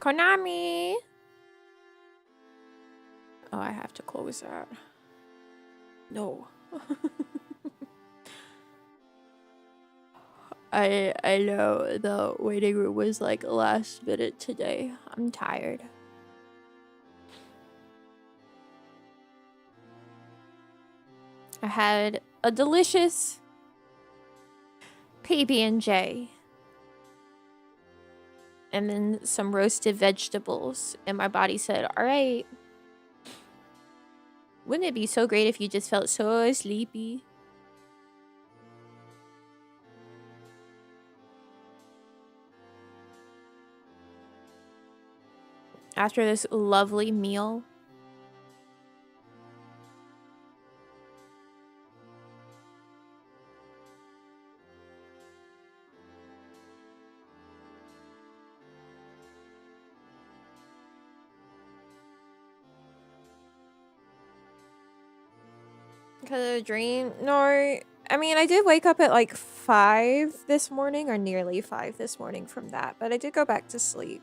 Konami! Oh, I have to close that. No. I know the waiting room was like last minute today. I'm tired. I had a delicious PB&J. And then some roasted vegetables. And my body said, all right. Wouldn't it be so great if you just felt so sleepy? After this lovely meal. Because of a dream? No. I mean, I did wake up at like 5 this morning, or nearly 5 this morning from that. But I did go back to sleep.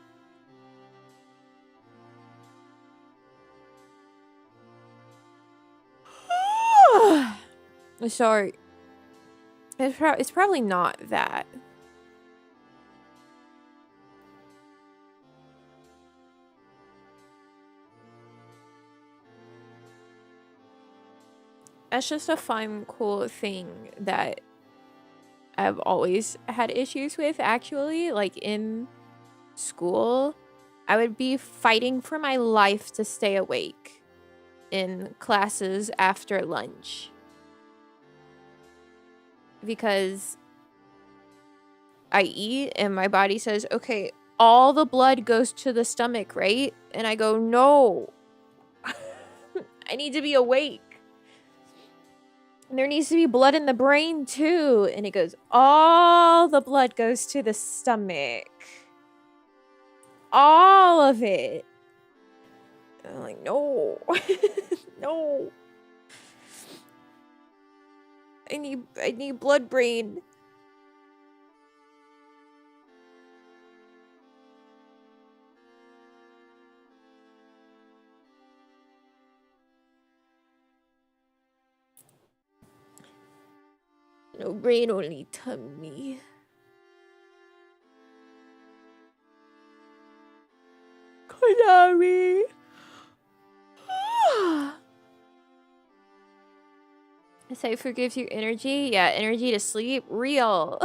Sorry. It's probably not that. That's just a fun, cool thing that I've always had issues with, actually. Like, in school, I would be fighting for my life to stay awake in classes after lunch. Because I eat and my body says, okay, all the blood goes to the stomach, right? And I go, no. I need to be awake. And there needs to be blood in the brain too. And it goes, all the blood goes to the stomach. All of it. And I'm like, no. No. I need blood brain. No brain, only tummy. Konami. Say forgives you energy. Yeah, energy to sleep. Real.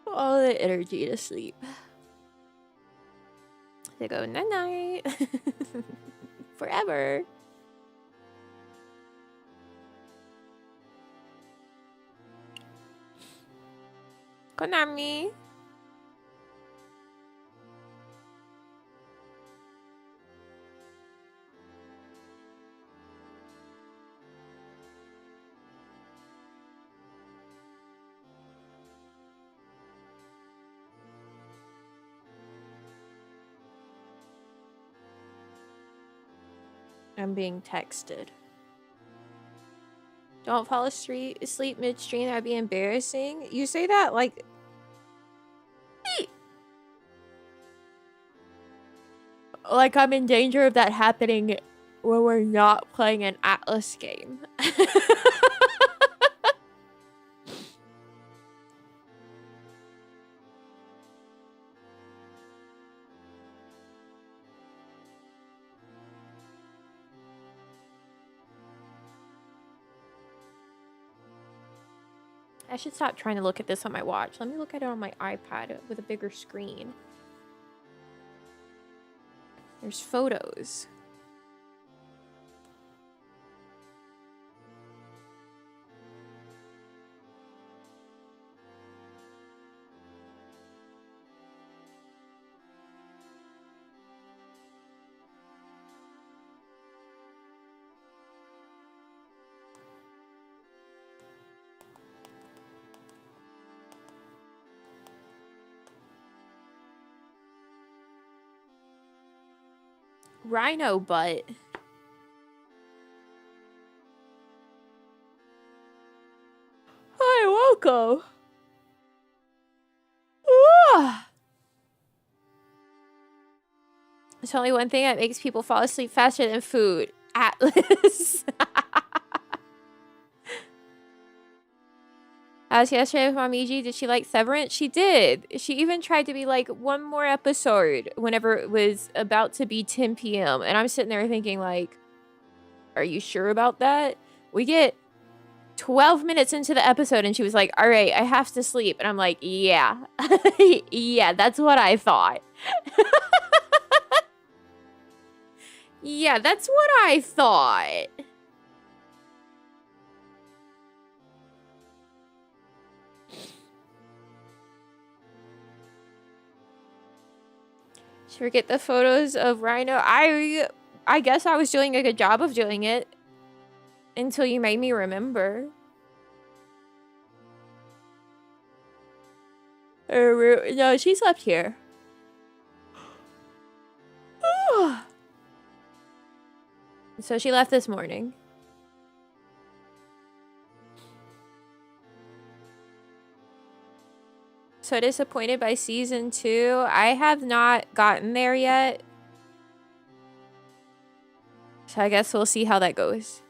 All the energy to sleep. They go night night. Forever. Konami. I'm being texted. Don't fall asleep midstream. That'd be embarrassing. You say that like... Like I'm in danger of that happening when we're not playing an Atlas game. I should stop trying to look at this on my watch. Let me look at it on my iPad with a bigger screen. There's photos. Rhino butt. Hi, welcome. There's only one thing that makes people fall asleep faster than food. Atlas. As yesterday with Namiji, did she like Severance? She did. She even tried to be like, one more episode whenever it was about to be 10 p.m. And I'm sitting there thinking like, are you sure about that? We get 12 minutes into the episode and she was like, all right, I have to sleep. And I'm like, yeah. Yeah, that's what I thought. Yeah, that's what I thought. Should we get the photos of Rhino? I guess I was doing a good job of doing it until you made me remember. No, she slept here. So she left this morning. So disappointed by season 2. I have not gotten there yet. So I guess we'll see how that goes.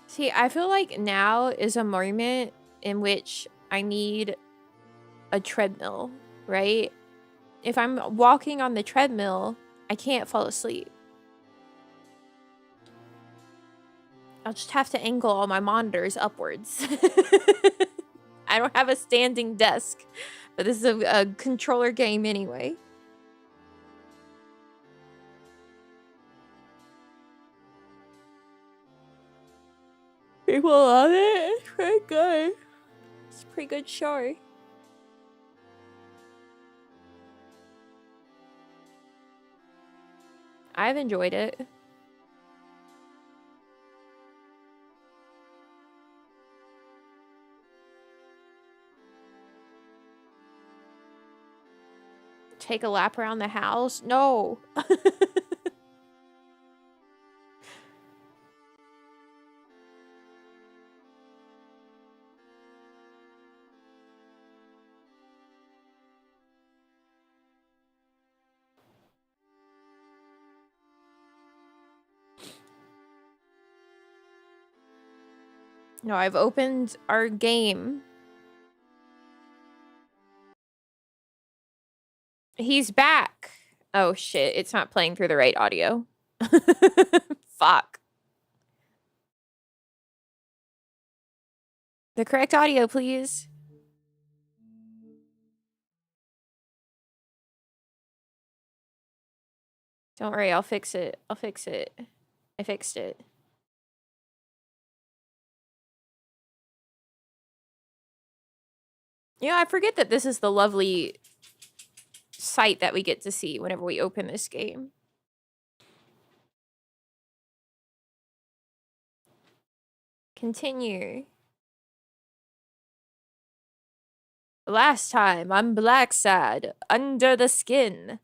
See, I feel like now is a moment in which I need a treadmill, right? If I'm walking on the treadmill, I can't fall asleep. I'll just have to angle all my monitors upwards. I don't have a standing desk, but this is a controller game anyway. People love it. It's pretty good. It's a pretty good show. I've enjoyed it. Take a lap around the house? No. No, I've opened our game. He's back. Oh shit, it's not playing through the right audio. Fuck. The correct audio, please. Don't worry, I'll fix it. I'll fix it. I fixed it. You know, I forget that this is the lovely sight that we get to see whenever we open this game. Continue. Last time on Black Sad, Under the Skin.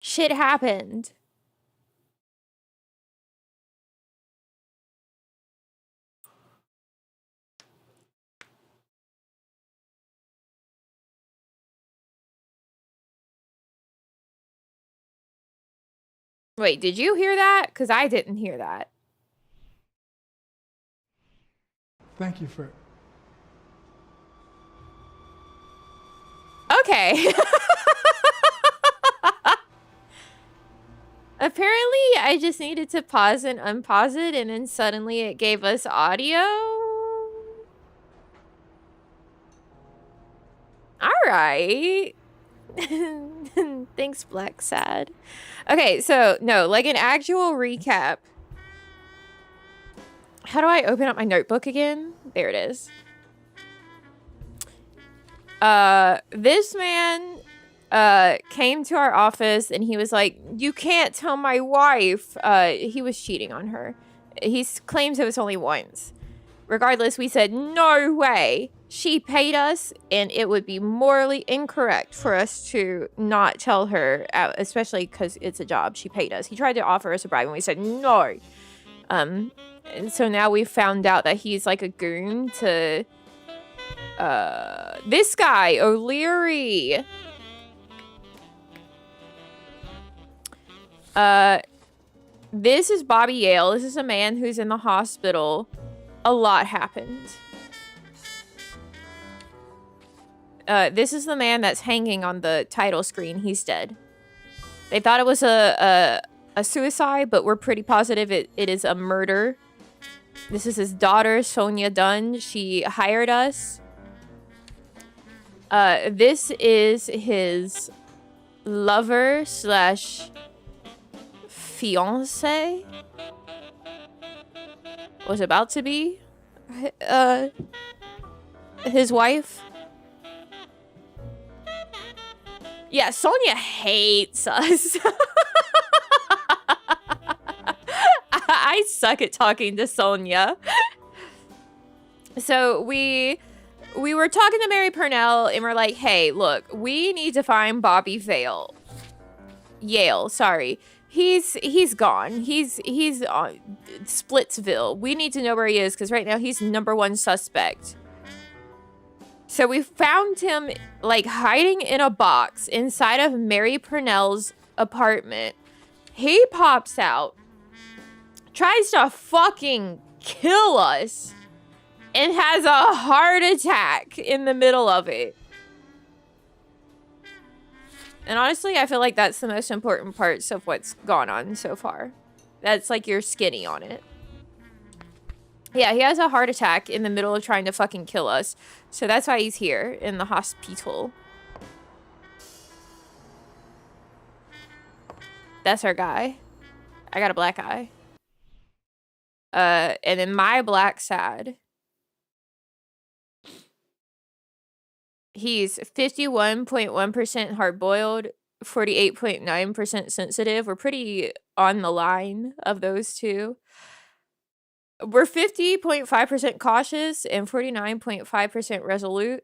Shit happened. Wait, did you hear that? Because I didn't hear that. Thank you for... Okay. Apparently, I just needed to pause and unpause it, and then suddenly it gave us audio. All right. Thanks, Black Sad. Okay, so, no, like an actual recap. How do I open up my notebook again? There it is. This man came to our office and he was like, you can't tell my wife. He was cheating on her. He claims it was only once. Regardless, we said, no way. She paid us, and it would be morally incorrect for us to not tell her, especially because it's a job. She paid us. He tried to offer us a bribe, and we said, no. And so now we found out that he's like a goon to this guy, O'Leary. This is Bobby Yale. This is a man who's in the hospital. A lot happened. This is the man that's hanging on the title screen. He's dead. They thought it was a suicide, but we're pretty positive it is a murder. This is his daughter, Sonia Dunn. She hired us. This is his lover slash fiance. Was about to be his wife. Yeah, Sonia hates us. I suck at talking to Sonia. So we were talking to Mary Purnell and we're like, hey, look, we need to find Bobby Yale, sorry. He's gone. He's on Splitsville. We need to know where he is because right now he's #1 suspect. So we found him like hiding in a box inside of Mary Purnell's apartment. He pops out, tries to fucking kill us, and has a heart attack in the middle of it. And honestly, I feel like that's the most important parts of what's gone on so far. That's like you're skinny on it. Yeah, he has a heart attack in the middle of trying to fucking kill us. So that's why he's here in the hospital. That's our guy. I got a black eye. And then my black sad. He's 51.1% hard-boiled, 48.9% sensitive. We're pretty on the line of those two. We're 50.5% cautious and 49.5% resolute.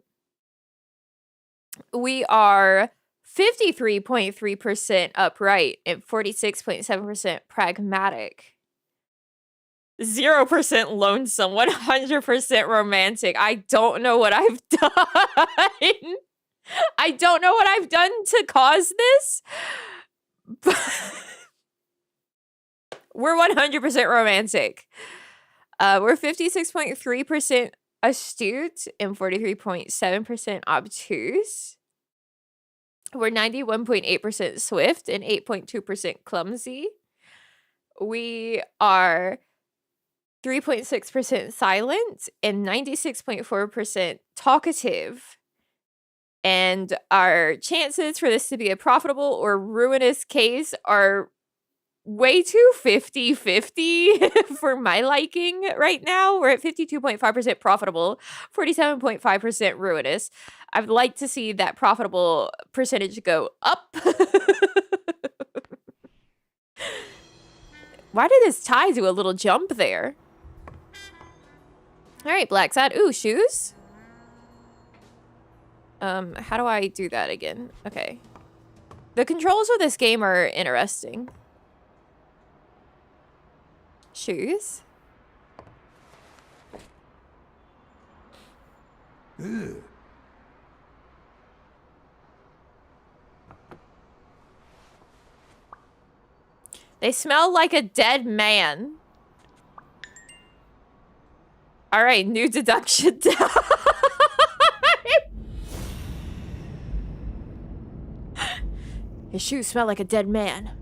We are 53.3% upright and 46.7% pragmatic. 0% lonesome, 100% romantic. I don't know what I've done. I don't know what I've done to cause this. But we're 100% romantic. We're 56.3% astute and 43.7% obtuse. We're 91.8% swift and 8.2% clumsy. We are 3.6% silent and 96.4% talkative. And our chances for this to be a profitable or ruinous case are way too 50-50 for my liking right now. We're at 52.5% profitable, 47.5% ruinous. I'd like to see that profitable percentage go up. Why did his tie do a little jump there? All right, black side. Ooh, shoes. How do I do that again? Okay. The controls of this game are interesting. Shoes. Ugh. They smell like a dead man. All right, new deduction time. His shoes smell like a dead man.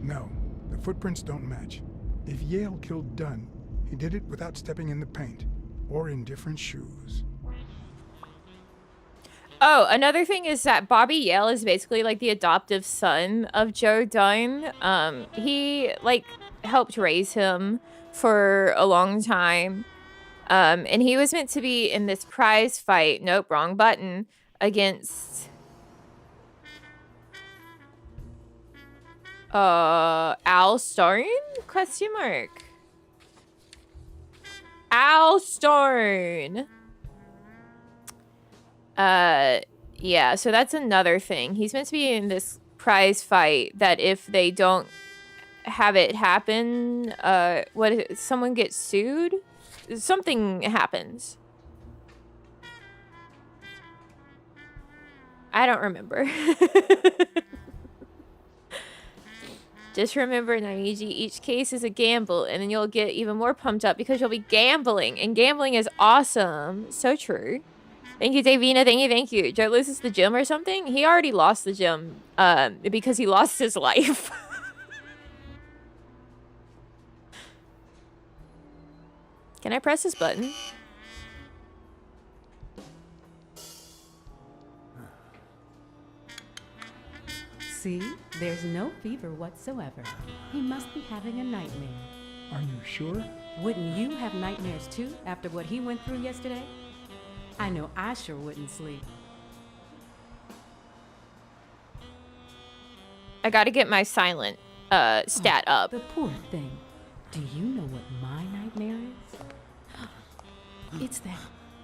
No, the footprints don't match. If Yale killed Dunn, he did it without stepping in the paint or in different shoes. Oh, another thing is that Bobby Yale is basically like the adoptive son of Joe Dunn. He like helped raise him for a long time. And he was meant to be in this prize fight. Nope, wrong button. Against Al Stone? Question mark. Al Stone. Yeah, so that's another thing. He's meant to be in this prize fight that if they don't have it happen, someone gets sued? Something happens. I don't remember. Just remember, Namiji, each case is a gamble, and then you'll get even more pumped up because you'll be gambling, and gambling is awesome. So true. Thank you, Davina. Thank you. Joe loses the gym or something? He already lost the gym because he lost his life. Can I press this button? See? There's no fever whatsoever. He must be having a nightmare. Are you sure? Wouldn't you have nightmares too after what he went through yesterday? I know I sure wouldn't sleep. I gotta get my silent stat up. The poor thing. Do you know what my nightmare is? It's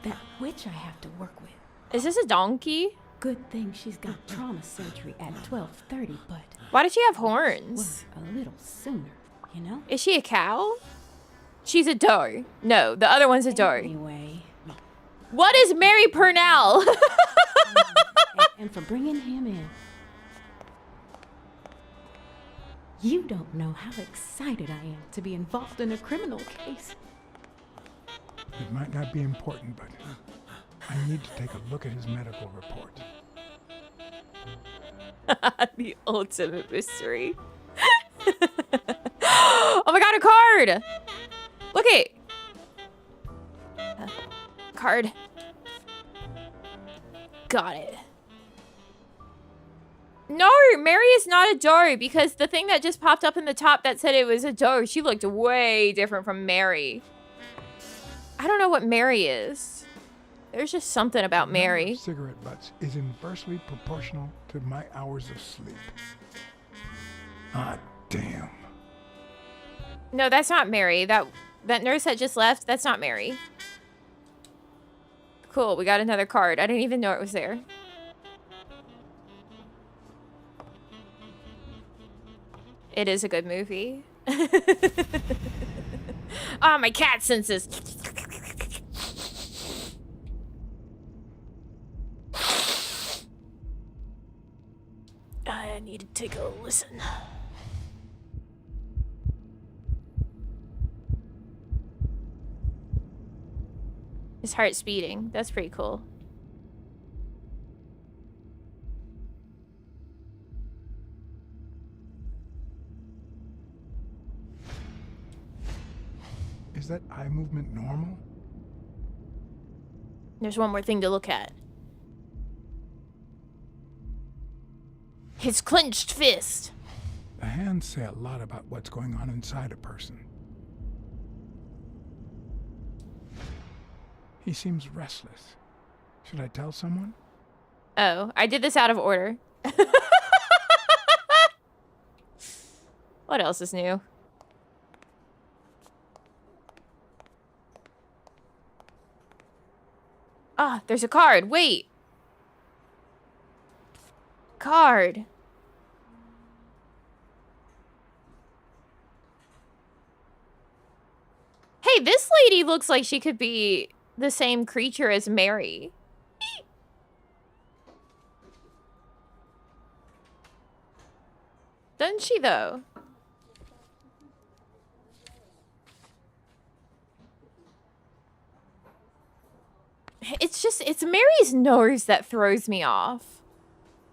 that witch I have to work with. Is this a donkey? Good thing she's got trauma surgery at 12:30, but Why does she have horns? work a little sooner, you know? Is she a cow? She's a doe. No, the other one's a doe. Anyway. What is Mary Purnell? and for bringing him in. You don't know how excited I am to be involved in a criminal case. It might not be important, but I need to take a look at his medical report. The ultimate mystery. Oh my god, a card! Look it! Card. Got it. No, Mary is not a doe because the thing that just popped up in the top that said it was a doe, she looked way different from Mary. I don't know what Mary is. There's just something about The number Mary. of cigarette butts is inversely proportional to my hours of sleep. Ah, damn. No, that's not Mary. That nurse that just left, that's not Mary. Cool, we got another card. I didn't even know it was there. It is a good movie. Ah, my cat senses. I need to take a listen. His heart's beating. That's pretty cool. Is that eye movement normal? There's one more thing to look at. His clenched fist. The hands say a lot about what's going on inside a person. He seems restless. Should I tell someone? Oh, I did this out of order. What else is new? Ah, there's a card. Wait. Card. Hey, this lady looks like she could be the same creature as Mary. Doesn't she, though? It's Mary's nose that throws me off.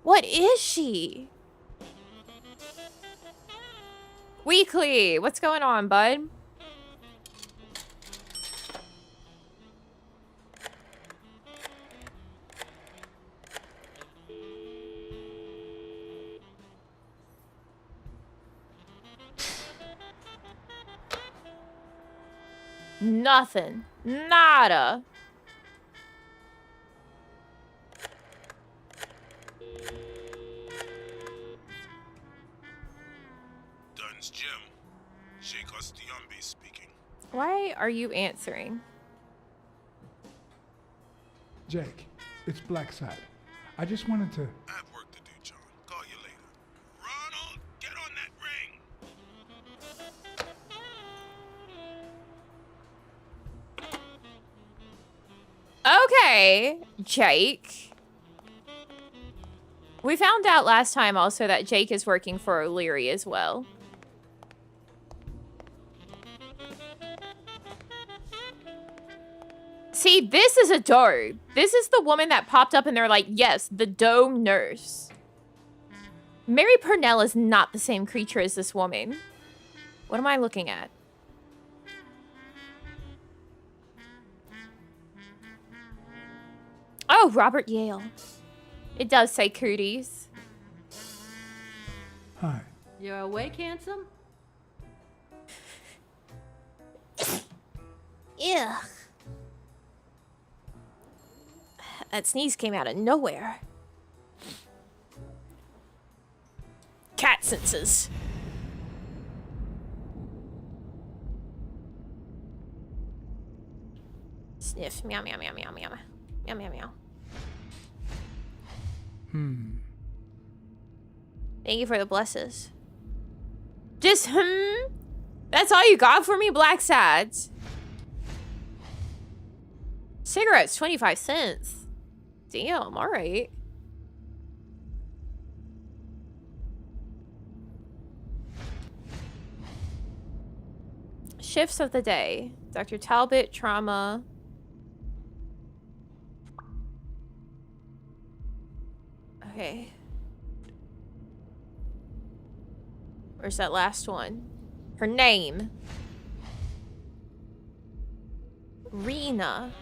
What is she? Weekly, what's going on, bud? Nothing. Nada. Dunn's Gym. Sheikh Ostiambe speaking. Why are you answering? Jake, it's Blackside. I just wanted to... I have work to do, John. Call you later. Ronald, get on that ring! Okay, Jake. We found out last time also that Jake is working for O'Leary as well. See, this is a doe. This is the woman that popped up and they're like, yes, the doe nurse. Mary Purnell is not the same creature as this woman. What am I looking at? Oh, Robert Yale. It does say cooties. Hi. You're awake, handsome? Ugh. That sneeze came out of nowhere. Cat senses. Sniff. Meow, meow, meow, meow, meow. Meow, meow, meow. Thank you for the blesses. Just, That's all you got for me, Black Sads? Cigarettes, 25 cents. Damn, alright. Shifts of the day. Dr. Talbot, trauma. Okay. Where's that last one? Her name. Rena.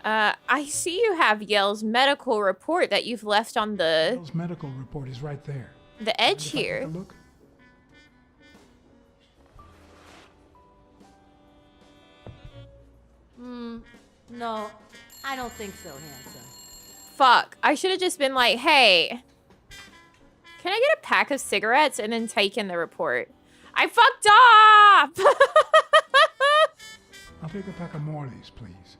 I see you have Yale's medical report that you've left on the Bill's medical report is right there. the edge Mind if I take here. a look? No, I don't think so, handsome. Fuck. I should have just been like, hey, can I get a pack of cigarettes and then take in the report? I fucked up! I'll take a pack of Morley's, please.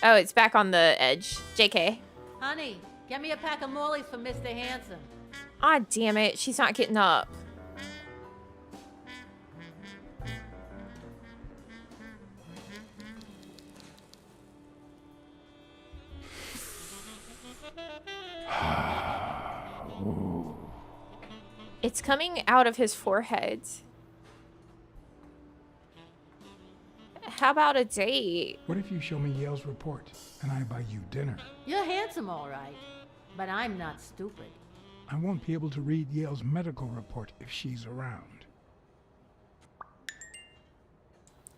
Oh, it's back on the edge. JK. Honey, get me a pack of Morleys for Mr. Handsome. Ah, damn it. She's not getting up. It's coming out of his forehead. How about a date? What if you show me Yale's report and I buy you dinner? You're handsome, all right, but I'm not stupid. I won't be able to read Yale's medical report if she's around.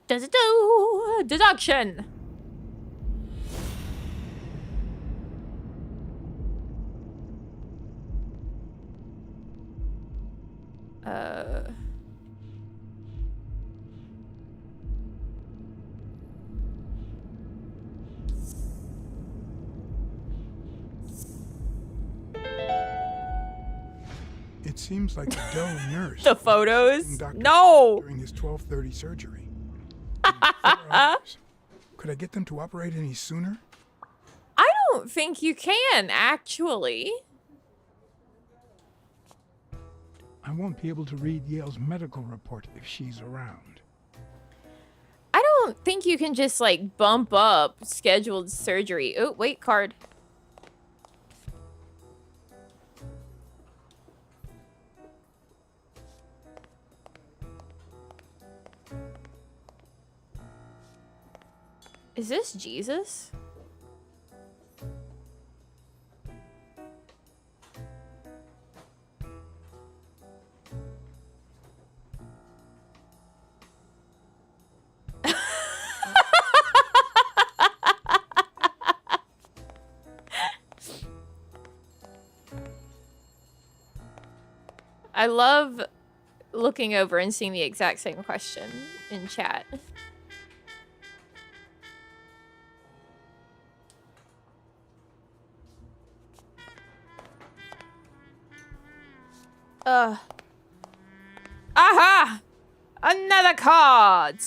Does it do? Deduction. It seems like the Doe nurse The was photos? seeing Dr. No. during his 12:30 surgery. 4 hours. Could I get them to operate any sooner? I don't think you can, actually. I won't be able to read Yale's medical report if she's around. I don't think you can just, like, bump up scheduled surgery. Oh, wait, card. Is this Jesus? I love looking over and seeing the exact same question in chat. Aha! Another card!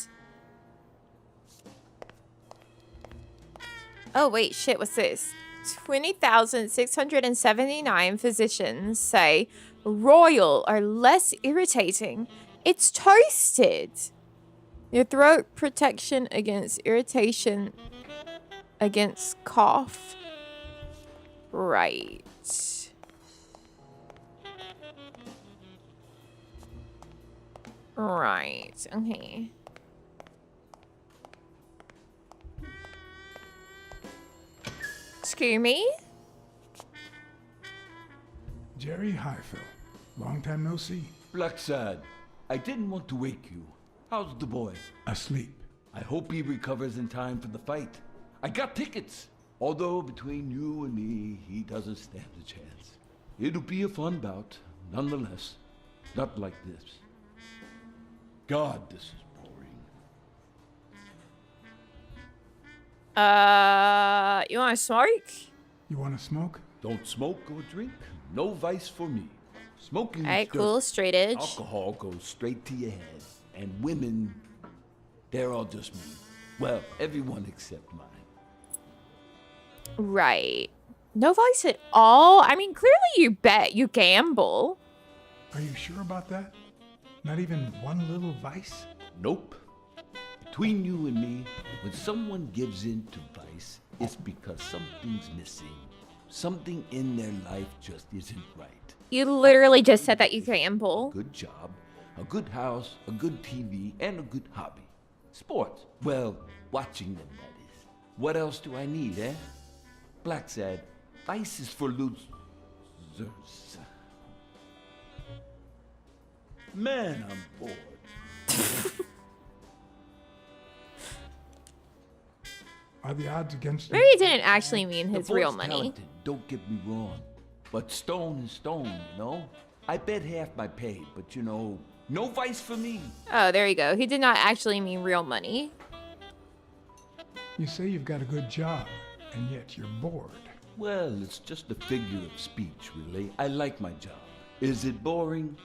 Oh, wait, shit, what's this? 20,679 physicians say royal are less irritating. It's toasted. Your throat protection against irritation against cough. Right. Right, okay. Excuse me? Jerry Highfill. Long time no see. Blacksad, I didn't want to wake you. How's the boy? Asleep. I hope he recovers in time for the fight. I got tickets. Although between you and me, he doesn't stand a chance. It'll be a fun bout, nonetheless. Not like this. God, this is boring. You want to smoke? You want to smoke? Don't smoke or drink. No vice for me. Smoking is Alright, dirty. cool, straight edge. Alcohol goes straight to your head. And women, they're all just me. Well, everyone except mine. Right. No vice at all? I mean, clearly you bet. You gamble. Are you sure about that? Not even one little vice? Nope. Between you and me, when someone gives in to vice, it's because something's missing. Something in their life just isn't right. You literally just said that you gamble. Good job, a good house, a good TV, and a good hobby. Sports. Well, watching them, that is. What else do I need, eh? Blacksad, vice is for losers. Man, I'm bored. Are the odds against you? Maybe he didn't actually mean his The real boy's money. talented, don't get me wrong. But stone is stone, you know? I bet half my pay, but you know, no vice for me. Oh, there you go. He did not actually mean real money. You say you've got a good job, and yet you're bored. Well, it's just a figure of speech, really. I like my job. Is it boring?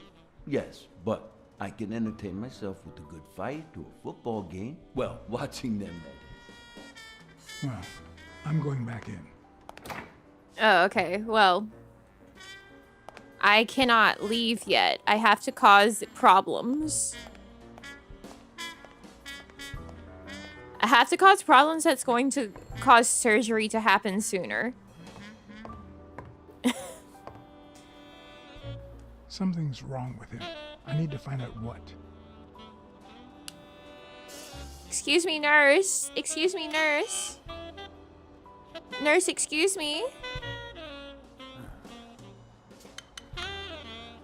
Yes, but I can entertain myself with a good fight or a football game. Well, watching them, that is. Well, I'm going back in. Oh, okay. Well, I cannot leave yet. I have to cause problems. I have to cause problems that's going to cause surgery to happen sooner. Something's wrong with him. I need to find out what. Excuse me, nurse. Excuse me, nurse. Nurse, excuse me.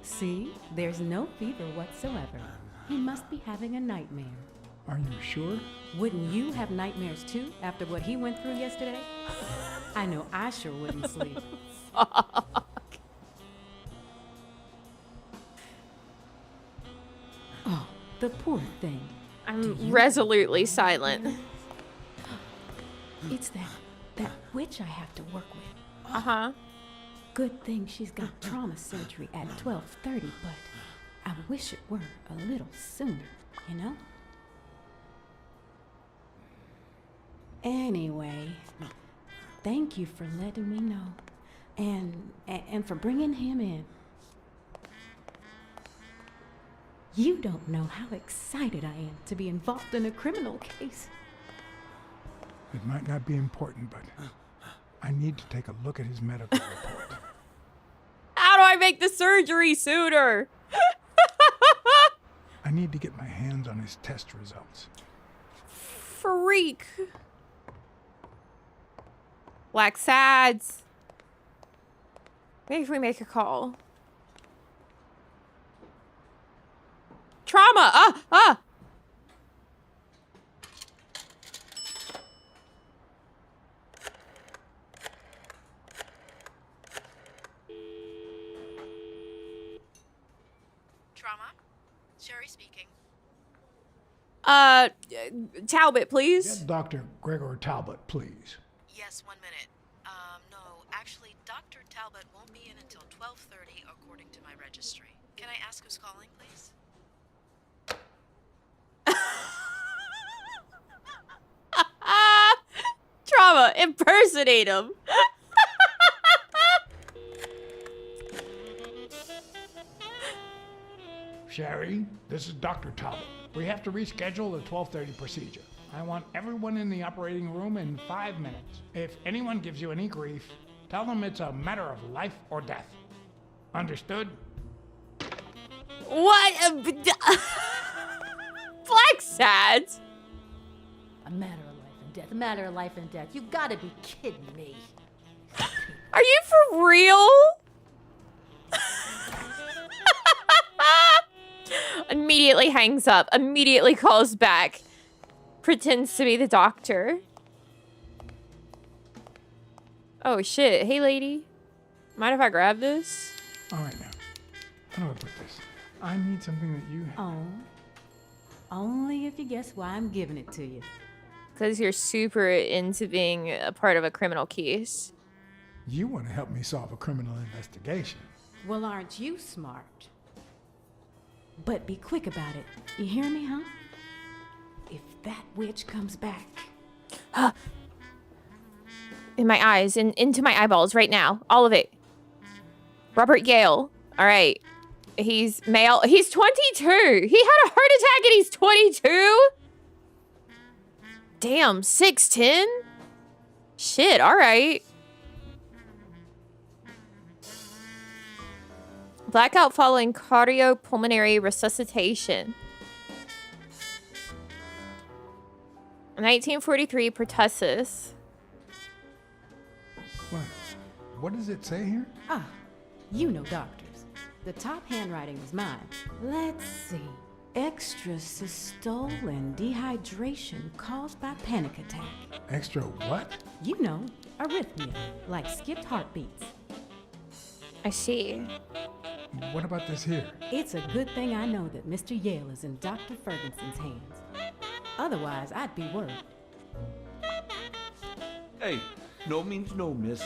See, there's no fever whatsoever. He must be having a nightmare. Are you sure? Wouldn't you have nightmares too after what he went through yesterday? I know I sure wouldn't sleep. Oh, the poor thing. I'm resolutely silent. It's that witch I have to work with. Uh-huh. Good thing she's got trauma surgery at 12:30, but I wish it were a little sooner, you know? Anyway, thank you for letting me know. And for bringing him in. You don't know how excited I am to be involved in a criminal case. It might not be important, but I need to take a look at his medical report. How do I make the surgery sooner? I need to get my hands on his test results. Freak. Black Sads. Maybe if we make a call. Trauma! Ah! speaking. Talbot, please. Get Dr. Gregor Talbot, please. Yes, 1 minute. No, actually, Dr. Talbot won't be in until 12:30, according to my registry. Can I ask who's calling, please? Trauma, impersonate him. Sherry, this is Dr. Talbot. We have to reschedule the 12:30 procedure. I want everyone in the operating room in 5 minutes. If anyone gives you any grief, tell them it's a matter of life or death. Understood? What? Black sad. A matter of life and death. A matter of life and death. You gotta be kidding me. Are you for real? Immediately hangs up. Immediately calls back. Pretends to be the doctor. Oh shit. Hey lady. Mind if I grab this? All right now. How do I put this? I need something that you... Oh. Only if you guess why I'm giving it to you. Because you're super into being a part of a criminal case. You want to help me solve a criminal investigation. Well, aren't you smart? But be quick about it. You hear me, huh? If that witch comes back... In my eyes, into my eyeballs right now. All of it. Robert Gale. All right. He's male. He's 22. He had a heart attack and he's 22? Damn, 6'10"? Shit, all right. Blackout following cardiopulmonary resuscitation. 1943, pertussis. What does it say here? Ah, you know doctors. The top handwriting is mine. Let's see. Extrasystole and dehydration caused by panic attack. Extra what? You know, arrhythmia, like skipped heartbeats. I see. What about this here? It's a good thing I know that Mr. Yale is in Dr. Ferguson's hands. Otherwise, I'd be worried. Hey, no means no, miss.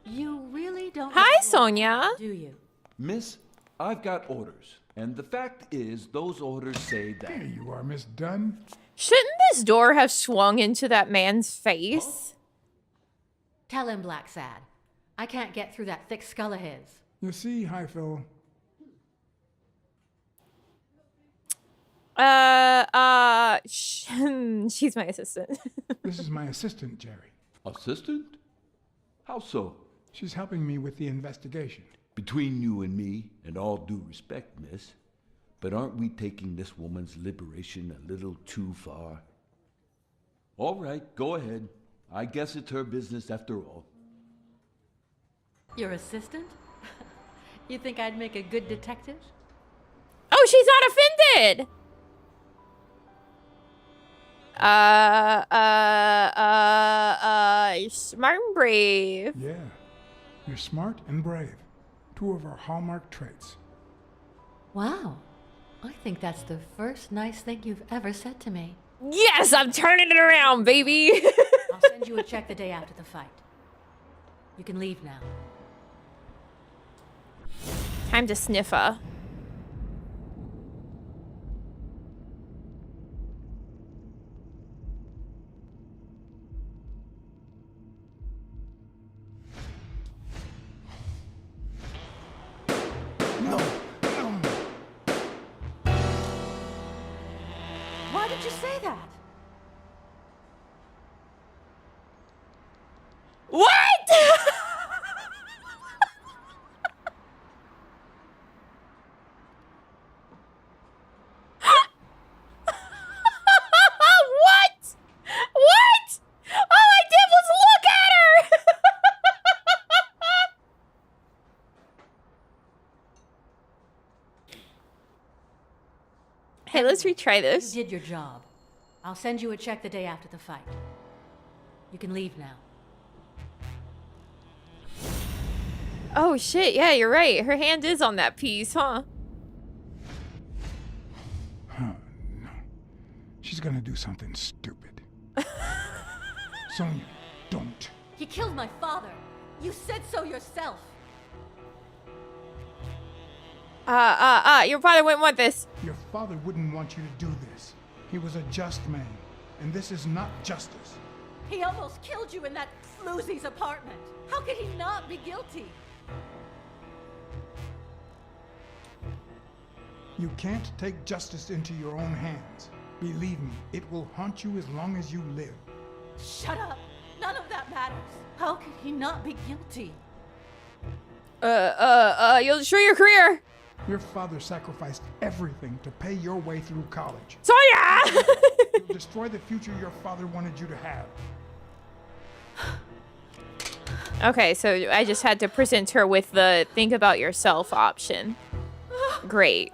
You really don't. Hi, Sonia. Do you? Miss, I've got orders. And the fact is, those orders say that... There you are, Miss Dunn. Shouldn't this door have swung into that man's face? Tell him, Black Sad. I can't get through that thick skull of his. You see, hi, Phil. She's my assistant. This is my assistant, Jerry. Assistant? How so? She's helping me with the investigation. Between you and me, and all due respect, miss, but aren't we taking this woman's liberation a little too far? All right, go ahead. I guess it's her business after all. Your assistant? You think I'd make a good detective? Oh, she's not offended. Smart and brave. Yeah, you're smart and brave. Two of our hallmark traits. Wow. I think that's the first nice thing you've ever said to me. Yes, I'm turning it around, baby. I'll send you a check the day after the fight. You can leave now. Time to sniffer. Why did you say that? What? What? What? All I did was look at her. Hey, let's retry this. You did your job. I'll send you a check the day after the fight. You can leave now. Oh shit, yeah, you're right. Her hand is on that piece, huh? she's gonna do something stupid. Sonia, don't. He killed my father. You said so yourself. Your father wouldn't want this. Your father wouldn't want you to do this. He was a just man, and this is not justice. He almost killed you in that floozy's apartment. How could he not be guilty? You can't take justice into your own hands. Believe me, it will haunt you as long as you live. Shut up. None of that matters. How could he not be guilty? You'll destroy your career. Your father sacrificed everything to pay your way through college. Sonia! You'll destroy the future your father wanted you to have. Okay, so I just had to present her with the think about yourself option. Great.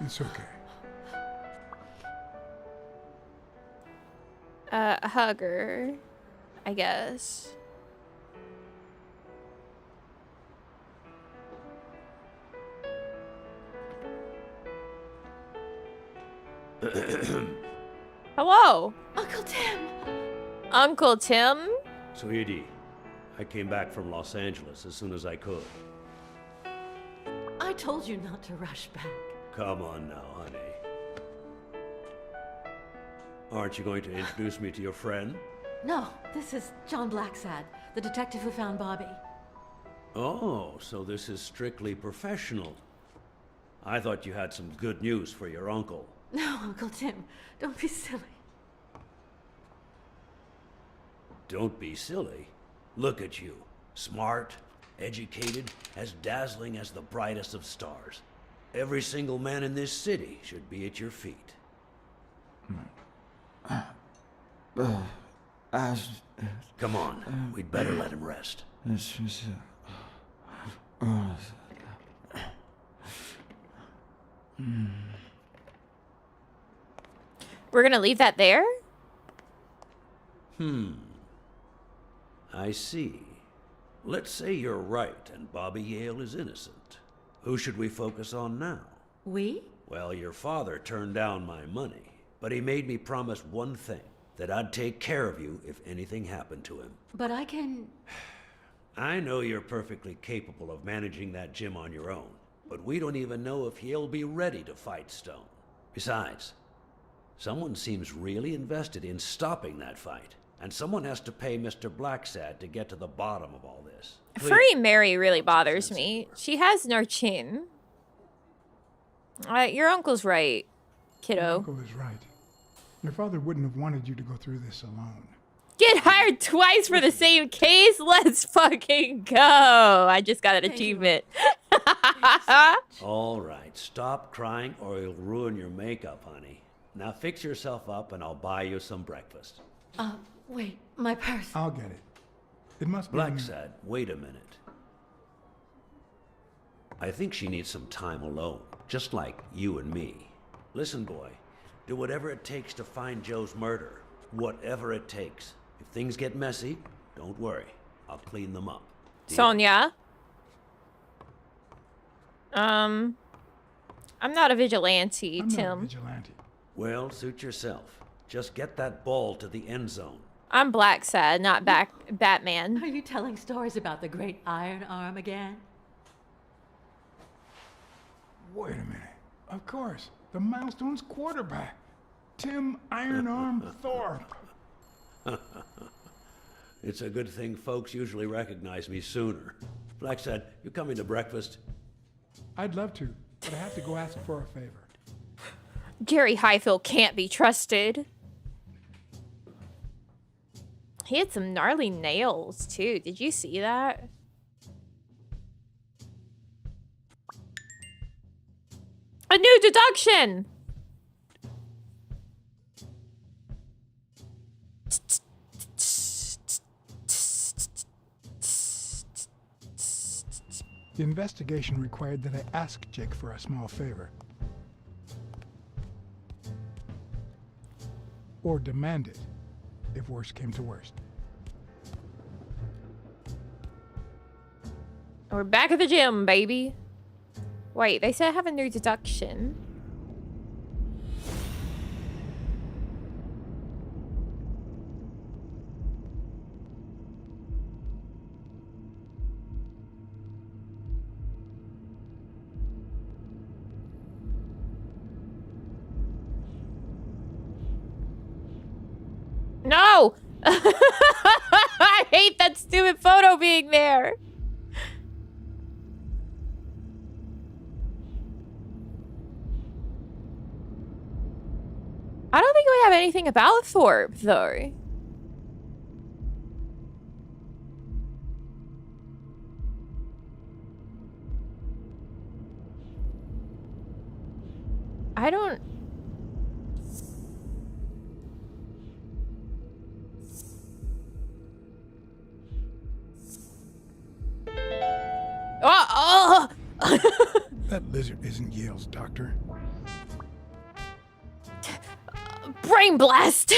It's okay. Hug her, I guess. Hello, Uncle Tim! Uncle Tim. Sweetie, I came back from Los Angeles as soon as I could. I told you not to rush back. Come on now, honey. Aren't you going to introduce me to your friend? No, this is John Blacksad, the detective who found Bobby. Oh, so this is strictly professional. I thought you had some good news for your uncle. No, Uncle Tim, don't be silly. Don't be silly. Look at you. Smart, educated, as dazzling as the brightest of stars. Every single man in this city should be at your feet. Come on, we'd better let him rest. We're gonna leave that there? I see. Let's say you're right and Bobby Yale is innocent. Who should we focus on now? We? Well, your father turned down my money, but he made me promise one thing, that I'd take care of you if anything happened to him. But I can... I know you're perfectly capable of managing that gym on your own, but we don't even know if he'll be ready to fight Stone. Besides, someone seems really invested in stopping that fight, and someone has to pay Mr. Blacksad to get to the bottom of all this. Furry Mary really bothers me. She has no chin. Your uncle's right, Your kiddo. uncle is right. Your father wouldn't have wanted you to go through this alone. Get hired twice for the same case? Let's fucking go. I just got an achievement. All right, stop crying or you'll ruin your makeup, honey. Now fix yourself up and I'll buy you some breakfast. Wait, my purse. I'll get it. It must be... Blacksad, wait a minute. I think she needs some time alone, just like you and me. Listen, boy, do whatever it takes to find Joe's murder. Whatever it takes. If things get messy, don't worry. I'll clean them up. Deal? Sonia. I'm not a vigilante, I'm not a Tim. vigilante. Well, suit yourself. Just get that ball to the end zone. I'm Blacksad, not Batman. Are you telling stories about the great iron arm again? Wait a minute. Of course. The Milestones quarterback. Tim Iron Arm Thorpe. It's a good thing folks usually recognize me sooner. Blacksad, you coming to breakfast? I'd love to, but I have to go ask for a favor. Gary Highfield can't be trusted. He had some gnarly nails, too. Did you see that? A new deduction! The investigation required that I ask Jake for a small favor. Or demand it, if worst came to worst. We're back at the gym, baby. Wait, they said I have a new deduction. No! I hate that stupid photo being there. I don't think we have anything about Thorpe, though. I don't... Oh! That lizard isn't Yale's doctor. Brain blast!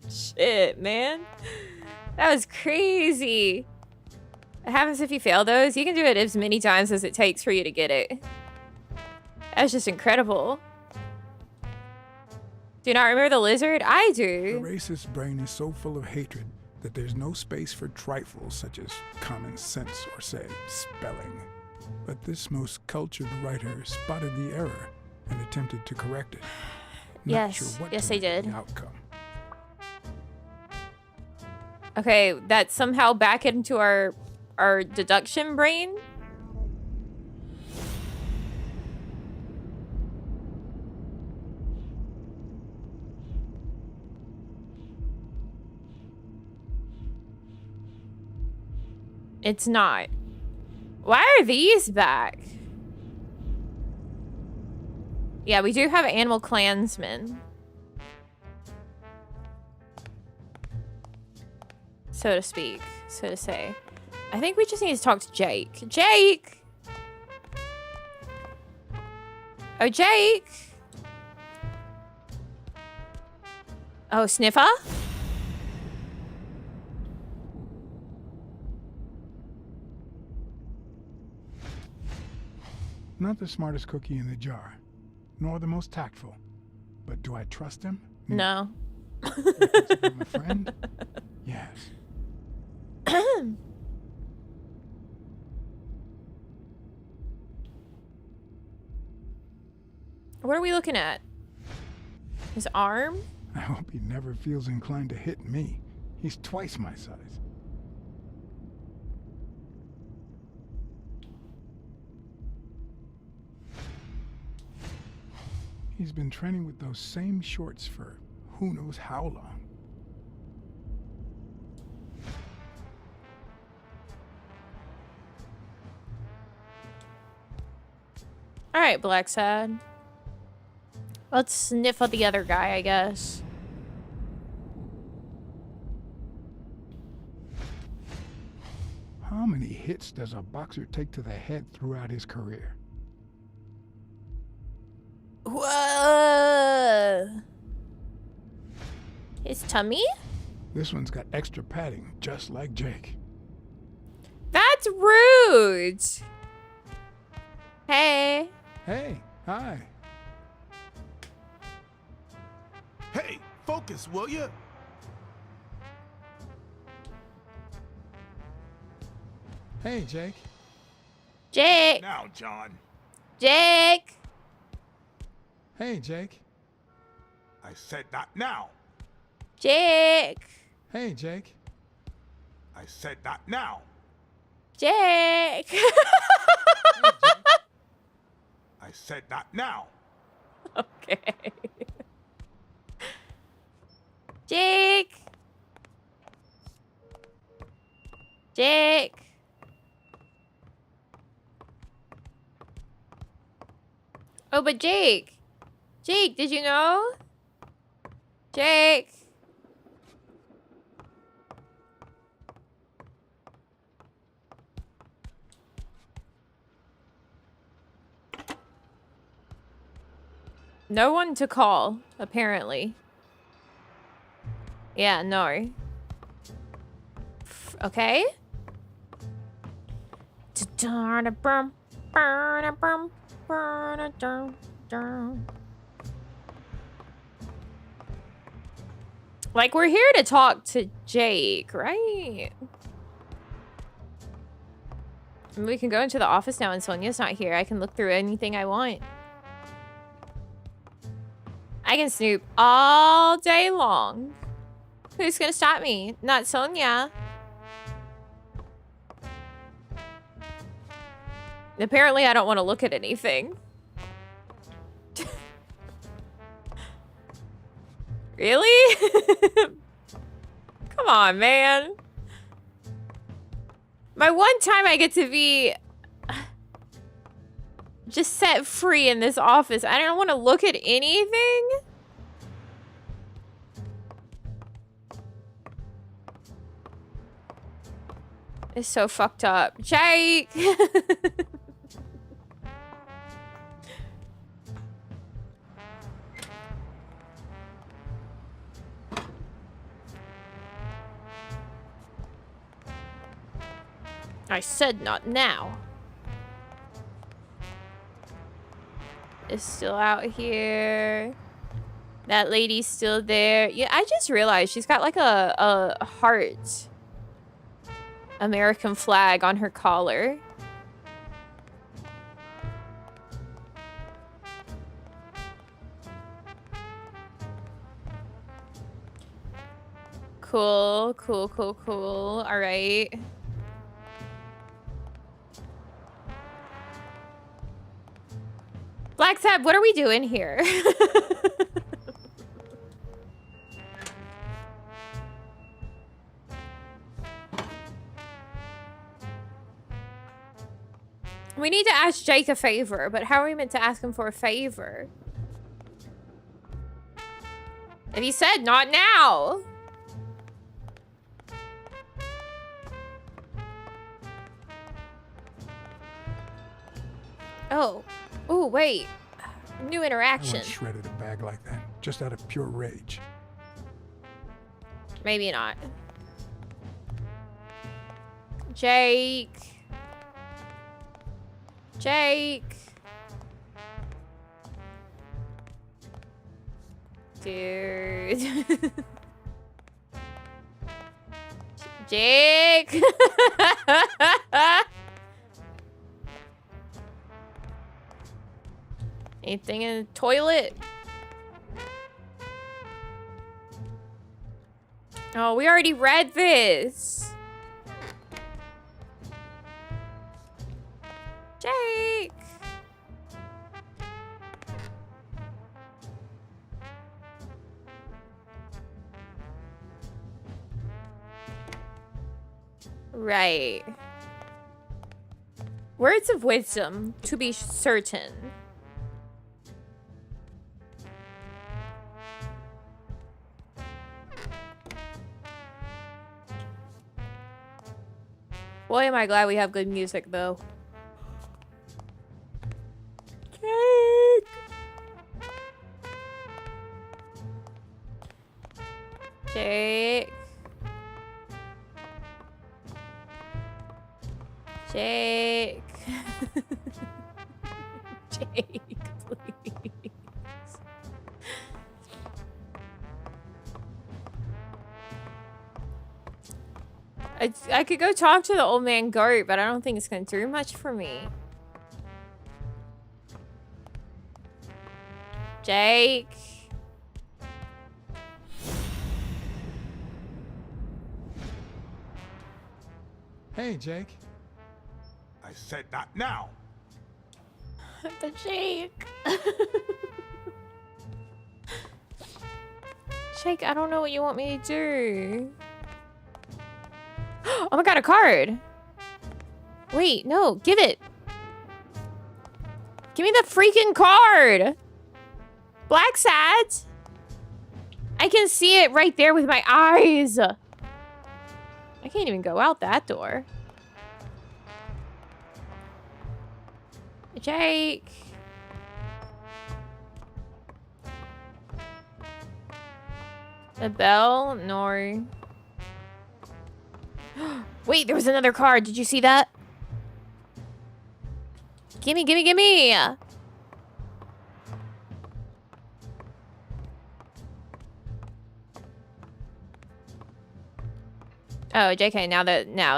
Shit, man. That was crazy. What happens if you fail those? You can do it as many times as it takes for you to get it. That's just incredible. Do you not remember the lizard? I do. The racist brain is so full of hatred that there's no space for trifles such as common sense or, say, spelling. But this most cultured writer spotted the error and attempted to correct it. Not sure what yes, to they make did. the outcome. Okay, that's somehow back into our deduction brain. It's not. Why are these back? Yeah, we do have animal clansmen. So to speak. So to say. I think we just need to talk to Jake. Jake! Oh, Jake! Oh, Sniffer? Not the smartest cookie in the jar, nor the most tactful. But do I trust him? No. I'm a friend? Yes. What are we looking at? His arm? I hope he never feels inclined to hit me. He's twice my size. He's been training with those same shorts for who knows how long. All right, Black Sad. Let's sniff at the other guy, I guess. How many hits does a boxer take to the head throughout his career? Whoa! His tummy? This one's got extra padding, just like Jake. That's rude! Hey. Hey, hi. Hey, focus, will ya? Hey, Jake. Jake! Now, John. Jake! Hey, Jake. I said not now. Jake! Hey, Jake. I said not now. Jake! I said not now. Okay. Jake! Jake! Oh, but Jake! Jake, did you know? Jake! No one to call, apparently. Yeah, no. Okay. Like, we're here to talk to Jake, right? I mean, we can go into the office now and Sonia's not here. I can look through anything I want. I can snoop all day long. Who's gonna stop me? Not Sonia. Apparently, I don't want to look at anything. Really? Come on, man. My one time I get to be just set free in this office. I don't want to look at anything. It's so fucked up. Jake! I said not now. Is still out here. That lady's still there. Yeah, I just realized she's got like a heart American flag on her collar. Cool, cool, cool, cool. All right. Black Tab, what are we doing here? We need to ask Jake a favor, but how are we meant to ask him for a favor? And he said, not now. Oh. Oh, wait. New I interaction. once shredded a bag like that, just out of pure rage. Maybe not. Jake. Jake. Dude. Jake. Anything in the toilet? Oh, we already read this. Jake. Right. Words of wisdom, to be certain. Boy, am I glad we have good music, though. Jake! Jake. Jake. Jake, please. I could go talk to the old man goat, but I don't think it's gonna do much for me. Jake. Hey, Jake. I said not now. But Jake. Jake, I don't know what you want me to do. Oh my god, a card. Wait, no, give it. Give me the freaking card. Black Sad. I can see it right there with my eyes. I can't even go out that door. Jake. The bell? No. Wait, there was another card. Did you see that? Gimme, gimme, gimme! Oh, JK, now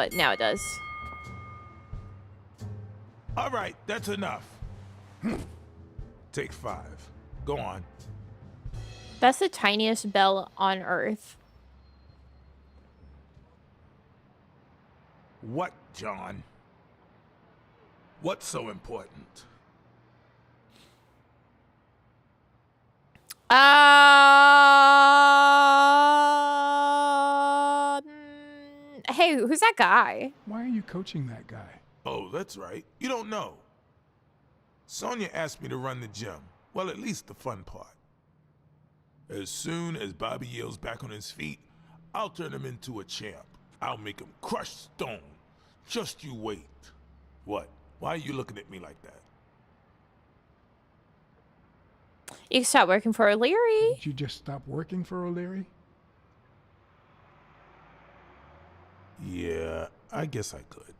it does. All right, that's enough. Take 5. Go on. That's the tiniest bell on Earth. What, John? What's so important? Hey, who's that guy? Why are you coaching that guy? Oh, that's right. You don't know. Sonia asked me to run the gym. Well, at least the fun part. As soon as Bobby Yale's back on his feet, I'll turn him into a champ. I'll make him crush stone. Just you wait. What? Why are you looking at me like that? You can stop working for O'Leary. Did you just stop working for O'Leary? Yeah, I guess I could.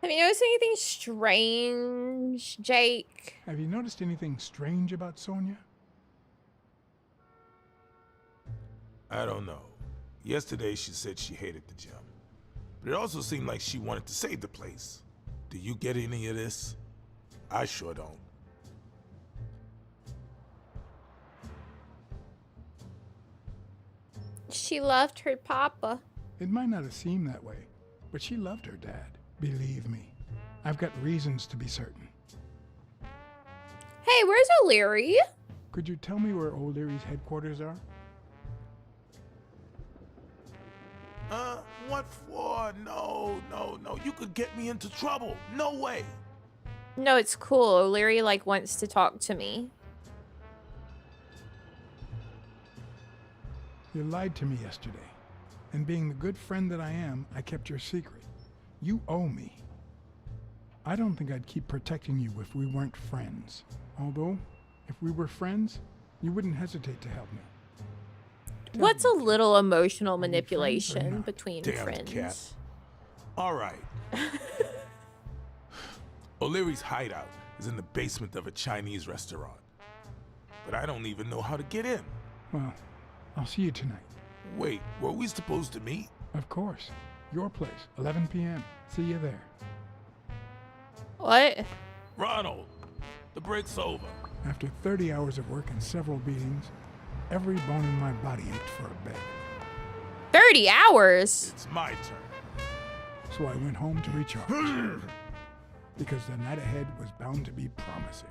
Have you noticed anything strange, Jake? Have you noticed anything strange about Sonia? I don't know. Yesterday she said she hated the gym. But it also seemed like she wanted to save the place. Do you get any of this? I sure don't. She loved her papa. It might not have seemed that way, but she loved her dad. Believe me, I've got reasons to be certain. Hey, where's O'Leary? Could you tell me where O'Leary's headquarters are? What for? No. You could get me into trouble. No way. No, it's cool. O'Leary, like, wants to talk to me. You lied to me yesterday, and being the good friend that I am, I kept your secret. You owe me. I don't think I'd keep protecting you if we weren't friends. Although, if we were friends, you wouldn't hesitate to help me. What's a little emotional Are we friends or manipulation not? between Damn friends? cat. All right. O'Leary's hideout is in the basement of a Chinese restaurant. But I don't even know how to get in. Well, I'll see you tonight. Wait, were we supposed to meet? Of course. Your place, 11 p.m. See you there. What? Ronald, the break's over. After 30 hours of work and several beatings, every bone in my body ached for a bed. 30 hours? It's my turn. So I went home to recharge. Because the night ahead was bound to be promising.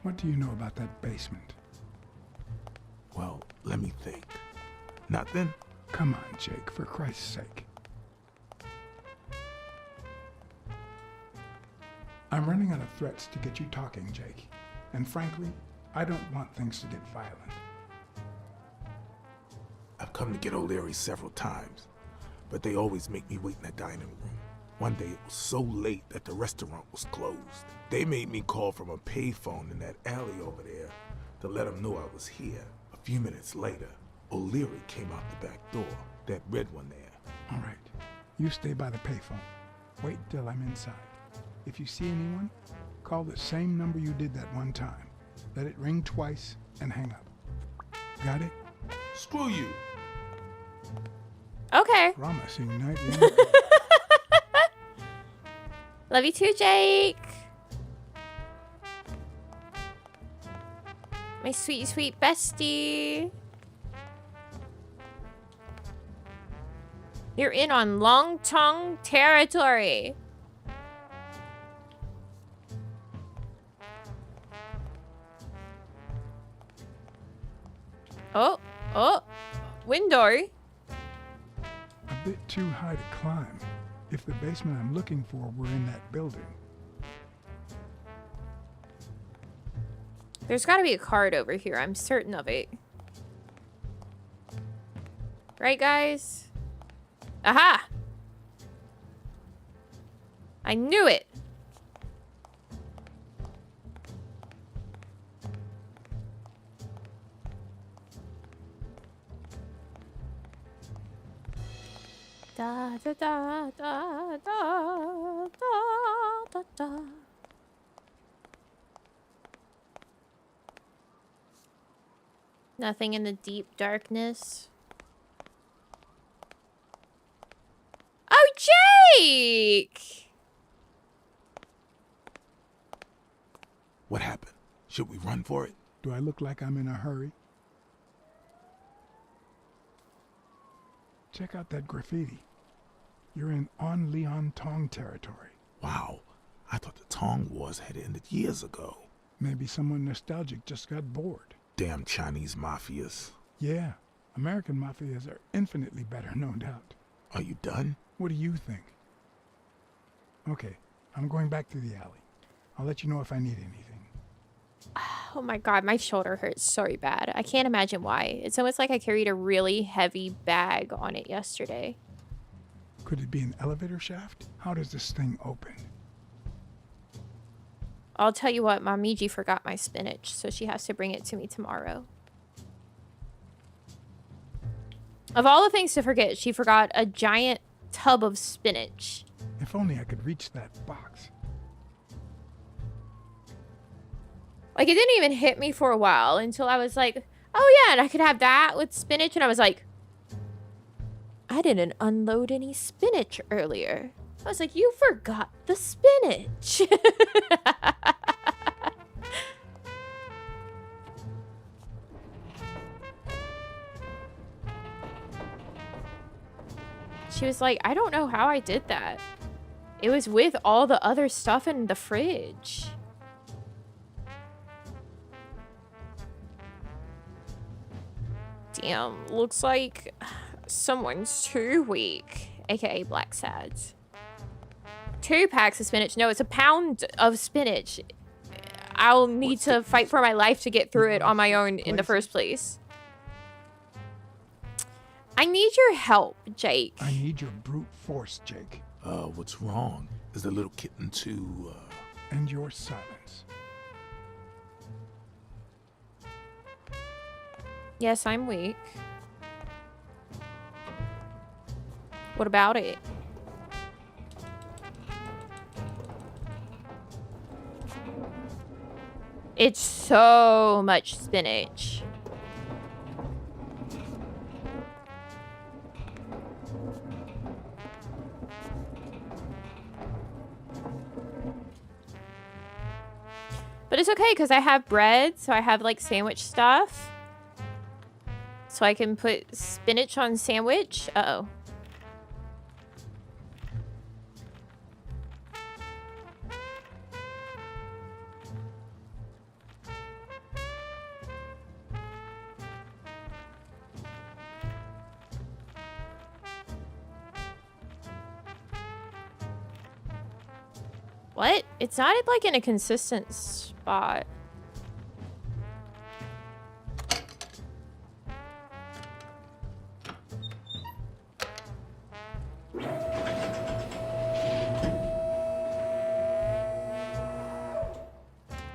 What do you know about that basement? Well, let me think. Nothing? Come on, Jake, for Christ's sake. I'm running out of threats to get you talking, Jake. And frankly, I don't want things to get violent. I've come to get O'Leary several times, but they always make me wait in the dining room. One day it was so late that the restaurant was closed. They made me call from a payphone in that alley over there to let them know I was here. A few minutes later, O'Leary came out the back door, that red one there. All right, you stay by the payphone. Wait till I'm inside. If you see anyone, call the same number you did that one time. Let it ring twice and hang up. Got it? Screw you. Okay. Promising night. Yeah? Love you too, Jake. My sweet, sweet bestie. You're in on Long Tongue territory. Oh, window. A bit too high to climb. If the basement I'm looking for were in that building. There's got to be a card over here. I'm certain of it. Right, guys? Aha! I knew it. Da da da da da da da da. Nothing in the deep darkness. Oh, Jake! What happened? Should we run for it? Do I look like I'm in a hurry? Check out that graffiti. You're in On Leon Tong territory. Wow, I thought the Tong Wars had ended years ago. Maybe someone nostalgic just got bored. Damn Chinese mafias. Yeah, American mafias are infinitely better, no doubt. Are you done? What do you think? Okay, I'm going back to the alley. I'll let you know if I need anything. Oh my god, my shoulder hurts so bad. I can't imagine why. It's almost like I carried a really heavy bag on it yesterday. Could it be an elevator shaft? How does this thing open? I'll tell you what, Namiji forgot my spinach, so she has to bring it to me tomorrow. Of all the things to forget, she forgot a giant tub of spinach. If only I could reach that box. Like, it didn't even hit me for a while until I was like, oh yeah, and I could have that with spinach. And I was like, I didn't unload any spinach earlier. I was like, you forgot the spinach. She was like, I don't know how I did that. It was with all the other stuff in the fridge. Damn, looks like someone's too weak. AKA Black Sads. 2 packs of spinach. No, it's a pound of spinach. I'll need to fight for my life to get through it on my own in the first place. I need your help, Jake. I need your brute force, Jake. What's wrong? Is the little kitten too, And your silence. Yes, I'm weak. What about it? It's so much spinach. But it's okay because I have bread, so I have like sandwich stuff. So I can put spinach on sandwich. Uh-oh. What? It's not like in a consistent spot.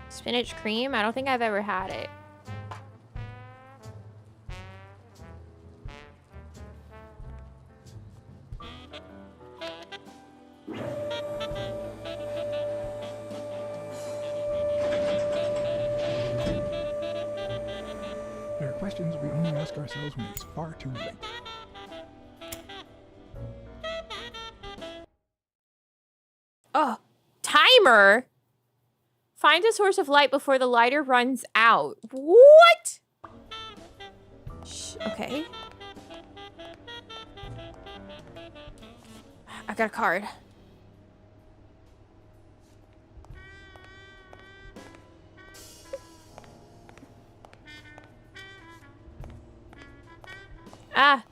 Spinach cream? I don't think I've ever had it. There are questions we only ask ourselves when it's far too late. Oh, timer? Find a source of light before the lighter runs out. What? Shh, okay. I got a card. Ah.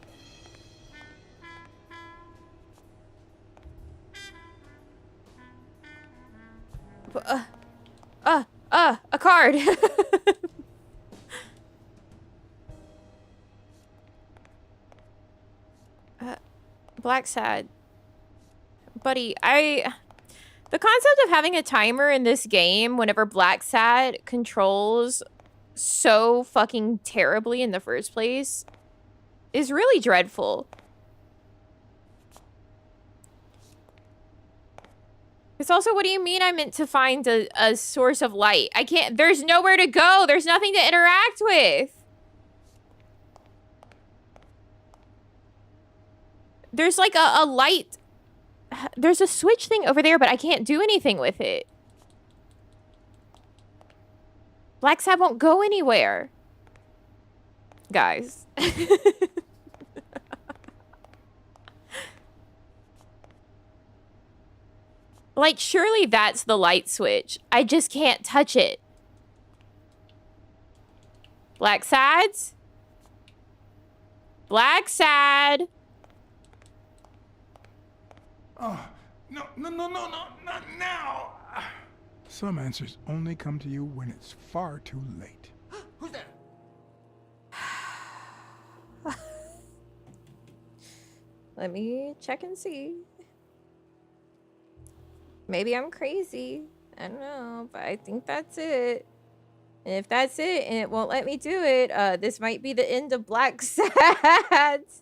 A card. Black Sad. Buddy, the concept of having a timer in this game whenever Black Sad controls so fucking terribly in the first place is really dreadful. Because also, what do you mean I meant to find a source of light? I can't, there's nowhere to go. There's nothing to interact with. There's like a light. There's a switch thing over there, but I can't do anything with it. Black Sad won't go anywhere. Guys. Like, surely that's the light switch. I just can't touch it. Black Sads? Black Sad? Oh, no, not now. Some answers only come to you when it's far too late. Who's that? Let me check and see. Maybe I'm crazy. I don't know, but I think that's it. And if that's it and it won't let me do it, this might be the end of Black Sads.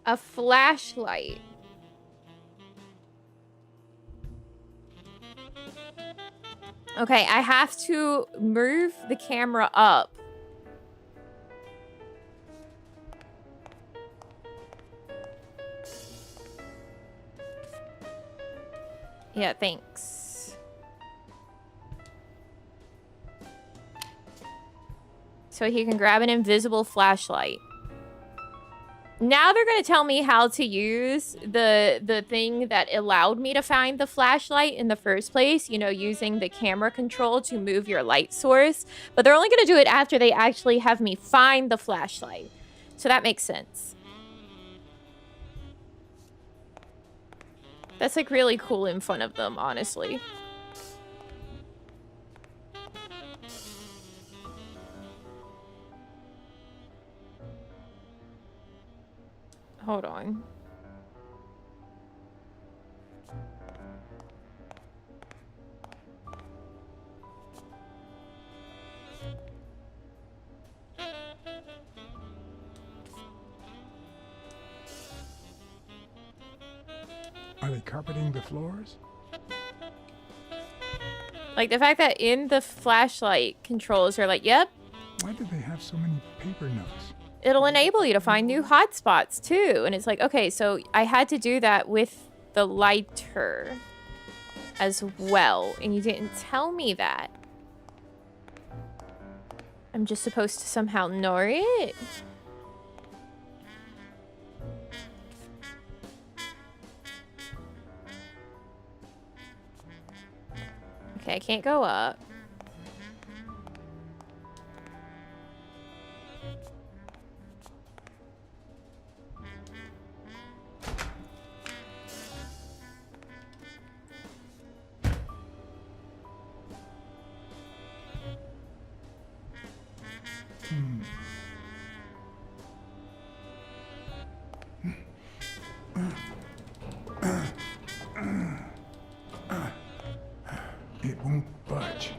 A flashlight. Okay, I have to move the camera up. Yeah, thanks. So he can grab an invisible flashlight. Now they're going to tell me how to use the thing that allowed me to find the flashlight in the first place, you know, using the camera control to move your light source. But they're only going to do it after they actually have me find the flashlight. So that makes sense. That's like really cool in front of them, honestly. Hold on. Are they carpeting the floors? Like the fact that in the flashlight controls are like, yep. Why do they have so many paper notes? It'll enable you to find new hotspots too. And it's like, okay, so I had to do that with the lighter as well. And you didn't tell me that. I'm just supposed to somehow know it. Okay, I can't go up. It won't budge.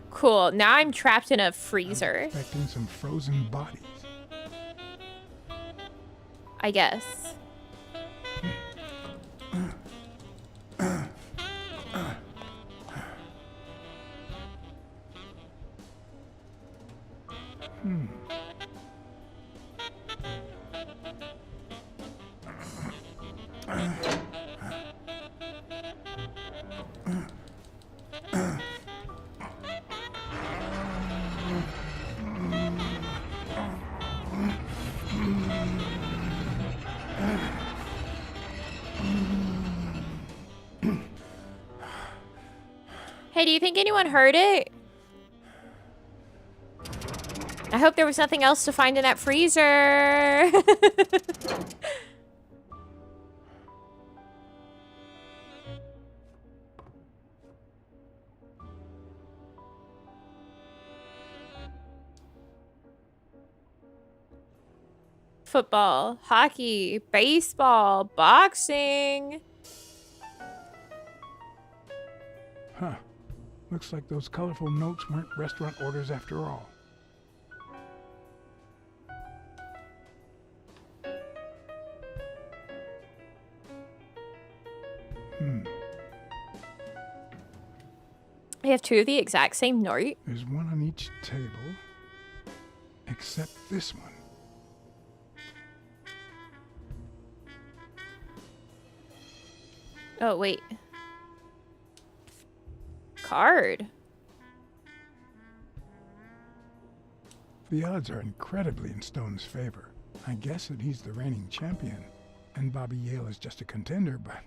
Cool. Now I'm trapped in a freezer. Expecting some frozen bodies. I guess. Hey, do you think anyone heard it? I hope there was nothing else to find in that freezer. Football, hockey, baseball, boxing. Huh. Looks like those colorful notes weren't restaurant orders after all. I have two of the exact same note. There's one on each table, except this one. Oh, wait. Card. The odds are incredibly in Stone's favor. I guess that he's the reigning champion, and Bobby Yale is just a contender, but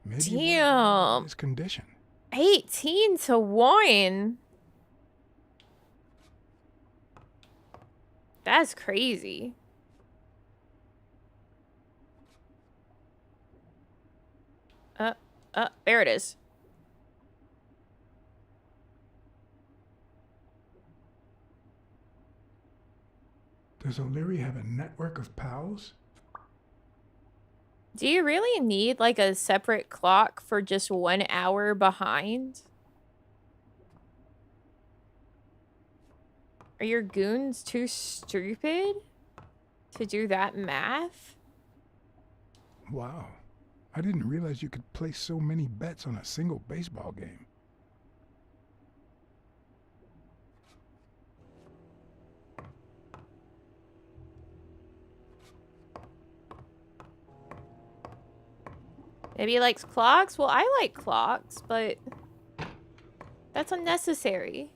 maybe Damn. his condition. 18-1. That's crazy. There it is. Does O'Leary have a network of pals? Do you really need like a separate clock for just 1 hour behind? Are your goons too stupid to do that math? Wow. I didn't realize you could place so many bets on a single baseball game. Maybe he likes clocks? Well, I like clocks, but that's unnecessary.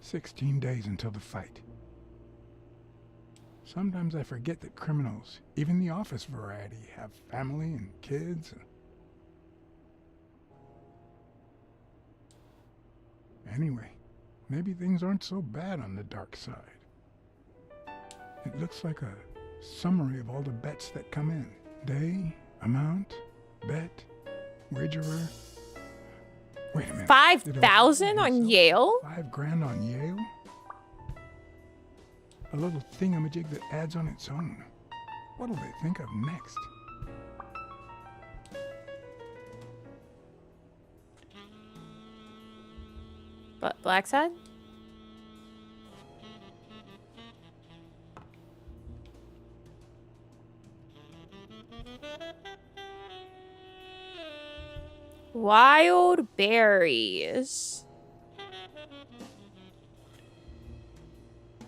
"16 days until the fight." Sometimes I forget that criminals, even the office variety, have family and kids. Anyway, maybe things aren't so bad on the dark side. It looks like a summary of all the bets that come in. Day, amount, bet, wagerer. Wait a minute. 5,000 on Yale? $5,000 on Yale? A little thingamajig that adds on its own. What'll they think of next? But Black side? Wild berries.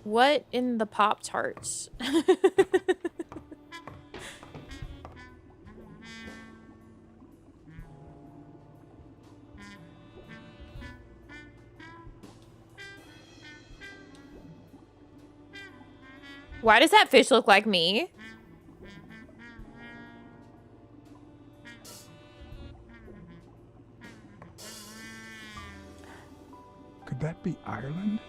What in the Pop-Tarts? Why does that fish look like me? Could that be Ireland?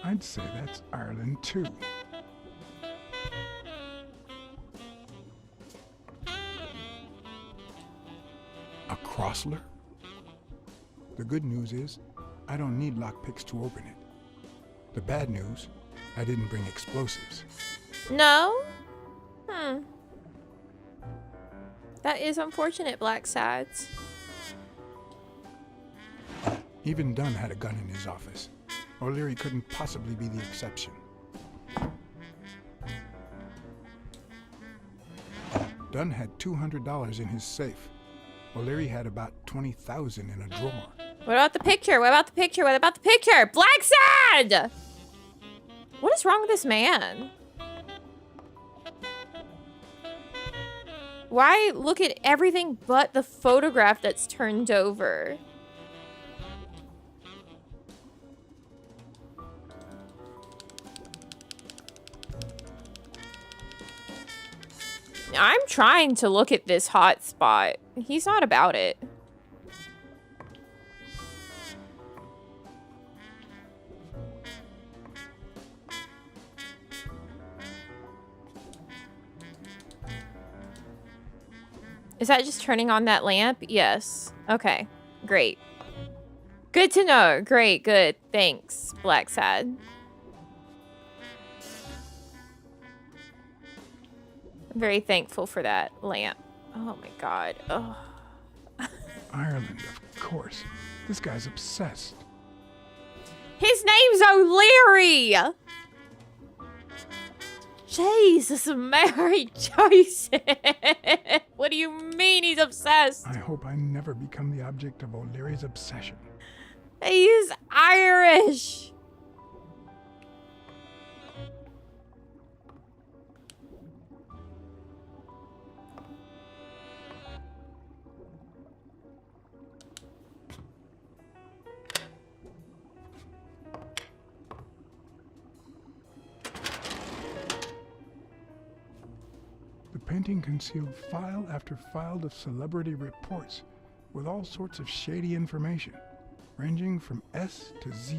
I'd say that's Ireland too. A Crossler? The good news is, I don't need lockpicks to open it. The bad news, I didn't bring explosives. No? That is unfortunate, Black Sads. Even Dunn had a gun in his office. O'Leary couldn't possibly be the exception. Dunn had $200 in his safe. O'Leary had about $20,000 in a drawer. What about the picture? What about the picture? What about the picture? Black Sad! What is wrong with this man? Why look at everything but the photograph that's turned over? I'm trying to look at this hot spot. He's not about it. Is that just turning on that lamp? Yes. Okay. Great. Good to know. Great. Good. Thanks, Black Sad. I'm very thankful for that lamp. Oh my god. Oh. Ireland, of course. This guy's obsessed. His name's O'Leary! Jesus, Mary Joseph! What do you mean he's obsessed? I hope I never become the object of O'Leary's obsession. He's Irish! The painting concealed file after file of celebrity reports with all sorts of shady information, ranging from S to Z.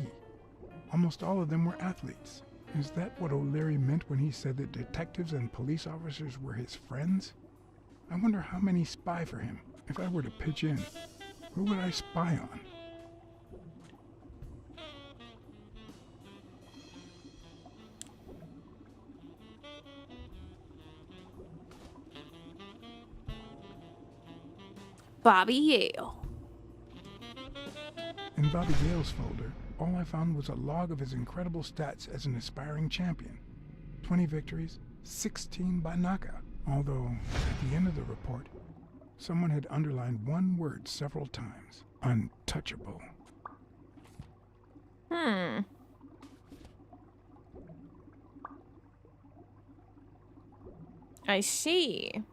Almost all of them were athletes. Is that what O'Leary meant when he said that detectives and police officers were his friends? I wonder how many spy for him. If I were to pitch in, who would I spy on? Bobby Yale. In Bobby Yale's folder, all I found was a log of his incredible stats as an aspiring champion. 20 victories, 16 by knockout. Although, at the end of the report, someone had underlined one word several times. Untouchable. I see.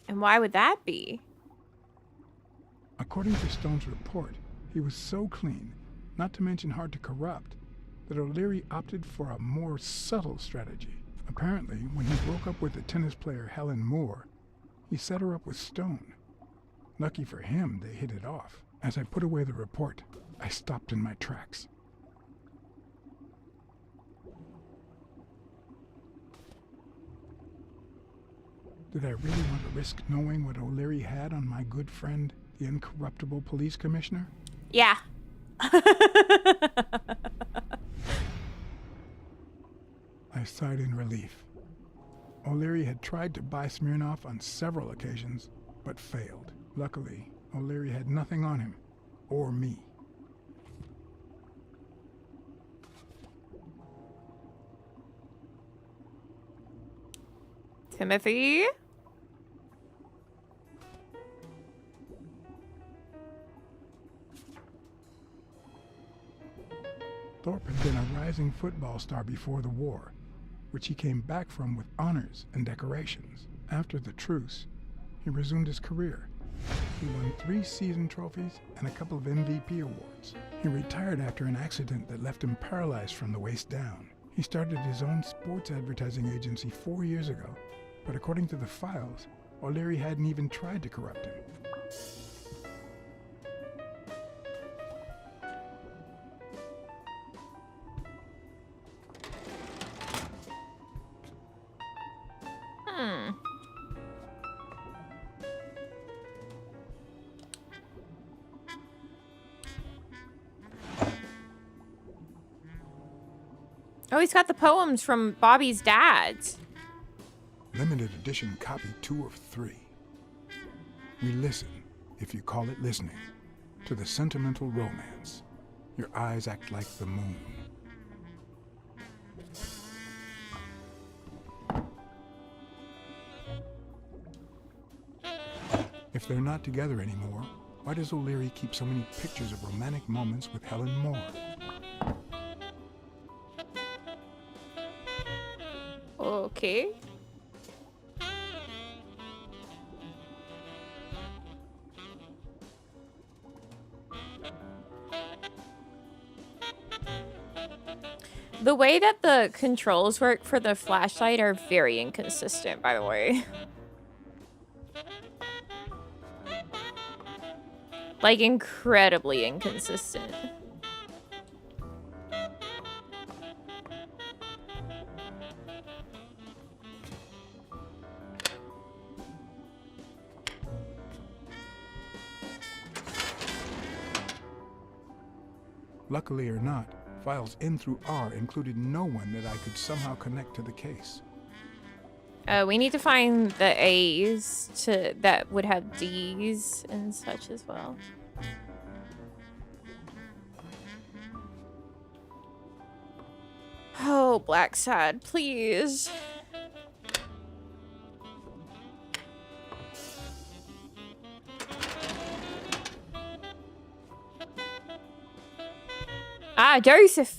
And why would that be? According to Stone's report, he was so clean, not to mention hard to corrupt, that O'Leary opted for a more subtle strategy. Apparently, when he broke up with the tennis player Helen Moore, he set her up with Stone. Lucky for him, they hit it off. As I put away the report, I stopped in my tracks. Did I really want to risk knowing what O'Leary had on my good friend, the incorruptible police commissioner? Yeah. I sighed in relief. O'Leary had tried to buy Smirnoff on several occasions, but failed. Luckily, O'Leary had nothing on him, or me. Timothy? Thorpe had been a rising football star before the war, which he came back from with honors and decorations. After the truce, he resumed his career. He won 3 season trophies and a couple of MVP awards. He retired after an accident that left him paralyzed from the waist down. He started his own sports advertising agency 4 years ago, but according to the files, O'Leary hadn't even tried to corrupt him. Oh, he's got the poems from Bobby's dad's. Limited edition copy 2 of 3. We listen, if you call it listening, to the sentimental romance. Your eyes act like the moon. If they're not together anymore, why does O'Leary keep so many pictures of romantic moments with Helen Moore? Okay. The way that the controls work for the flashlight are very inconsistent, by the way. Like, incredibly inconsistent. Luckily or not, files in through R included no one that I could somehow connect to the case. We need to find the A's that would have D's and such as well. Oh, Black Sad, please. Ah, Joseph.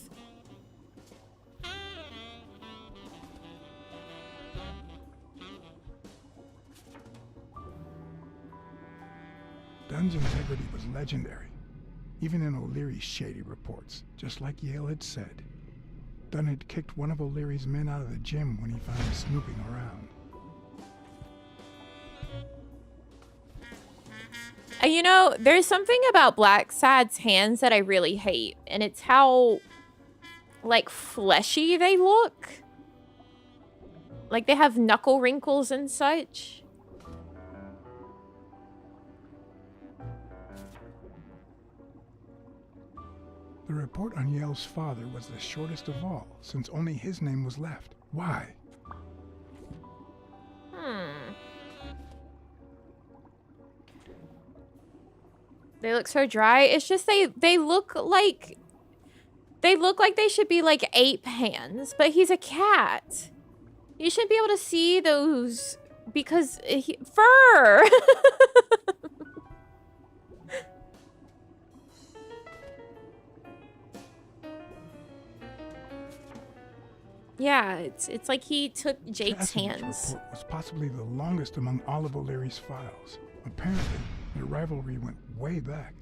Dunn's integrity was legendary, even in O'Leary's shady reports, just like Yale had said. Dunn had kicked one of O'Leary's men out of the gym when he found him snooping around. You know, there's something about Black Sad's hands that I really hate, and it's how, like, fleshy they look. Like, they have knuckle wrinkles and such. The report on Yale's father was the shortest of all, since only his name was left. Why? They look so dry. It's just they look like they should be like ape hands, but he's a cat. You should be able to see those because fur. Yeah, it's like he took Jake's hands. Report was possibly the longest among all of O'Leary's files. Apparently, their rivalry went way back.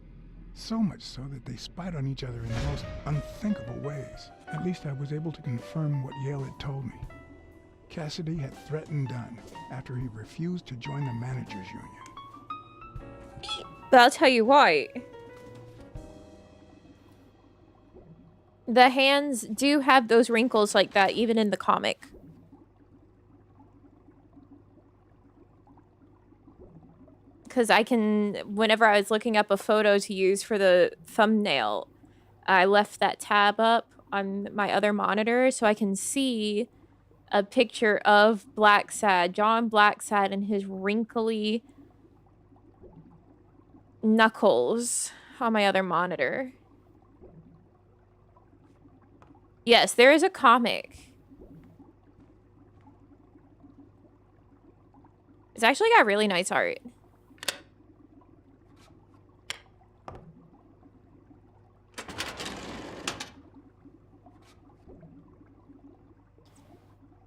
So much so that they spied on each other in the most unthinkable ways. At least I was able to confirm what Yale had told me. Cassidy had threatened Dunn after he refused to join the managers' union. But I'll tell you what. The hands do have those wrinkles like that, even in the comic. Because I can, whenever I was looking up a photo to use for the thumbnail, I left that tab up on my other monitor so I can see a picture of Blacksad, John Blacksad, and his wrinkly knuckles on my other monitor. Yes, there is a comic. It's actually got really nice art.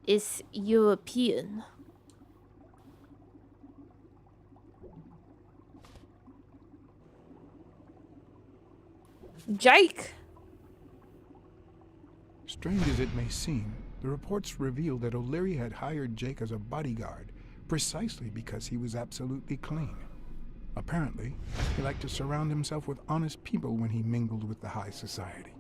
It's European. Jake! Strange as it may seem, the reports revealed that O'Leary had hired Jake as a bodyguard precisely because he was absolutely clean. Apparently, he liked to surround himself with honest people when he mingled with the high society.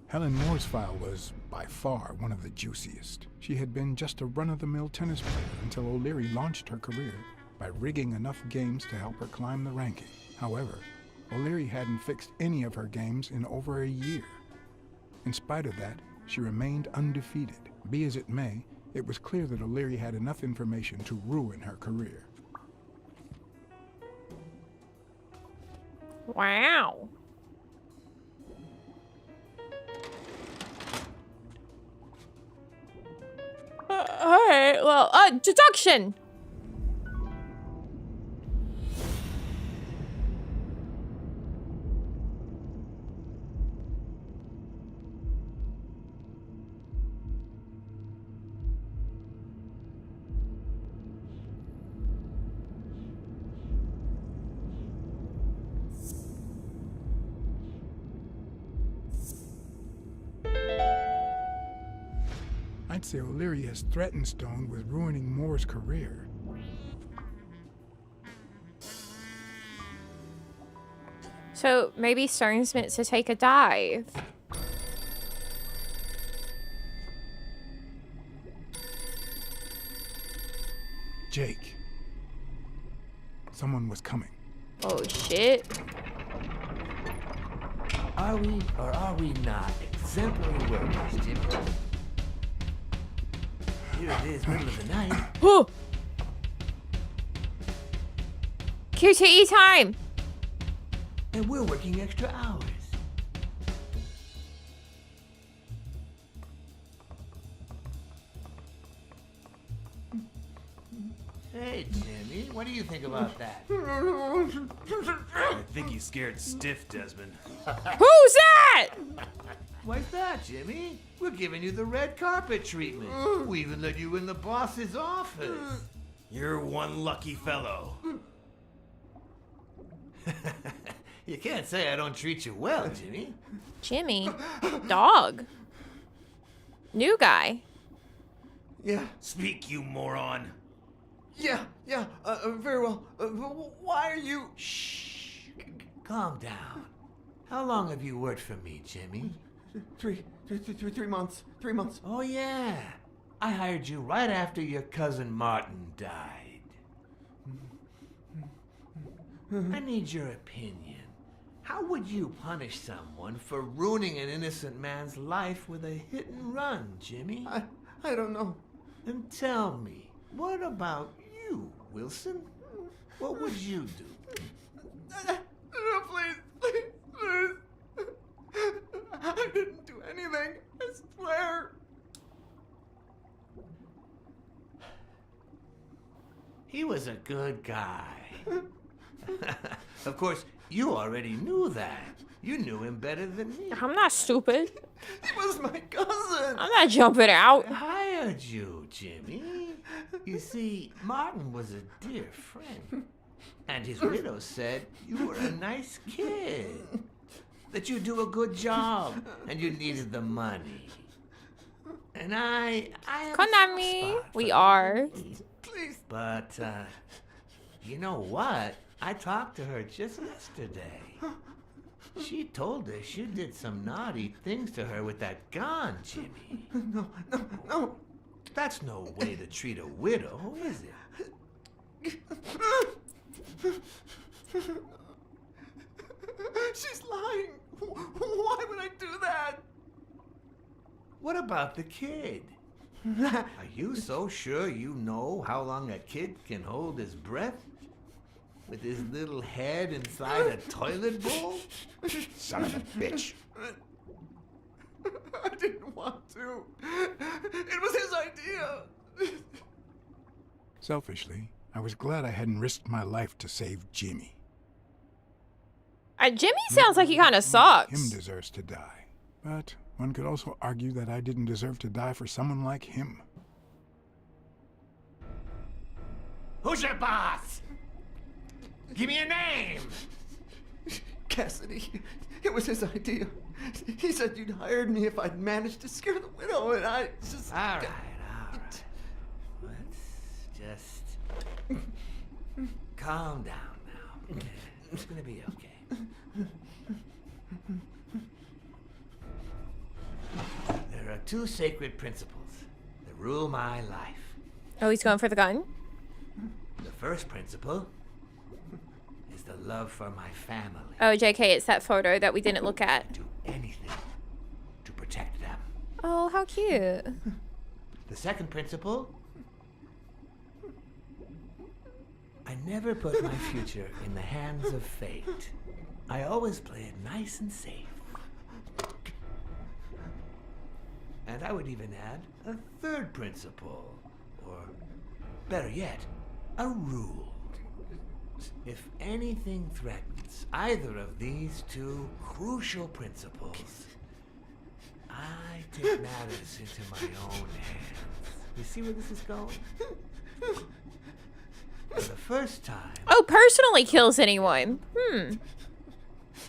Helen Moore's file was, by far, one of the juiciest. She had been just a run-of-the-mill tennis player until O'Leary launched her career by rigging enough games to help her climb the ranking. However, O'Leary hadn't fixed any of her games in over a year. In spite of that, she remained undefeated. Be as it may, it was clear that O'Leary had enough information to ruin her career. Wow. Alright, well, deduction! I'd say O'Leary has threatened Stone with ruining Moore's career. So maybe Stern's meant to take a dive. Jake. Someone was coming. Oh shit. Are we or are we not exemplary workers, Jimmy? Here it is, middle of the night. Whew. QTE time. And we're working extra hours. Hey, Jimmy, what do you think about that? I think he's scared stiff, Desmond. Who's that? Why's that, Jimmy? We're giving you the red carpet treatment. We even let you in the boss's office. You're one lucky fellow. You can't say I don't treat you well, Jimmy. Jimmy. Dog. New guy. Yeah, Speak, you moron. very well. Why are you... Shh. Calm down. How long have you worked for me, Jimmy? 3 months. 3 months. Oh, yeah. I hired you right after your cousin Martin died. I need your opinion. How would you punish someone for ruining an innocent man's life with a hit and run, Jimmy? I don't know. Then tell me, what about you, Wilson? What would you do? No, please. I didn't do anything. I swear. He was a good guy. Of course, you already knew that. You knew him better than me. I'm not stupid. He was my cousin. I'm not jumping out. I hired you, Jimmy. You see, Martin was a dear friend. And his widow said you were a nice kid. That you do a good job. And you needed the money. And I have a Konami. soft spot We for are. Please. But, you know what? I talked to her just yesterday. She told us you did some naughty things to her with that gun, Jimmy. No. That's no way to treat a widow, is it? She's lying. Why would I do that? What about the kid? Are you so sure you know how long a kid can hold his breath? With his little head inside a toilet bowl? Son of a bitch. I didn't want to. It was his idea. Selfishly, I was glad I hadn't risked my life to save Jimmy. Jimmy sounds like he kind of Him sucks. deserves to die. But one could also argue that I didn't deserve to die for someone like him. Who's your boss? Give me a name! Cassidy. It was his idea. He said you'd hired me if I'd managed to scare the widow, and I just... All right. Let's just calm down now. Okay? It's gonna be okay. There are two sacred principles that rule my life. Oh, he's going for the gun? The first principle is the love for my family. Oh, JK, it's that photo that we didn't look at. Do anything to protect them. Oh, how cute. The second principle, I never put my future in the hands of fate. I always play it nice and safe. And I would even add a third principle, or better yet, a rule. If anything threatens either of these two crucial principles, I take matters into my own hands. You see where this is going? For the first time, Oh, personally kills anyone.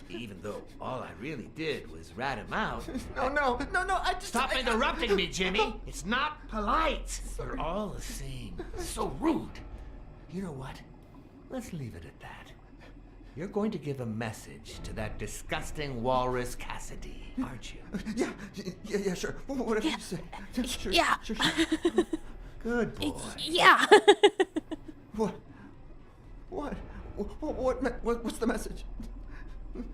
even though all I really did was rat him out. No, I just... Stop interrupting me, Jimmy! It's not polite! We're all the same. So rude. You know what? Let's leave it at that. You're going to give a message to that disgusting walrus Cassidy, aren't you? Yeah, sure. Whatever you say. Sure, Yeah. Sure. Good boy. Yeah. What's the message?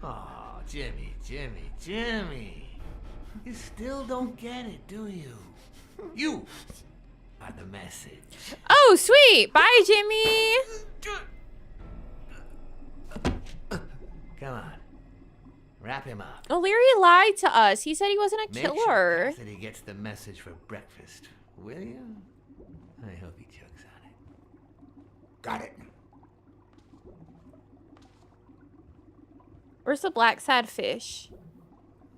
Oh, Jimmy. You still don't get it, do you? You are the message. Oh, sweet. Bye, Jimmy. Come on. Wrap him up. O'Leary lied to us. He said he wasn't a Make killer. sure Cassidy gets the message for breakfast, will you? I hope he chugs on it. Got it. Where's the black sad fish?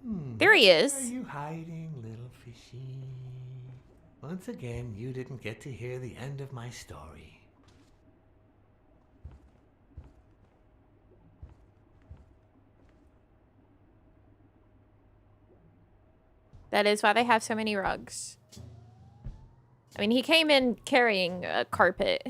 There he Where are is. you hiding, little fishy? Once again, you didn't get to hear the end of my story. That is why they have so many rugs. I mean, he came in carrying a carpet.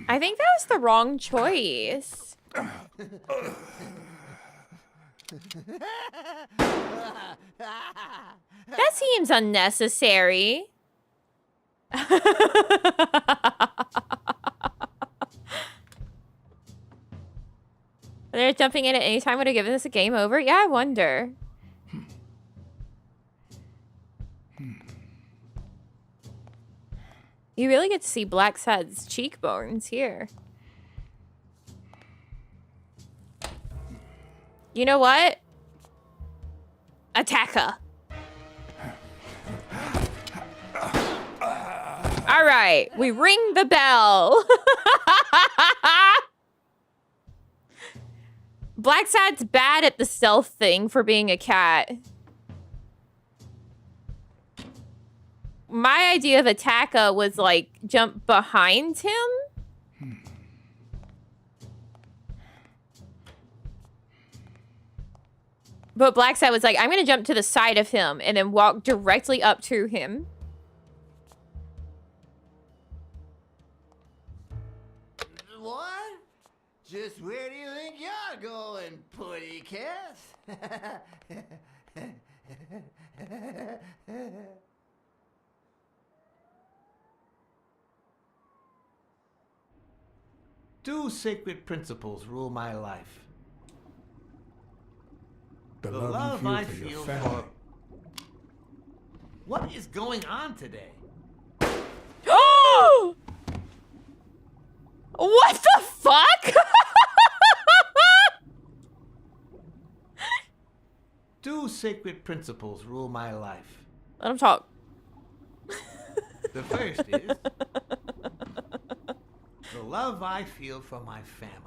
I think that was the wrong choice. That seems unnecessary. They're jumping in at any time would have given this a game over? Yeah, I wonder. You really get to see Black Sad's cheekbones here. You know what? Attacker. All right, we ring the bell. Black Sad's bad at the stealth thing for being a cat. My idea of Attacker was like jump behind him. But Black Sad was like, I'm gonna jump to the side of him and then walk directly up to him. What? Just where do you think you're going, Putty Cass? Two sacred principles rule my life. The The love love you I feel for your feel family. for... What is going on today? Oh! What the fuck? Two sacred principles rule my life. Let him talk. The first is the love I feel for my family.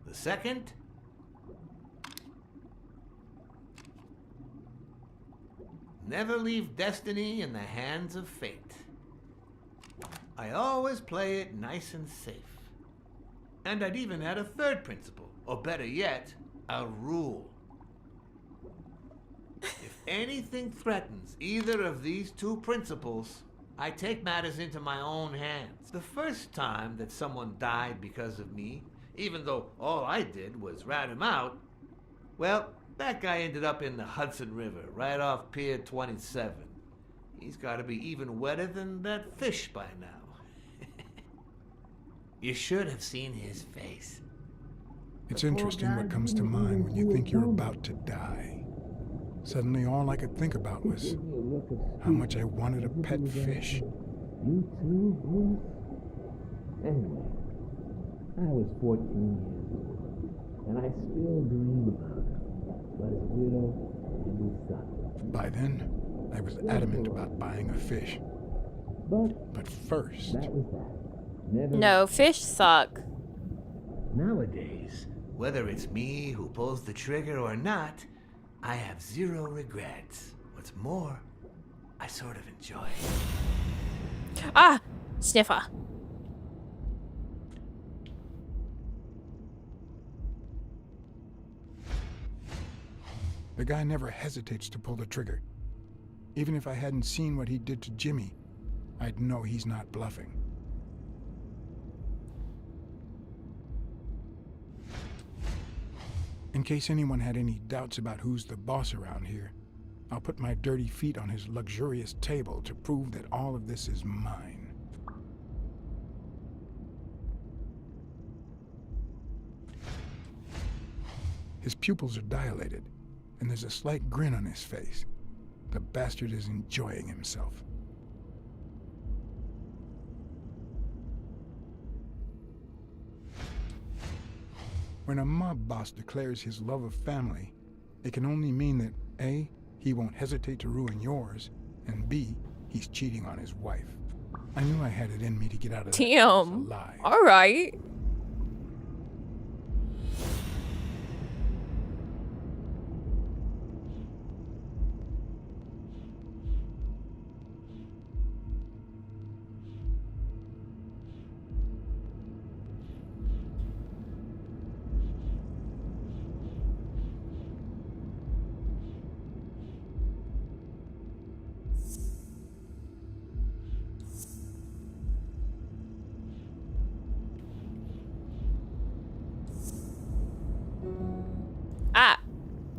The second, never leave destiny in the hands of fate. I always play it nice and safe. And I'd even add a third principle, or better yet, a rule. If anything threatens either of these two principles, I take matters into my own hands. The first time that someone died because of me, even though all I did was rat him out, well, that guy ended up in the Hudson River, right off Pier 27. He's got to be even wetter than that fish by now. You should have seen his face. It's interesting what comes to mind when you think you're about to die. Suddenly all I could think about was how much I wanted a pet fish. You too, Bruce? Anyway, I was 14 years old, and I still dream about him, but his widow and his son. By then, I was adamant about buying a fish. But first, that was that. Never. No, fish suck. Nowadays, whether it's me who pulls the trigger or not, I have zero regrets. What's more, I sort of enjoy it. Ah! Sniffer. the guy never hesitates to pull the trigger. Even if I hadn't seen what he did to Jimmy, I'd know he's not bluffing. In case anyone had any doubts about who's the boss around here, I'll put my dirty feet on his luxurious table to prove that all of this is mine. His pupils are dilated, and there's a slight grin on his face. The bastard is enjoying himself. When a mob boss declares his love of family, it can only mean that A, he won't hesitate to ruin yours, and B, he's cheating on his wife. I knew I had it in me to get out of that house alive. All right.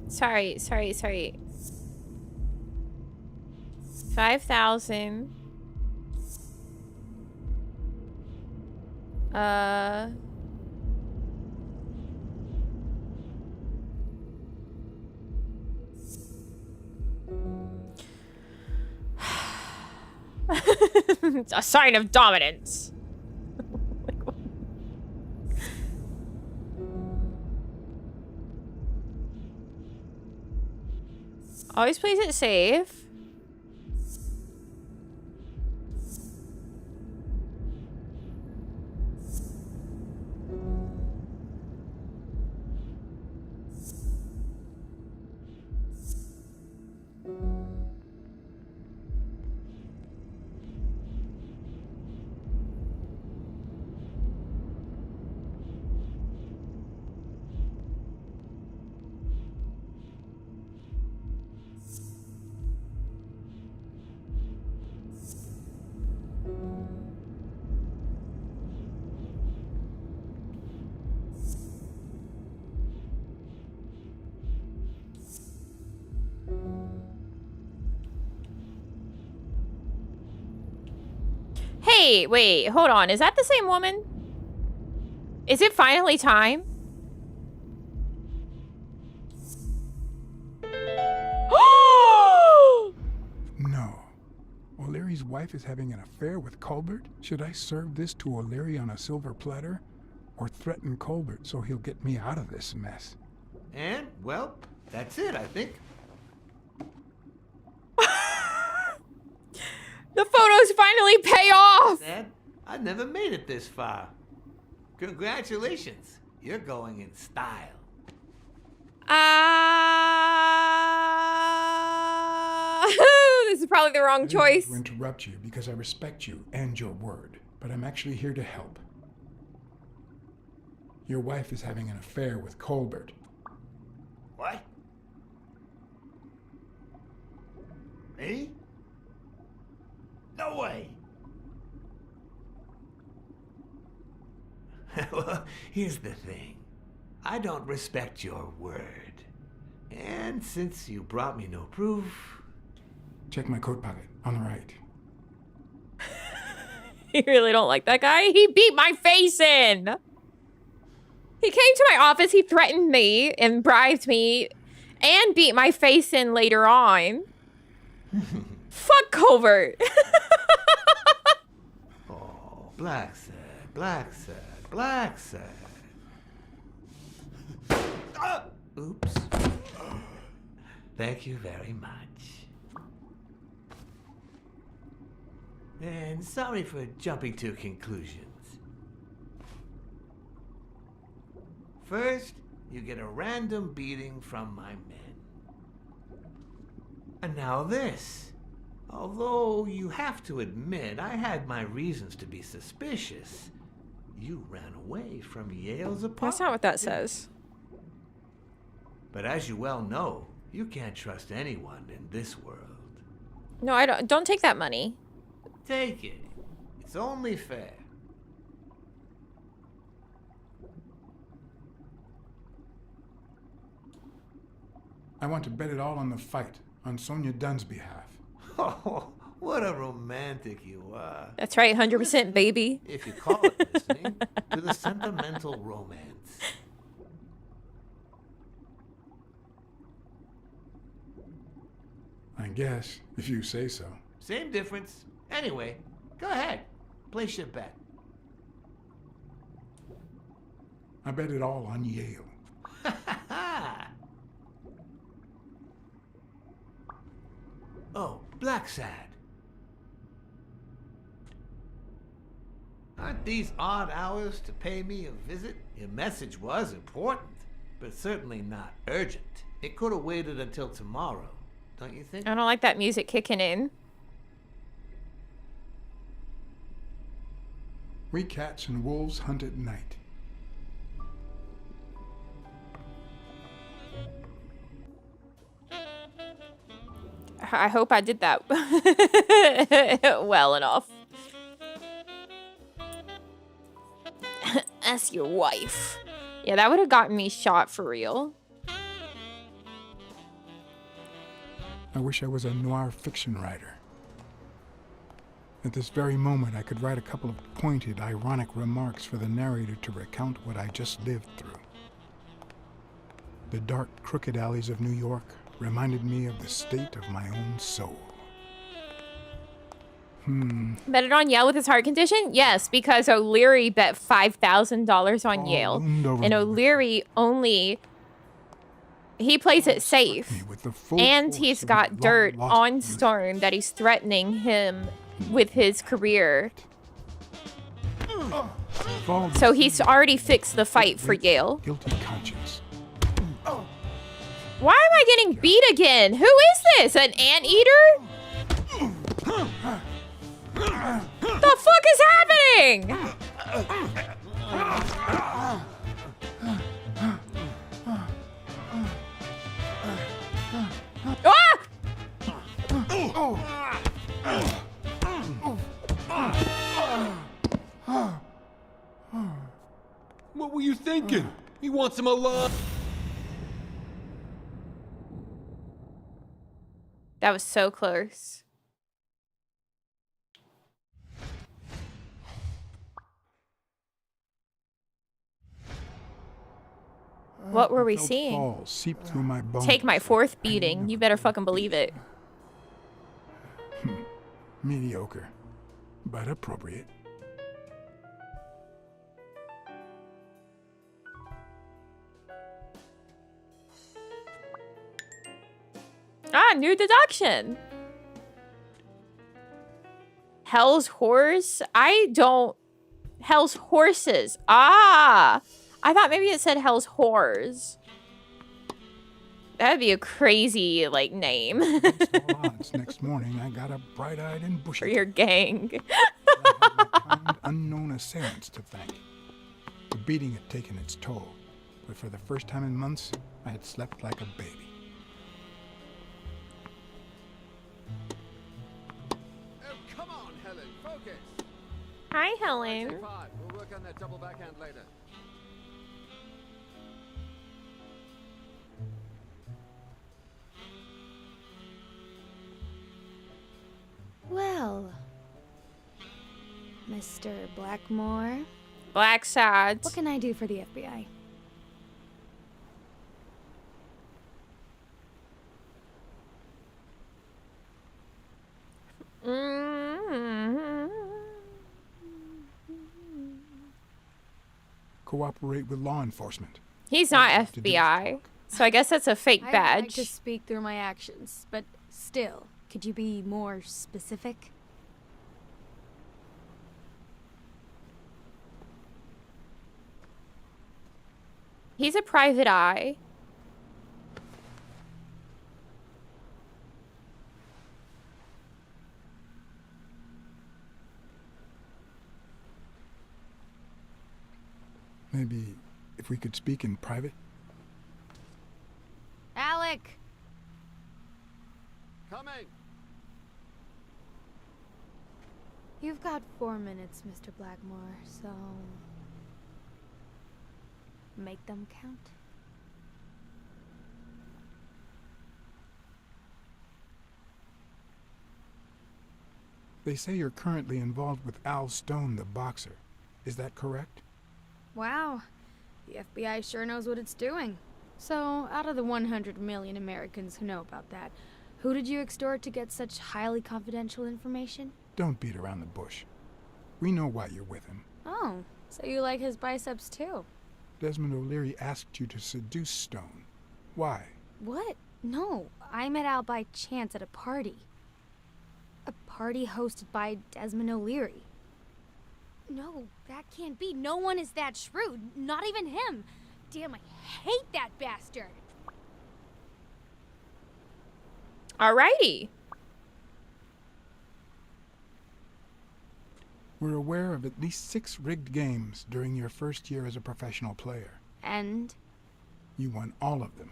Sorry. 5,000. It's a sign of dominance. Always plays it safe. Hey, wait, hold on. Is that the same woman? Is it finally time? No. O'Leary's wife is having an affair with Colbert? Should I serve this to O'Leary on a silver platter? Or threaten Colbert so he'll get me out of this mess? And, well, that's it, I think. The photos finally pay off! Dad, I never made it this far. Congratulations. You're going in style. This is probably the wrong choice. I didn't interrupt you because I respect you and your word, but I'm actually here to help. Your wife is having an affair with Colbert. What? Me? No way. Well, here's the thing. I don't respect your word. And since you brought me no proof... Check my coat pocket on the right. You really don't like that guy? He beat my face in! He came to my office, he threatened me and bribed me and beat my face in later on. Fuck Colbert. Oh, Blackset. Oops. Thank you very much. And sorry for jumping to conclusions. First, you get a random beating from my men. And now this. Although you have to admit I had my reasons to be suspicious, you ran away from Yale's apartment. That's not what that says. But as you well know, you can't trust anyone in this world. No, I don't. Don't take that money. Take it. It's only fair. I want to bet it all on the fight, on Sonia Dunn's behalf. Oh, what a romantic you are. That's right, 100%, baby. If you call it listening to the sentimental romance. I guess, if you say so. Same difference. Anyway, go ahead. Place your bet. I bet it all on Yale. Oh, Blacksad. Aren't these odd hours to pay me a visit? Your message was important, but certainly not urgent. It could have waited until tomorrow, don't you think? I don't like that music kicking in. We cats and wolves hunt at night. I hope I did that well enough. Ask your wife. Yeah, that would have gotten me shot for real. I wish I was a noir fiction writer. At this very moment, I could write a couple of pointed, ironic remarks for the narrator to recount what I just lived through. The dark, crooked alleys of New York reminded me of the state of my own soul. Bet it on Yale with his heart condition? Yes, because O'Leary bet $5,000 on Yale. And O'Leary only... He plays it safe. And he's got dirt on Stone that he's threatening him with his career. So he's already fixed the fight for Yale. Guilty conscience. Why am I getting beat again? Who is this? An anteater? The fuck is happening? What were you thinking? He wants him alive. That was so close. What were we seeing? Falls seep through my bones. Take my fourth beating. You better fucking believe it. Mediocre, but appropriate. Ah, new deduction. Hell's horse? I don't... Hell's horses. Ah! I thought maybe it said Hell's whores. That'd be a crazy, like, name. Next morning, I got a bright-eyed and bushy. For your gang. I had my kind, unknown assailants to thank. The beating had taken its toll, but for the first time in months, I had slept like a baby. Oh, come on, Helen, focus. Hi, Helen. We'll work on that double backhand later. Well, Mr. Blackmore. Blacksad. What can I do for the FBI? Cooperate with law enforcement. He's not FBI, so I guess that's a fake badge. I'd like to speak through my actions, but still, could you be more specific? He's a private eye. Maybe if we could speak in private? Alec! Coming! You've got 4 minutes, Mr. Blackmore, so... make them count. They say you're currently involved with Al Stone, the boxer. Is that correct? Wow. The FBI sure knows what it's doing. So, out of the 100 million Americans who know about that, who did you extort to get such highly confidential information? Don't beat around the bush. We know why you're with him. Oh, so you like his biceps too? Desmond O'Leary asked you to seduce Stone. Why? What? No, I met Al by chance at a party. A party hosted by Desmond O'Leary. No, that can't be. No one is that shrewd. Not even him. Damn, I hate that bastard. Alrighty. We're aware of at least 6 rigged games during your first year as a professional player. And? You won all of them.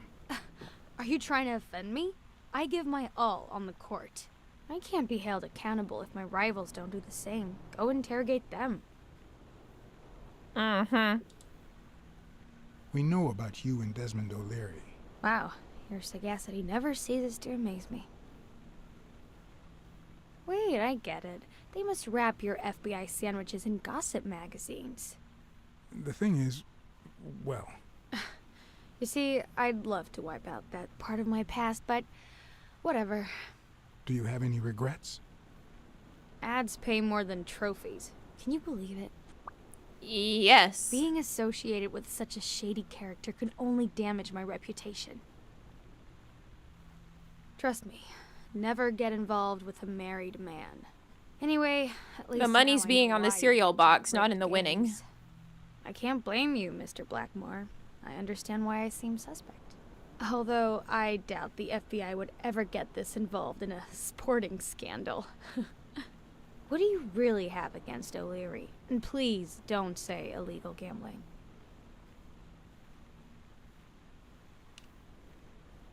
Are you trying to offend me? I give my all on the court. I can't be held accountable if my rivals don't do the same. Go interrogate them. Mm-hmm. We know about you and Desmond O'Leary. Wow, your sagacity never ceases to amaze me. Wait, I get it. They must wrap your FBI sandwiches in gossip magazines. The thing is, well... You see, I'd love to wipe out that part of my past, but whatever. Do you have any regrets? Ads pay more than trophies. Can you believe it? Yes. Being associated with such a shady character could only damage my reputation. Trust me, never get involved with a married man. Anyway, at least the money's now I being know on the why you cereal box, play not in the winning. games. I can't blame you, Mr. Blackmore. I understand why I seem suspect. Although I doubt the FBI would ever get this involved in a sporting scandal. What do you really have against O'Leary? And please don't say illegal gambling.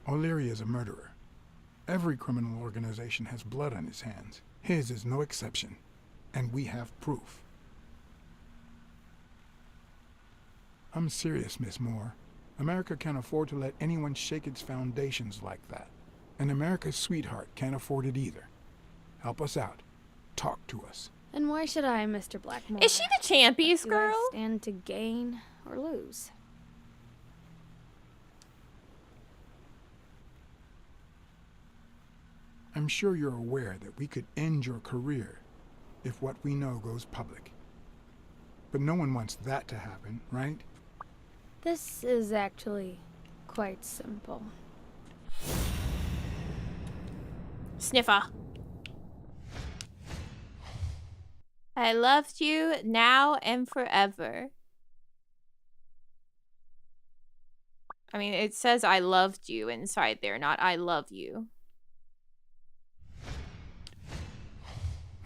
O'Leary is a murderer. Every criminal organization has blood on his hands. His is no exception. And we have proof. I'm serious, Miss Moore. America can't afford to let anyone shake its foundations like that. And America's sweetheart can't afford it either. Help us out. Talk to us. And why should I, Mr. Blackmore? Is she the champions What do I girl? stand to gain or lose? I'm sure you're aware that we could end your career if what we know goes public. But no one wants that to happen, right? This is actually quite simple. Sniffer. I loved you now and forever. I mean, it says I loved you inside there, not I love you.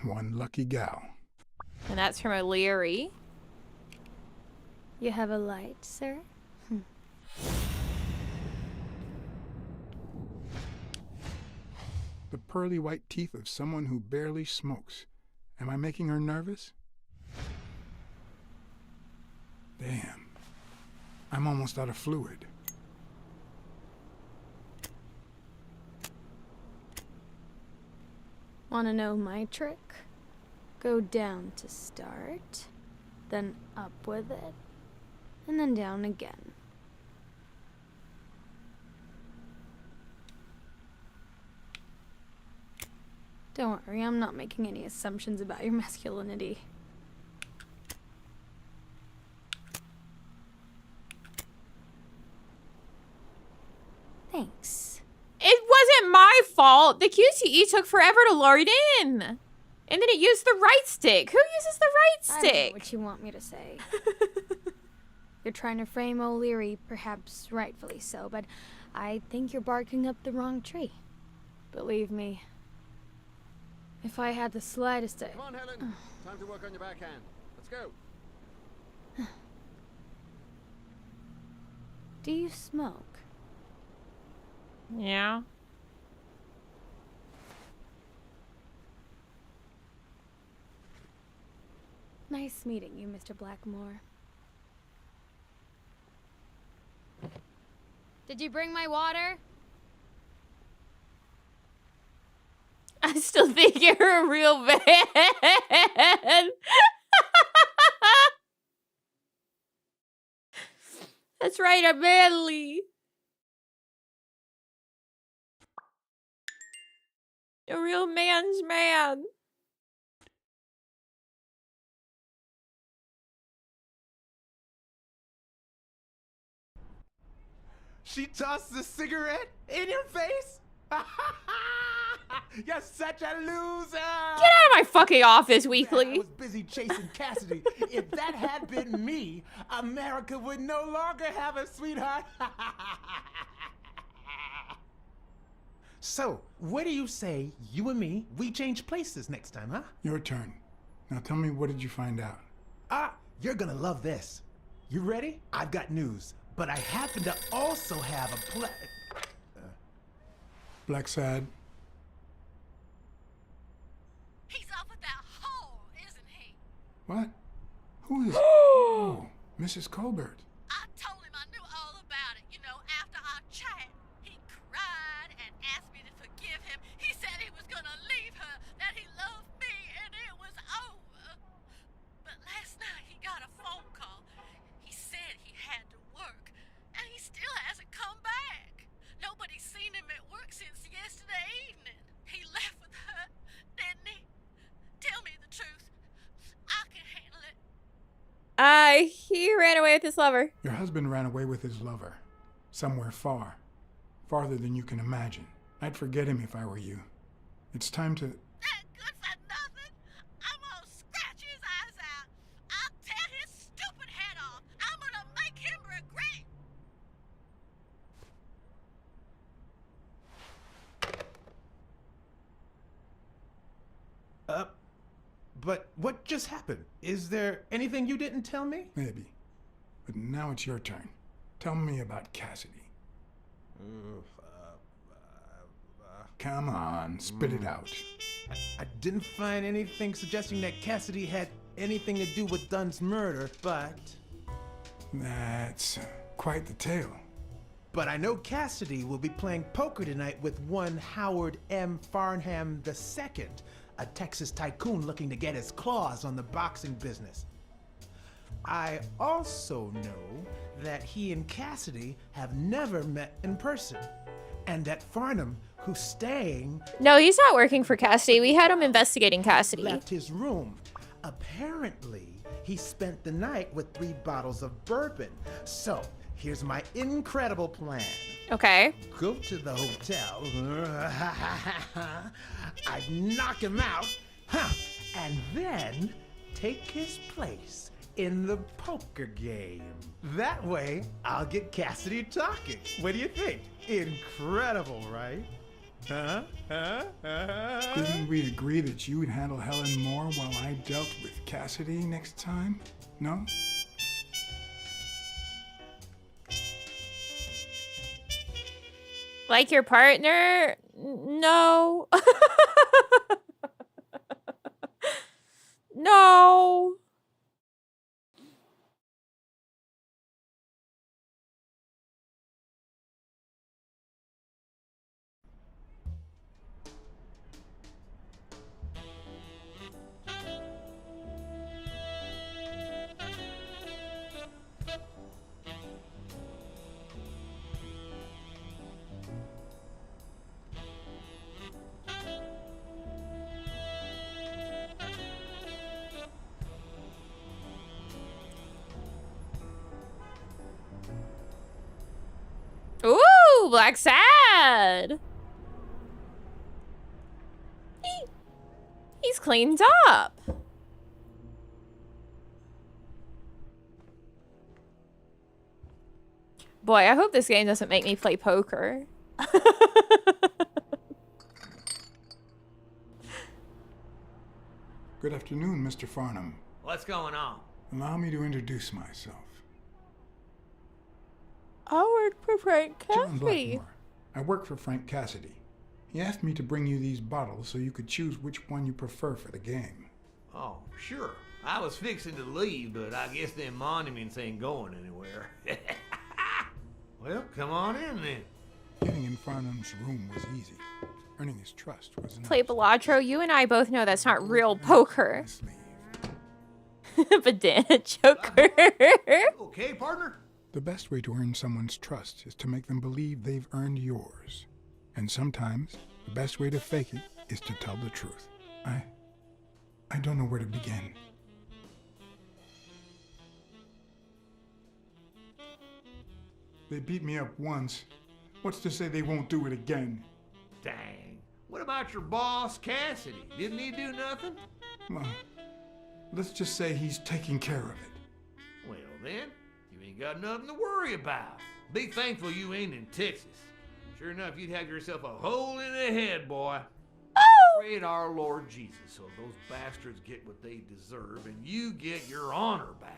One lucky gal. And that's from O'Leary. You have a light, sir? The pearly white teeth of someone who barely smokes. Am I making her nervous? Damn. I'm almost out of fluid. Wanna know my trick? Go down to start, then up with it, and then down again. Don't worry, I'm not making any assumptions about your masculinity. Thanks. It wasn't my fault. The QTE took forever to load in. And then it used the right stick. Who uses the right I don't know stick? what you want me to say. You're trying to frame O'Leary, perhaps rightfully so, but I think you're barking up the wrong tree. Believe me, if I had the slightest... Come on, Helen. Time to work on your backhand. Let's go. Do you smoke? Yeah. Nice meeting you, Mr. Blackmore. Did you bring my water? I still think you're a real man. That's right, I'm manly. A real man's man. She tossed a cigarette in your face? You're such a loser! Get out of my fucking office, Weekly. I was busy chasing Cassidy. If that had been me, America would no longer have a sweetheart. So, what do you say, you and me, we change places next time, huh? Your turn. Now tell me, what did you find out? You're gonna love this. You ready? I've got news, but I happen to also have a Black Sad. He's off with that whore, isn't he? What? Who is... Oh, Mrs. Colbert. I told him I knew all about it. You know, after our chat, he cried and asked me to forgive him. He said he was gonna leave her, that he loved me, and it was over. But last night he got a phone call. He said he had to work, and he still hasn't come back. Nobody's seen him at work since yesterday evening. He left with her, didn't he? Tell me the truth. I can handle it. He ran away with his lover. Your husband ran away with his lover. Somewhere far. Farther than you can imagine. I'd forget him if I were you. It's time to... That good for nothing. I'm gonna scratch his eyes out. I'll tear his stupid head off. I'm gonna make him regret. But what just happened? Is there anything you didn't tell me? Maybe. But now it's your turn. Tell me about Cassidy. Come on, spit it out. I didn't find anything suggesting that Cassidy had anything to do with Dunn's murder, but... That's quite the tale. But I know Cassidy will be playing poker tonight with one Howard M. Farnham II, a Texas tycoon looking to get his claws on the boxing business. I also know that he and Cassidy have never met in person, and that Farnham, who's staying... No, he's not working for Cassidy. We had him investigating Cassidy. ...left his room. Apparently, he spent the night with 3 bottles of bourbon. So, here's my incredible plan. Okay. Go to the hotel. I'd knock him out. And then take his place in the poker game. That way, I'll get Cassidy talking. What do you think? Incredible, right? Didn't we agree that you would handle Helen more while I dealt with Cassidy next time? No? Like your partner? No. No. Ooh, Black Sad. He's cleaned up. Boy, I hope this game doesn't make me play poker. Good afternoon, Mr. Farnham. What's going on? Allow me to introduce myself. I work for Frank John Cassidy. Blackmore. I work for Frank Cassidy. He asked me to bring you these bottles so you could choose which one you prefer for the game. Oh, sure. I was fixing to leave, but I guess them monuments ain't going anywhere. Well, come on in then. Getting in Farnham's room was easy. Earning his trust was not. Play Belatro, you and I both know that's not real poker. Banana choker. Okay, partner? The best way to earn someone's trust is to make them believe they've earned yours. And sometimes, the best way to fake it is to tell the truth. I don't know where to begin. They beat me up once. What's to say they won't do it again? Dang. What about your boss, Cassidy? Didn't he do nothing? Well, let's just say he's taking care of it. Well then, you ain't got nothing to worry about. Be thankful you ain't in Texas. Sure enough, you'd have yourself a hole in the head, boy. Pray to our Lord Jesus so those bastards get what they deserve and you get your honor back.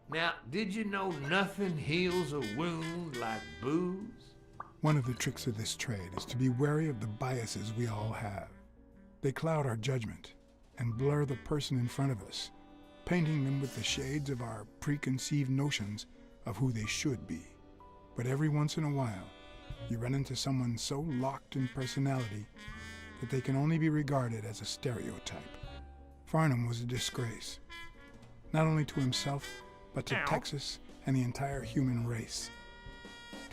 Now, did you know nothing heals a wound like booze? One of the tricks of this trade is to be wary of the biases we all have. They cloud our judgment and blur the person in front of us, painting them with the shades of our preconceived notions of who they should be. But every once in a while, you run into someone so locked in personality that they can only be regarded as a stereotype. Farnham was a disgrace, not only to himself, but to Texas and the entire human race.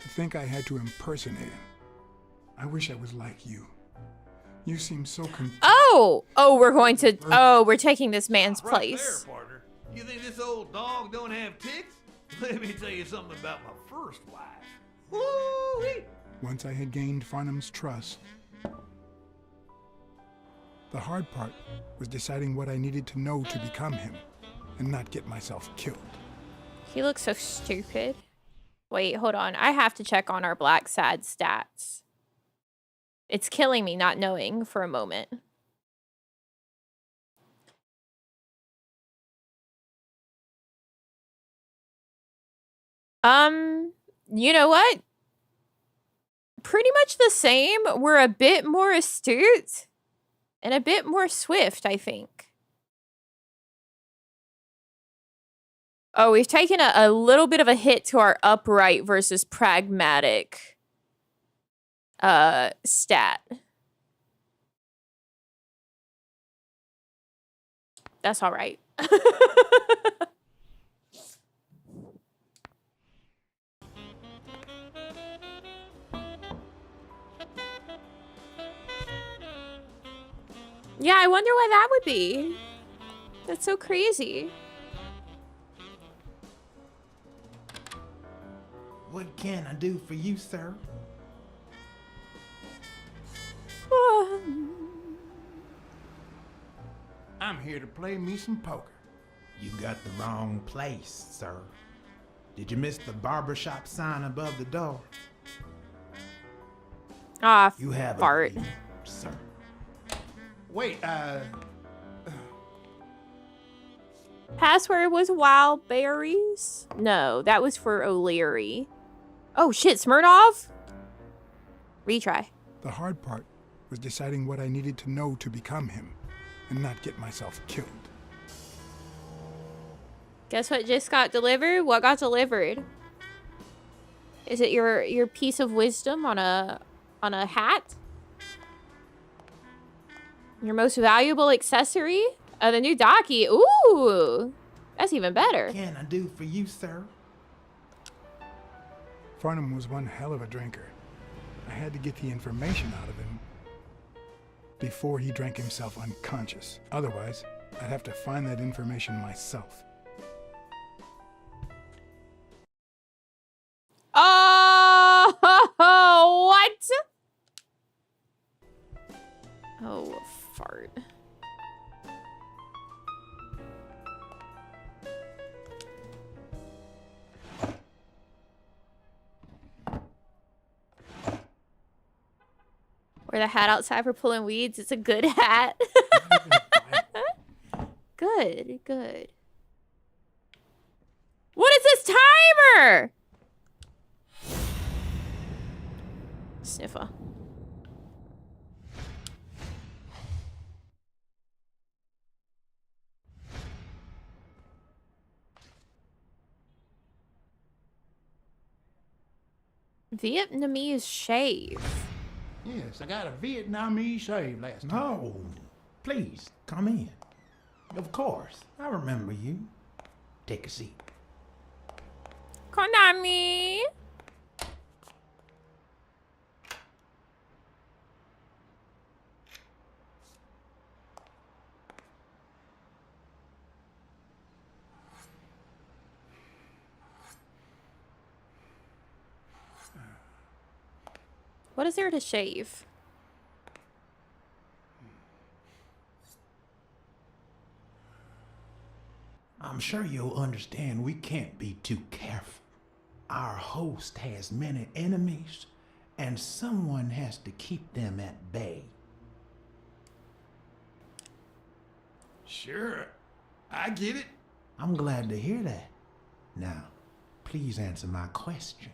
To think I had to impersonate him. I wish I was like you. You seem so we're taking this man's place. There, partner. You think this old dog don't have ticks? Let me tell you something about my first wife. Woo-wee! Once I had gained Farnham's trust, the hard part was deciding what I needed to know to become him and not get myself killed. He looks so stupid. Wait, hold on. I have to check on our Black Sad stats. It's killing me not knowing for a moment. You know what? Pretty much the same. We're a bit more astute and a bit more swift, I think. Oh, we've taken a little bit of a hit to our upright versus pragmatic stat. That's all right. Yeah, I wonder why that would be. That's so crazy. What can I do for you, sir? I'm here to play me some poker. You got the wrong place, sir. Did you miss the barbershop sign above the door? Ah, you have fart. a lead, sir. Wait, Password was wild berries? No, that was for O'Leary. Oh shit, Smirnov? Retry. The hard part was deciding what I needed to know to become him and not get myself killed. Guess what just got delivered? What got delivered? Is it your piece of wisdom on a hat? Your most valuable accessory? The new Docky. Ooh, that's even better. What can I do for you, sir? Farnham was one hell of a drinker. I had to get the information out of him before he drank himself unconscious. Otherwise, I'd have to find that information myself. Oh, what? Oh, fart. Wear the hat outside for pulling weeds. It's a good hat. Good, good. What is this timer? Sniffer. Vietnamese shave. Yes, I got a Vietnamese shave last time. No, please, come in. Of course, I remember you. Take a seat. Konami. What is there to shave? I'm sure you'll understand we can't be too careful. Our host has many enemies, and someone has to keep them at bay. Sure, I get it. I'm glad to hear that. Now, please answer my question.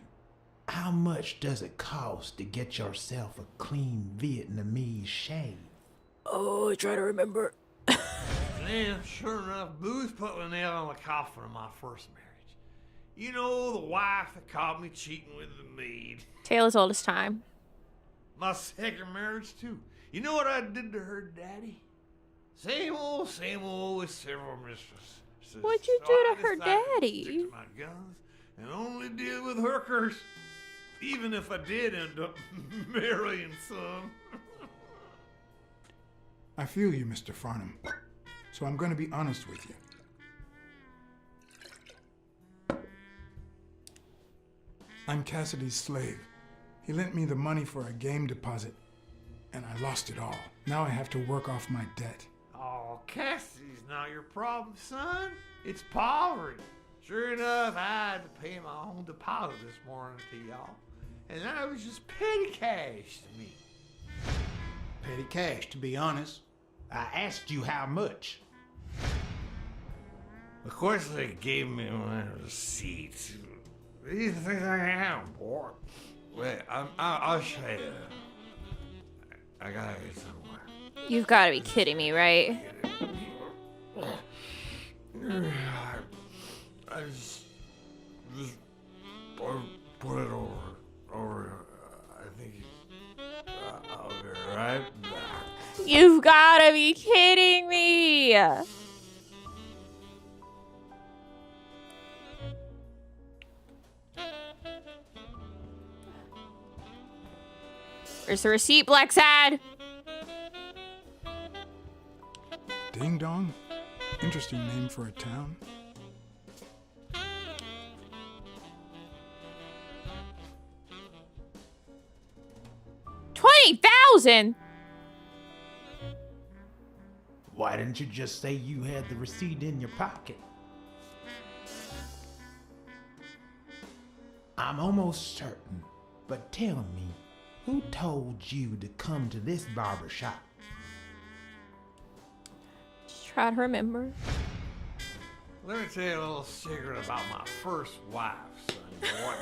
How much does it cost to get yourself a clean Vietnamese shave? Oh, try to remember. Man, sure enough, booze put the nail on the coffin of my first marriage. You know, the wife that caught me cheating with the maid. Tale as old as time. My second marriage, too. You know what I did to her daddy? Same old with several mistresses. What'd you do to her daddy? Stick to my guns and only deal with hookers. Even if I did end up marrying some. I feel you, Mr. Farnham. So I'm going to be honest with you. I'm Cassidy's slave. He lent me the money for a game deposit, and I lost it all. Now I have to work off my debt. Oh, Cassidy's not your problem, son. It's poverty. Sure enough, I had to pay my own deposit this morning to y'all. And that was just petty cash to me. Petty cash, to be honest. I asked you how much. Of course, they gave me my receipts. These things I am, boy. Wait, I'll show you. I gotta get somewhere. You've got to be kidding me, right? I just put it over. I think I'll be right back. You've got to be kidding me. Where's the receipt, Black Sad? Ding Dong? Interesting name for a town. $20,000. Why didn't you just say you had the receipt in your pocket? I'm almost certain, but tell me, who told you to come to this barber shop? Just try to remember. Let me tell you a little secret about my first wife, son. Boy.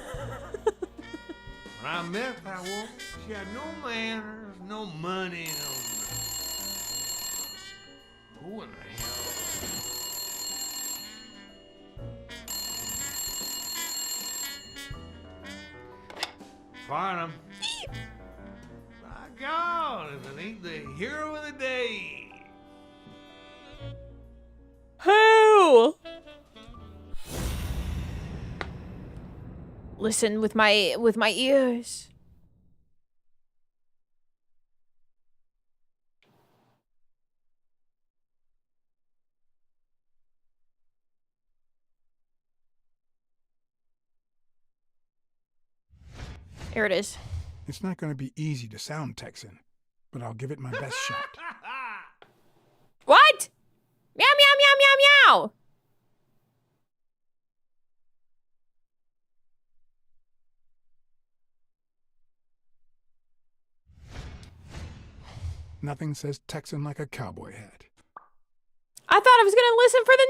When I met that woman, she had no manners, no money, no nothing. Who in the hell? Farnham. My God, if it ain't the hero of the day. Who? Listen with my ears. Here it is. It's not going to be easy to sound Texan, but I'll give it my best shot. What? Meow, meow, meow, meow, meow. Nothing says Texan like a cowboy hat. I thought I was gonna listen for the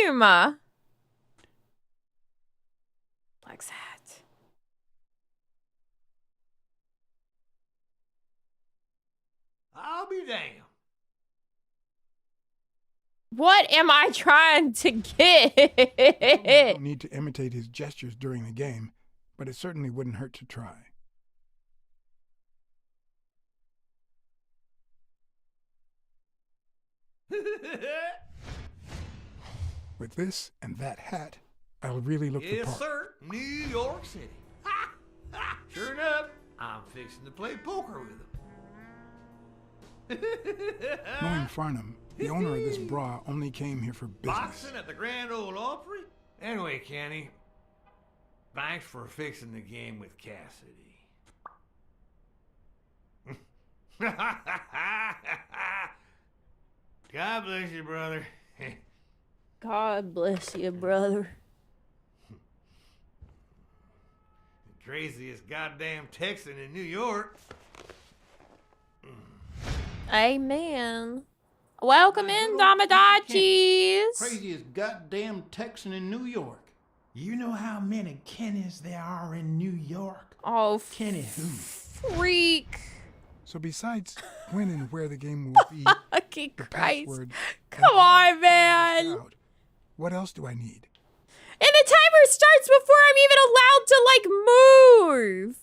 name. Black's hat. I'll be damned. What am I trying to get? You don't need to imitate his gestures during the game, but it certainly wouldn't hurt to try. With this and that hat, I'll really look the Yes, part. sir. New York City. Ha! Ha! Sure enough, I'm fixing to play poker with him. Knowing Farnham, the owner of this bra only came here for business. Boxing at the Grand Ole Opry? Anyway, Kenny, thanks for fixing the game with Cassidy. God bless you, brother. God bless you, brother. The craziest goddamn Texan in New York. Amen. Welcome in, Damadachis. Craziest goddamn Texan in New York. You know how many Kennys there are in New York? Oh, Kenny who? Freak. So besides when and where the game will be, Fucking the Christ. password, Come on, man. what else do I need? And the timer starts before I'm even allowed to, like, move.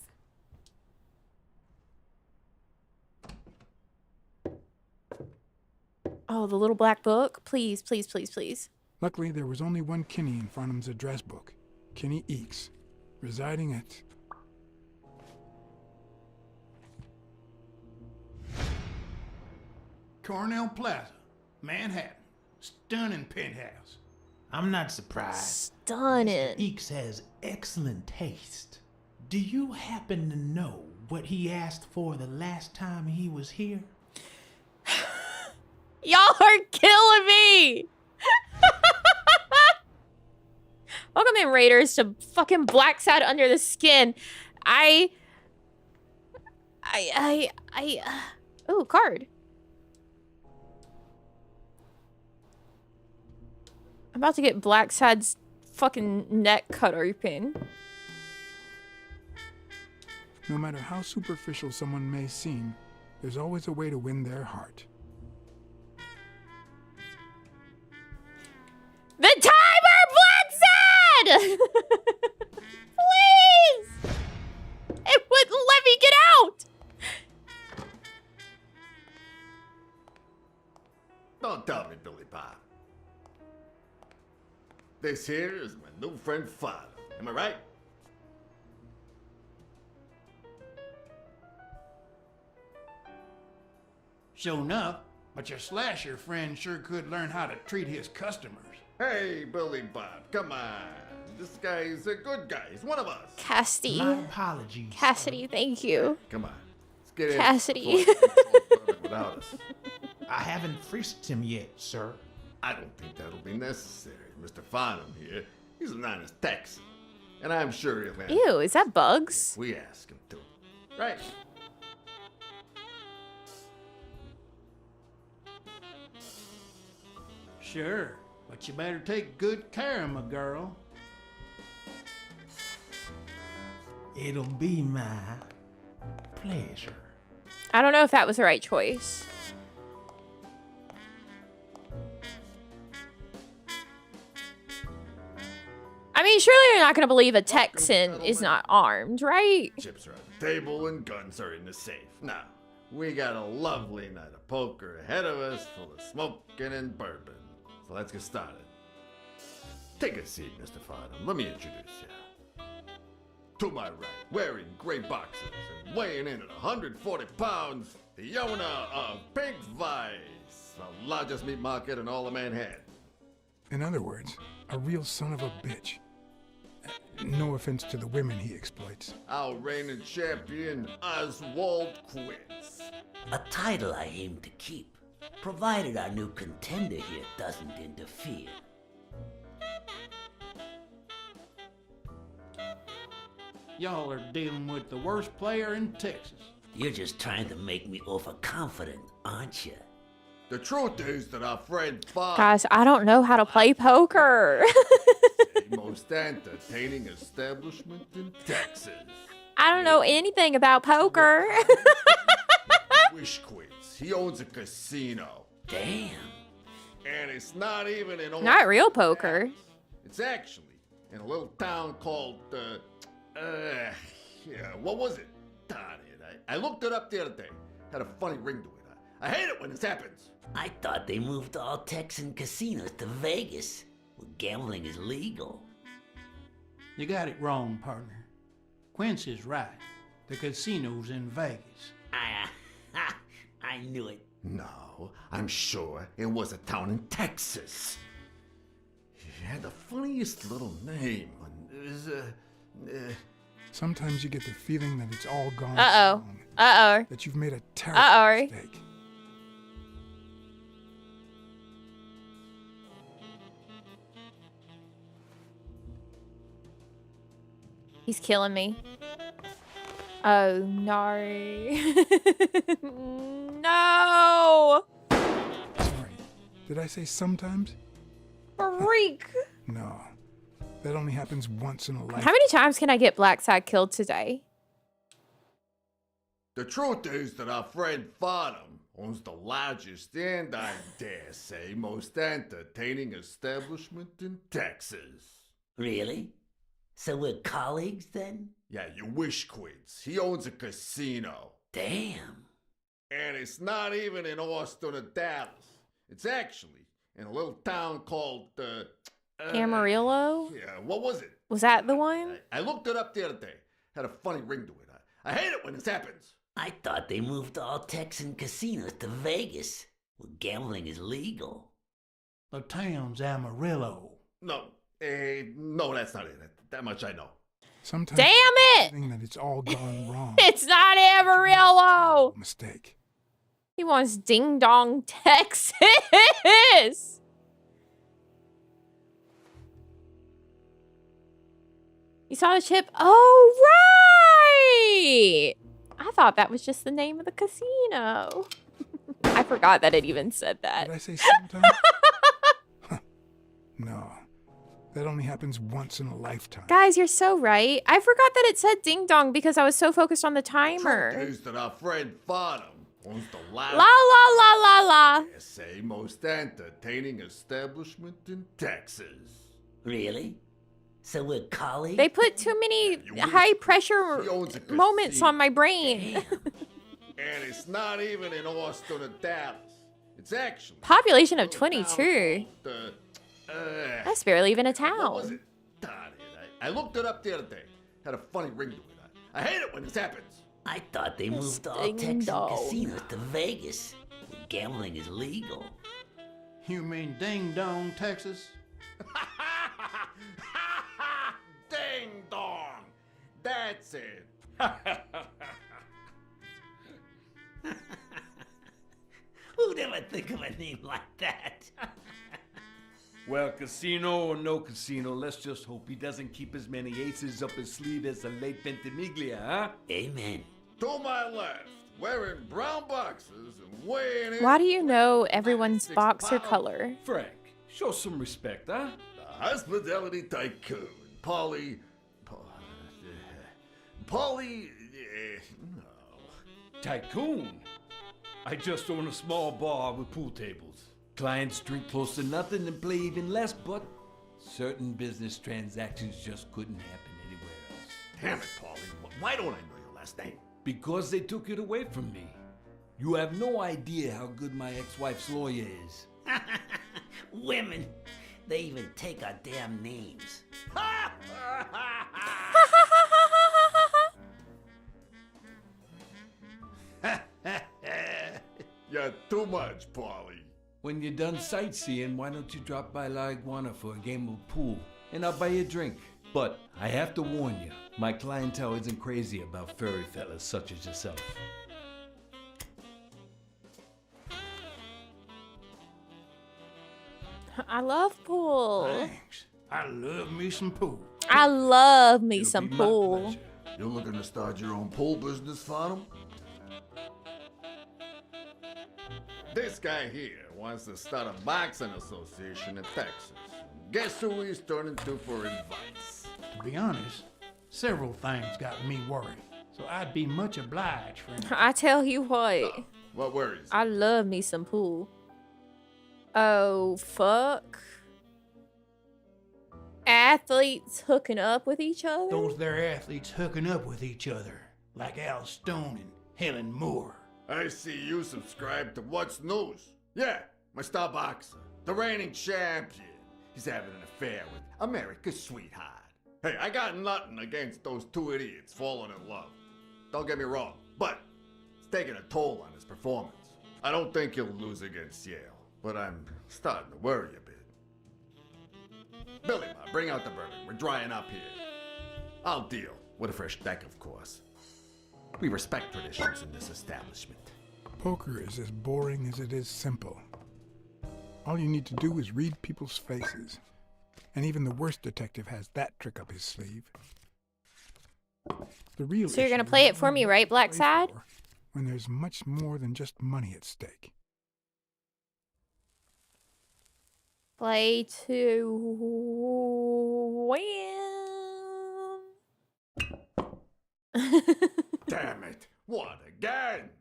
Oh, the little black book? Please, please, please, please. Luckily, there was only one Kinney in Farnham's address book. Kinney Eakes, residing at... Cornell Plaza, Manhattan. Stunning penthouse. I'm not surprised. Stunning. Eakes has excellent taste. Do you happen to know what he asked for the last time he was here? Y'all are killing me. Welcome in, Raiders, to fucking Black Sad Under the Skin. Oh, card. I'm about to get Black Sad's fucking neck cut open. No matter how superficial someone may seem, there's always a way to win their heart. The timer, Black Sad! Please! It wouldn't let me get out! Don't tell me, Billy Bob. This here is my new friend Father. Am I right? Sure enough, but your slasher friend sure could learn how to treat his customers. Hey, Billy Bob, come on. This guy's a good guy. He's one of us. Cassidy. My apologies. Cassidy, thank you. Come on. Let's get in. Cassidy. Without us. I haven't frisked him yet, sir. I don't think that'll be necessary. Mr. Farnham here, he's an honest Texan. And I'm sure he'll answer. Ew, is that bugs? If we ask him to. Right. Sure, but you better take good care of my girl. It'll be my pleasure. I don't know if that was the right choice. I mean, surely you're not going to believe a Texan is not armed, right? Chips are on the table and guns are in the safe. Now, we got a lovely night of poker ahead of us full of smoking and bourbon. So let's get started. Take a seat, Mr. Farnham. Let me introduce you. To my right, wearing gray boxers and weighing in at 140 pounds, the owner of Pink Vice, the largest meat market in all of Manhattan. In other words, a real son of a bitch. No offense to the women he exploits. Our reigning champion, Oswald Quince. A title I aim to keep, provided our new contender here doesn't interfere. Y'all are dealing with the worst player in Texas. You're just trying to make me overconfident, aren't you? The truth is that our friend Bob, Guys, I don't know how to play poker. the most entertaining establishment in Texas. I don't know anything about poker. Wish Quiz. He owns a casino. Damn. And it's not even in Not real poker. It's actually in a little town called, what was it? Darn it. I looked it up the other day. Had a funny ring to it. I hate it when this happens. I thought they moved all Texan casinos to Vegas, where gambling is legal. You got it wrong, partner. Quincy's right. The casino's in Vegas. I knew it. No, I'm sure it was a town in Texas. He had the funniest little name. It was, Sometimes you get the feeling that it's all gone. Uh-oh. Uh-oh. That you've made a terrible mistake. He's killing me. Oh, no. No! Sorry. Did I say sometimes? Freak. No. That only happens once in a lifetime. How many times can I get Blackside killed today? The truth is that our friend Farnham owns the largest and, I dare say, most entertaining establishment in Texas. Really? So we're colleagues then? Yeah, you wish Quiz. He owns a casino. Damn. And it's not even in Austin or Dallas. It's actually in a little town called, Amarillo? Yeah, what was it? Was that the one? I looked it up the other day. Had a funny ring to it. I hate it when this happens. I thought they moved all Texan casinos to Vegas, where gambling is legal. The town's Amarillo. No, no, that's not it. That much I know. Sometimes Damn it! That it's all gone wrong. It's not Amarillo! Mistake. He wants Ding Dong, Texas! You saw the chip? Oh, right! I thought that was just the name of the casino. I forgot that it even said that. Did I say sometimes? No. That only happens once in a lifetime. Guys, you're so right. I forgot that it said Ding Dong because I was so focused on the timer. Truth is that our friend Farnham owns the La la la la la. USA most entertaining establishment in Texas. Really? So we're colleagues? They put too many high pressure moments on my brain. And it's not even in Austin or Dallas. It's actually Population of 22. That's barely even a What was town. it? Darn it. I looked it up the other day. Had a funny ring to it. I hate it when this happens. I thought they moved all Ding Texan dong. casinos to Vegas, where gambling is legal. You mean Ding Dong, Texas? Ding dong. That's it. Who'd ever think of a name like that? Well, casino or no casino, let's just hope he doesn't keep as many aces up his sleeve as the late Ventimiglia, huh? Amen. To my left, wearing brown boxers and weighing in. Why do you know everyone's boxer color? Frank, show some respect, huh? The hospitality tycoon, Polly. No. Tycoon? I just own a small bar with pool tables. Clients drink close to nothing and play even less, but certain business transactions just couldn't happen anywhere else. Damn it, Polly. Why don't I know your last name? Because they took it away from me. You have no idea how good my ex-wife's lawyer is. Women, they even take our damn names. You're too much, Polly. When you're done sightseeing, why don't you drop by La Iguana for a game of pool, and I'll buy you a drink. But I have to warn you, my clientele isn't crazy about furry fellas such as yourself. I love pool. Thanks. I love me some pool. I love me some It'll be my pool. pleasure. You're looking to start your own pool business, Farnham? This guy here wants to start a boxing association in Texas. Guess who he's turning to for advice? To be honest, several things got me worried, so I'd be much obliged for anything. I tell you what. What worries? I love me some pool. Oh, fuck. Athletes hooking up with each other? Those there athletes hooking up with each other, like Al Stone and Helen Moore. I see you subscribe to What's News. Yeah, my star boxer, the reigning champion. He's having an affair with America's sweetheart. Hey, I got nothing against those two idiots falling in love. Don't get me wrong, but it's taking a toll on his performance. I don't think he'll lose against Yale, but I'm starting to worry a bit. Billy Bob, bring out the bourbon. We're drying up here. I'll deal with a fresh deck, of course. We respect traditions in this establishment. Poker is as boring as it is simple. All you need to do is read people's faces. And even the worst detective has that trick up his sleeve. The real So you're gonna play it for me, right, Black Sad? When there's much more than just money at stake. Play to win. Damn it! What again?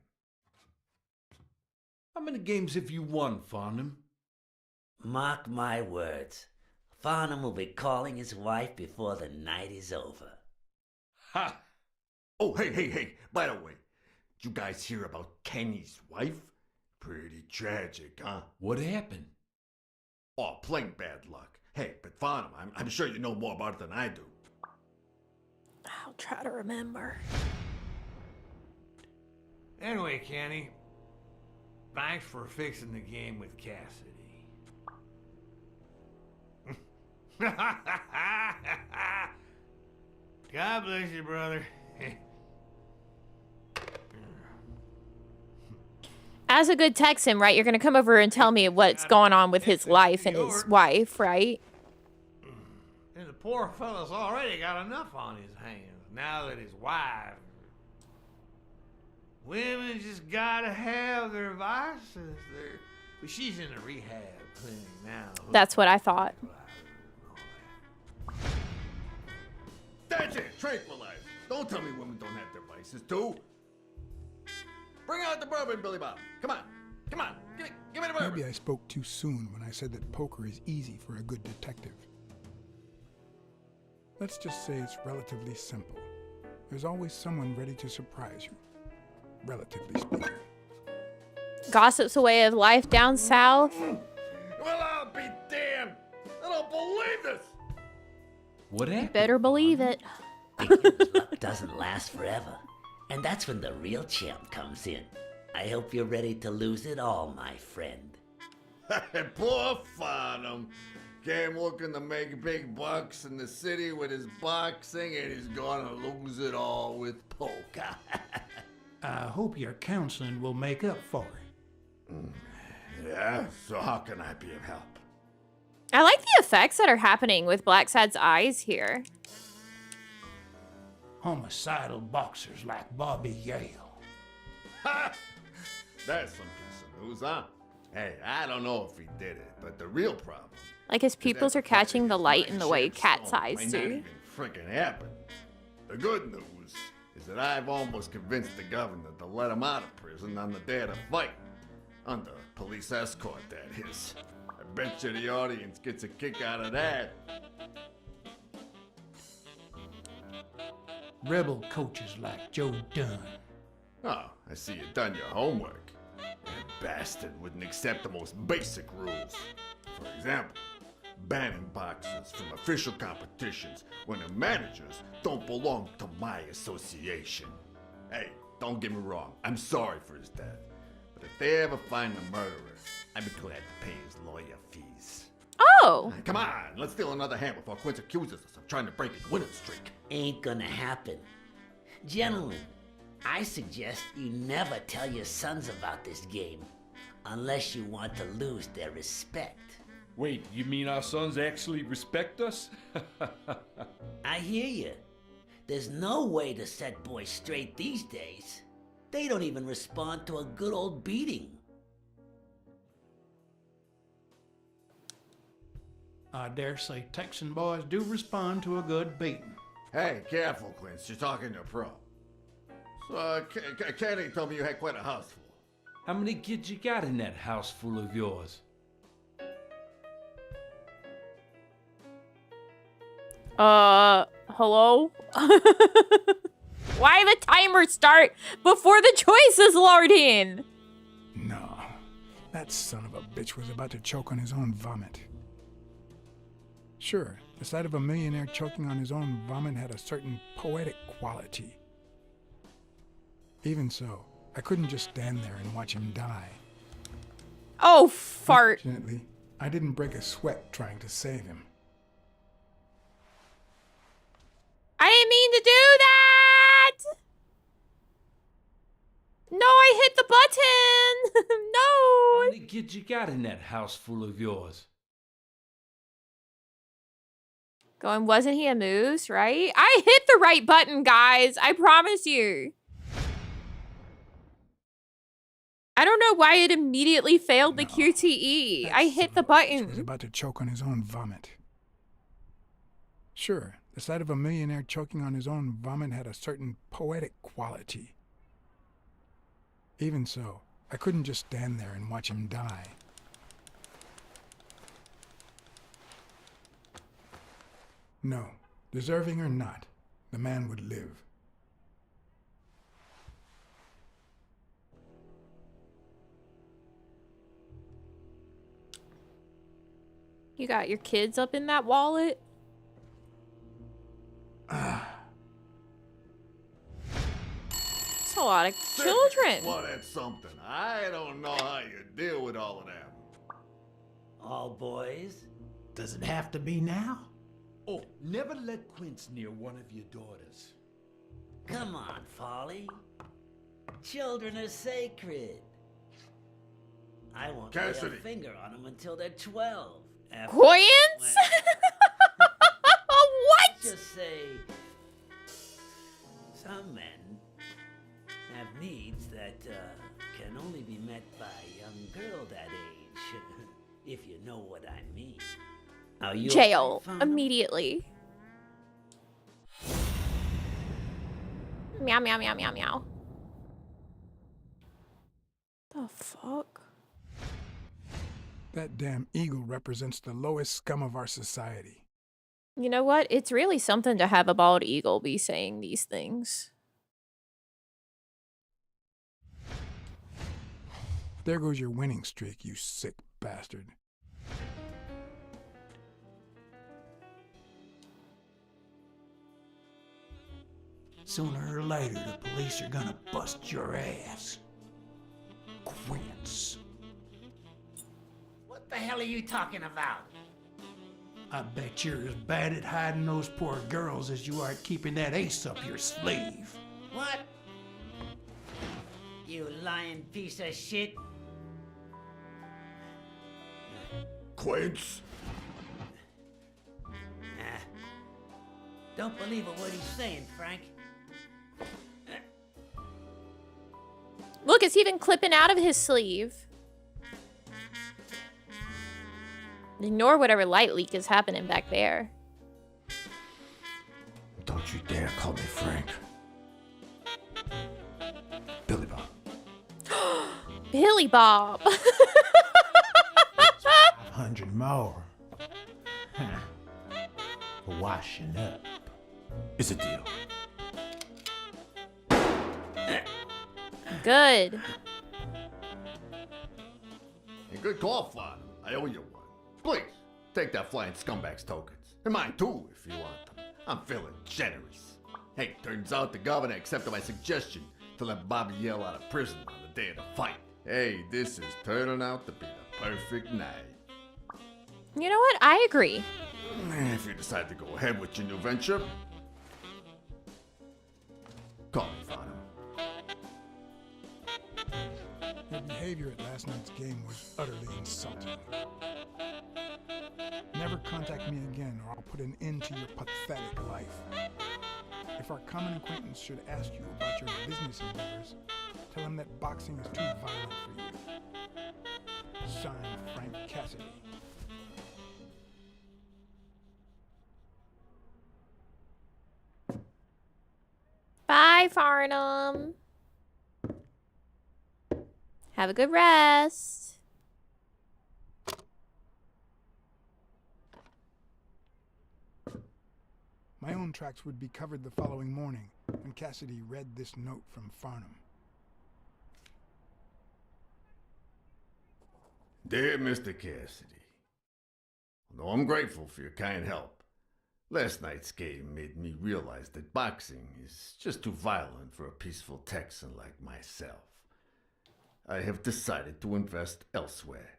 How many games have you won, Farnham? Mark my words. Farnham will be calling his wife before the night is over. Ha! Oh, hey. By the way, did you guys hear about Kenny's wife? Pretty tragic, huh? What happened? Oh, plain bad luck. Hey, but Farnham, I'm sure you know more about it than I do. I'll try to remember. Anyway, Kenny, thanks for fixing the game with Cassidy. God bless you, brother. As a good Texan, right, you're going to come over and tell me what's going on with his life and his wife, right? And the poor fella's already got enough on his hands now that his wife... Women just gotta have their vices. But she's in a rehab clinic now. That's what I thought. That's it! Tranquilize. Don't tell me women don't have their vices, too. Bring out the bourbon, Billy Bob. Come on. Give me the bourbon. Maybe I spoke too soon when I said that poker is easy for a good detective. Let's just say it's relatively simple. There's always someone ready to surprise you, relatively speaking. Gossip's a way of life down south. Well, I'll be damned. I don't believe this. What happened? Better believe it. Luck doesn't last forever. And that's when the real champ comes in. I hope you're ready to lose it all, my friend. Poor Farnham. Came looking to make big bucks in the city with his boxing, and he's gonna lose it all with poker. I hope your counseling will make up for it. Yeah, so how can I be of help? I like the effects that are happening with Black Sad's eyes here. Homicidal boxers like Bobby Yale. Ha! That's some piece of news, huh? Hey, I don't know if he did it, but the real problem... Like his pupils are catching the light in the way Cat's eyes might not do. even freaking happen. The good news is that I've almost convinced the governor to let him out of prison on the day of the fight. Under police escort, that is. I bet you the audience gets a kick out of that. Rebel coaches like Joe Dunn. Oh, I see you've done your homework. That bastard wouldn't accept the most basic rules. For example, banning boxers from official competitions when the managers don't belong to my association. Hey, don't get me wrong, I'm sorry for his death. But if they ever find the murderer, I'd be glad to pay his lawyer fees. Oh! Come on, let's steal another hand before Quince accuses us of trying to break his winning streak. Ain't gonna happen. Gentlemen, I suggest you never tell your sons about this game, unless you want to lose their respect. Wait, you mean our sons actually respect us? I hear you. There's no way to set boys straight these days. They don't even respond to a good old beating. I dare say Texan boys do respond to a good beating. Hey, careful, Quince. You're talking to a pro. So, Kenny told me you had quite a house full. How many kids you got in that house full of yours? Hello? Why the timer start before the choice is loading? No, that son of a bitch was about to choke on his own vomit. Sure, the sight of a millionaire choking on his own vomit had a certain poetic quality. Even so, I couldn't just stand there and watch him die. Oh, fart. Fortunately, I didn't break a sweat trying to save him. I didn't mean to do that! No, I hit the button! No! How many kids you got in that house full of yours? Going, wasn't he a moose, right? I hit the right button, guys. I promise you. I don't know why it immediately failed the QTE. I hit the button. He was about to choke on his own vomit. Sure, the sight of a millionaire choking on his own vomit had a certain poetic quality. Even so, I couldn't just stand there and watch him die. No, deserving or not, the man would live. You got your kids up in that wallet? It's a lot of children. Well, that's something. I don't know how you deal with all of them. All boys? Does it have to be now? Oh, never let Quince near one of your daughters. Come on, Folly. Children are sacred. I won't lay a finger on them until they're 12. Quince? What? Just say, some men have needs that can only be met by a young girl that age, if you know what I mean. Are you Jail immediately. Meow, meow, meow, meow, meow. The fuck? That damn eagle represents the lowest scum of our society. You know what? It's really something to have a bald eagle be saying these things. There goes your winning streak, you sick bastard. Sooner or later, the police are gonna bust your ass. Quince. What the hell are you talking about? I bet you're as bad at hiding those poor girls as you are at keeping that ace up your sleeve. What? You lying piece of shit. Quince? Don't believe a word he's saying, Frank. Look, it's even clipping out of his sleeve. Ignore whatever light leak is happening back there. Don't you dare call me Frank. Billy Bob. Billy Bob. 100 more. For washing up. It's a deal. Good. A good call, Father. I owe you one. Please, take that flying scumbag's tokens. And mine too, if you want them. I'm feeling generous. Hey, turns out the governor accepted my suggestion to let Bobby yell out of prison on the day of the fight. Hey, this is turning out to be the perfect night. You know what? I agree. If you decide to go ahead with your new venture, call me, Father. Your behavior at last night's game was utterly insulting. Never contact me again or I'll put an end to your pathetic life. If our common acquaintance should ask you about your business endeavors, tell him that boxing is too violent for you. Signed, Frank Cassidy. Bye, Farnham. Have a good rest. My own tracks would be covered the following morning when Cassidy read this note from Farnham. Dear Mr. Cassidy, although I'm grateful for your kind help, last night's game made me realize that boxing is just too violent for a peaceful Texan like myself. I have decided to invest elsewhere.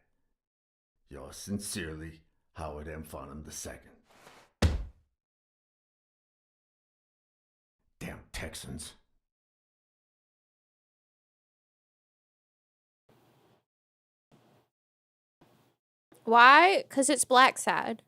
Yours sincerely, Howard M. Farnham II. Damn Texans. Why? Because it's black sad.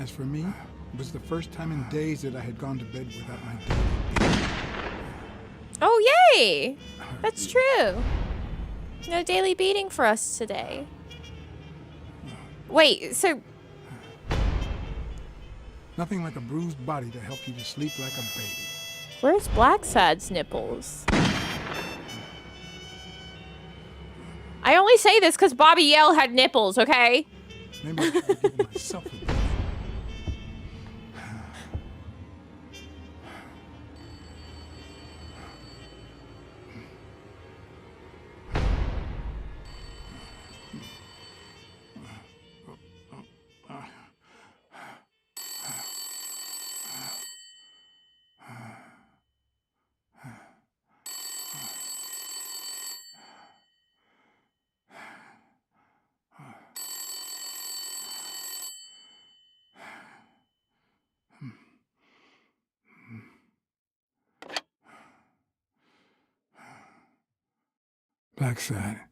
As for me, it was the first time in days that I had gone to bed without my daily beating. Oh, yay! That's true. No daily beating for us today. Wait, so... Nothing like a bruised body to help you to sleep like a baby. Where's Black Sad's nipples? I only say this because Bobby Yale had nipples, okay? Maybe I should give myself a beating. Black Sad. Finally,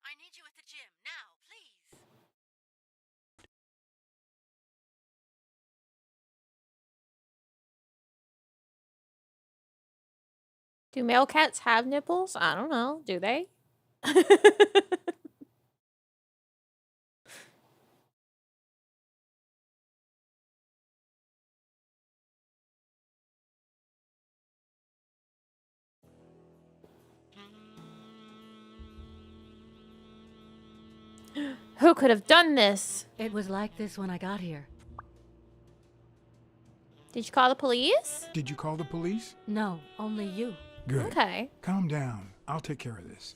I need you at the gym now, please. Do male cats have nipples? I don't know. Do they? Who could have done this? It was like this when I got here. Did you call the police? Did you call the police? No, only you. Good. Okay. Calm down. I'll take care of this.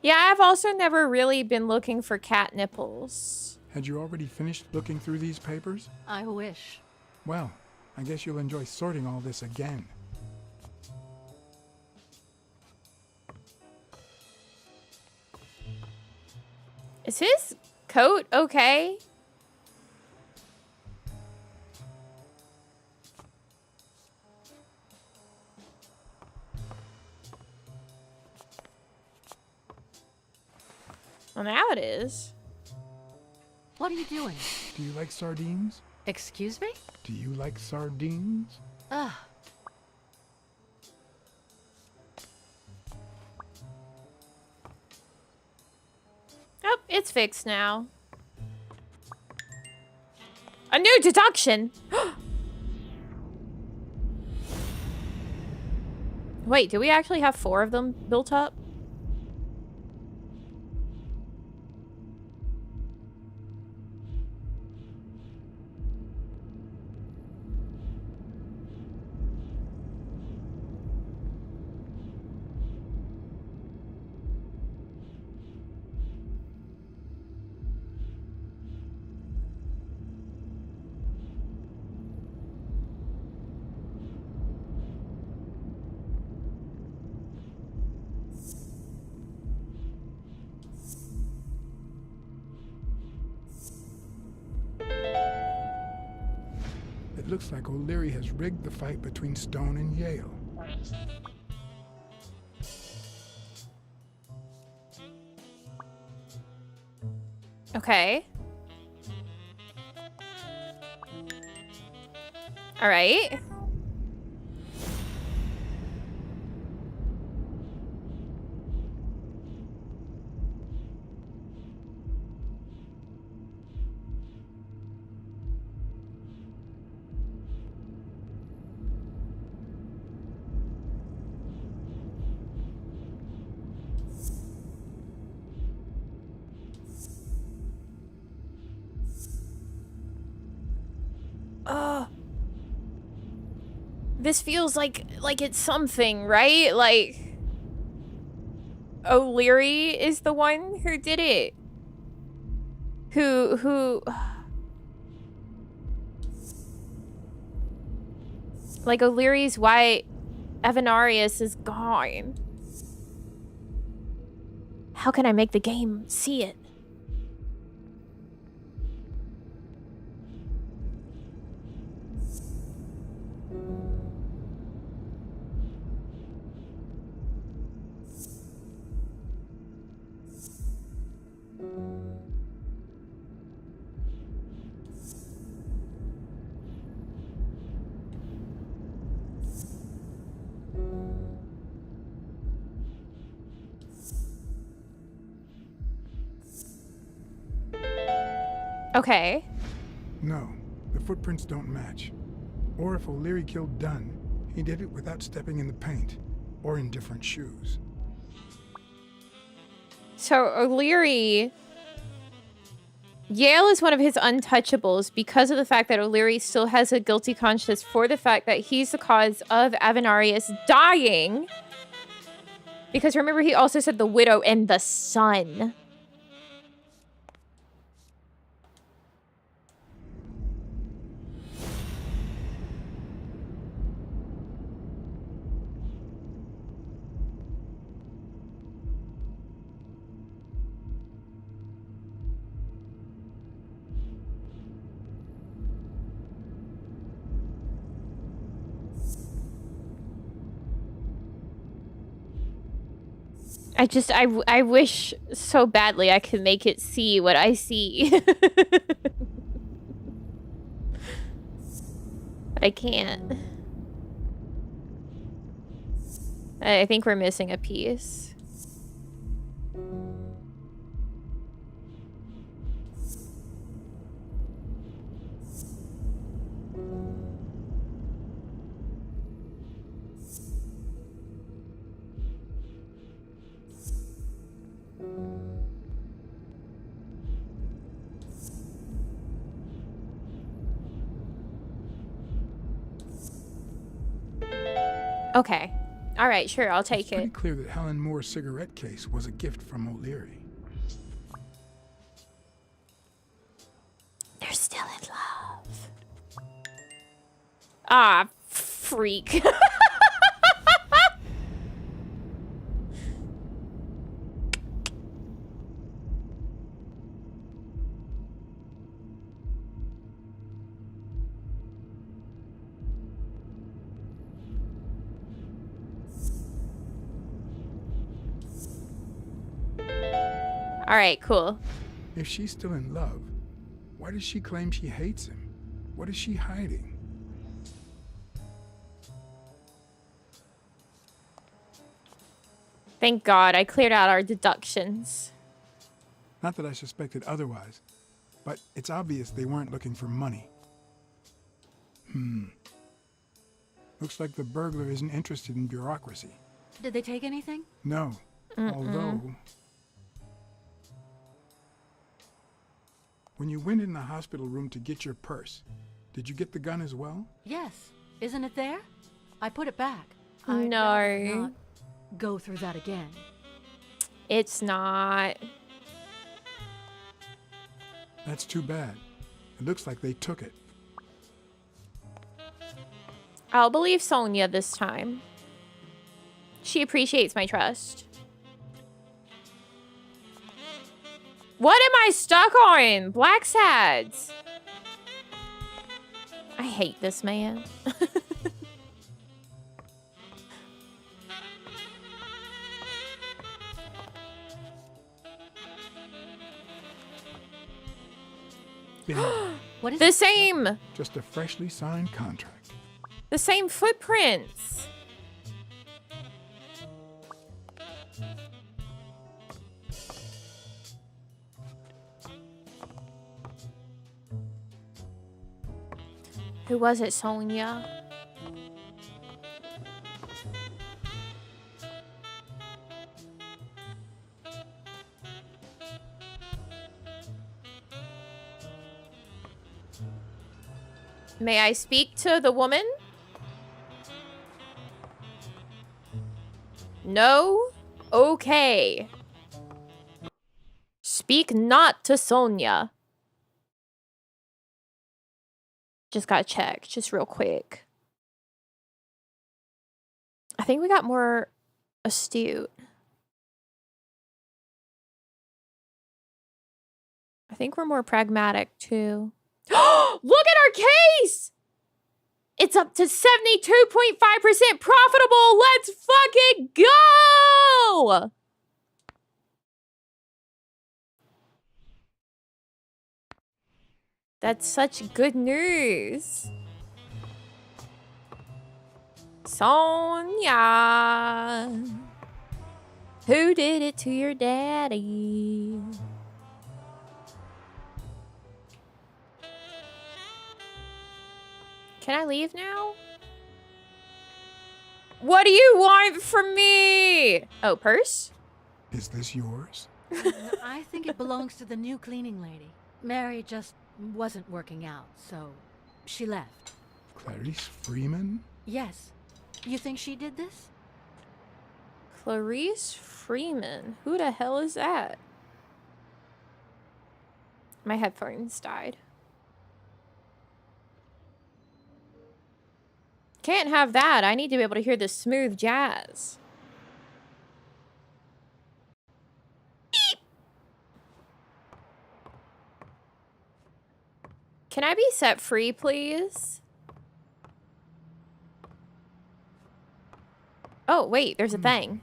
Yeah, I've also never really been looking for cat nipples. Had you already finished looking through these papers? I wish. Well, I guess you'll enjoy sorting all this again. Is his coat okay? Well, now it is. What are you doing? Do you like sardines? Excuse me? Do you like sardines? Ugh. Oh, it's fixed now. A new deduction! Wait, do we actually have 4 of them built up? It looks like O'Leary has rigged the fight between Stone and Yale. Okay. All right. This feels like it's something, right? Like O'Leary is the one who did it. Who like O'Leary's why Avenarius is gone. How can I make the game see it? Okay. No, the footprints don't match. Or if O'Leary killed Dunn, he did it without stepping in the paint, or in different shoes. So O'Leary... Yale is one of his untouchables because of the fact that O'Leary still has a guilty conscience for the fact that he's the cause of Avenarius dying. Because remember, he also said the widow and the son. I wish so badly I could make it see what I see. But I can't. I think we're missing a piece. Okay. All right, sure, I'll take It's pretty it. clear that Helen Moore's cigarette case was a gift from O'Leary. They're still in love. Ah, freak. All right, cool. If she's still in love, why does she claim she hates him? What is she hiding? Thank God I cleared out our deductions. Not that I suspected otherwise, but it's obvious they weren't looking for money. Looks like the burglar isn't interested in bureaucracy. Did they take anything? No, although... When you went in the hospital room to get your purse, did you get the gun as well? Yes. Isn't it there? I put it back. No. Not go through that again. It's not. That's too bad. It looks like they took it. I'll believe Sonia this time. She appreciates my trust. What am I stuck on? Black Sads. I hate this man. Bingo. What is the same? Just a freshly signed contract. The same footprints. Who was it, Sonia? May I speak to the woman? No? Okay. Speak not to Sonia. Just gotta check, just real quick. I think we got more astute. I think we're more pragmatic too. Look at our case! It's up to 72.5% profitable. Let's fucking go! That's such good news. Sonia. Who did it to your daddy? Can I leave now? What do you want from me? Oh, purse? Is this yours? I think it belongs to the new cleaning lady. Mary just wasn't working out, so she left. Clarice Freeman? Yes. You think she did this? Clarice Freeman. Who the hell is that? My headphones died. Can't have that. I need to be able to hear the smooth jazz. Beep. Can I be set free, please? Oh, wait, there's a thing.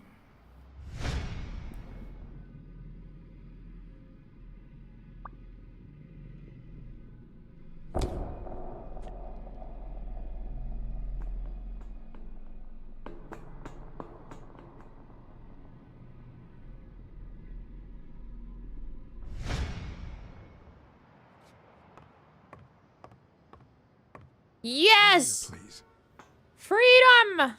Yes! Please. Freedom!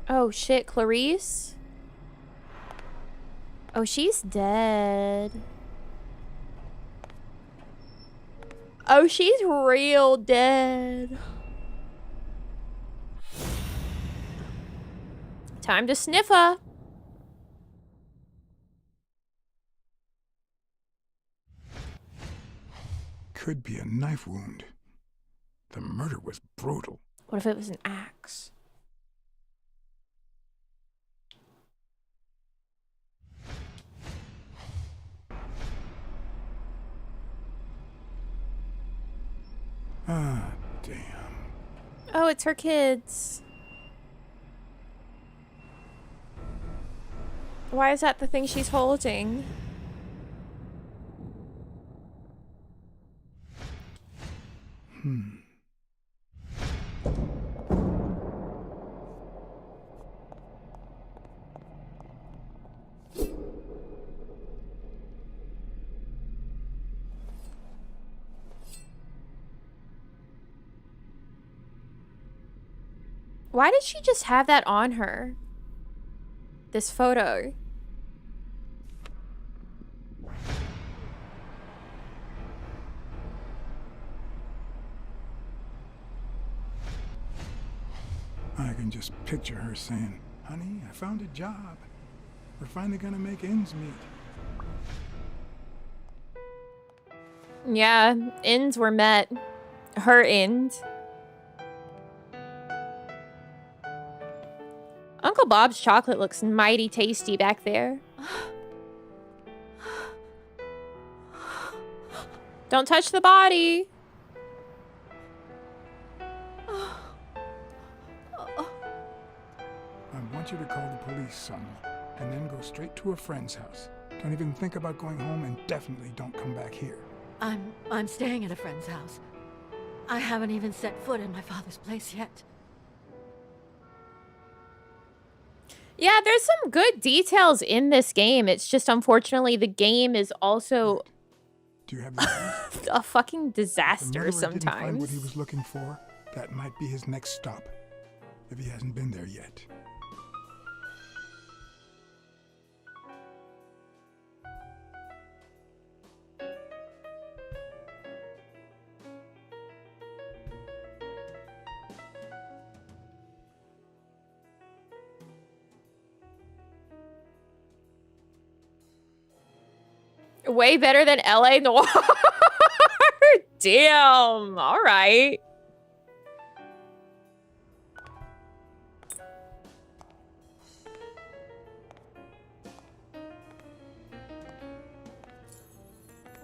Oh shit, Clarice? Oh, she's dead. Oh, she's real dead. Time to sniff her. Could be a knife wound. The murder was brutal. What if it was an axe? Ah, damn. Oh, it's her kids. Why is that the thing she's holding? Why did she just have that on her? This photo. I can just picture her saying, "Honey, I found a job. We're finally gonna make ends meet." Yeah, ends were met. Her end. Uncle Bob's chocolate looks mighty tasty back there. Don't touch the body. I want you to call the police, Sonia, and then go straight to a friend's house. Don't even think about going home, and definitely don't come back here. I'm staying at a friend's house. I haven't even set foot in my father's place yet. Yeah, there's some good details in this game. It's just unfortunately the game is also Do you have the a fucking If the disaster murderer didn't find sometimes. what he was looking for, that might be his next stop, if he hasn't been there yet. Way better than LA Noire. Damn. All right.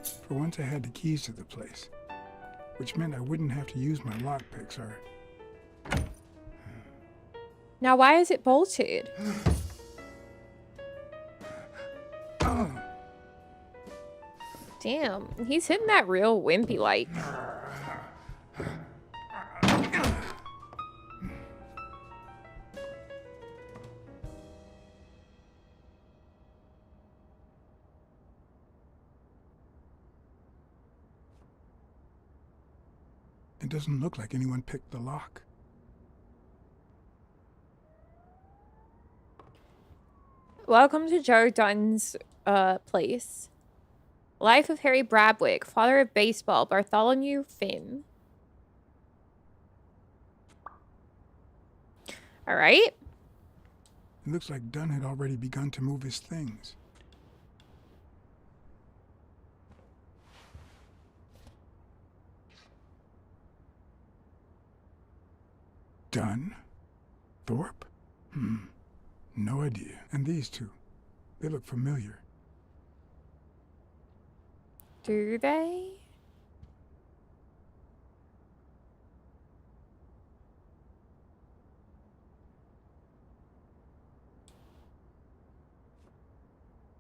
For once I had the keys to the place, which meant I wouldn't have to use my lockpicks or... Now, why is it bolted? Damn, he's hitting that real wimpy like. It doesn't look like anyone picked the lock. Welcome to Joe Dunn's place. Life of Harry Bradwick, father of baseball, Bartholomew Finn. All right. It looks like Dunn had already begun to move his things. Dunn? Thorpe? No idea. And these two, they look familiar. Do they?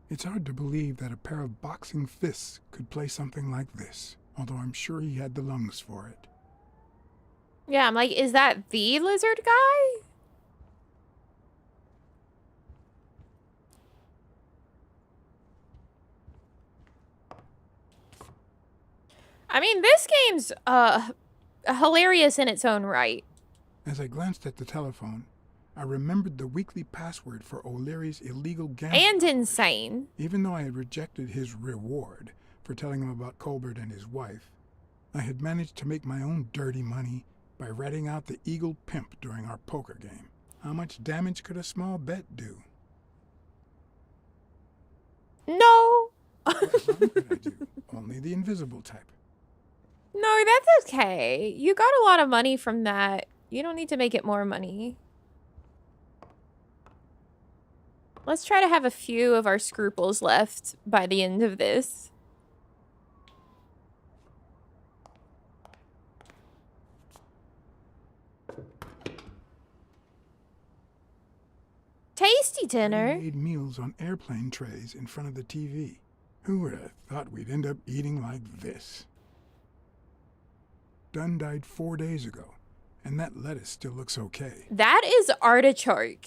It's hard to believe that a pair of boxing fists could play something like this, although I'm sure he had the lungs for it. Yeah, I'm like, is that the lizard guy? I mean, this game's hilarious in its own right. As I glanced at the telephone, I remembered the weekly password for O'Leary's illegal gambling. And insane. Even though I had rejected his reward for telling him about Colbert and his wife, I had managed to make my own dirty money by ratting out the Eagle Pimp during our poker game. How much damage could a small bet do? No. What harm could I do? Only the invisible type. No, that's okay. You got a lot of money from that. You don't need to make it more money. Let's try to have a few of our scruples left by the end of this. Tasty dinner. We made meals on airplane trays in front of the TV. Who would have thought we'd end up eating like this? Dunn died 4 days ago, and that lettuce still looks okay. That is artichoke.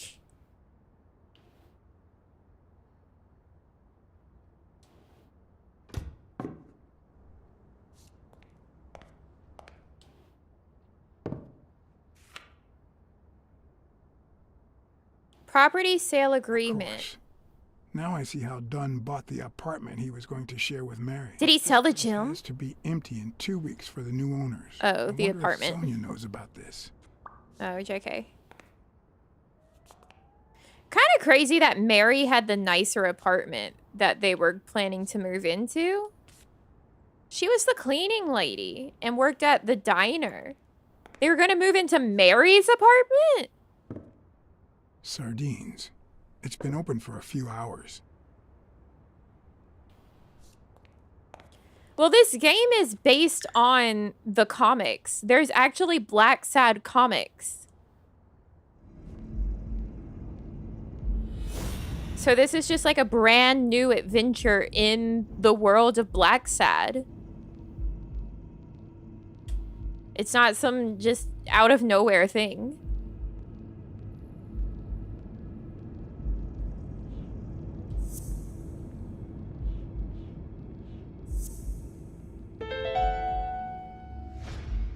Property sale agreement. Now I see how Dunn bought the apartment he was going to share with Mary. Did he sell the It gym? has to be empty in 2 weeks for the new owners. Oh, I the wonder apartment. If Sonia knows about this. Oh, JK. Kind of crazy that Mary had the nicer apartment that they were planning to move into. She was the cleaning lady and worked at the diner. They were going to move into Mary's apartment? Sardines. It's been open for a few hours. Well, this game is based on the comics. There's actually Black Sad comics. So this is just like a brand new adventure in the world of Black Sad. It's not some just out of nowhere thing.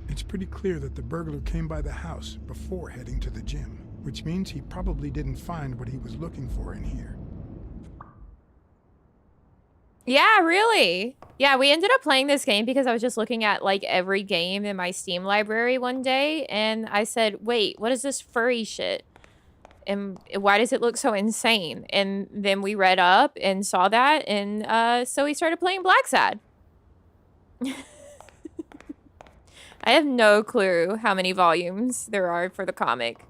It's pretty clear that the burglar came by the house before heading to the gym, which means he probably didn't find what he was looking for in here. Yeah, really. Yeah, we ended up playing this game because I was just looking at like every game in my Steam library one day, and I said, wait, what is this furry shit? And why does it look so insane? And then we read up and saw that, and so we started playing Black Sad. I have no clue how many volumes there are for the comic.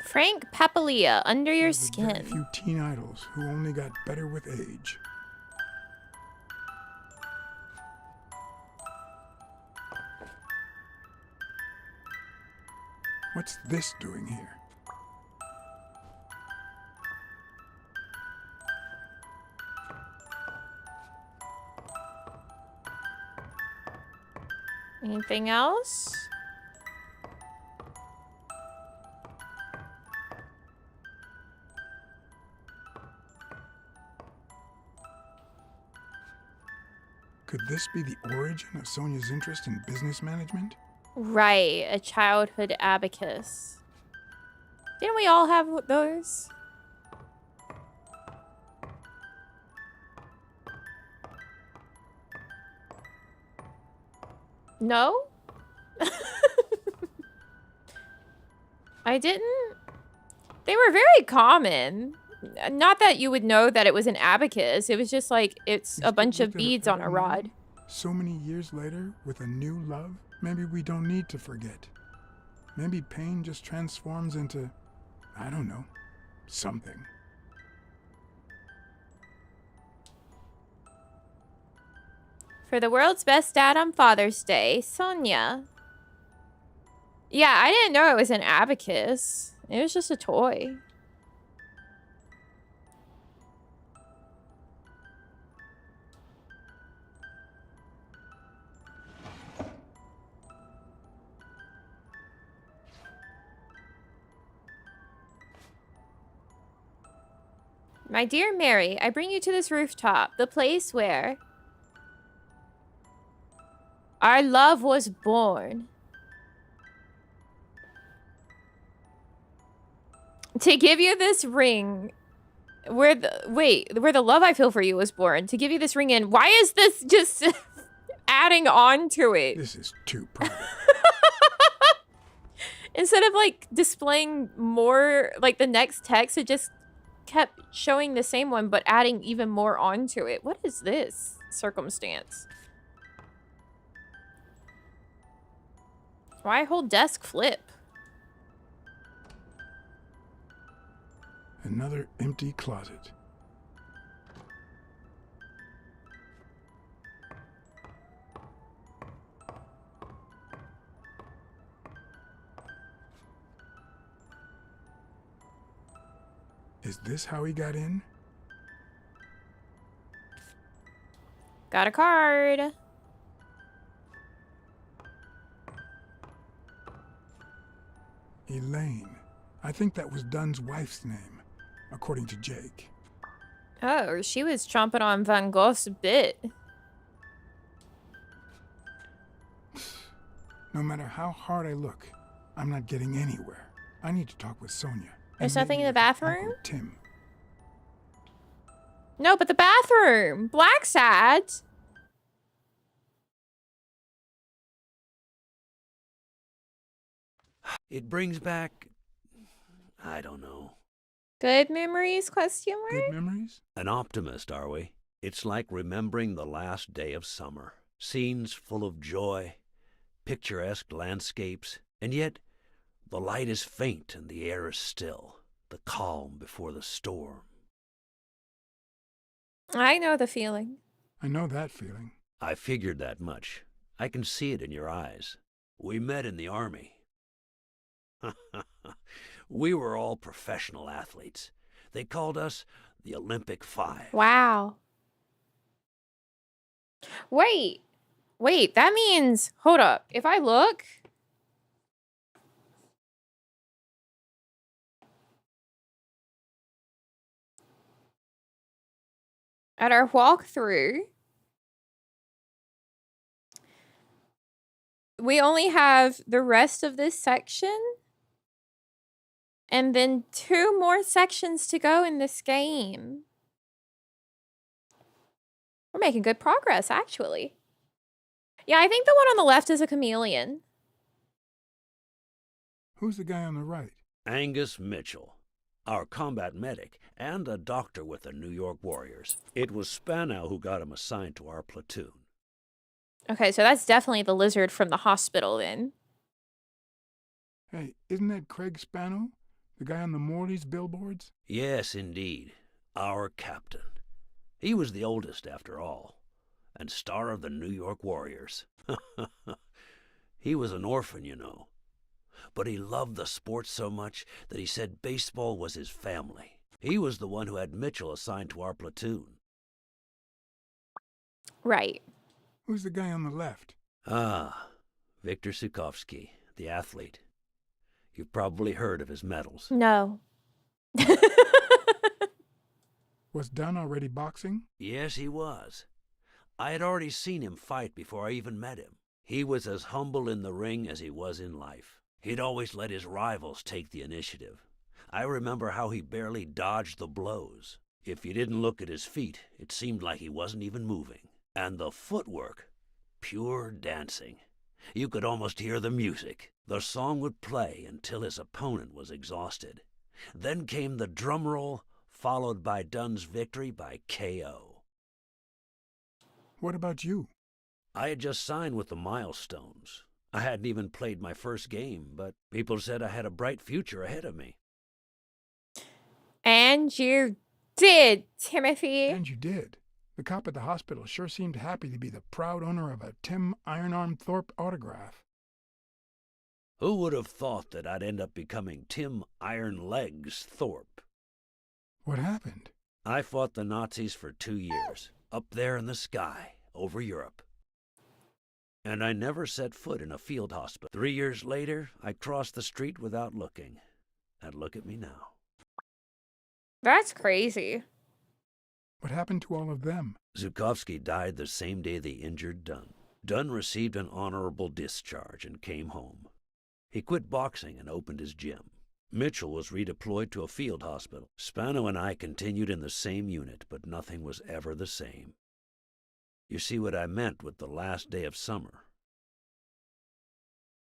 Frank Papalia, Under Your Very Skin. few teen idols who only got better with age. What's this doing here? Anything else? Could this be the origin of Sonia's interest in business management? Right, a childhood abacus. Didn't we all have those? No? I didn't. They were very common. Not that you would know that it was an abacus. It was just like, it's a bunch of beads on a rod. So many years later, with a new love, maybe we don't need to forget. Maybe pain just transforms into, I don't know, something. For the world's best dad on Father's Day, Sonia. Yeah, I didn't know it was an abacus. It was just a toy. My dear Mary, I bring you to this rooftop, the place where our love was born. To give you this ring, where the love I feel for you was born. To give you this ring in, why is this just adding on to it? This is too private. Instead of like displaying more, like the next text, it just kept showing the same one, but adding even more onto it. What is this circumstance? Why whole desk flip? Another empty closet. Is this how he got in? Got a card. Elaine. I think that was Dunn's wife's name, according to Jake. Oh, she was chomping on Van Gogh's bit. No matter how hard I look, I'm not getting anywhere. I need to talk with Sonia. There's nothing in the bathroom? Uncle Tim. No, but the bathroom. Black Sad. It brings back, I don't know. Good memories, question mark? Good memories? An optimist, are we? It's like remembering the last day of summer. Scenes full of joy, picturesque landscapes, and yet the light is faint and the air is still, the calm before the storm. I know the feeling. I know that feeling. I figured that much. I can see it in your eyes. We met in the Army. We were all professional athletes. They called us the Olympic Five. Wow. Wait, that means, hold up, if I look, at our walkthrough, we only have the rest of this section and then 2 more sections to go in this game. We're making good progress, actually. Yeah, I think the one on the left is a chameleon. Who's the guy on the right? Angus Mitchell, our combat medic, and a doctor with the New York Warriors. It was Spano who got him assigned to our platoon. Okay, so that's definitely the lizard from the hospital then. Hey, isn't that Craig Spano? The guy on the Morley's billboards? Yes, indeed. Our captain. He was the oldest, after all, and star of the New York Warriors. He was an orphan, you know. But he loved the sport so much that he said baseball was his family. He was the one who had Mitchell assigned to our platoon. Right. Who's the guy on the left? Ah, Viktor Sukovsky, the athlete. You've probably heard of his medals. No. Was Dunn already boxing? Yes, he was. I had already seen him fight before I even met him. He was as humble in the ring as he was in life. He'd always let his rivals take the initiative. I remember how he barely dodged the blows. If you didn't look at his feet, it seemed like he wasn't even moving. And the footwork, pure dancing. You could almost hear the music. The song would play until his opponent was exhausted. Then came the drum roll, followed by Dunn's victory by KO. What about you? I had just signed with the Milestones. I hadn't even played my first game, but people said I had a bright future ahead of me. And you did, Timothy. And you did. The cop at the hospital sure seemed happy to be the proud owner of a Tim Ironarm Thorpe autograph. Who would have thought that I'd end up becoming Tim Iron Legs Thorpe? What happened? I fought the Nazis for 2 years, up there in the sky, over Europe. And I never set foot in a field hospital. 3 years later, I crossed the street without looking. And look at me now. That's crazy. What happened to all of them? Zukovsky died the same day they injured Dunn. Dunn received an honorable discharge and came home. He quit boxing and opened his gym. Mitchell was redeployed to a field hospital. Spano and I continued in the same unit, but nothing was ever the same. You see what I meant with the last day of summer.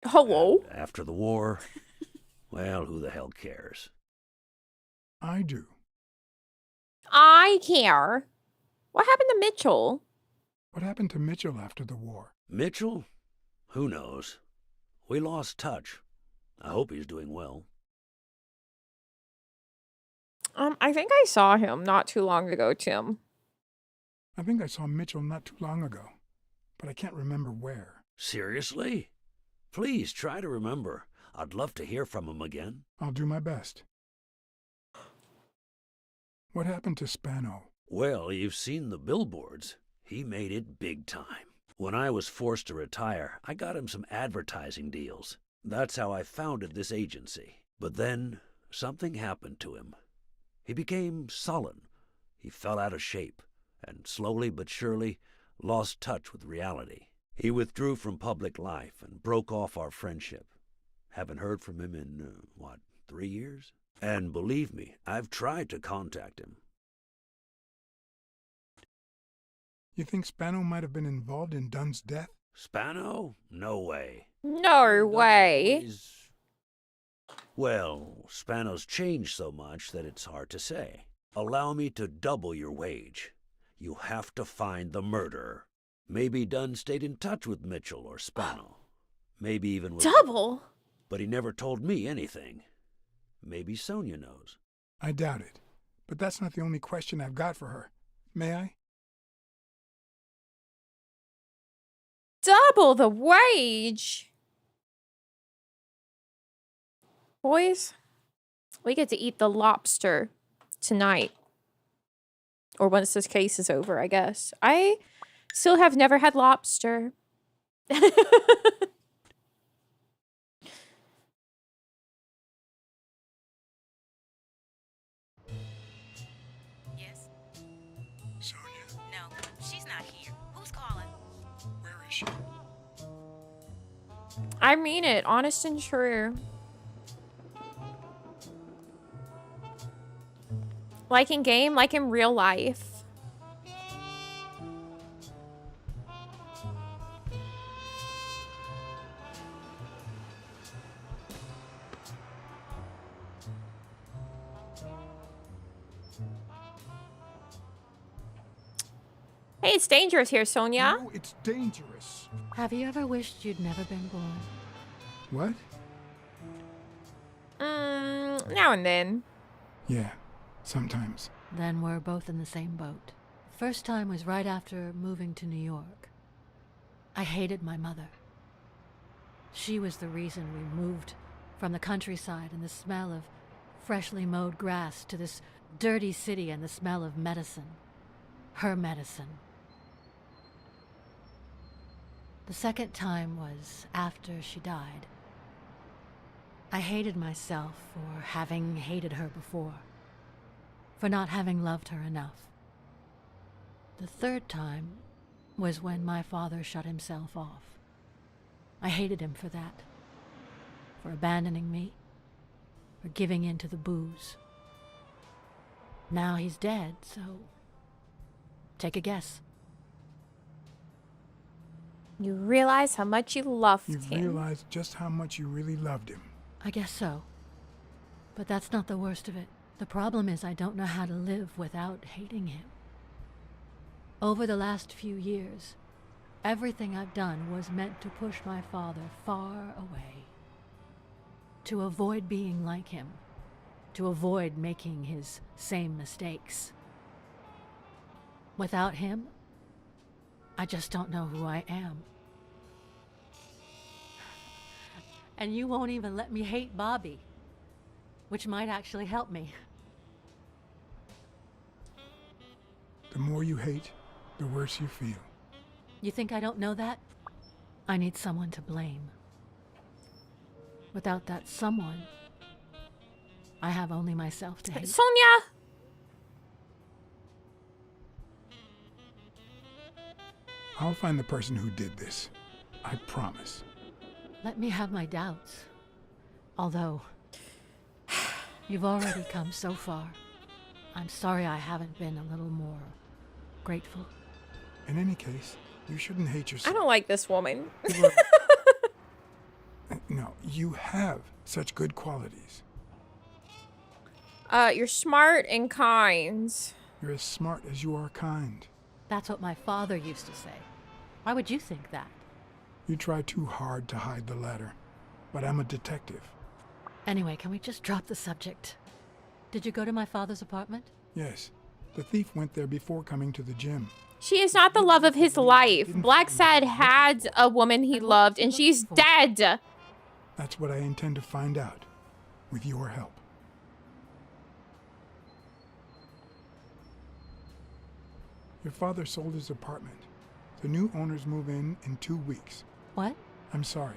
Hello? And after the war, well, who the hell cares? I do. I care. What happened to Mitchell? What happened to Mitchell after the war? Mitchell? Who knows? We lost touch. I hope he's doing well. I think I saw him not too long ago, Tim. I think I saw Mitchell not too long ago, but I can't remember where. Seriously? Please try to remember. I'd love to hear from him again. I'll do my best. What happened to Spano? Well, you've seen the billboards. He made it big time. When I was forced to retire, I got him some advertising deals. That's how I founded this agency. But then, something happened to him. He became sullen. He fell out of shape, and slowly but surely lost touch with reality. He withdrew from public life and broke off our friendship. Haven't heard from him in, 3 years? And believe me, I've tried to contact him. You think Spano might have been involved in Dunn's death? Spano? No way. No way. Well, Spano's changed so much that it's hard to say. Allow me to double your wage. You have to find the murderer. Maybe Dunn stayed in touch with Mitchell or Spano. Maybe even with... Double? But he never told me anything. Maybe Sonia knows. I doubt it. But that's not the only question I've got for her. May I? Double the wage! Boys, we get to eat the lobster tonight. Or once this case is over, I guess. I still have never had lobster. Yes? Sonia, No, she's not here. Who's calling? where is she? I mean it, honest and true. Like in game, like in real life. Hey, it's dangerous here, Sonia. No, it's dangerous. Have you ever wished you'd never been born? What? Now and then. Yeah, sometimes. Then we're both in the same boat. First time was right after moving to New York. I hated my mother. She was the reason we moved from the countryside and the smell of freshly mowed grass to this dirty city and the smell of medicine. Her medicine. The second time was after she died. I hated myself for having hated her before, for not having loved her enough. The third time was when my father shut himself off. I hated him for that, for abandoning me, for giving in to the booze. Now he's dead, so take a guess. You realize how much you loved You've him. realized just how much you really loved him. I guess so. But that's not the worst of it. The problem is I don't know how to live without hating him. Over the last few years, everything I've done was meant to push my father far away. To avoid being like him. To avoid making his same mistakes. Without him, I just don't know who I am. And you won't even let me hate Bobby, which might actually help me. The more you hate, the worse you feel. You think I don't know that? I need someone to blame. Without that someone, I have only myself to hate. Sonia! I'll find the person who did this. I promise. Let me have my doubts. Although, you've already come so far. I'm sorry I haven't been a little more grateful. In any case, you shouldn't hate I yourself. don't like this woman. No, you have such good qualities. You're smart and kind. You're as smart as you are kind. That's what my father used to say. Why would you think that? You try too hard to hide the latter. But I'm a detective. Anyway, can we just drop the subject? Did you go to my father's apartment? Yes, the thief went there before coming to the gym. She is not the love of his life. Blacksad had a woman he loved, and she's dead. That's what I intend to find out, with your help. Your father sold his apartment. The new owners move in 2 weeks. What? I'm sorry.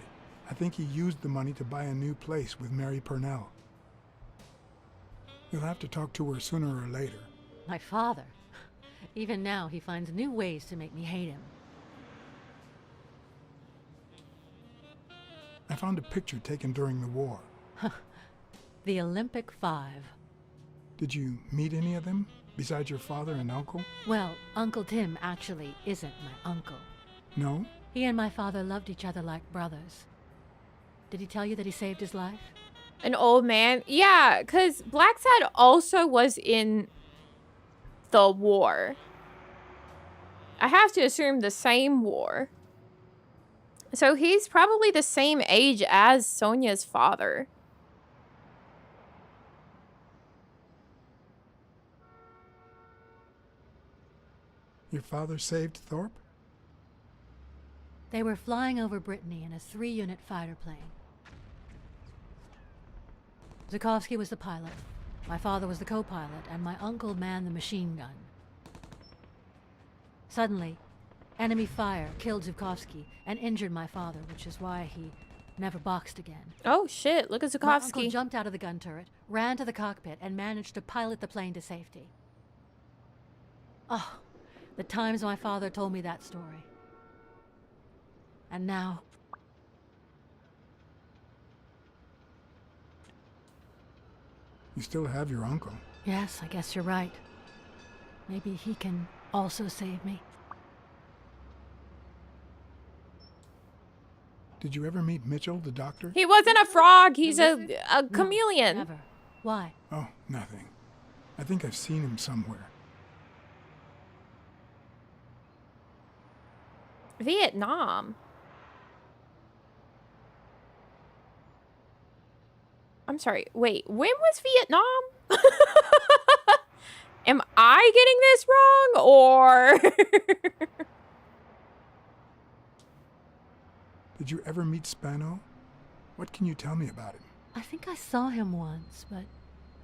I think he used the money to buy a new place with Mary Purnell. You'll have to talk to her sooner or later. My father. Even now, he finds new ways to make me hate him. I found a picture taken during the war. The Olympic 5. Did you meet any of them, besides your father and uncle? Well, Uncle Tim actually isn't my uncle. No? He and my father loved each other like brothers. Did he tell you that he saved his life? An old man? Yeah, because Blacksad also was in the war. I have to assume the same war. So he's probably the same age as Sonia's father. Your father saved Thorpe? They were flying over Brittany in a 3-unit fighter plane. Zukovsky was the pilot, my father was the co-pilot, and my uncle manned the machine gun. Suddenly, enemy fire killed Zukovsky and injured my father, which is why he never boxed again. Oh shit, look at My uncle Zukovsky. jumped out of the gun turret, ran to the cockpit, and managed to pilot the plane to safety. Oh, the times my father told me that story. And now... You still have your uncle. Yes, I guess you're right. Maybe he can also save me. Did you ever meet Mitchell, the doctor? He wasn't a frog, he's a chameleon. Never. Why? Oh, nothing. I think I've seen him somewhere. Vietnam. I'm sorry, wait, when was Vietnam? Am I getting this wrong, or... Did you ever meet Spano? What can you tell me about him? I think I saw him once, but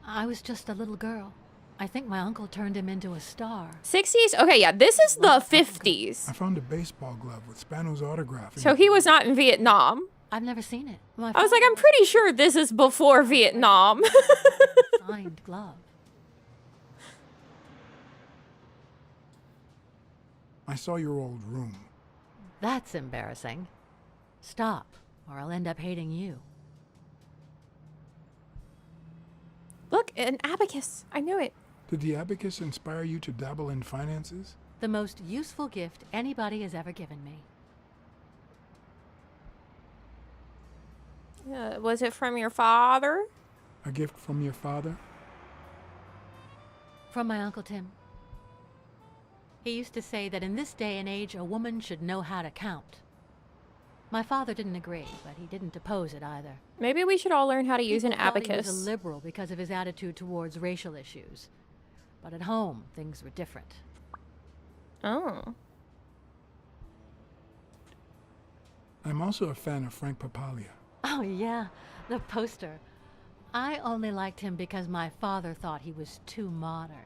I was just a little girl. I think my uncle turned him into a star. 60s? Okay, yeah, this is the 50s. I found a baseball glove with Spano's autograph in So it. he was not in Vietnam. I've never seen it. I was like, I'm pretty sure this is before Vietnam. Signed glove. I saw your old room. That's embarrassing. Stop, or I'll end up hating you. Look, an abacus. I knew it. Did the abacus inspire you to dabble in finances? The most useful gift anybody has ever given me. Was it from your father? A gift from your father? From my Uncle Tim. He used to say that in this day and age, a woman should know how to count. My father didn't agree, but he didn't oppose it either. Maybe we should all learn how to use an People thought abacus. He was a liberal because of his attitude towards racial issues. But at home, things were different. Oh. I'm also a fan of Frank Papalia. Oh, yeah, the poster. I only liked him because my father thought he was too modern.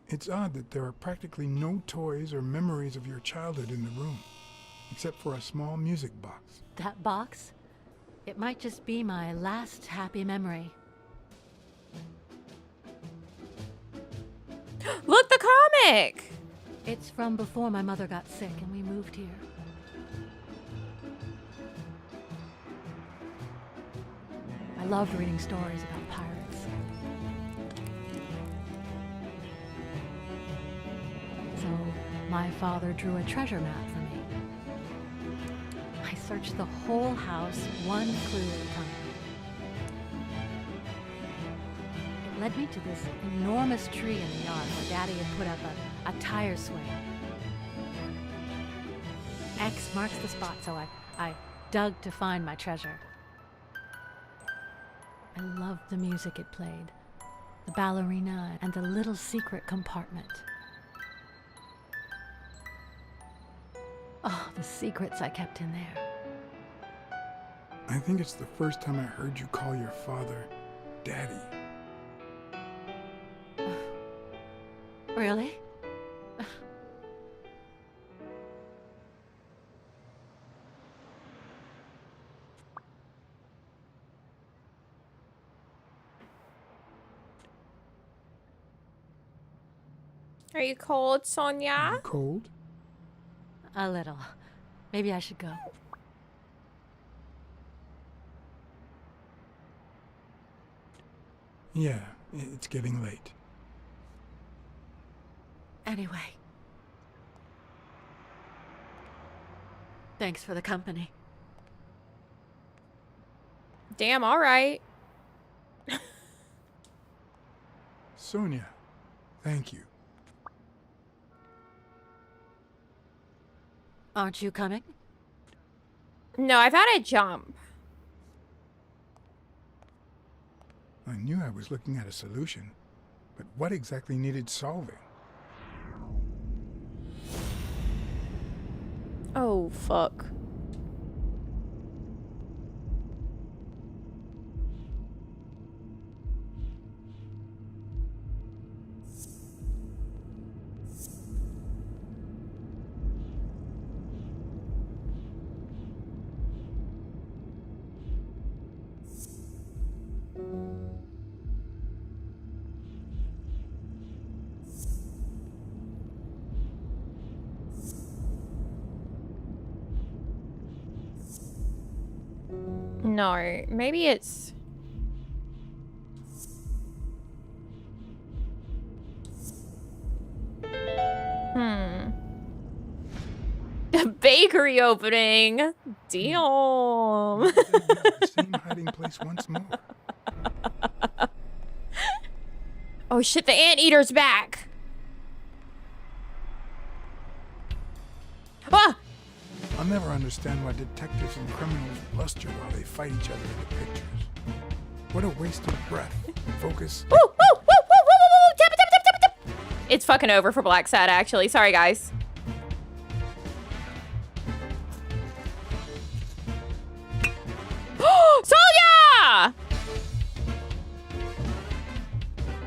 It's odd that there are practically no toys or memories of your childhood in the room, except for a small music box. That box? It might just be my last happy memory. Look, the comic! It's from before my mother got sick and we moved here. I loved reading stories about pirates. So my father drew a treasure map for me. I searched the whole house, one clue at a time. It led me to this enormous tree in the yard where Daddy had put up a tire swing. X marks the spot, so I dug to find my treasure. I loved the music it played, the ballerina and the little secret compartment. Oh, the secrets I kept in there. I think it's the first time I heard you call your father Daddy. Really? Are you cold, Sonia? Cold? A little. Maybe I should go. Yeah, it's getting late. Anyway. Thanks for the company. Damn, alright. Sonia, thank you. Aren't you coming? No, I thought I'd jump. I knew I was looking at a solution, but what exactly needed solving? Oh, fuck. No, maybe it's... A bakery opening. Damn. Same hiding place once more. Oh shit, the anteater's back. Ah! I'll never understand why detectives and criminals bluster while they fight each other in the pictures. What a waste of breath, focus. Woo, woo, woo, woo, woo, woo, woo. Tap, tap, tap, tap, tap. It's fucking over for Black Sat, actually. Sorry, guys. Sonia!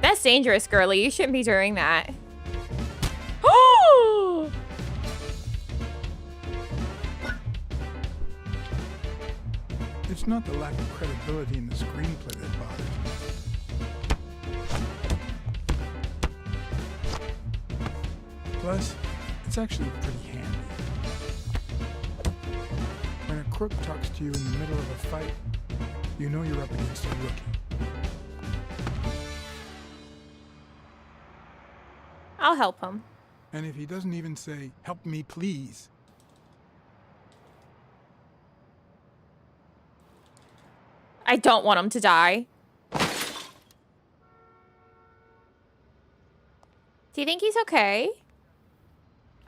That's dangerous, girly. You shouldn't be doing that. Oh! It's not the lack of credibility in the screenplay that bothers me. Plus, it's actually pretty handy. When a crook talks to you in the middle of a fight, you know you're up against a rookie. I'll help him. And if he doesn't even say, "Help me, please," I don't want him to die. Do you think he's okay?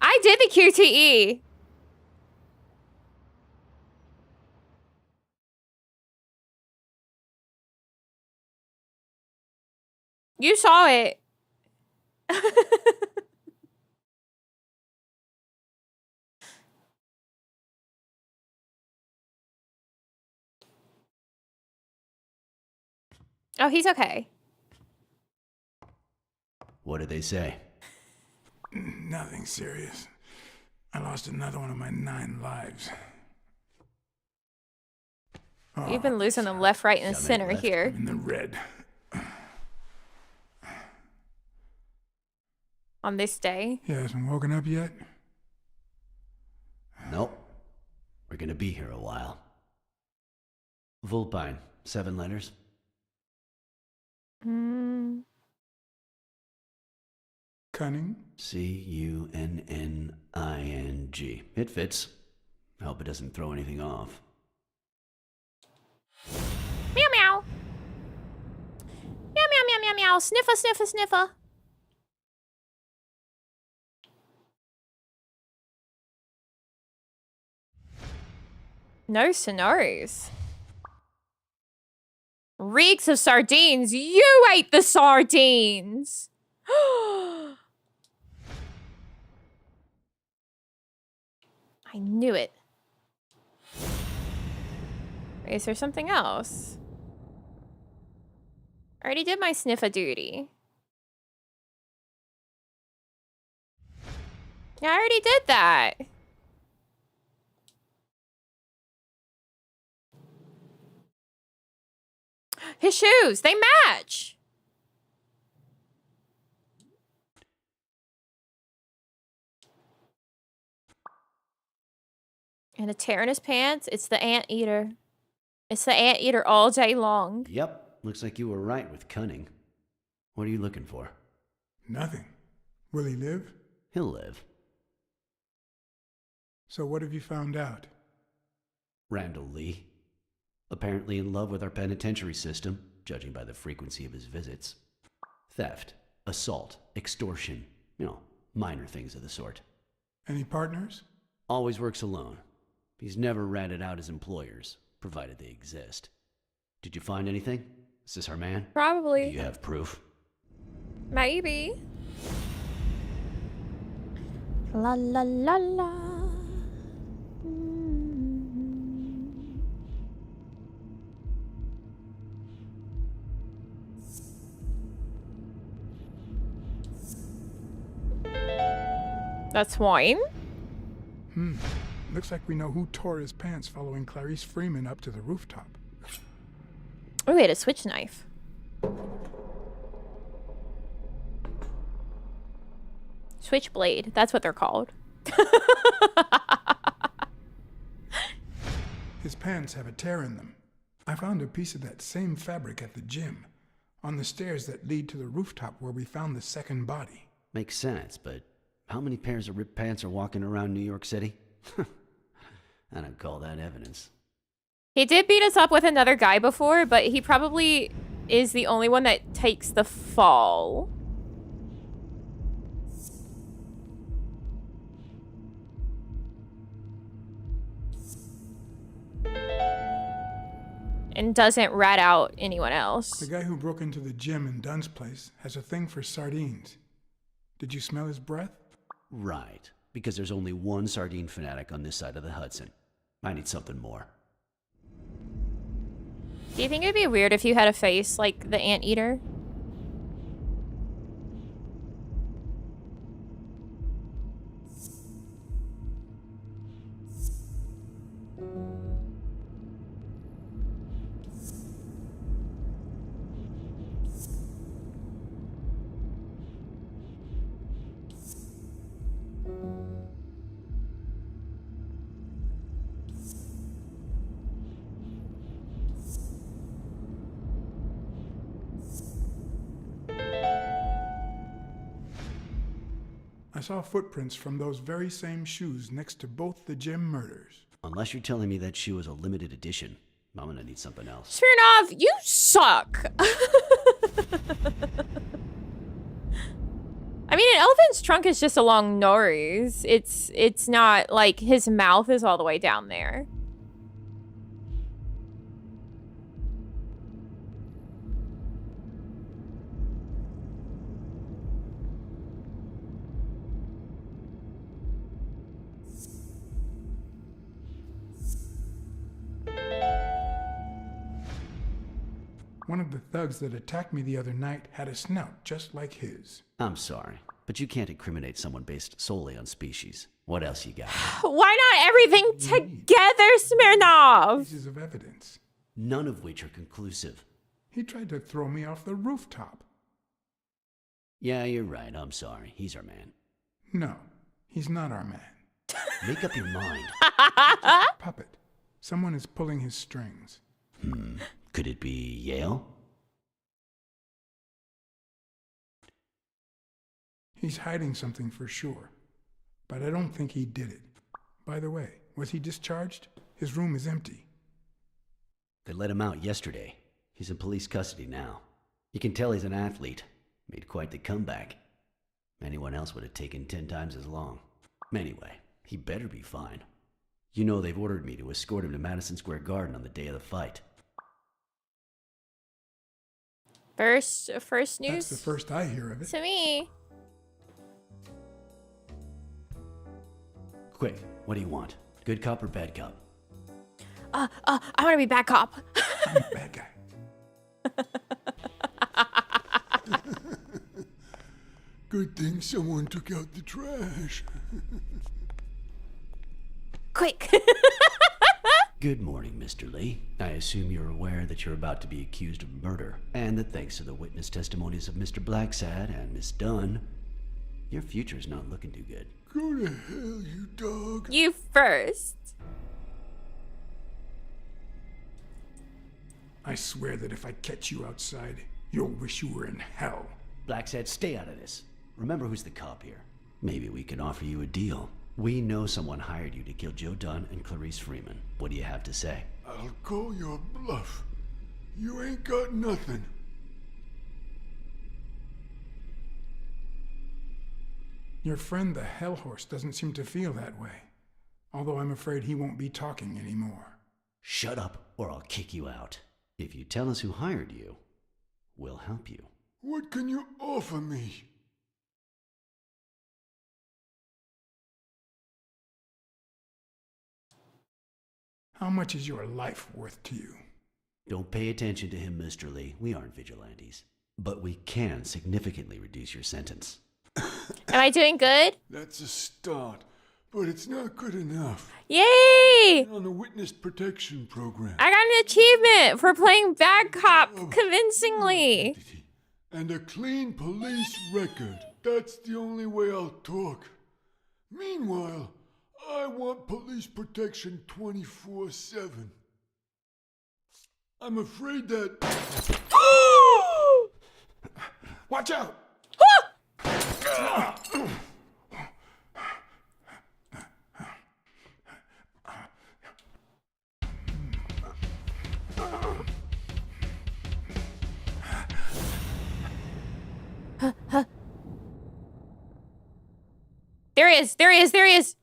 I did the QTE. You saw it. Oh, he's okay. What did they say? Nothing serious. I lost another one of my 9 lives. You've been losing them left, right, and center here. In the red. On this day? You hasn't woken up yet? Nope. We're gonna be here a while. Vulpine, 7 letters. Cunning? Cunning. It fits. I hope it doesn't throw anything off. Meow meow. Meow meow meow meow meow. Sniffer sniffer sniffer. No sonos. Reeks of sardines. You ate the sardines. I knew it. Wait, is there something else? I already did my sniffer duty. Yeah, I already did that. His shoes, they match. And a tear in his pants. It's the anteater. It's the anteater all day long. Yep, looks like you were right with cunning. What are you looking for? Nothing. Will he live? He'll live. So what have you found out? Randall Lee. Apparently in love with our penitentiary system, judging by the frequency of his visits. Theft. assault, extortion, minor things of the sort. Any partners? Always works alone. He's never ratted out his employers, provided they exist. Did you find anything? Is this our man? Probably. Do you have proof? Maybe. La la la la. That's wine. Looks like we know who tore his pants following Clarice Freeman up to the rooftop. Oh, he had a switch knife. Switchblade. That's what they're called. His pants have a tear in them. I found a piece of that same fabric at the gym, on the stairs that lead to the rooftop where we found the second body. Makes sense, but how many pairs of ripped pants are walking around New York City? I don't call that evidence. He did beat us up with another guy before, but he probably is the only one that takes the fall. And doesn't rat out anyone else. The guy who broke into the gym in Dunn's place has a thing for sardines. Did you smell his breath? Right, because there's only one sardine fanatic on this side of the Hudson. I need something more. Do you think it'd be weird if you had a face like the anteater? I saw footprints from those very same shoes next to both the gym murders. Unless you're telling me that shoe is a limited edition, I'm gonna need something else. Smirnov, you suck. I mean, an elephant's trunk is just a long nose. It's not like his mouth is all the way down there. One of the thugs that attacked me the other night had a snout just like his. I'm sorry, but you can't incriminate someone based solely on species. What else you got? Why not everything together, Smirnov? Pieces of evidence. None of which are conclusive. He tried to throw me off the rooftop. Yeah, you're right. I'm sorry. He's our man. No, he's not our man. Make up your mind. Puppet. Someone is pulling his strings. Could it be Yale? He's hiding something for sure, but I don't think he did it. By the way, was he discharged? His room is empty. They let him out yesterday. He's in police custody now. You can tell he's an athlete. Made quite the comeback. Anyone else would have taken 10 times as long. Anyway, he better be fine. You know they've ordered me to escort him to Madison Square Garden on the day of the fight. First news? That's the first I hear of it. To me. Quick, what do you want? Good cop or bad cop? I want to be bad cop. I'm a bad guy. Good thing someone took out the trash. Quick. Good morning, Mr. Lee. I assume you're aware that you're about to be accused of murder, and that thanks to the witness testimonies of Mr. Blacksad and Miss Dunn, your future's not looking too good. Go to hell, you dog. You first. I swear that if I catch you outside, you'll wish you were in hell. Blacksad, stay out of this. Remember who's the cop here. Maybe we can offer you a deal. We know someone hired you to kill Joe Dunn and Clarice Freeman. What do you have to say? I'll call your bluff. You ain't got nothing. Your friend the Hellhorse doesn't seem to feel that way. Although I'm afraid he won't be talking anymore. Shut up, or I'll kick you out. If you tell us who hired you, we'll help you. What can you offer me? How much is your life worth to you? Don't pay attention to him, Mr. Lee. We aren't vigilantes. But we can significantly reduce your sentence. Am I doing good? That's a start, but it's not good enough. Yay! On the witness protection program. I got an achievement for playing bad cop convincingly. And a clean police record. That's the only way I'll talk. Meanwhile, I want police protection 24/7. I'm afraid that... Watch out! There he is! There he is! There he is!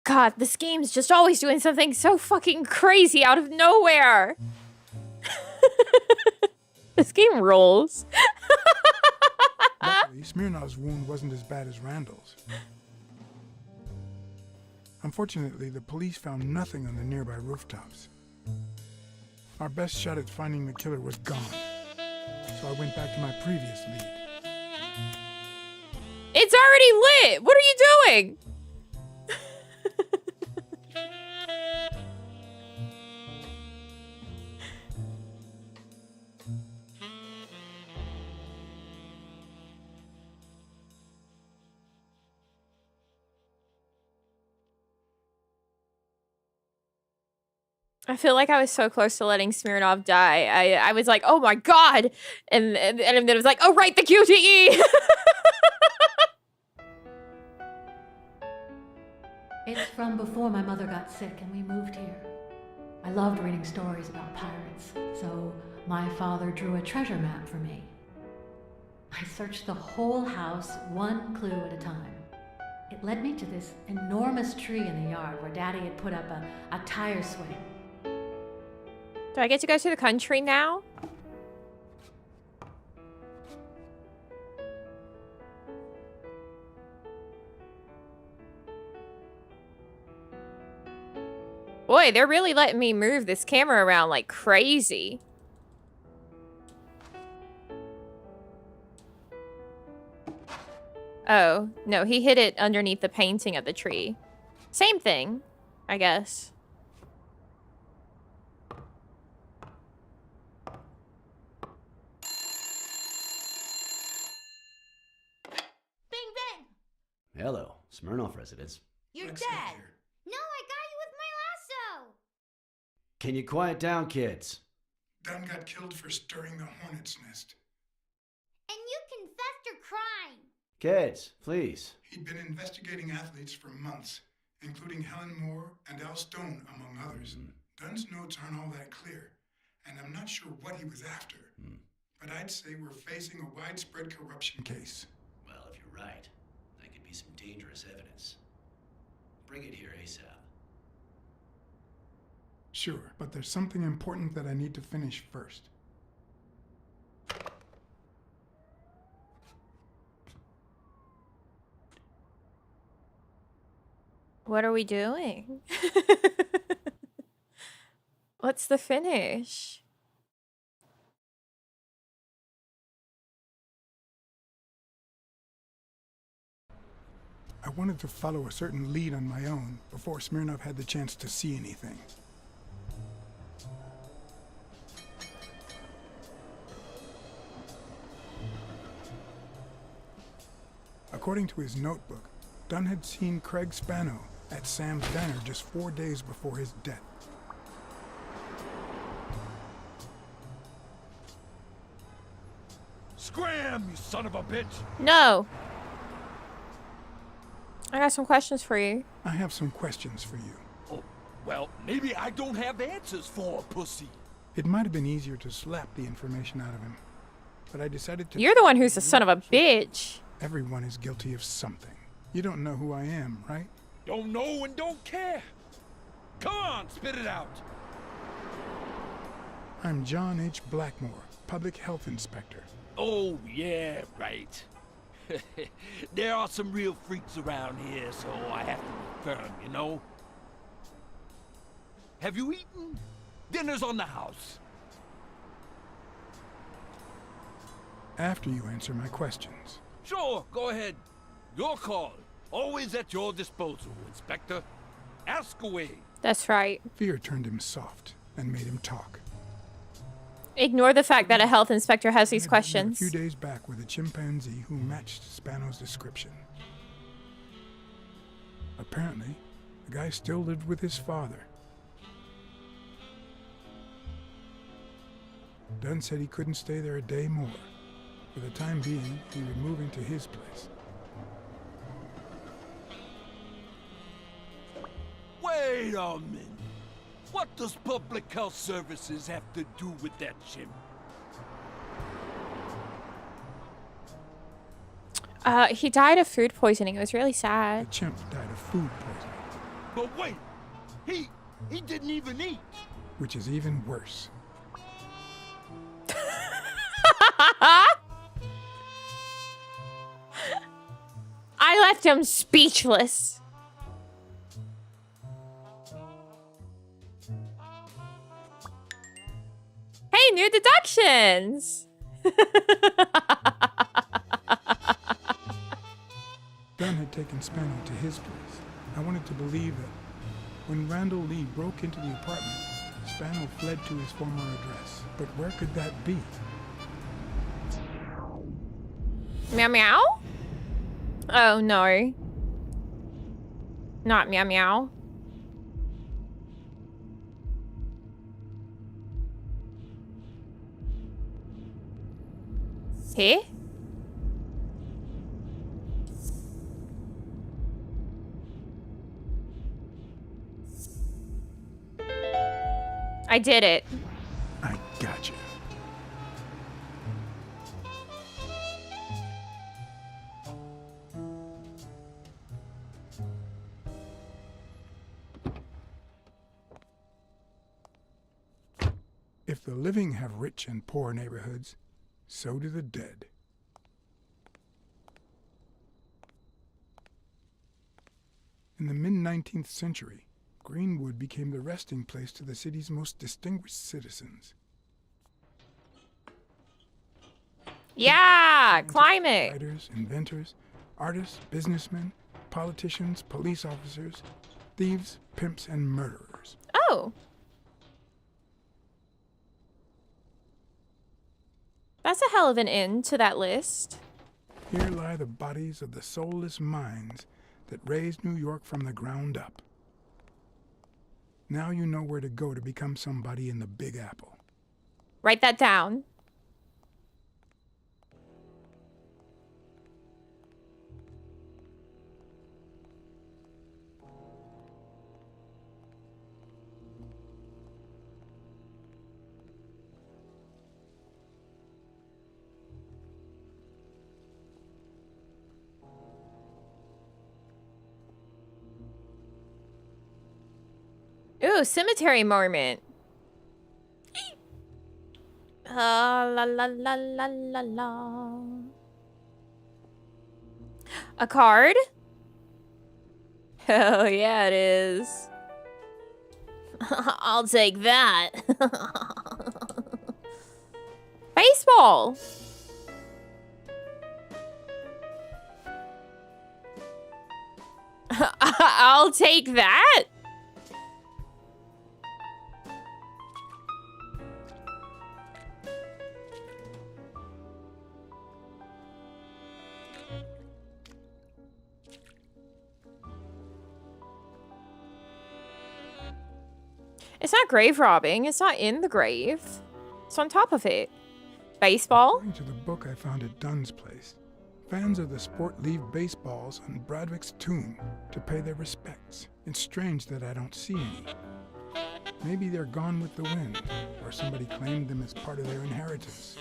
God, this game's just always doing something so fucking crazy out of nowhere. This game rolls. Luckily, Smirnov's wound wasn't as bad as Randall's. Unfortunately, the police found nothing on the nearby rooftops. Our best shot at finding the killer was gone, so I went back to my previous lead. It's already lit! What are you doing? I feel like I was so close to letting Smirnov die. I was like, oh my god! And then it was like, oh right, the QTE! It's from before my mother got sick and we moved here. I loved reading stories about pirates, so my father drew a treasure map for me. I searched the whole house, one clue at a time. It led me to this enormous tree in the yard where Daddy had put up a tire swing. Do I get to go to the country now? Boy, they're really letting me move this camera around like crazy. Oh, no, he hid it underneath the painting of the tree. Same thing, I guess. Hello, Smirnoff residence. You're dead. No, I got you with my lasso. Can you quiet down, kids? Dunn got killed for stirring the hornet's nest. And you confessed your crime. Kids, please. He'd been investigating athletes for months, including Helen Moore and Al Stone, among others. Dunn's notes aren't all that clear, and I'm not sure what he was after. But I'd say we're facing a widespread corruption case. Well, if you're right, that could be some dangerous evidence. Bring it here ASAP. Sure, but there's something important that I need to finish first. What are we doing? What's the finish? I wanted to follow a certain lead on my own before Smirnov had the chance to see anything. According to his notebook, Dunn had seen Craig Spano at Sam's Diner just 4 days before his death. Scram, you son of a bitch! No. I got some questions for you. I have some questions for you. Oh, well, maybe I don't have answers for a pussy. It might have been easier to slap the information out of him, but I decided to... You're the one who's the son of a bitch. Everyone is guilty of something. You don't know who I am, right? Don't know and don't care. Come on, spit it out. I'm John H. Blackmore, Public Health Inspector. Oh, yeah, right. There are some real freaks around here, so I have to be firm, you know? Have you eaten? Dinner's on the house. After you answer my questions. Sure, go ahead. Your call. Always at your disposal, Inspector. Ask away. That's right. Fear turned him soft and made him talk. Ignore the fact that a health inspector has these A questions. few days back with a chimpanzee who matched Spano's description. Apparently, the guy still lived with his father. Dunn said he couldn't stay there a day more. For the time being, he would move into his place. Wait a minute. What does Public Health Services have to do with that chimp? He died of food poisoning. It was really sad. The chimp died of food poisoning. But wait, he didn't even eat. Which is even worse. I left him speechless. Hey, new deductions! Dunn had taken Spano to his place. I wanted to believe that when Randall Lee broke into the apartment, Spano fled to his former address. But where could that be? Meow meow? Oh no. Not meow meow. Here? I did it. I got you. If the living have rich and poor neighborhoods, so do the dead. In the mid-19th century, Greenwood became the resting place to the city's most distinguished citizens. Yeah, climate. Writers, inventors, artists, businessmen, politicians, police officers, thieves, pimps, and murderers. Oh. That's a hell of an end to that list. Here lie the bodies of the soulless minds that raised New York from the ground up. Now you know where to go to become somebody in the Big Apple. Write that down. Ooh, cemetery moment. La la la la la la. A card? Oh yeah, it is. I'll take that. Baseball. I'll take that. It's not grave robbing. It's not in the grave. It's on top of it. Baseball? According to the book I found at Dunn's place, Fans of the sport leave baseballs on Bradwick's tomb to pay their respects. It's strange that I don't see any. Maybe they're gone with the wind, or somebody claimed them as part of their inheritance.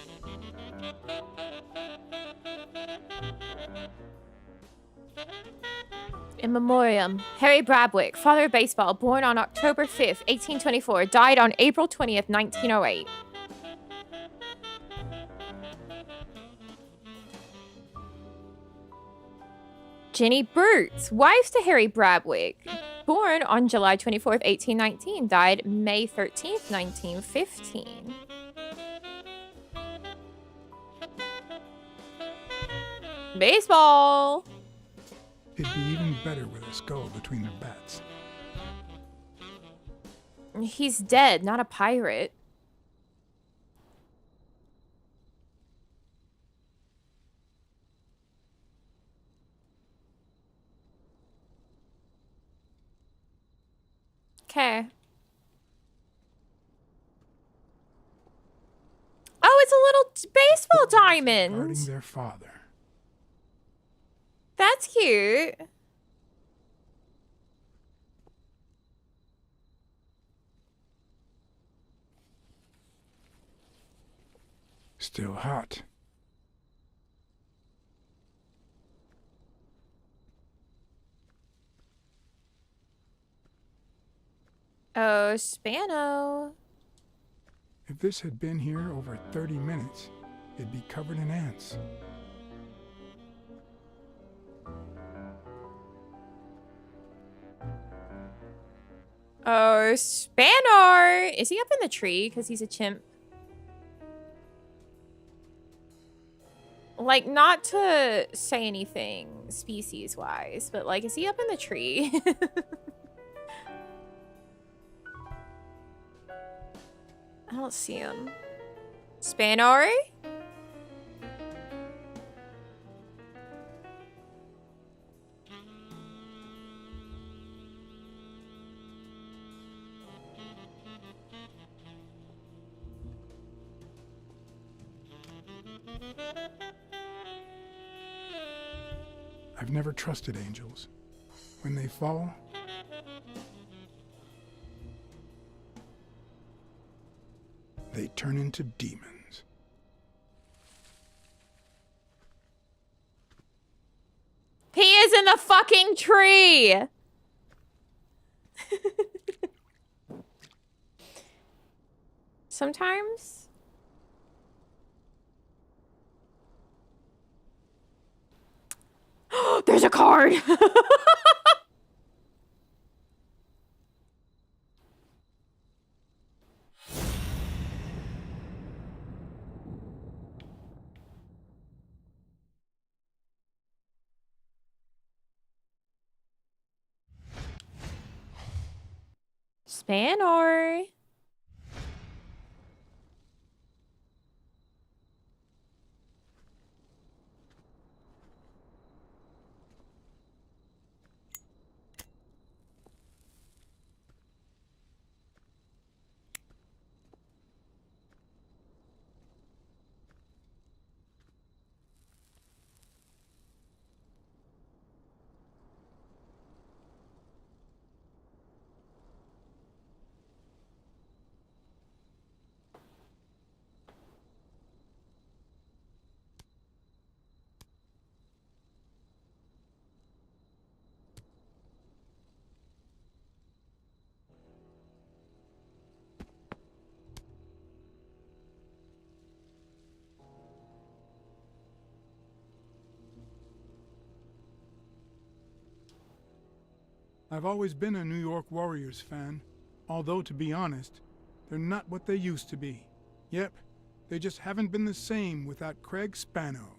In memoriam, Harry Bradwick, father of baseball, born on October 5th, 1824, died on April 20th, 1908. Jenny Boots, wife to Harry Bradwick, born on July 24th, 1819, died May 13th, 1915. Baseball! It'd be even better with a skull between their bats. He's dead, not a pirate. Okay. Oh, it's a little baseball diamond. Guarding their father. That's cute. Still hot. Oh, Spano. If this had been here over 30 minutes, it'd be covered in ants. Oh, Spanor! Is he up in the tree because he's a chimp? Like, not to say anything species-wise, but, like, is he up in the tree? I don't see him. Spanor? I've never trusted angels. When they fall, they turn into demons. He is in the fucking tree! Sometimes... There's a card! Spanor. I've always been a New York Warriors fan, although to be honest, they're not what they used to be. Yep, they just haven't been the same without Craig Spano.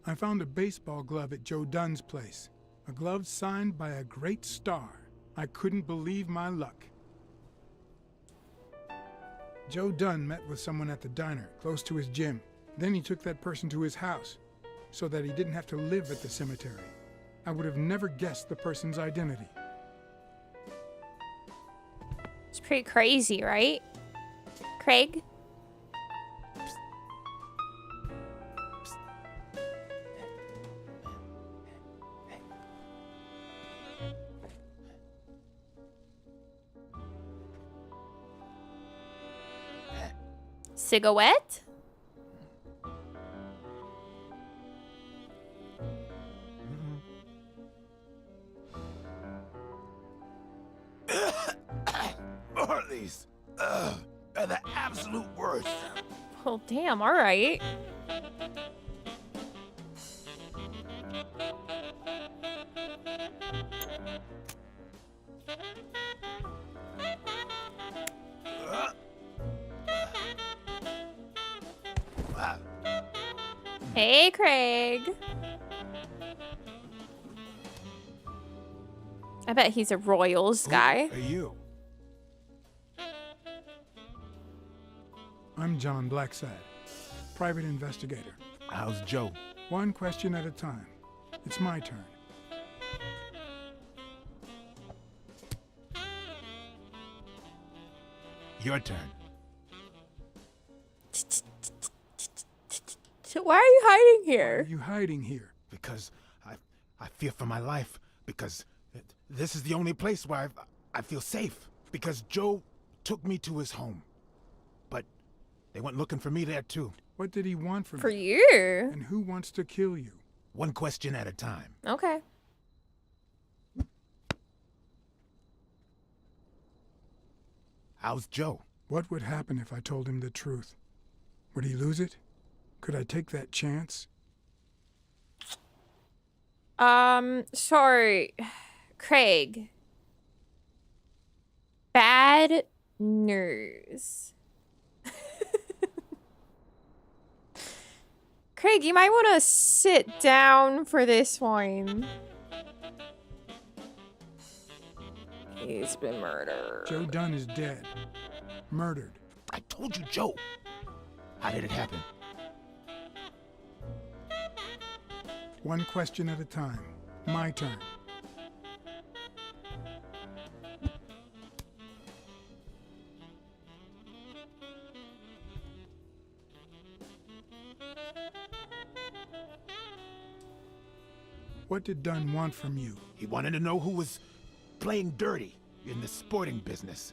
I found a baseball glove at Joe Dunn's place, a glove signed by a great star. I couldn't believe my luck. Joe Dunn met with someone at the diner, close to his gym. Then he took that person to his house, so that he didn't have to live at the cemetery. I would have never guessed the person's identity. It's pretty crazy, right? Craig? Cigarette? Marley's are the absolute worst. Oh, damn, all right. Hey, Craig. I bet he's a Royals guy. Who are you? I'm John Blacksad, private investigator. How's Joe? One question at a time. It's my turn. Your turn. So why are you hiding Why here? are you hiding here? Because I fear for my life. Because this is the only place where I feel safe. Because Joe took me to his home. But they went looking for me there too. What did he want from For you? you? And who wants to kill you? One question at a time. Okay. How's Joe? What would happen if I told him the truth? Would he lose it? Could I take that chance? Sorry, Craig. Bad news. Craig, you might want to sit down for this one. He's been murdered. Joe Dunn is dead. Murdered. I told you, Joe. How did it happen? One question at a time. My turn. What did Dunn want from you? He wanted to know who was playing dirty in the sporting business.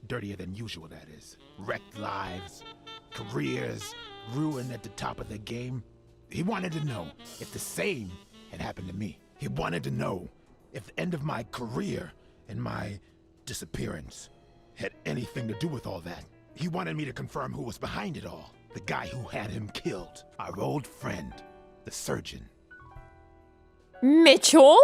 Dirtier than usual, that is. Wrecked lives, careers, ruined at the top of their game. He wanted to know if the same had happened to me. He wanted to know if the end of my career and my disappearance had anything to do with all that. He wanted me to confirm who was behind it all. The guy who had him killed. Our old friend, the surgeon. Mitchell?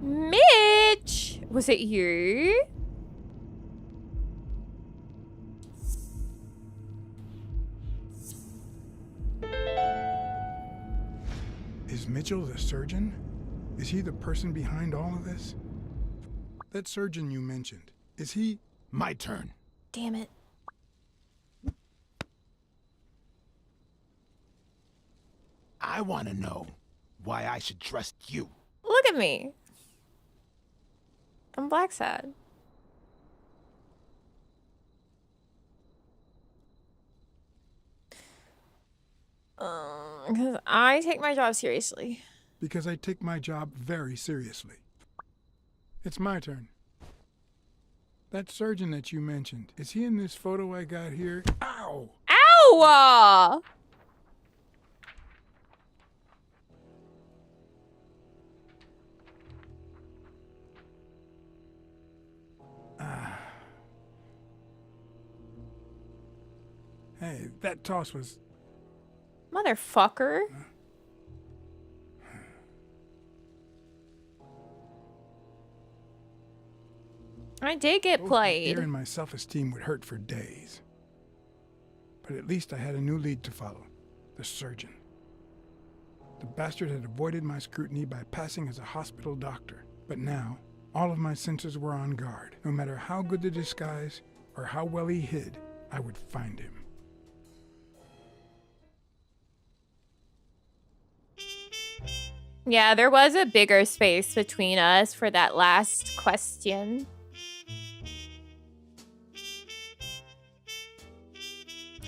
Mitch! Was it you? Is Mitchell the surgeon? Is he the person behind all of this? That surgeon you mentioned, is he... My turn. Damn it. I want to know why I should trust you. Look at me. I'm Blacksad. Because I take my job seriously. Because I take my job very seriously. It's my turn. That surgeon that you mentioned, is he in this photo I got here? Ow! Ow! Hey, that toss was... Motherfucker. I did get played. Fear and my self-esteem would hurt for days. But at least I had a new lead to follow. The surgeon. The bastard had avoided my scrutiny by passing as a hospital doctor. But now, all of my senses were on guard. No matter how good the disguise or how well he hid, I would find him. Yeah, there was a bigger space between us for that last question.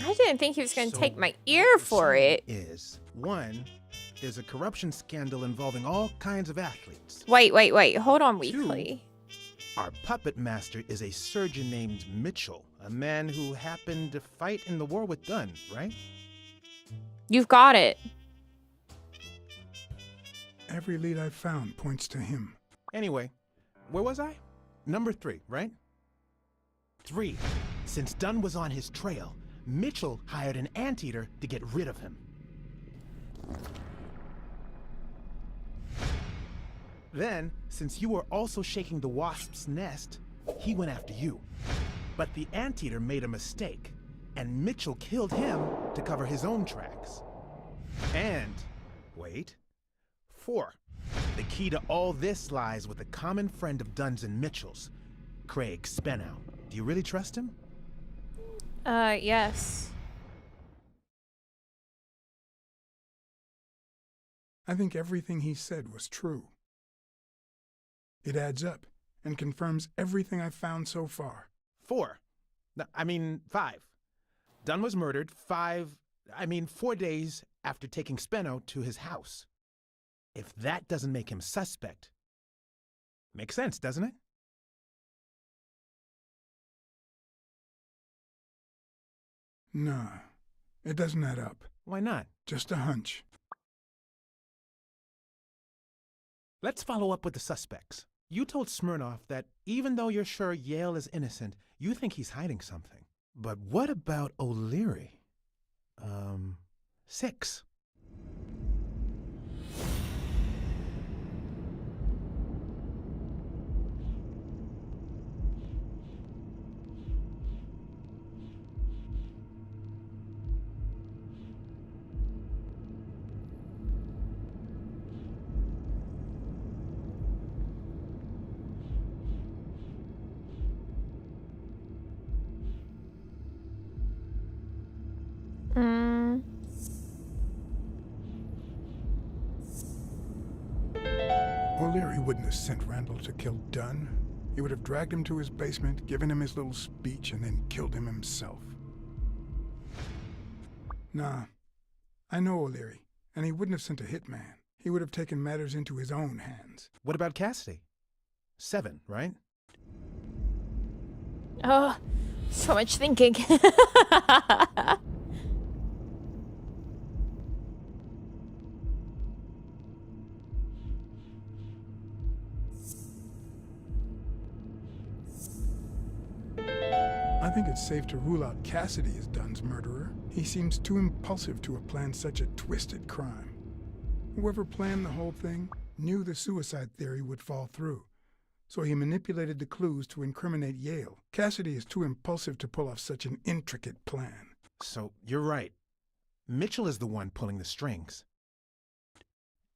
I didn't think he was going to take my ear for it. One, there's a corruption scandal involving all kinds of athletes. Wait. Hold on, Weekly. Our puppet master is a surgeon named Mitchell, a man who happened to fight in the war with Dunn, right? You've got it. Every lead I've found points to him. Anyway, where was I? Number 3, right? 3. Since Dunn was on his trail, Mitchell hired an anteater to get rid of him. Then, since you were also shaking the wasp's nest, he went after you. But the anteater made a mistake, and Mitchell killed him to cover his own tracks. And, wait, 4. The key to all this lies with a common friend of Dunn's and Mitchell's, Craig Spenow. Do you really trust him? Yes. I think everything he said was true. It adds up and confirms everything I've found so far. 4. No, I mean 5. Dunn was murdered 4 days after taking Spenow to his house. If that doesn't make him suspect, makes sense, doesn't it? Nah, it doesn't add up. Why not? Just a hunch. Let's follow up with the suspects. You told Smirnoff that even though you're sure Yale is innocent, you think he's hiding something. But what about O'Leary? 6. O'Leary wouldn't have sent Randall to kill Dunn. He would have dragged him to his basement, given him his little speech, and then killed him himself. Nah, I know O'Leary, and he wouldn't have sent a hitman. He would have taken matters into his own hands. What about Cassidy? 7, right? Oh, so much thinking. I think it's safe to rule out Cassidy as Dunn's murderer. He seems too impulsive to have planned such a twisted crime. Whoever planned the whole thing knew the suicide theory would fall through, so he manipulated the clues to incriminate Yale. Cassidy is too impulsive to pull off such an intricate plan. So, you're right. Mitchell is the one pulling the strings.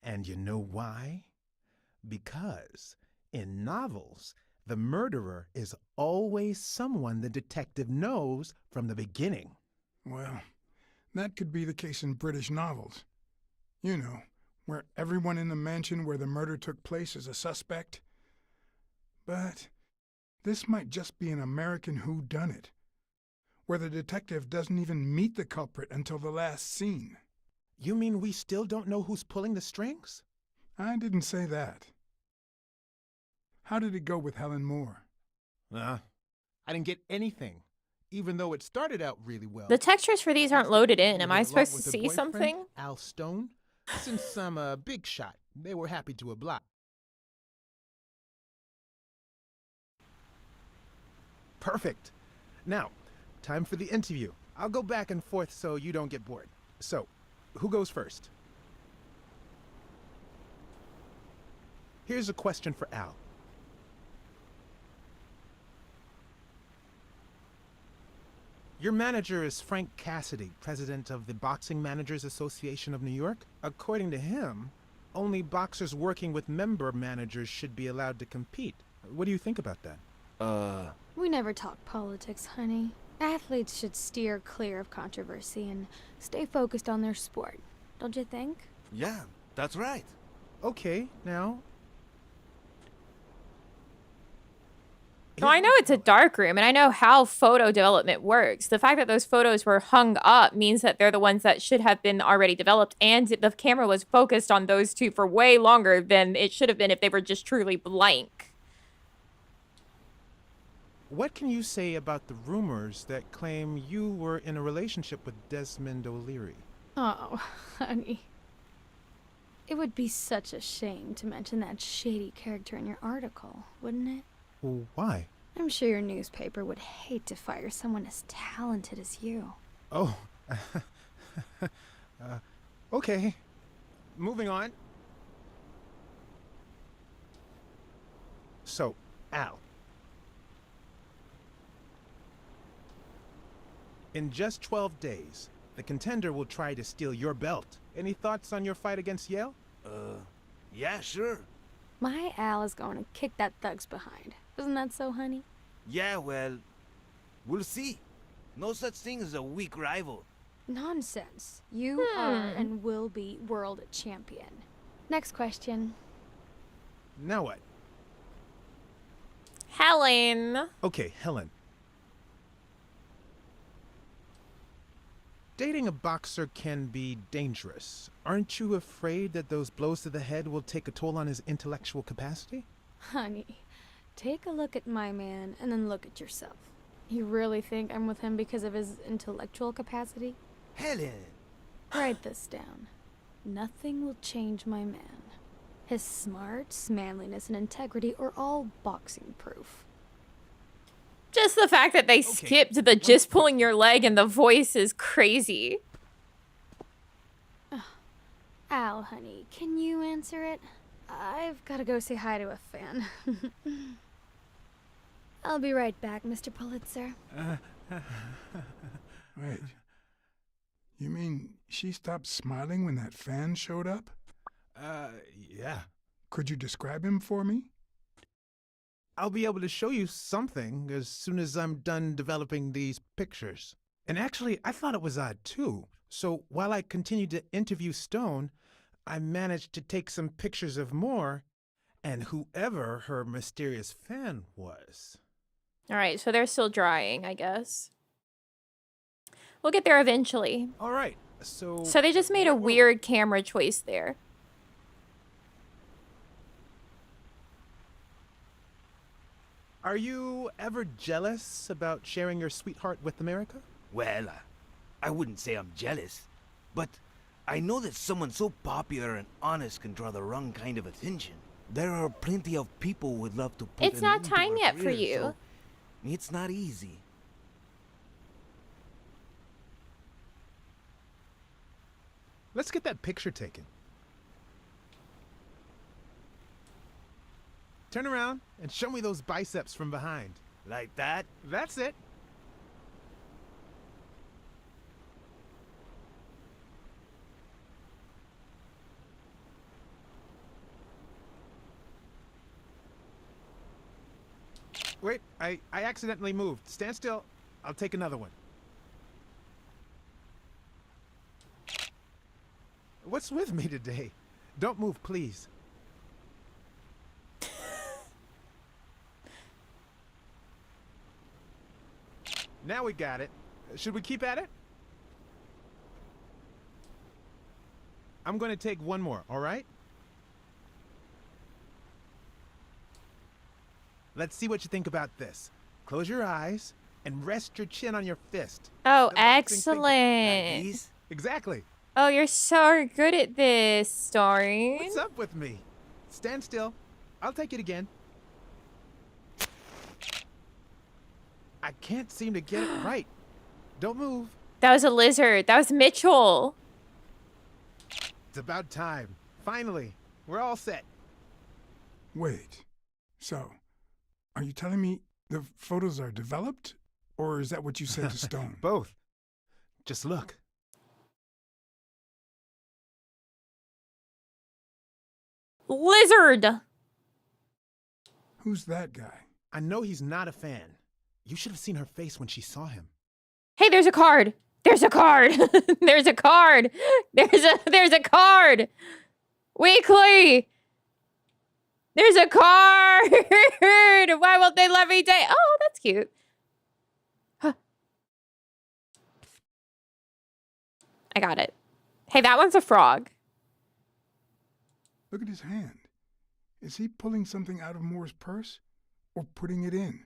And you know why? Because in novels, the murderer is always someone the detective knows from the beginning. Well, that could be the case in British novels. You know, where everyone in the mansion where the murder took place is a suspect. But this might just be an American whodunit, where the detective doesn't even meet the culprit until the last scene. You mean we still don't know who's pulling the strings? I didn't say that. How did it go with Helen Moore? I didn't get anything, even though it started out really well. The textures for these aren't loaded in. Am I supposed to see something? Al Stone? Since I'm a big shot, they were happy to oblige. Perfect. Now, time for the interview. I'll go back and forth so you don't get bored. So, who goes first? Here's a question for Al. Your manager is Frank Cassidy, president of the Boxing Managers Association of New York. According to him, only boxers working with member managers should be allowed to compete. What do you think about that? We never talk politics, honey. Athletes should steer clear of controversy and stay focused on their sport. Don't you think? Yeah, that's right. Okay, now... No, I know it's a dark room, and I know how photo development works. The fact that those photos were hung up means that they're the ones that should have been already developed, and the camera was focused on those two for way longer than it should have been if they were just truly blank. what can you say about the rumors that claim you were in a relationship with Desmond O'Leary? Oh, honey. It would be such a shame to mention that shady character in your article, wouldn't it? Well, why? I'm sure your newspaper would hate to fire someone as talented as you. Oh. Okay. Moving on. So, Al. In just 12 days, the contender will try to steal your belt. Any thoughts on your fight against Yale? Yeah, sure. My Al is going to kick that thug's behind. Isn't that so, honey? Yeah, well, we'll see. No such thing as a weak rival. Nonsense. You are and will be world champion. Next question. Now what? Helen. Okay, Helen. Dating a boxer can be dangerous. Aren't you afraid that those blows to the head will take a toll on his intellectual capacity? Honey, take a look at my man and then look at yourself. You really think I'm with him because of his intellectual capacity? Helen! Write this down. Nothing will change my man. His smarts, manliness, and integrity are all boxing proof. Just the fact that they skipped the just pulling your leg and the voice is crazy. Al, honey, can you answer it? I've got to go say hi to a fan. I'll be right back, Mr. Pulitzer. Wait. You mean she stopped smiling when that fan showed up? Yeah. Could you describe him for me? I'll be able to show you something as soon as I'm done developing these pictures. And actually, I thought it was odd too. So while I continued to interview Stone, I managed to take some pictures of Moore and whoever her mysterious fan was. All right, so they're still drying, I guess. We'll get there eventually. All right, so they just made a weird camera choice there. Are you ever jealous about sharing your sweetheart with America? Well, I wouldn't say I'm jealous, but I know that someone so popular and honest can draw the wrong kind of attention. There are plenty of people who would love to put It's an not end to time our yet for careers, you. so it's not easy. Let's get that picture taken. Turn around and show me those biceps from behind. Like that? That's it. Wait, I accidentally moved. Stand still. I'll take another one. What's with me today? Don't move, please. Now we got it. Should we keep at it? I'm going to take one more, all right? Let's see what you think about this. Close your eyes and rest your chin on your fist. Oh, excellent. Exactly. Oh, you're so good at this, Starring. What's up with me? Stand still. I'll take it again. I can't seem to get it right. Don't move. That was a lizard. That was Mitchell. It's about time. Finally, we're all set. Wait. So, are you telling me the photos are developed? Or is that what you said to Stone? Both. Just look. Lizard! Who's that guy? I know he's not a fan. You should have seen her face when she saw him. Hey, there's a card. There's a card. There's a card. There's a card. Weekly. There's a card. Why won't they let me date? Oh, that's cute. Huh. I got it. Hey, that one's a frog. Look at his hand. Is he pulling something out of Moore's purse? Or putting it in?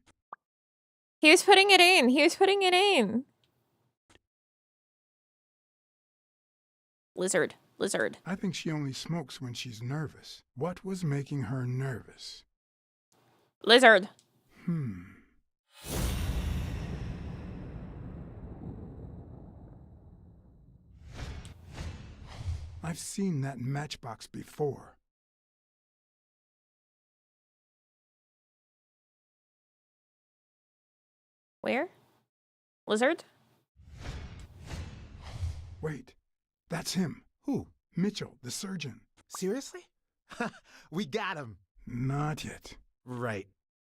He was putting it in. He was putting it in. Lizard. Lizard. I think she only smokes when she's nervous. What was making her nervous? Lizard. I've seen that matchbox before. Where? Lizard? Wait, that's him. Who? Mitchell, the surgeon. Seriously? We got him. Not yet. Right.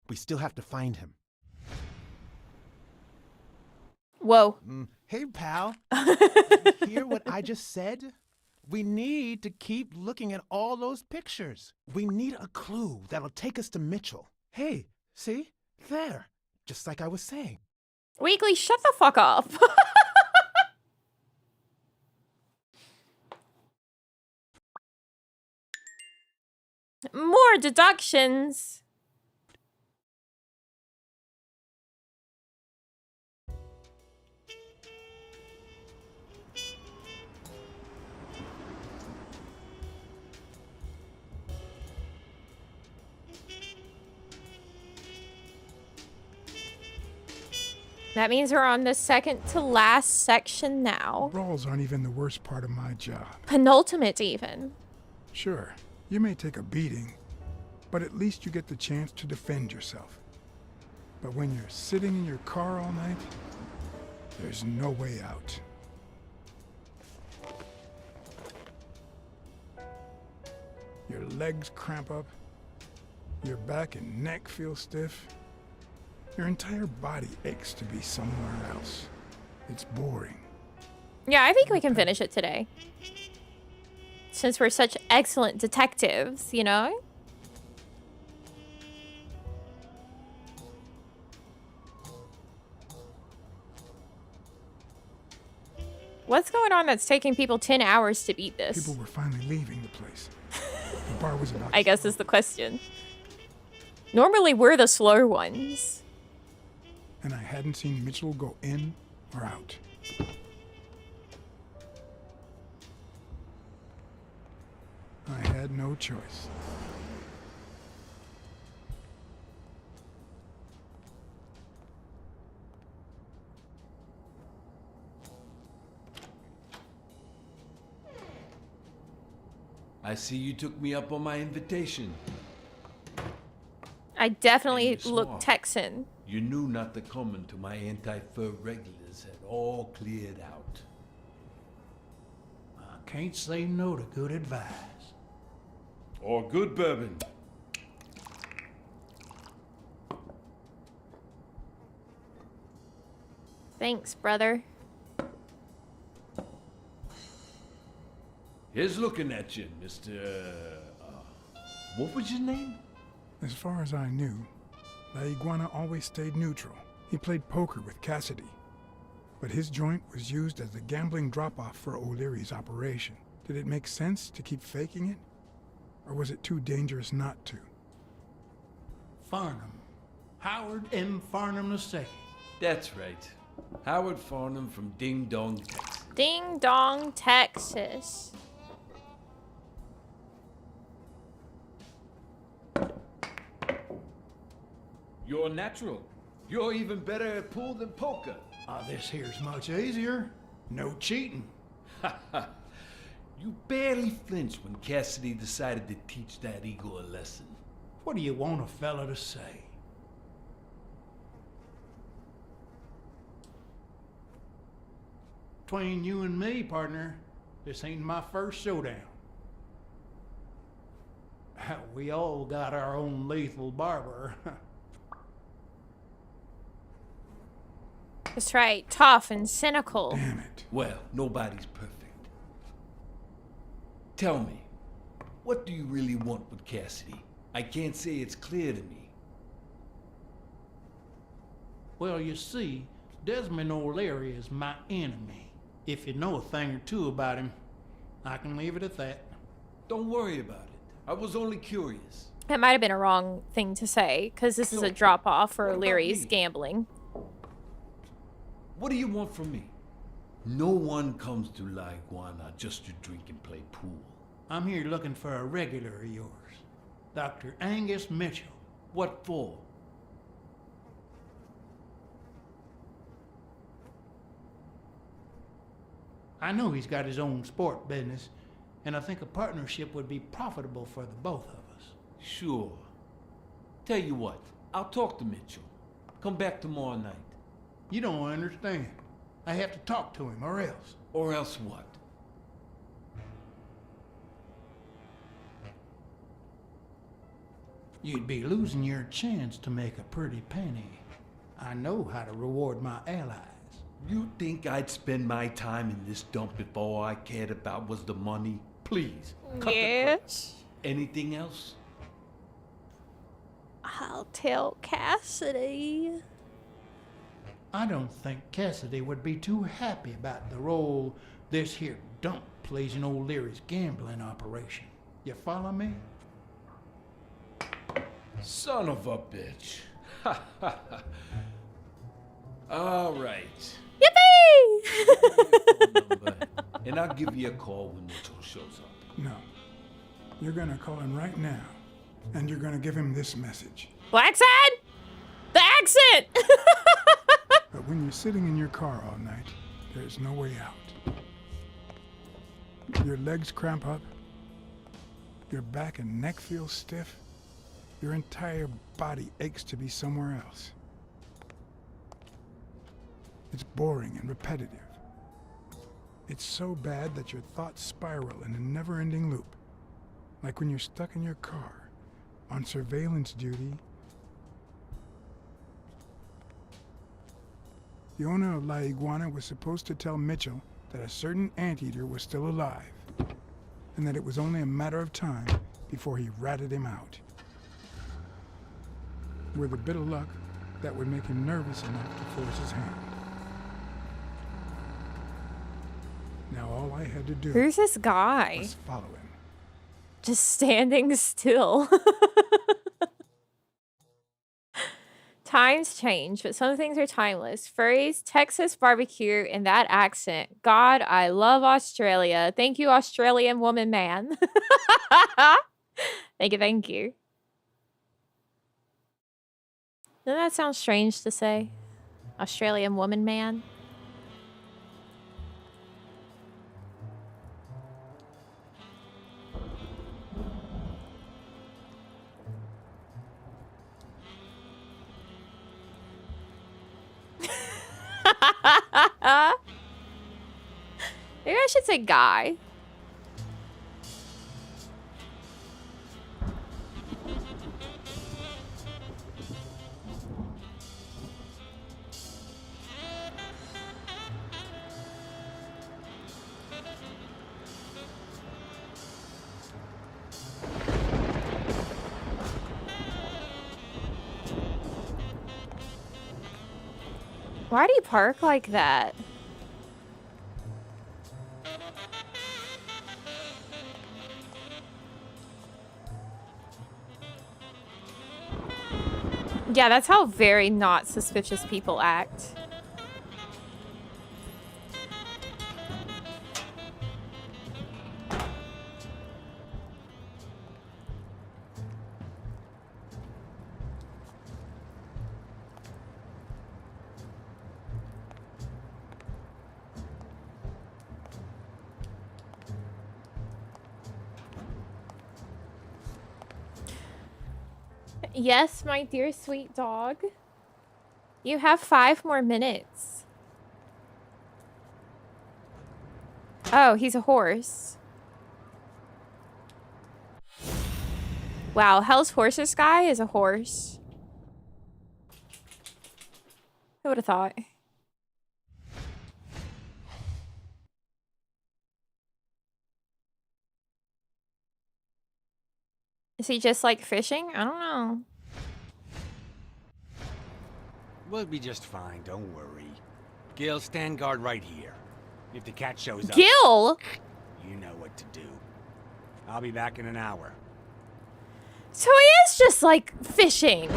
We still have to find him. Whoa. Hey, pal. Hear what I just said? We need to keep looking at all those pictures. We need a clue that'll take us to Mitchell. Hey, see? There. Just like I was saying. Weekly, shut the fuck up. More deductions. That means we're on the second to last section now. Brawls aren't even the worst part of my job. Penultimate even. Sure, you may take a beating, but at least you get the chance to defend yourself. But when you're sitting in your car all night, there's no way out. Your legs cramp up, your back and neck feel stiff. Your entire body aches to be somewhere else. It's boring. Yeah, I think we can finish it today. Since we're such excellent detectives, you know? What's going on that's taking people 10 hours to beat this? People were finally leaving the place. The bar was about I guess is the question. Normally we're the slow ones. And I hadn't seen Mitchell go in or out. I had no choice. I see you took me up on my invitation. I definitely And you're look smart. Texan. You knew not to come until my anti-fur regulars had all cleared out. I can't say no to good advice. Or good bourbon. Thanks, brother. Here's looking at you, Mr. What was your name? As far as I knew, La Iguana always stayed neutral. He played poker with Cassidy. But his joint was used as the gambling drop-off for O'Leary's operation. Did it make sense to keep faking it? Or was it too dangerous not to? Farnham. Howard M. Farnham II. That's right. Howard Farnham from Ding Dong, Texas. Ding Dong, Texas. You're natural. You're even better at pool than poker. This here's much easier. No cheating. You barely flinched when Cassidy decided to teach that ego a lesson. What do you want a fella to say? Between you and me, partner, this ain't my first showdown. We all got our own lethal barber. That's right, tough and cynical. Damn it. Well, nobody's perfect. Tell me, what do you really want with Cassidy? I can't say it's clear to me. Well, you see, Desmond O'Leary is my enemy. If you know a thing or two about him, I can leave it at that. Don't worry about it. I was only curious. That might have been a wrong thing to say, because this is a drop-off for what about O'Leary's me? gambling. What do you want from me? No one comes to La Iguana just to drink and play pool. I'm here looking for a regular of yours, Dr. Angus Mitchell. What for? I know he's got his own sport business, and I think a partnership would be profitable for the both of us. Sure. Tell you what, I'll talk to Mitchell. Come back tomorrow night. You don't understand. I have to talk to him, or else. Or else what? You'd be losing your chance to make a pretty penny. I know how to reward my allies. You think I'd spend my time in this dump if all I cared about was the money? Please, cut the crap. Anything else? I'll tell Cassidy. I don't think Cassidy would be too happy about the role this here dump plays in old Leary's gambling operation. You follow me? Son of a bitch. All right. Yippee! And I'll give you a call when Mitchell shows up. No. You're gonna call him right now, and you're gonna give him this message. Blacksad? The accent! But when you're sitting in your car all night, there's no way out. Your legs cramp up, your back and neck feel stiff, your entire body aches to be somewhere else. It's boring and repetitive. It's so bad that your thoughts spiral in a never-ending loop. Like when you're stuck in your car, on surveillance duty. The owner of La Iguana was supposed to tell Mitchell that a certain anteater was still alive, and that it was only a matter of time before he ratted him out. With a bit of luck, that would make him nervous enough to force his hand. Now all I had to do Who's this guy? was follow him. Just standing still. Times change, but some things are timeless. Furries, Texas barbecue, and that accent. God, I love Australia. Thank you, Australian woman man. Thank you, thank you. Doesn't that sound strange to say? Australian woman man? Maybe I should say guy. Why do you park like that? Yeah, that's how very not suspicious people act. Yes, my dear sweet dog. You have 5 more minutes. Oh, he's a horse. Wow, Hell's Horses guy is a horse. Who would have thought? Is he just like fishing? I don't know. We'll be just fine, don't worry. Gil, stand guard right here. If the cat shows up... Gil? You know what to do. I'll be back in an hour. So he is just like fishing.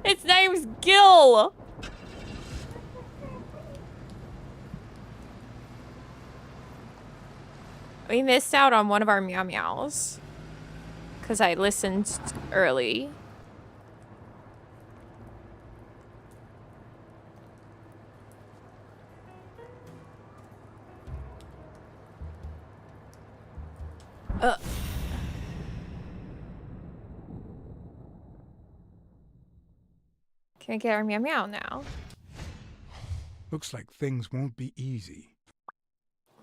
Its name's Gil. We missed out on one of our meow meows because I listened early. Can I get our meow meow now? Looks like things won't be easy.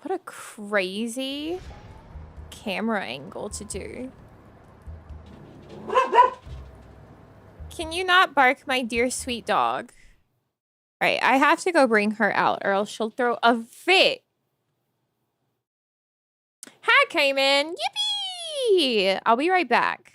What a crazy camera angle to do. Can you not bark, my dear sweet dog? Right, I have to go bring her out or else she'll throw a fit. Hi, Cayman. Yippee! I'll be right back.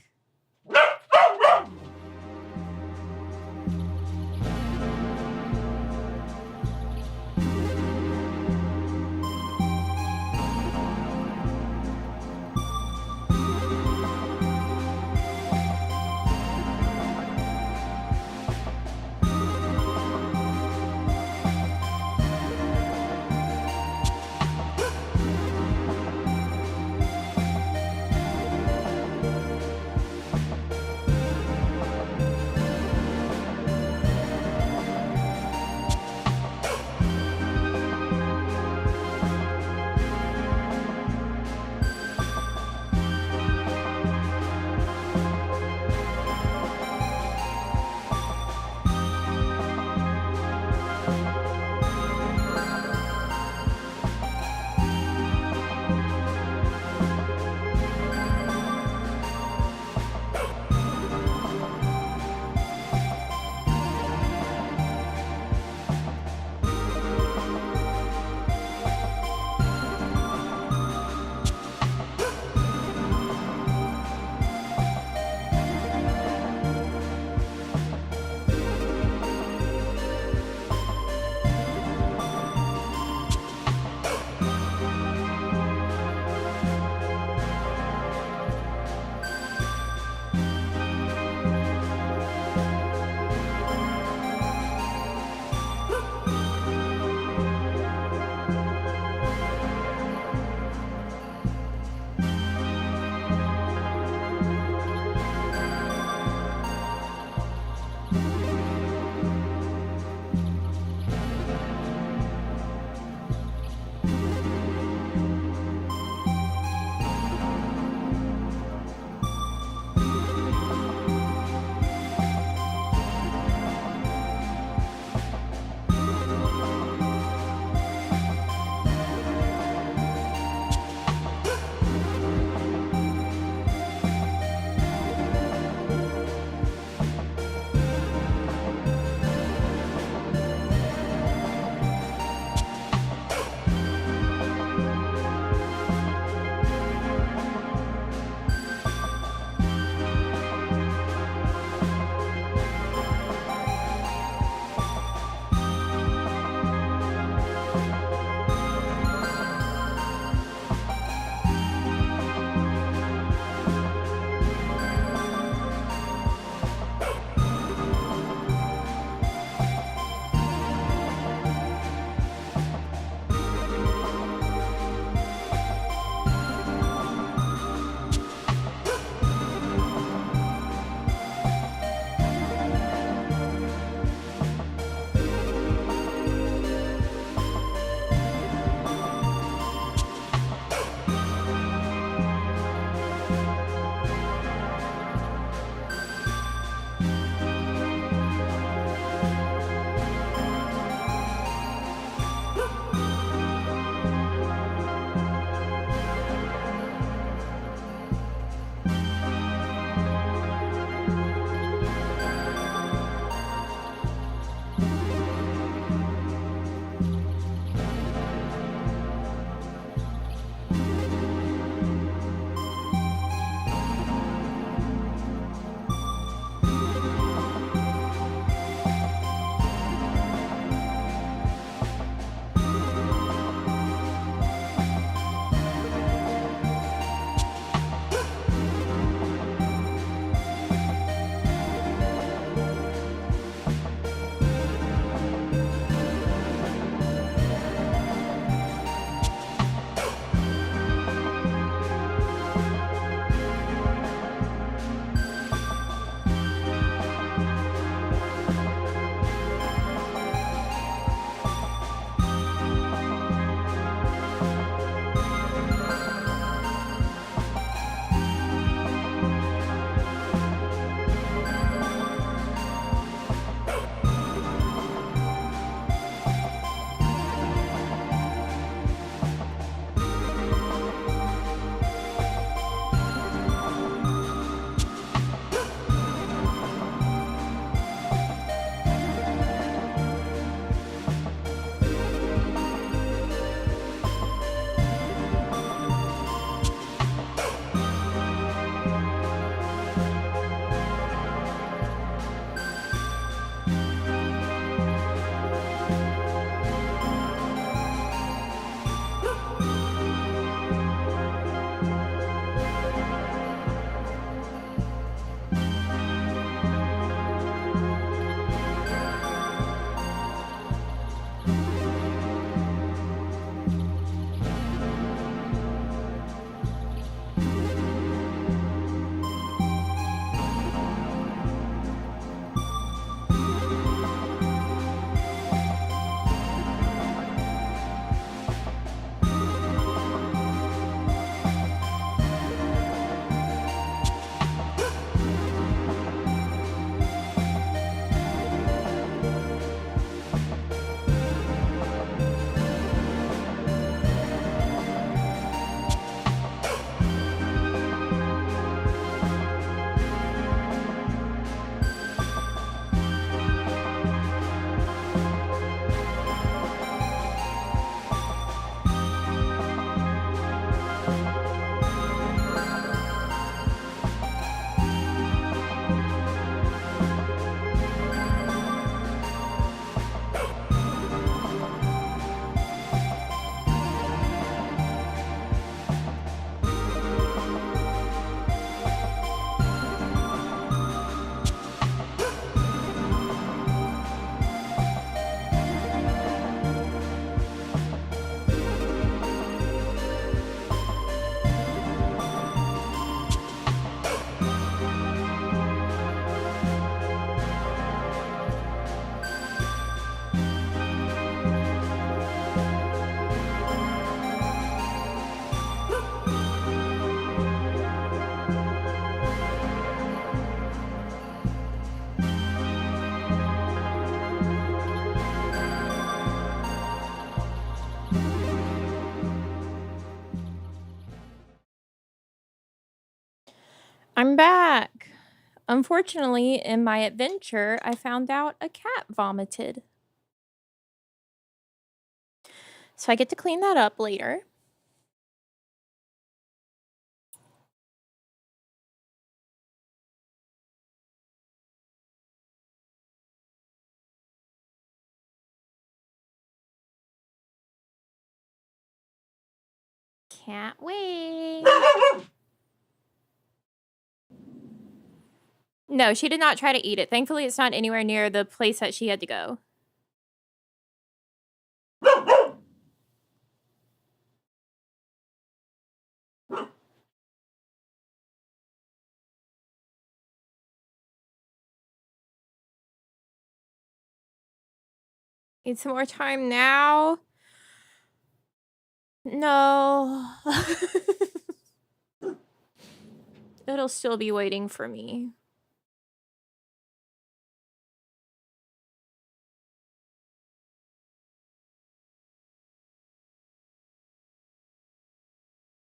I'm back. Unfortunately, in my adventure, I found out a cat vomited. So I get to clean that up later. Can't wait. No, she did not try to eat it. Thankfully, it's not anywhere near the place that she had to go. Need some more time now? No. It'll still be waiting for me.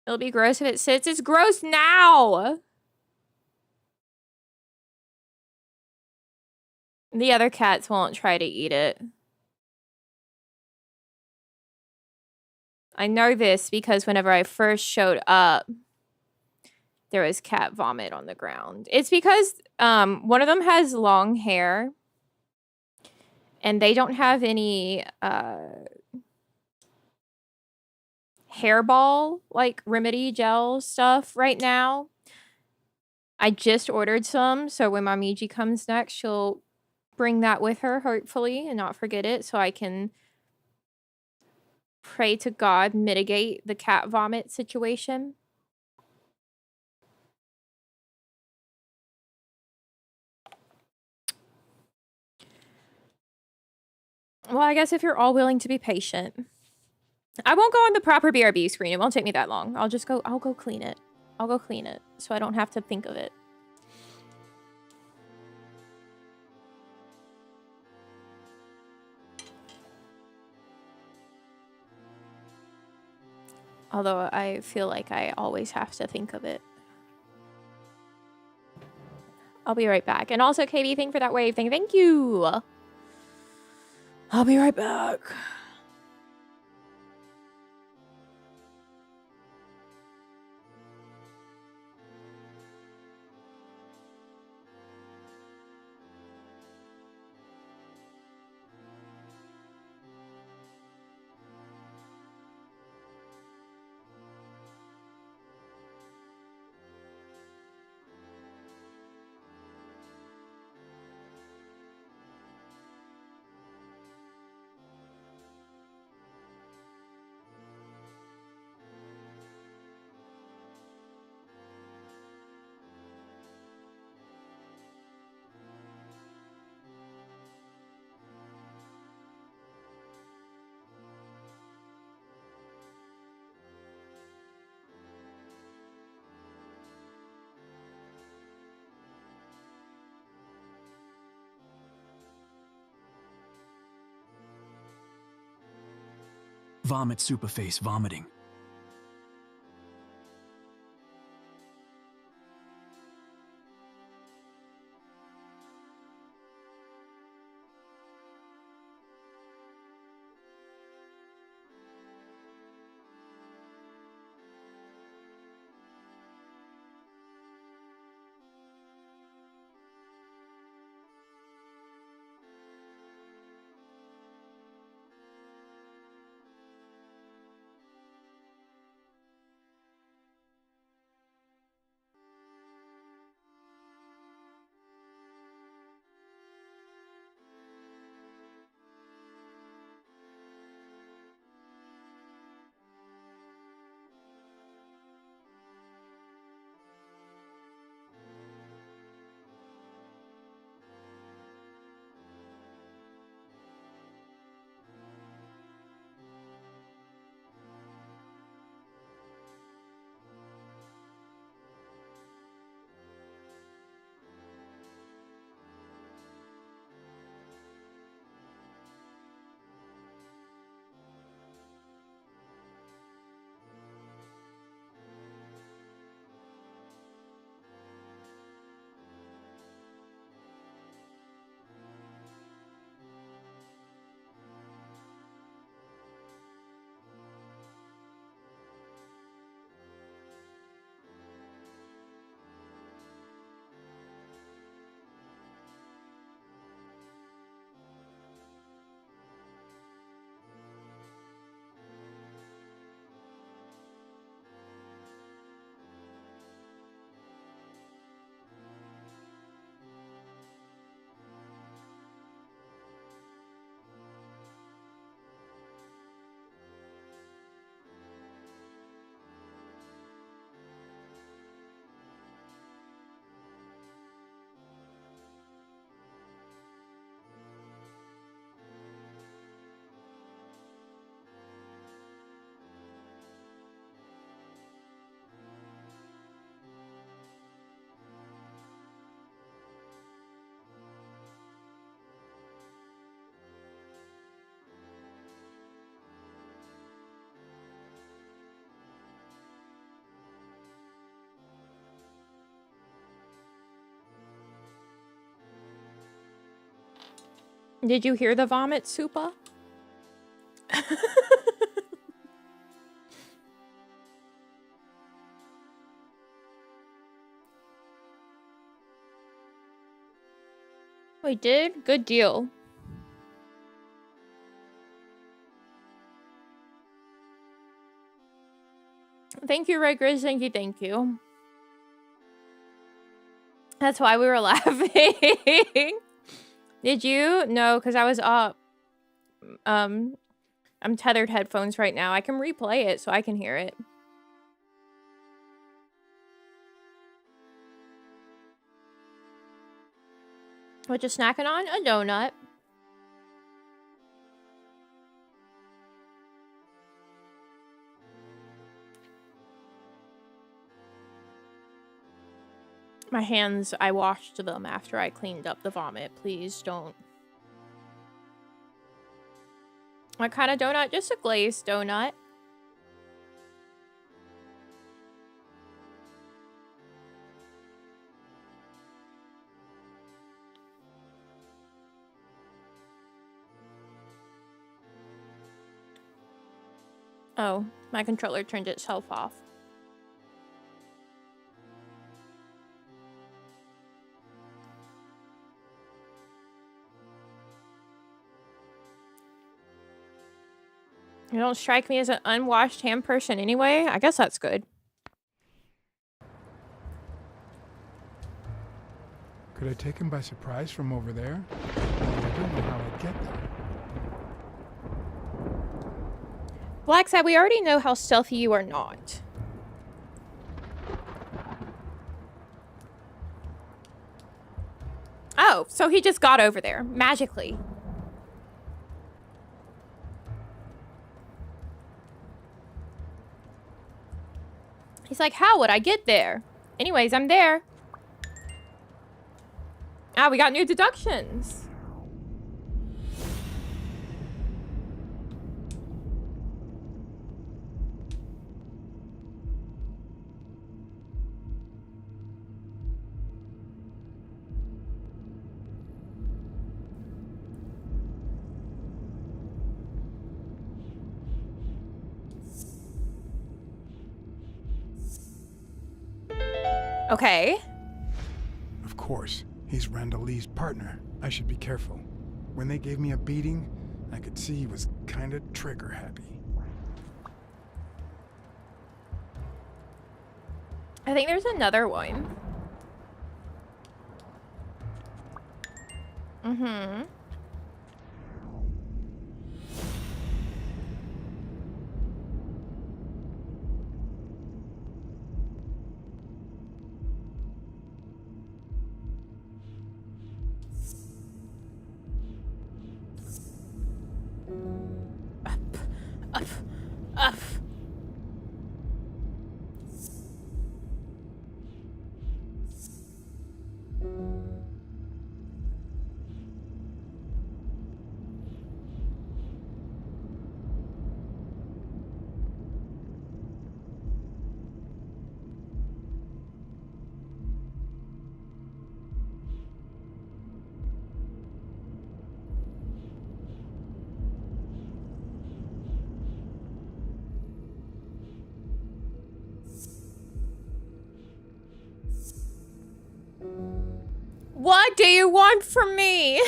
It'll be gross if it sits. It's gross now! The other cats won't try to eat it. I know this because whenever I first showed up, there was cat vomit on the ground. It's because one of them has long hair and they don't have any hairball like remedy gel stuff right now. I just ordered some, so when Namiji comes next, she'll bring that with her, hopefully, and not forget it, so I can pray to God mitigate the cat vomit situation. Well, I guess if you're all willing to be patient. I won't go on the proper BRB screen. It won't take me that long. I'll go clean it. I'll go clean it so I don't have to think of it. Although I feel like I always have to think of it. I'll be right back. And also, KB, thank you for that wave thing. Thank you. I'll be right back. Vomit Superface vomiting. Did you hear the vomit, Supa? We did? Good deal. Thank you, Red Grizz. Thank you, thank you. That's why we were laughing. Did you? No, because I was up. I'm tethered headphones right now. I can replay it so I can hear it. What you snacking on? A donut. My hands, I washed them after I cleaned up the vomit. Please don't. What kind of donut? Just a glazed donut. Oh, my controller turned itself off. You don't strike me as an unwashed hand person anyway. I guess that's good. Could I take him by surprise from over there? I don't know how I'd get there. Black said we already know how stealthy you are not. Oh, so he just got over there magically. He's like, how would I get there? Anyways, I'm there. Ah, we got new deductions. Okay. Of course. He's Randall Lee's partner. I should be careful. When they gave me a beating, I could see he was kinda trigger happy. I think there's another one. Mm-hmm. Up. What do you want from me?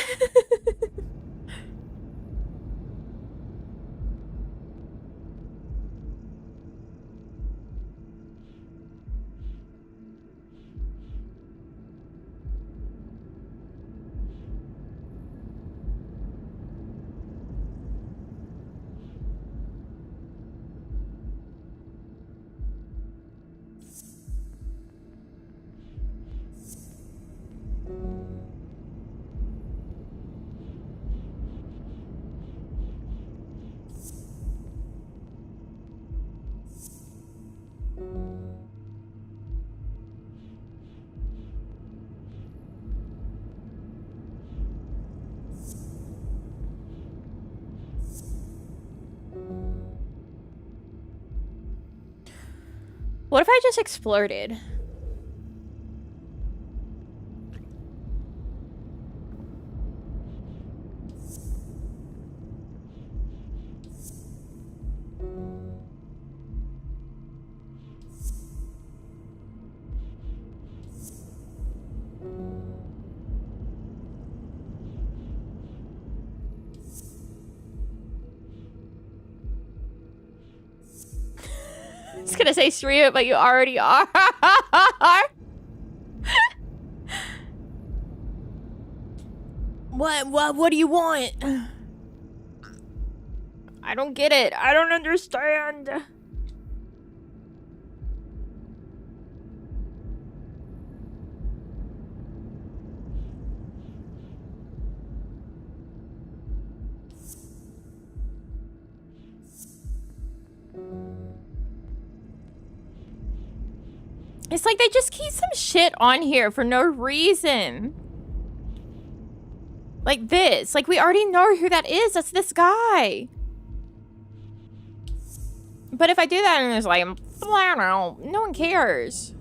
What if I just exploded? gonna say stream it, but you already are. What do you want? I don't get it. I don't understand. It's like they just keep some shit on here for no reason. Like this. Like, we already know who that is. That's this guy. But if I do that and it's like, I don't know, no one cares.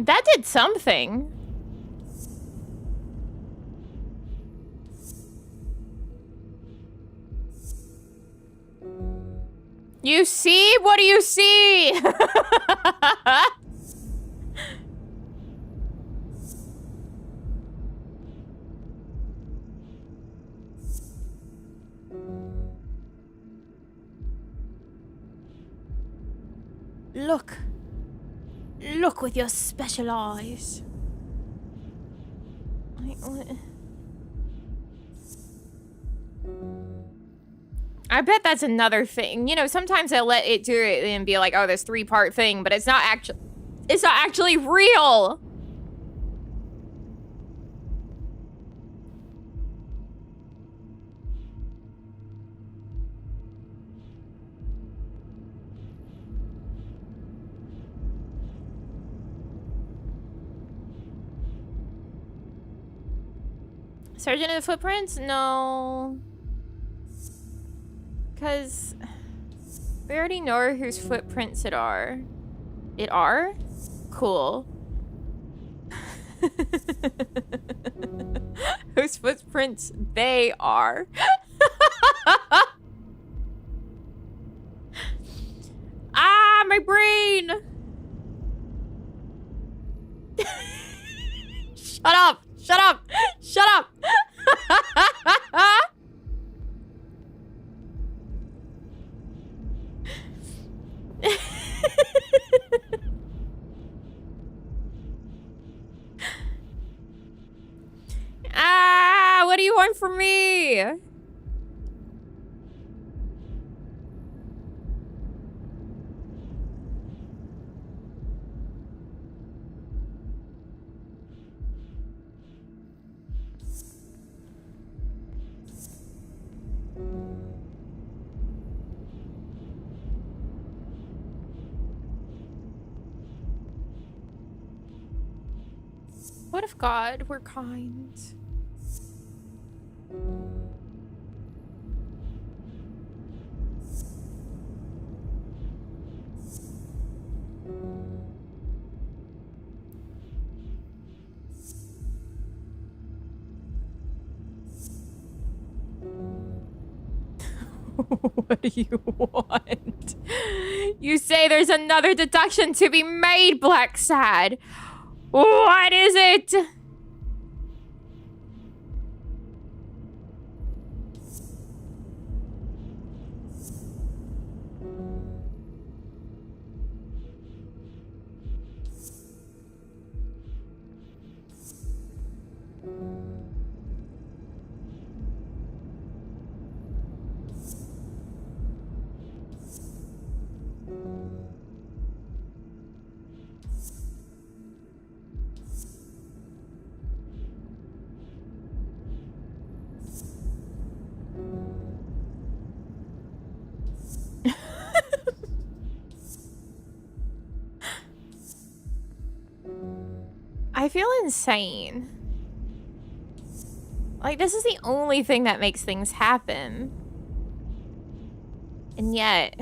That did something. You see? What do you see? Look. Look with your special eyes. I bet that's another thing. You know, sometimes they'll let it do it and be like, oh, this 3-part thing, but it's not actually real. Surgeon of the Footprints? No. Because we already know whose footprints it are. It are? Cool. Whose footprints they are. Ah, my brain! Shut up! Shut up! Shut up! Ah, what do you want from me? What if God were kind? What do you want? You say there's another deduction to be made, Black Sad. What is it? I feel insane. Like, this is the only thing that makes things happen. And yet...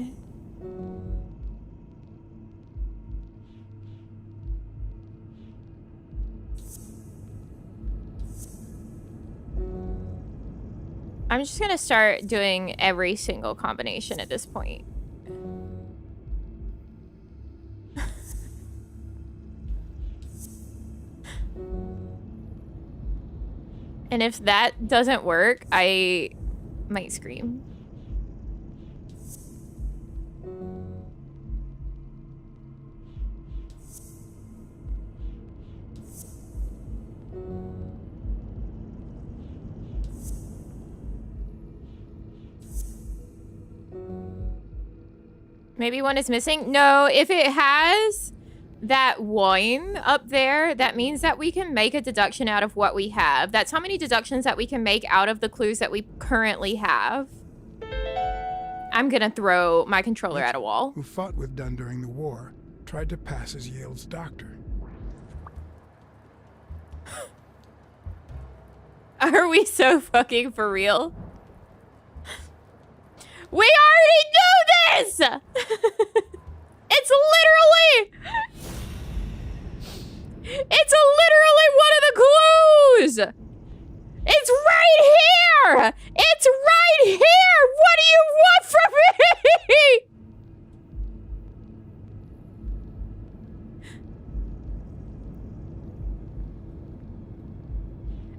I'm just gonna start doing every single combination at this point. And if that doesn't work, I might scream. Maybe one is missing? No, if it has that one up there, that means that we can make a deduction out of what we have. That's how many deductions that we can make out of the clues that we currently have. I'm gonna throw my controller at a wall. Who fought with Dunn during the war, tried to pass as Yale's doctor. Are we so fucking for real? We already knew this! It's literally one of the clues! It's right here! It's right here! What do you want from me?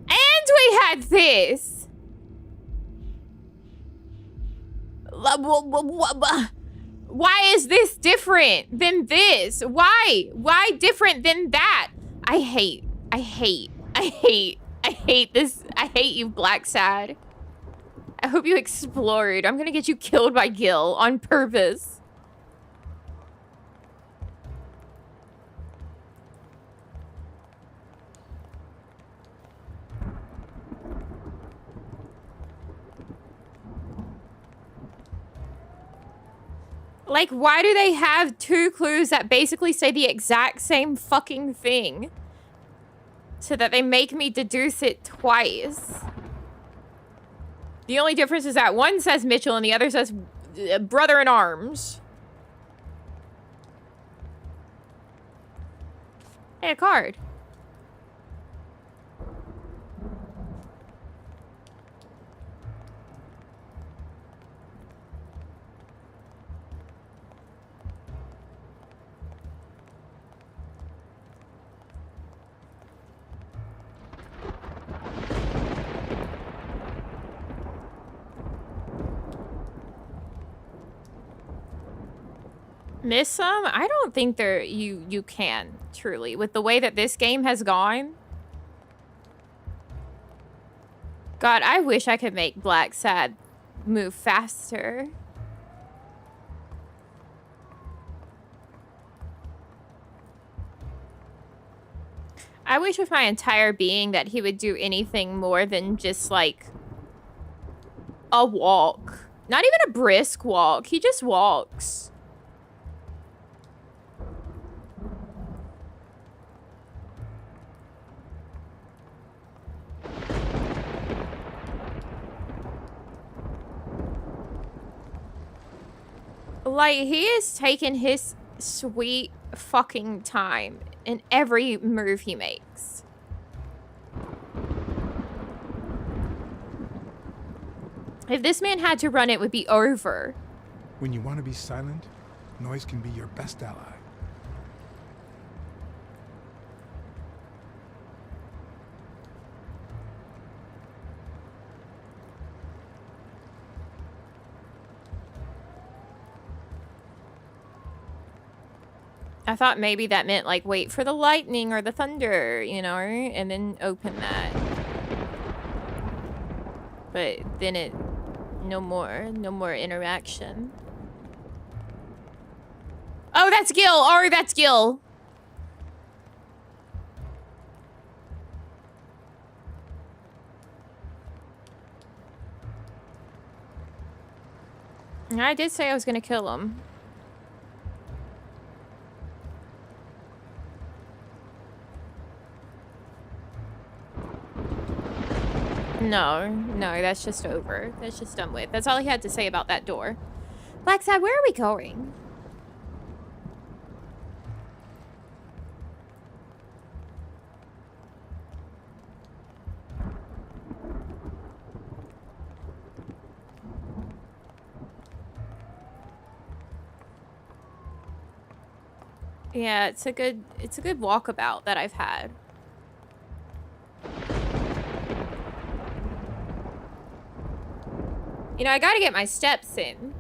And we had this. Why is this different than this? Why? Why different than that? I hate this. I hate you, Black Sad. I hope you explode. I'm gonna get you killed by Gil on purpose. Like, why do they have two clues that basically say the exact same fucking thing? So that they make me deduce it twice. The only difference is that one says Mitchell and the other says brother in arms. Hey, a card. Miss some? I don't think there you can, truly. With the way that this game has gone. God, I wish I could make Black Sad move faster. I wish with my entire being that he would do anything more than just like a walk. Not even a brisk walk. He just walks. Like, he is taking his sweet fucking time in every move he makes. If this man had to run, it would be over. When you want to be silent, noise can be your best ally. I thought maybe that meant, like, wait for the lightning or the thunder, you know, and then open that. But then it... No more interaction. Oh, that's Gil! Oh, that's Gil! I did say I was gonna kill him. No, that's just over. That's just done with. That's all he had to say about that door. Black Sad, where are we going? Yeah, it's a good walkabout that I've had. You know, I gotta get my steps in.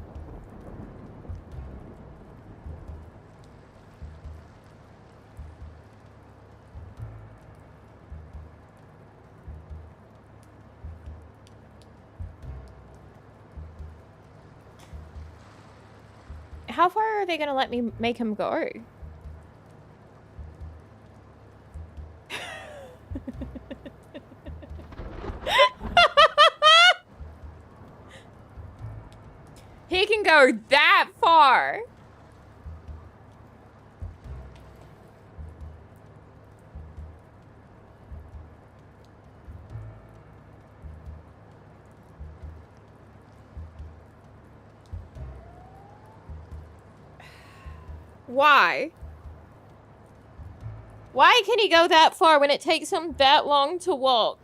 How far are they gonna let me make him go? He can go that far. Why? Why can he go that far when it takes him that long to walk?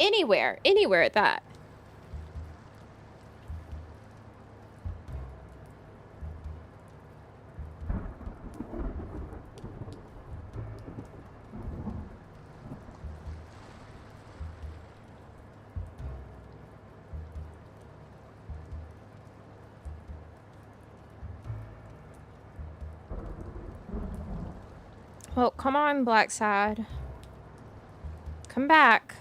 Anywhere at that. Well, come on, Black Side. Come back.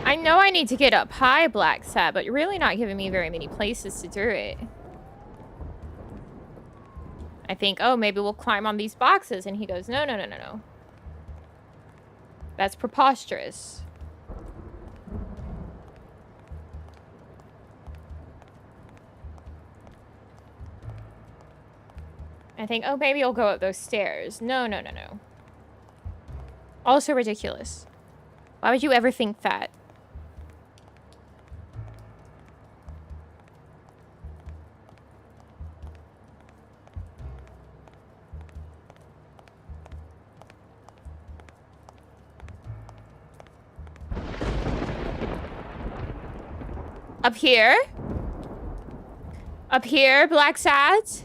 I know I need to get up high, Black Sat, but you're really not giving me very many places to do it. I think, oh, maybe we'll climb on these boxes. And he goes, no, no, no, no, no. That's preposterous. I think, oh, maybe you'll go up those stairs. No, no, no, no. Also ridiculous. Why would you ever think that? Up here? Up here, Black Sat?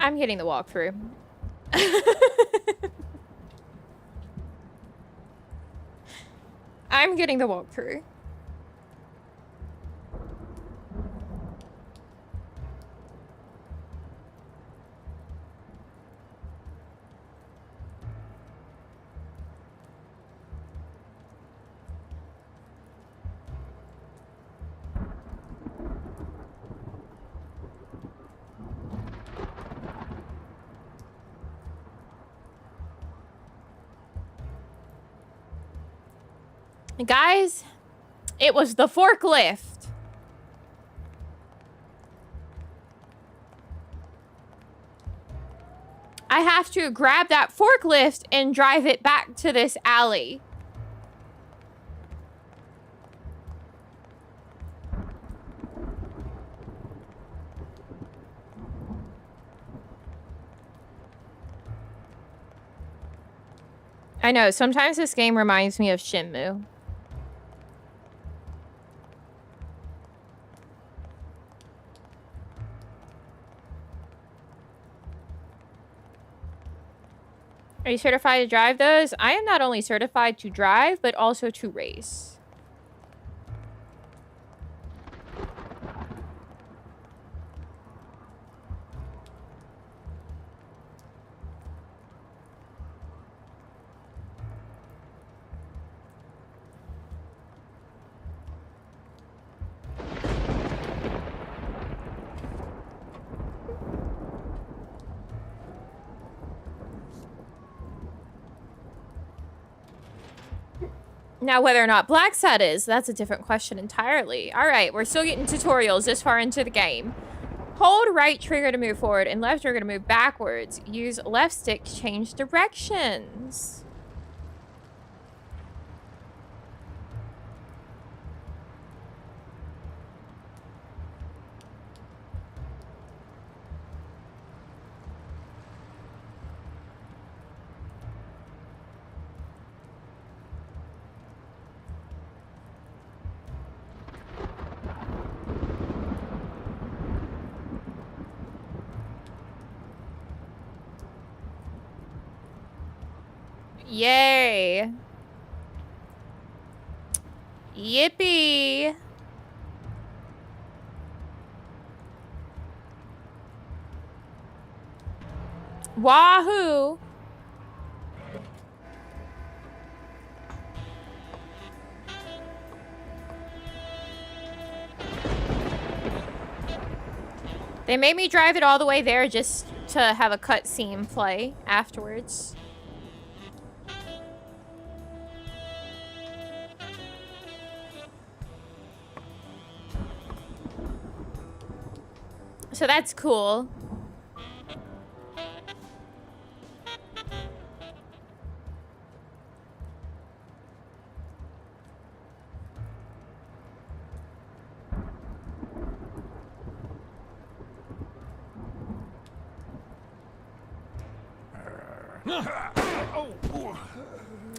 I'm getting the walkthrough. I'm getting the walkthrough. Guys, it was the forklift. I have to grab that forklift and drive it back to this alley. I know, sometimes this game reminds me of Shenmue. Are you certified to drive those? I am not only certified to drive, but also to race. Now, whether or not backseat is, that's a different question entirely. All right, we're still getting tutorials this far into the game. Hold right trigger to move forward and left trigger to move backwards. Use left stick to change directions. Yay. Yippee. Wahoo. They made me drive it all the way there just to have a cutscene play afterwards. So that's cool.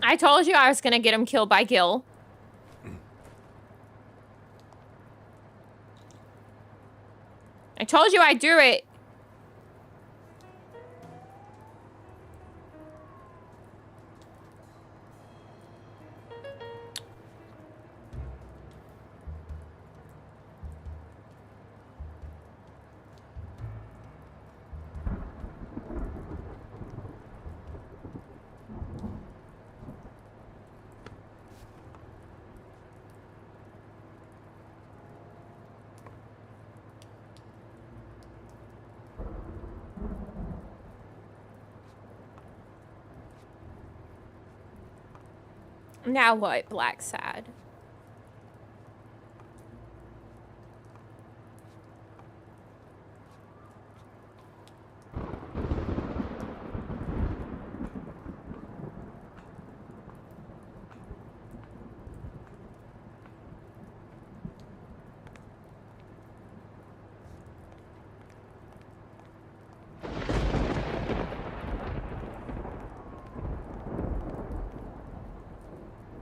I told you I was gonna get him killed by Gil. I told you I'd do it. Now what, backseat?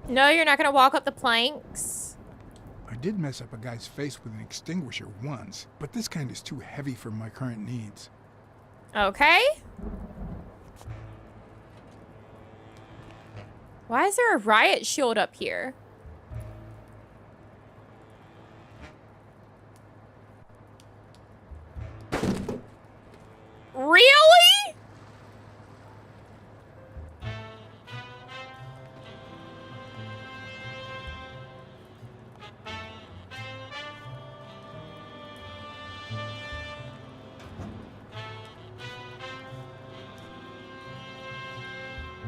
No, you're not gonna walk up the planks? I did mess up a guy's face with an extinguisher once, but this kind is too heavy for my current needs. Okay. Why is there a riot shield up here? Really?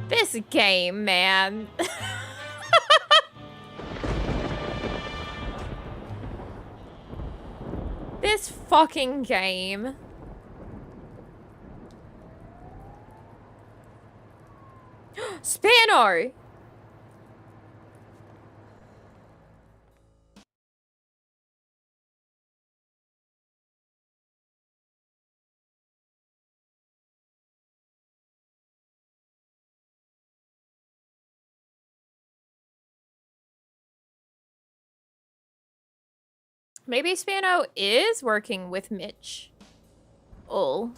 This game, man. This fucking game. Spinner. Maybe Spano is working with Mitch. Oh.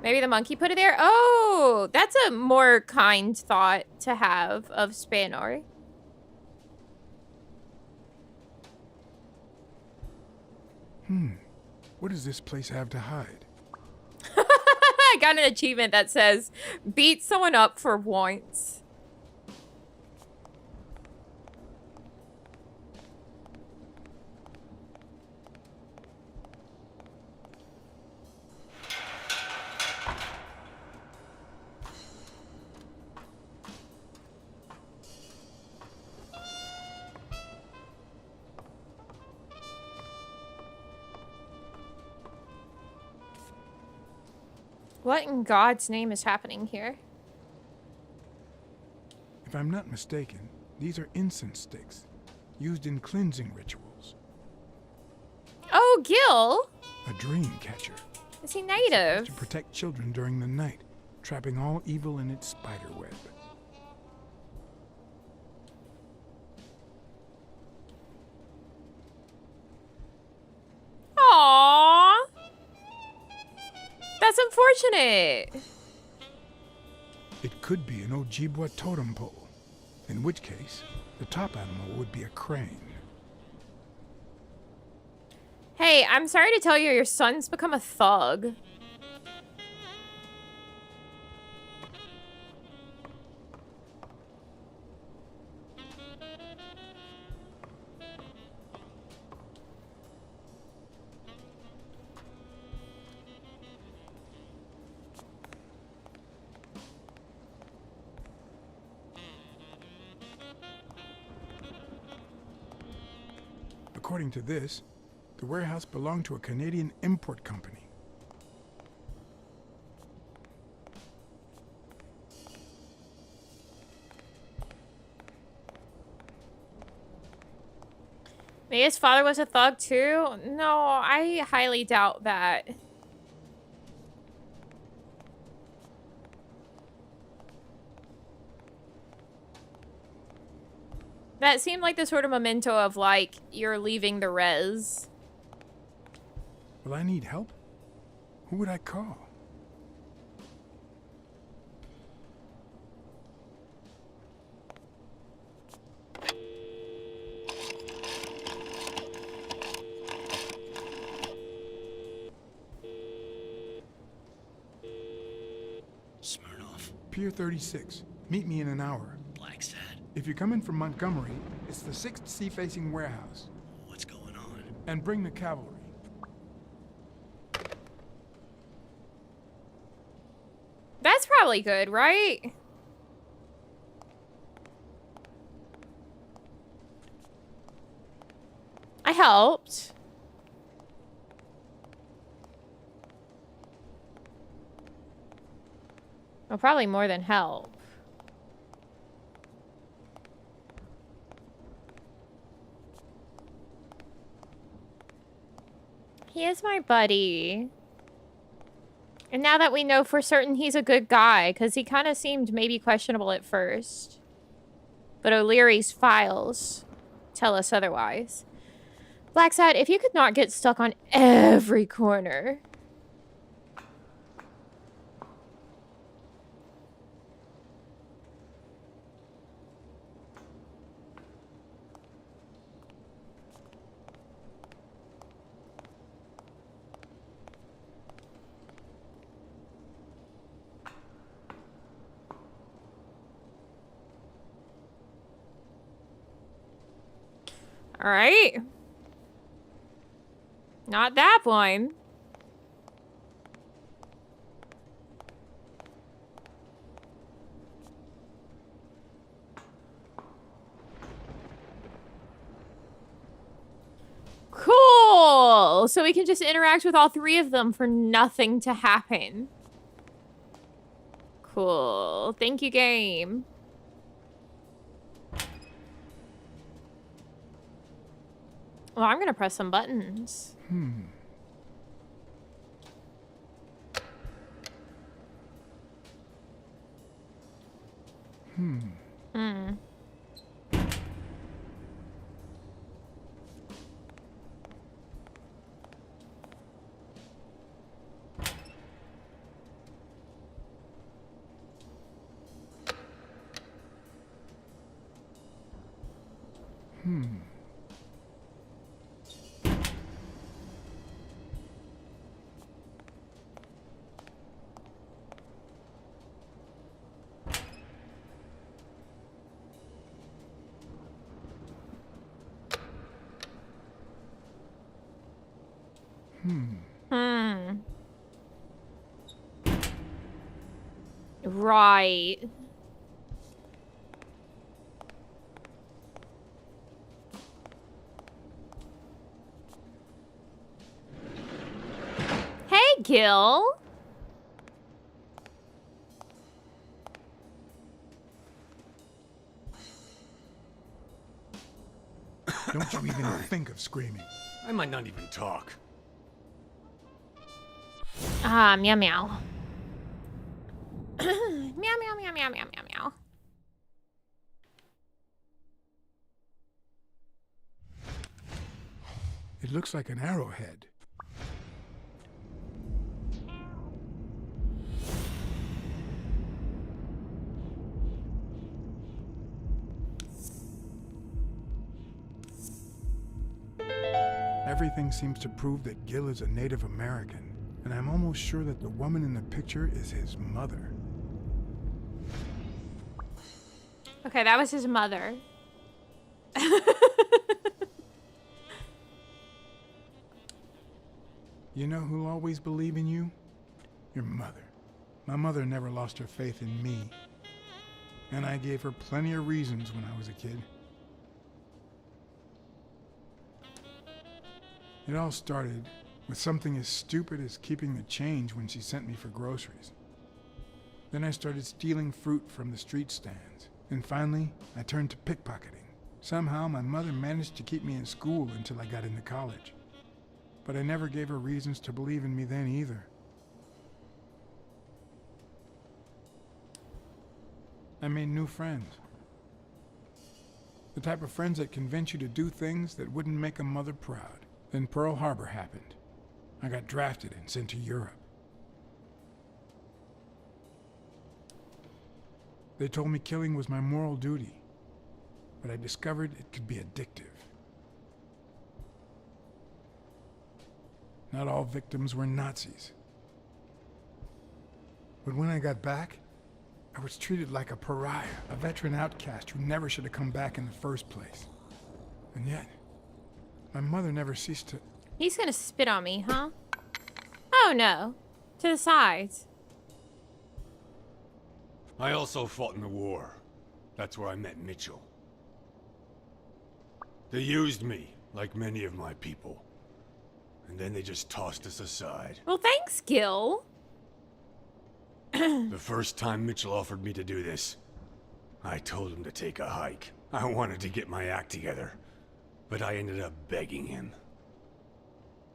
Maybe the monkey put it there? Oh, that's a more kind thought to have of Spano. What does this place have to hide? I got an achievement that says, beat someone up for once. What in God's name is happening here? If I'm not mistaken, these are incense sticks, used in cleansing rituals. Oh, Gil! A dream catcher. Is he native? To protect children during the night, trapping all evil in its spider web. Aww. That's unfortunate. It could be an Ojibwa totem pole, in which case, the top animal would be a crane. Hey, I'm sorry to tell you, your son's become a thug. According to this, the warehouse belonged to a Canadian import company. Maybe his father was a thug too? No, I highly doubt that. That seemed like the sort of memento of, like, you're leaving the res. Will I need help? Who would I call? Smirnoff. Pier 36. Meet me in an hour. Blacksat. If you're coming from Montgomery, it's the 6th sea-facing warehouse. What's going on? And bring the cavalry. That's probably good, right? I helped. Well, probably more than help. He is my buddy. And now that we know for certain he's a good guy, because he kind of seemed maybe questionable at first. But O'Leary's files tell us otherwise. Blacksat, if you could not get stuck on every corner. All right. Not that one. Cool. Cool. So we can just interact with all three of them for nothing to happen. Cool. Thank you, game. Well, I'm gonna press some buttons. Right. Hey, Gil. Don't you even think of screaming. I might not even talk. Ah, meow meow. Meow meow meow meow meow meow meow. It looks like an arrowhead. Everything seems to prove that Gil is a Native American, and I'm almost sure that the woman in the picture is his mother. Okay, that was his mother. You know who'll always believe in you? Your mother. My mother never lost her faith in me. And I gave her plenty of reasons when I was a kid. It all started with something as stupid as keeping the change when she sent me for groceries. Then I started stealing fruit from the street stands. And finally, I turned to pickpocketing. Somehow, my mother managed to keep me in school until I got into college. But I never gave her reasons to believe in me then either. I made new friends. The type of friends that convince you to do things that wouldn't make a mother proud. Then Pearl Harbor happened. I got drafted and sent to Europe. They told me killing was my moral duty, but I discovered it could be addictive. Not all victims were Nazis. But when I got back, I was treated like a pariah, a veteran outcast who never should have come back in the first place. And yet, my mother never ceased to... He's gonna spit on me, huh? Oh no. To the sides. I also fought in the war. That's where I met Mitchell. They used me, like many of my people. And then they just tossed us aside. Well, thanks, Gil. The first time Mitchell offered me to do this, I told him to take a hike. I wanted to get my act together, but I ended up begging him.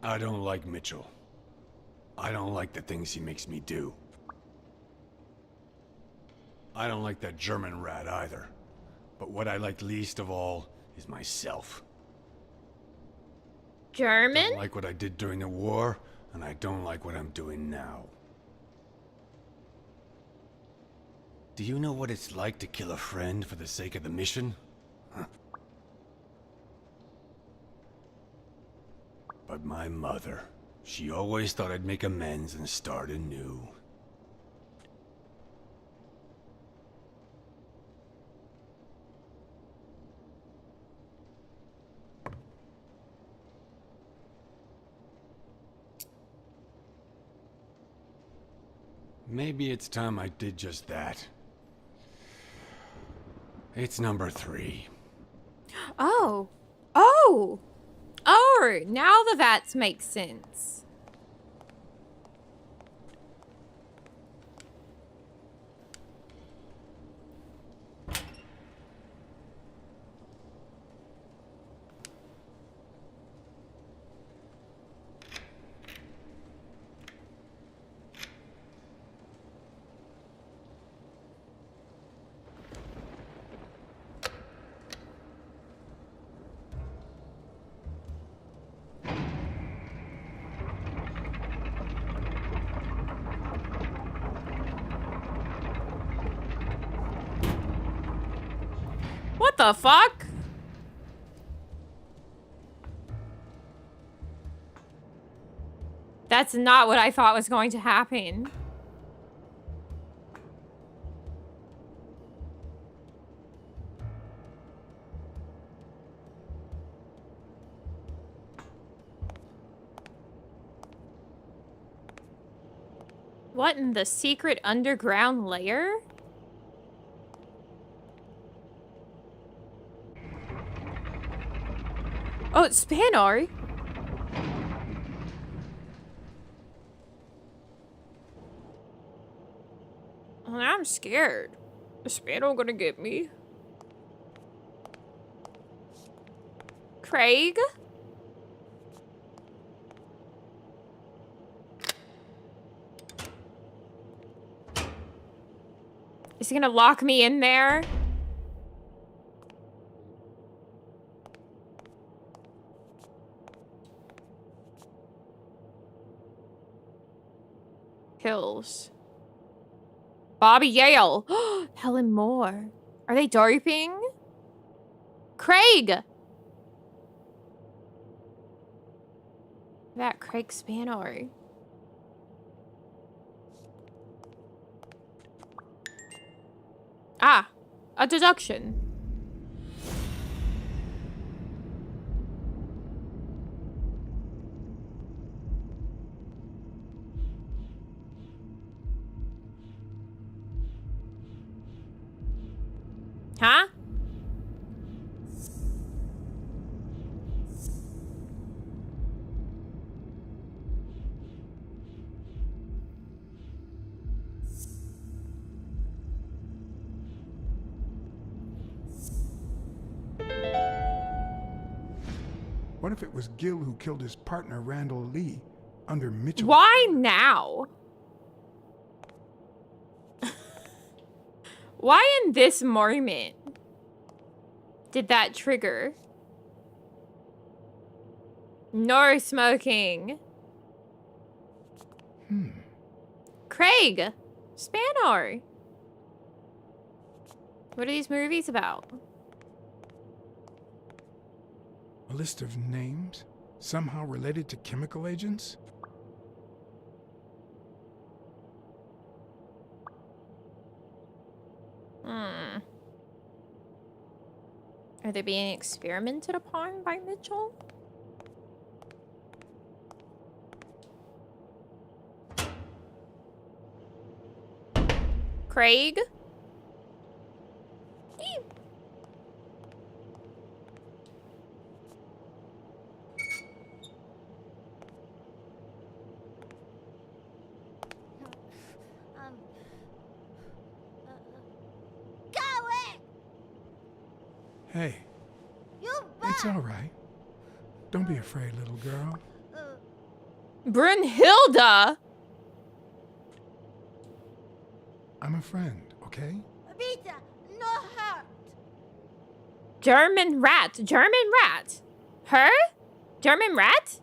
I don't like Mitchell. I don't like the things he makes me do. I don't like that German rat either. But what I like least of all is myself. German? I don't like what I did during the war, and I don't like what I'm doing now. Do you know what it's like to kill a friend for the sake of the mission? Huh. But my mother, she always thought I'd make amends and start anew. Maybe it's time I did just that. It's number 3. Oh. Oh! Oh, now the vats make sense. What the fuck? That's not what I thought was going to happen. What in the secret underground layer? Oh, it's Spanar. Well, now I'm scared. Is Spanar gonna get me? Craig? Is he gonna lock me in there? Kills. Bobby Yale. Helen Moore. Are they doping? Craig! That Craig Spanar. Ah, a deduction. Huh? What if it was Gil who killed his partner, Randall Lee, under Mitchell? Why now? Why in this moment did that trigger? No smoking. Craig Spanar. What are these movies about? A list of names, somehow related to chemical agents? Are they being experimented upon by Mitchell? Craig? Hey, it's all right. Don't be afraid, little girl. Brunhilde! I'm a friend, okay? Vita, no hurt. German rat. German rat. Her? German rat?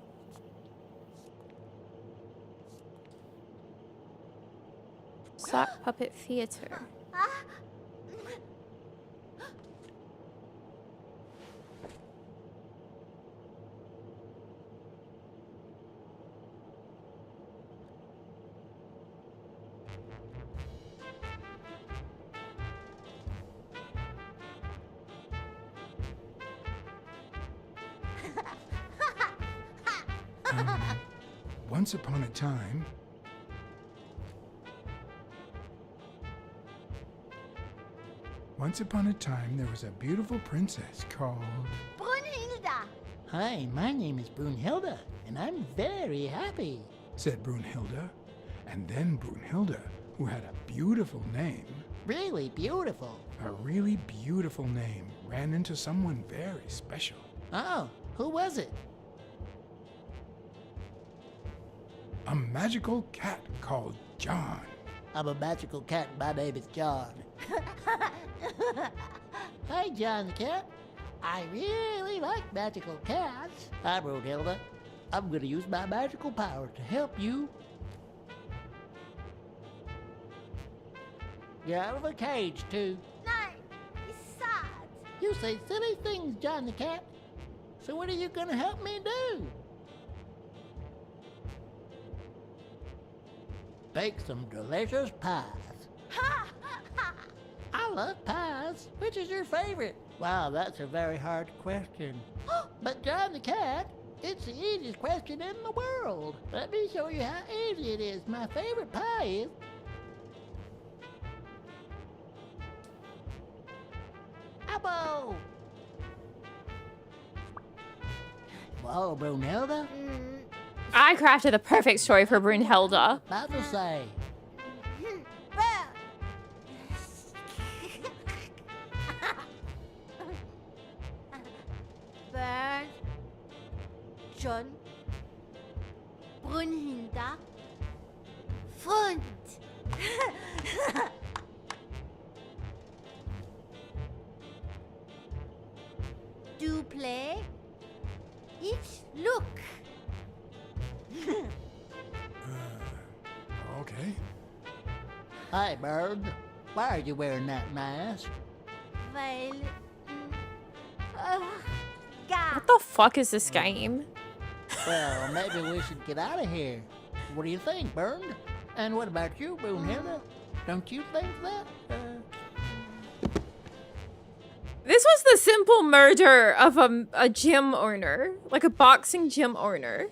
Sock puppet theater. Once upon a time... Once upon a time, there was a beautiful princess called... Brunhilda. Hi, my name is Brunhilde, and I'm very happy, said Brunhilde. And then Brunhilde, who had a beautiful name, really beautiful. a really beautiful name, ran into someone very special. Oh, who was it? A magical cat called John. I'm a magical cat, my name is John. Hi, John the cat. I really like magical cats. Hi, Brunhilde. I'm gonna use my magical power to help you get out of the cage, too. No, it's sad. You say silly things, John the cat. So what are you gonna help me do? Bake some delicious pies. I love pies. Which is your favorite? Wow, that's a very hard question. But John the cat, it's the easiest question in the world. Let me show you how easy it is. My favorite pie is... apple! Whoa, Brunhilde? I crafted the perfect story for Brunhilde. About to say. Bird, John, Brunhilde, Freund. Do play? It's look. Okay. Hi, Bird. Why are you wearing that mask? Well, What the fuck is this game? Well, maybe we should get out of here. What do you think, Bird? And what about you, Brunhilde? Don't you think that? This was the simple murder of a gym owner, like a boxing gym owner.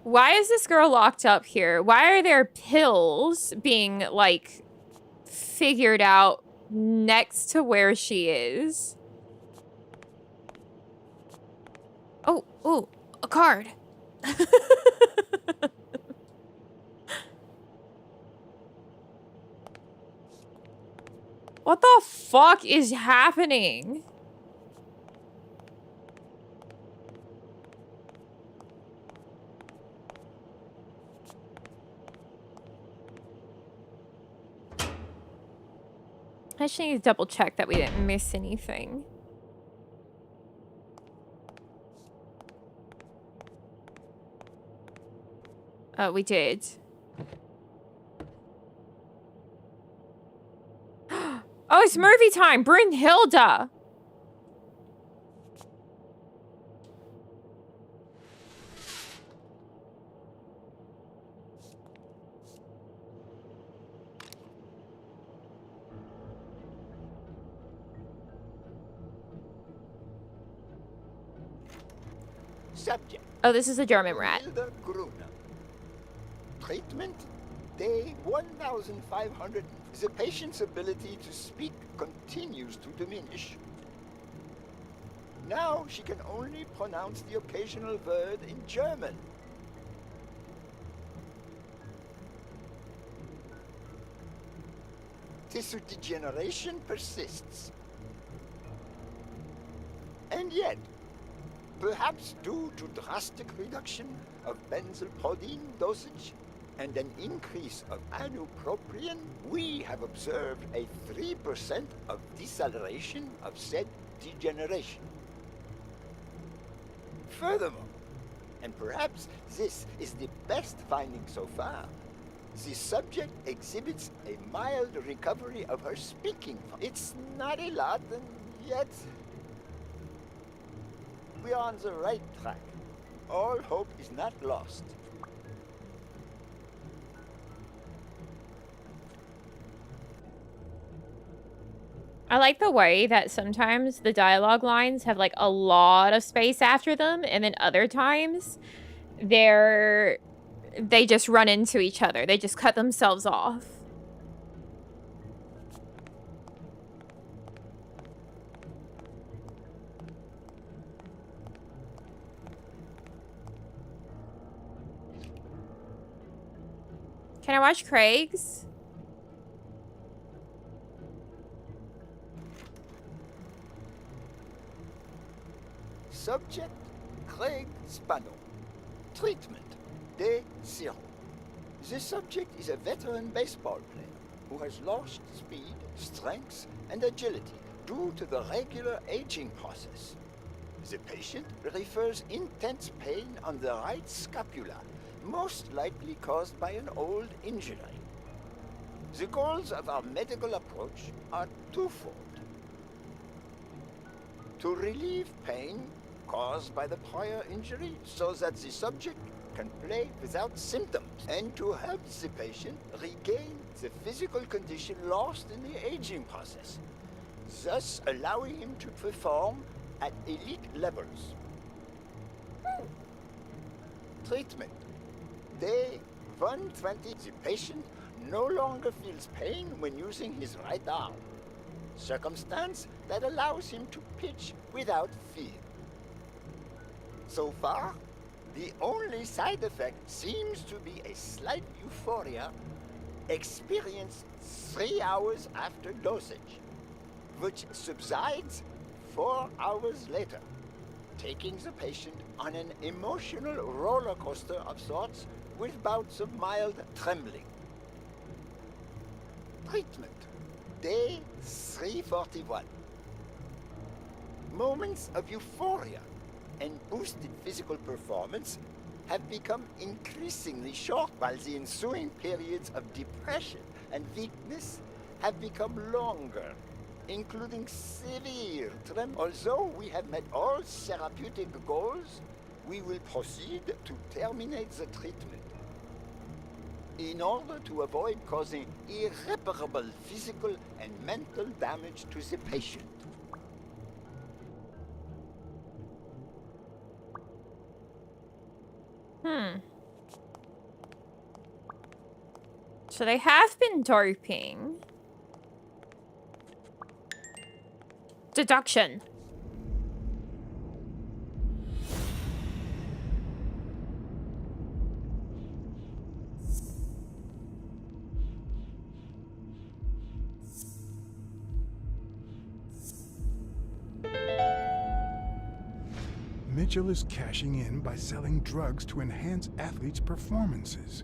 Why is this girl locked up here? Why are there pills being, like, figured out next to where she is? Oh, a card. What the fuck is happening? I just need to double check that we didn't miss anything. We did. Oh, it's Murphy time! Brunhilde! Subject. Oh, this is a German rat. Hilda Gruner. Treatment, day 1500. The patient's ability to speak continues to diminish. Now she can only pronounce the occasional word in German. Tissue degeneration persists. And yet, perhaps due to drastic reduction of benzylprodine dosage and an increase of ibupropion, we have observed a 3% of deceleration of said degeneration. Furthermore, and perhaps this is the best finding so far, the subject exhibits a mild recovery of her speaking. It's not a lot, and yet we are on the right track. all hope is not lost. I like the way that sometimes the dialogue lines have like a lot of space after them, and then other times they just run into each other. They just cut themselves off. Can I watch Craig's? Subject, Craig Spano. Treatment, Day 0. The subject is a veteran baseball player who has lost speed, strength, and agility due to the regular aging process. The patient refers intense pain on the right scapula, most likely caused by an old injury. The goals of our medical approach are twofold. To relieve pain caused by the prior injury so that the subject can play without symptoms, and to help the patient regain the physical condition lost in the aging process, thus allowing him to perform at elite levels. Treatment. Day 120. The patient no longer feels pain when using his right arm, circumstance that allows him to pitch without fear. So far, the only side effect seems to be a slight euphoria experienced 3 hours after dosage, which subsides 4 hours later, taking the patient on an emotional roller coaster of sorts with bouts of mild trembling. Treatment. Day 341. Moments of euphoria and boosted physical performance have become increasingly short, while the ensuing periods of depression and weakness have become longer, including severe tremor. Although we have met all therapeutic goals, we will proceed to terminate the treatment in order to avoid causing irreparable physical and mental damage to the patient. So they have been doping. Deduction. Mitchell is cashing in by selling drugs to enhance athletes' performances.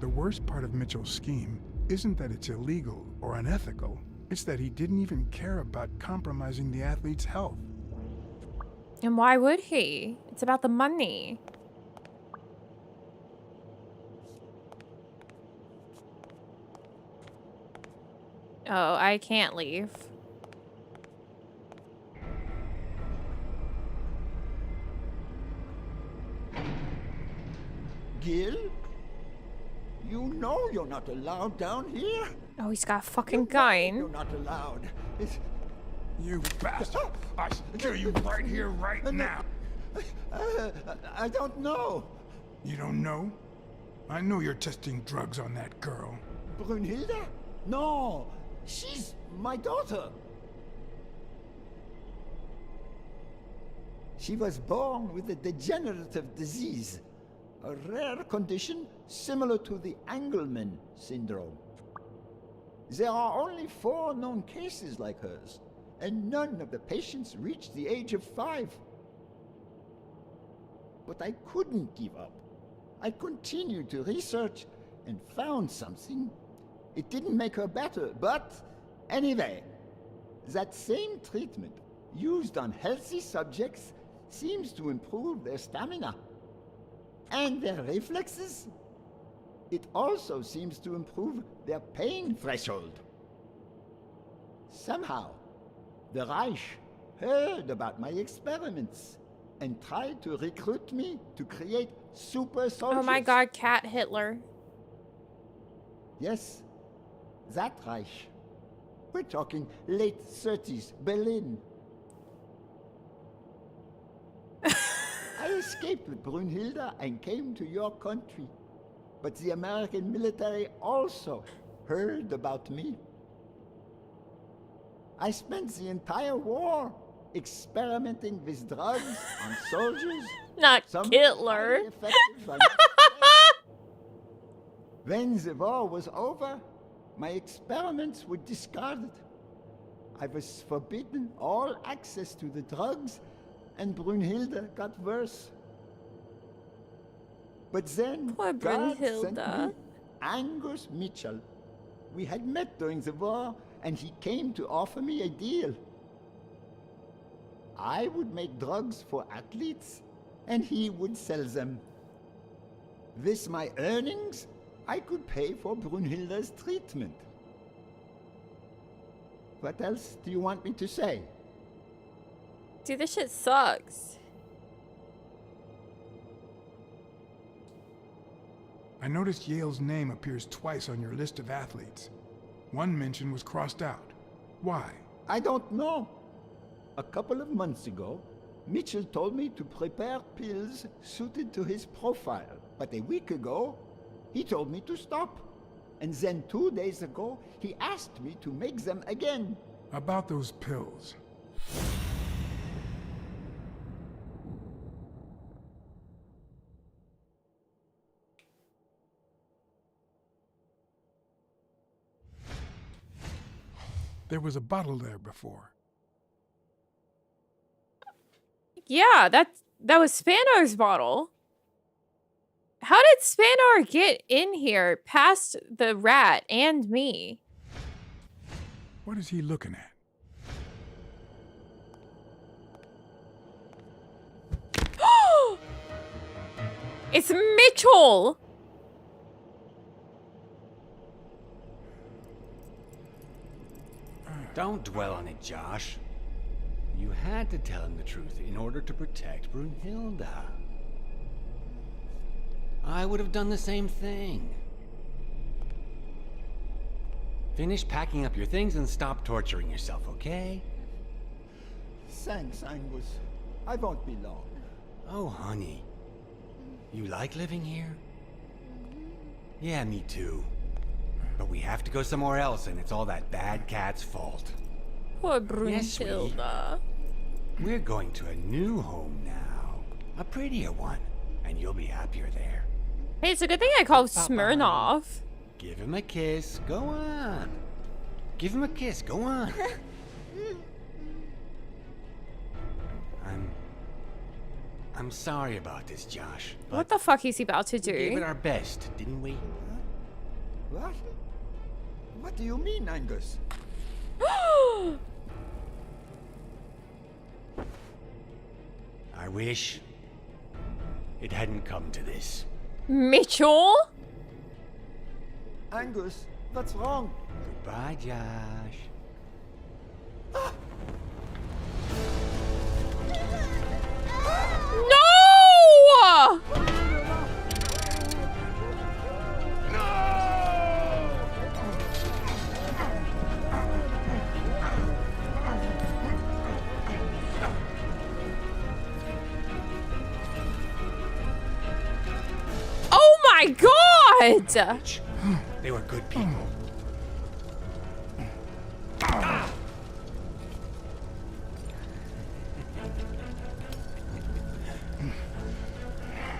The worst part of Mitchell's scheme isn't that it's illegal or unethical, it's that he didn't even care about compromising the athlete's health. And why would he? It's about the money. Oh, I can't leave. Gil? You know you're not allowed down here. Oh, he's got a fucking gun. You're not allowed. You bastard! I kill you right here, right now. I don't know. You don't know? I know you're testing drugs on that girl. Brunhilde? No, she's my daughter. She was born with a degenerative disease, a rare condition similar to the Engelmann syndrome. There are only 4 known cases like hers, and none of the patients reached the age of 5. But I couldn't give up. I continued to research and found something. It didn't make her better, but anyway, that same treatment used on healthy subjects seems to improve their stamina and their reflexes. It also seems to improve their pain threshold. Somehow, the Reich heard about my experiments and tried to recruit me to create super soldiers. Oh my god, Cat Hitler. Yes, that Reich. We're talking late 30s, Berlin. I escaped with Brunhilde and came to your country. But the American military also heard about me. I spent the entire war experimenting with drugs on soldiers. Not Hitler. When the war was over, my experiments were discarded. I was forbidden all access to the drugs, and Brunhilde got worse. But then God sent me Angus Mitchell. We had met during the war, and he came to offer me a deal. I would make drugs for athletes, and he would sell them. With my earnings, I could pay for Brunhilde's treatment. What else do you want me to say? Dude, this shit sucks. I noticed Yale's name appears twice on your list of athletes. One mention was crossed out. Why? I don't know. A couple of months ago, Mitchell told me to prepare pills suited to his profile. But a week ago, he told me to stop. And then 2 days ago, he asked me to make them again. About those pills. There was a bottle there before. Yeah, that was Spanor's bottle. How did Spanor get in here past the rat and me? What is he looking at? It's Mitchell! Don't dwell on it, Josh. You had to tell him the truth in order to protect Brunhilde. I would have done the same thing. Finish packing up your things and stop torturing yourself, okay? Thanks, Angus. I won't be long. Oh, honey. You like living here? Yeah, me too. But we have to go somewhere else, and it's all that bad cat's fault. Poor Brunhilde. We're going to a new home now. A prettier one. And you'll be happier there. Hey, it's a good thing I called Smirnoff. Give him a kiss. Go on. Give him a kiss. Go on. I'm sorry about this, Josh. What the fuck is he about to do? We gave it our best, didn't we? What? What do you mean, Angus? I wish it hadn't come to this. Mitchell? Angus, what's wrong? Goodbye, Josh. No! Oh my god! They were good people.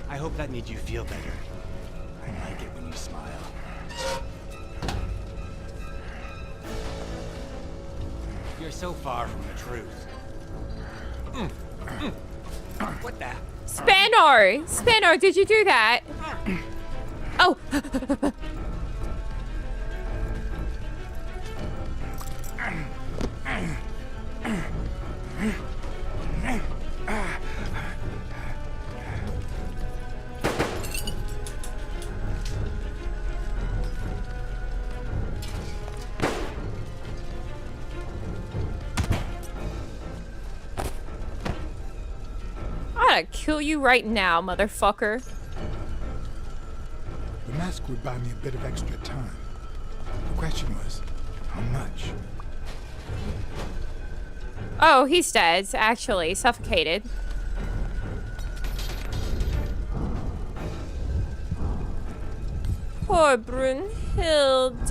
I hope that made you feel better. I like it when you smile. You're so far from the truth. What the? Spano, did you do that? Oh. I'm gonna kill you right now, motherfucker. The mask would buy me a bit of extra time. The question was, how much? Oh, he's dead, actually. Suffocated. Poor Brunhilde.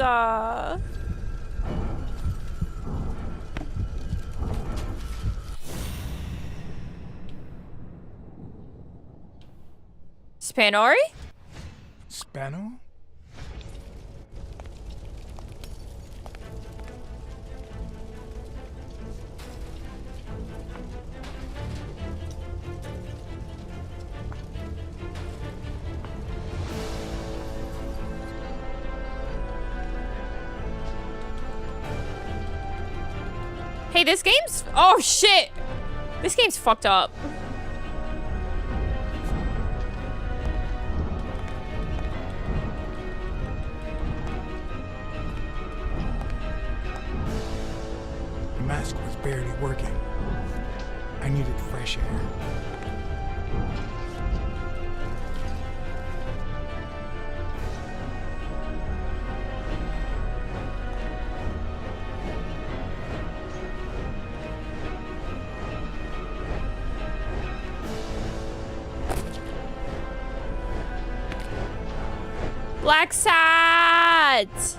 Spanori? Spano? Hey, this game's... Oh, shit! This game's fucked up. The mask was barely working. I needed fresh air. Backseat!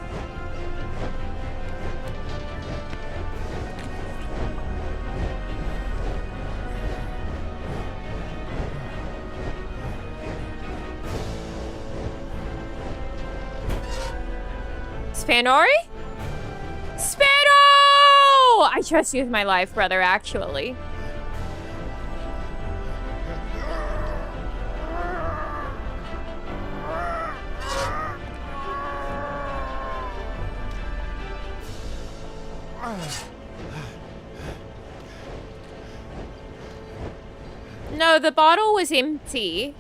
Spanori? Spano! I trust you with my life, brother, actually. No, the bottle was empty.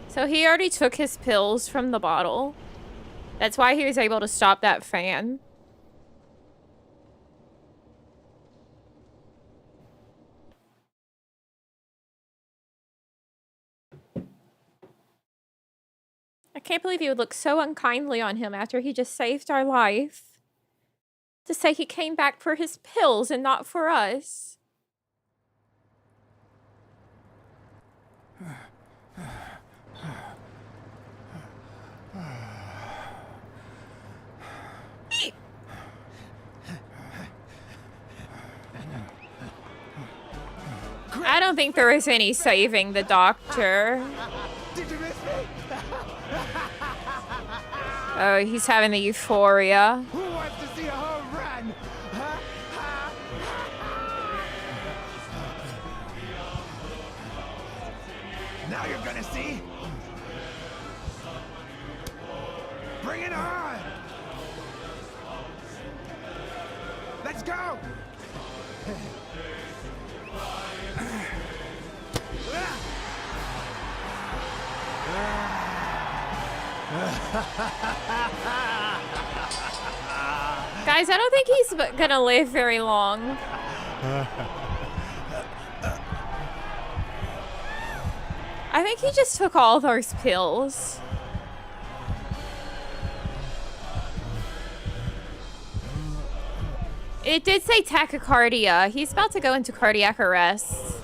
So he already took his pills from the bottle. That's why he was able to stop that fan. I can't believe you would look so unkindly on him after he just saved our life. To say he came back for his pills and not for us. I don't think there is any saving the doctor. Did you miss me? Oh, he's having the euphoria. Who wants to see a home run? Now you're gonna see. Bring it on! Let's go! Guys, I don't think he's gonna live very long. I think he just took all those pills. It did say tachycardia. He's about to go into cardiac arrest.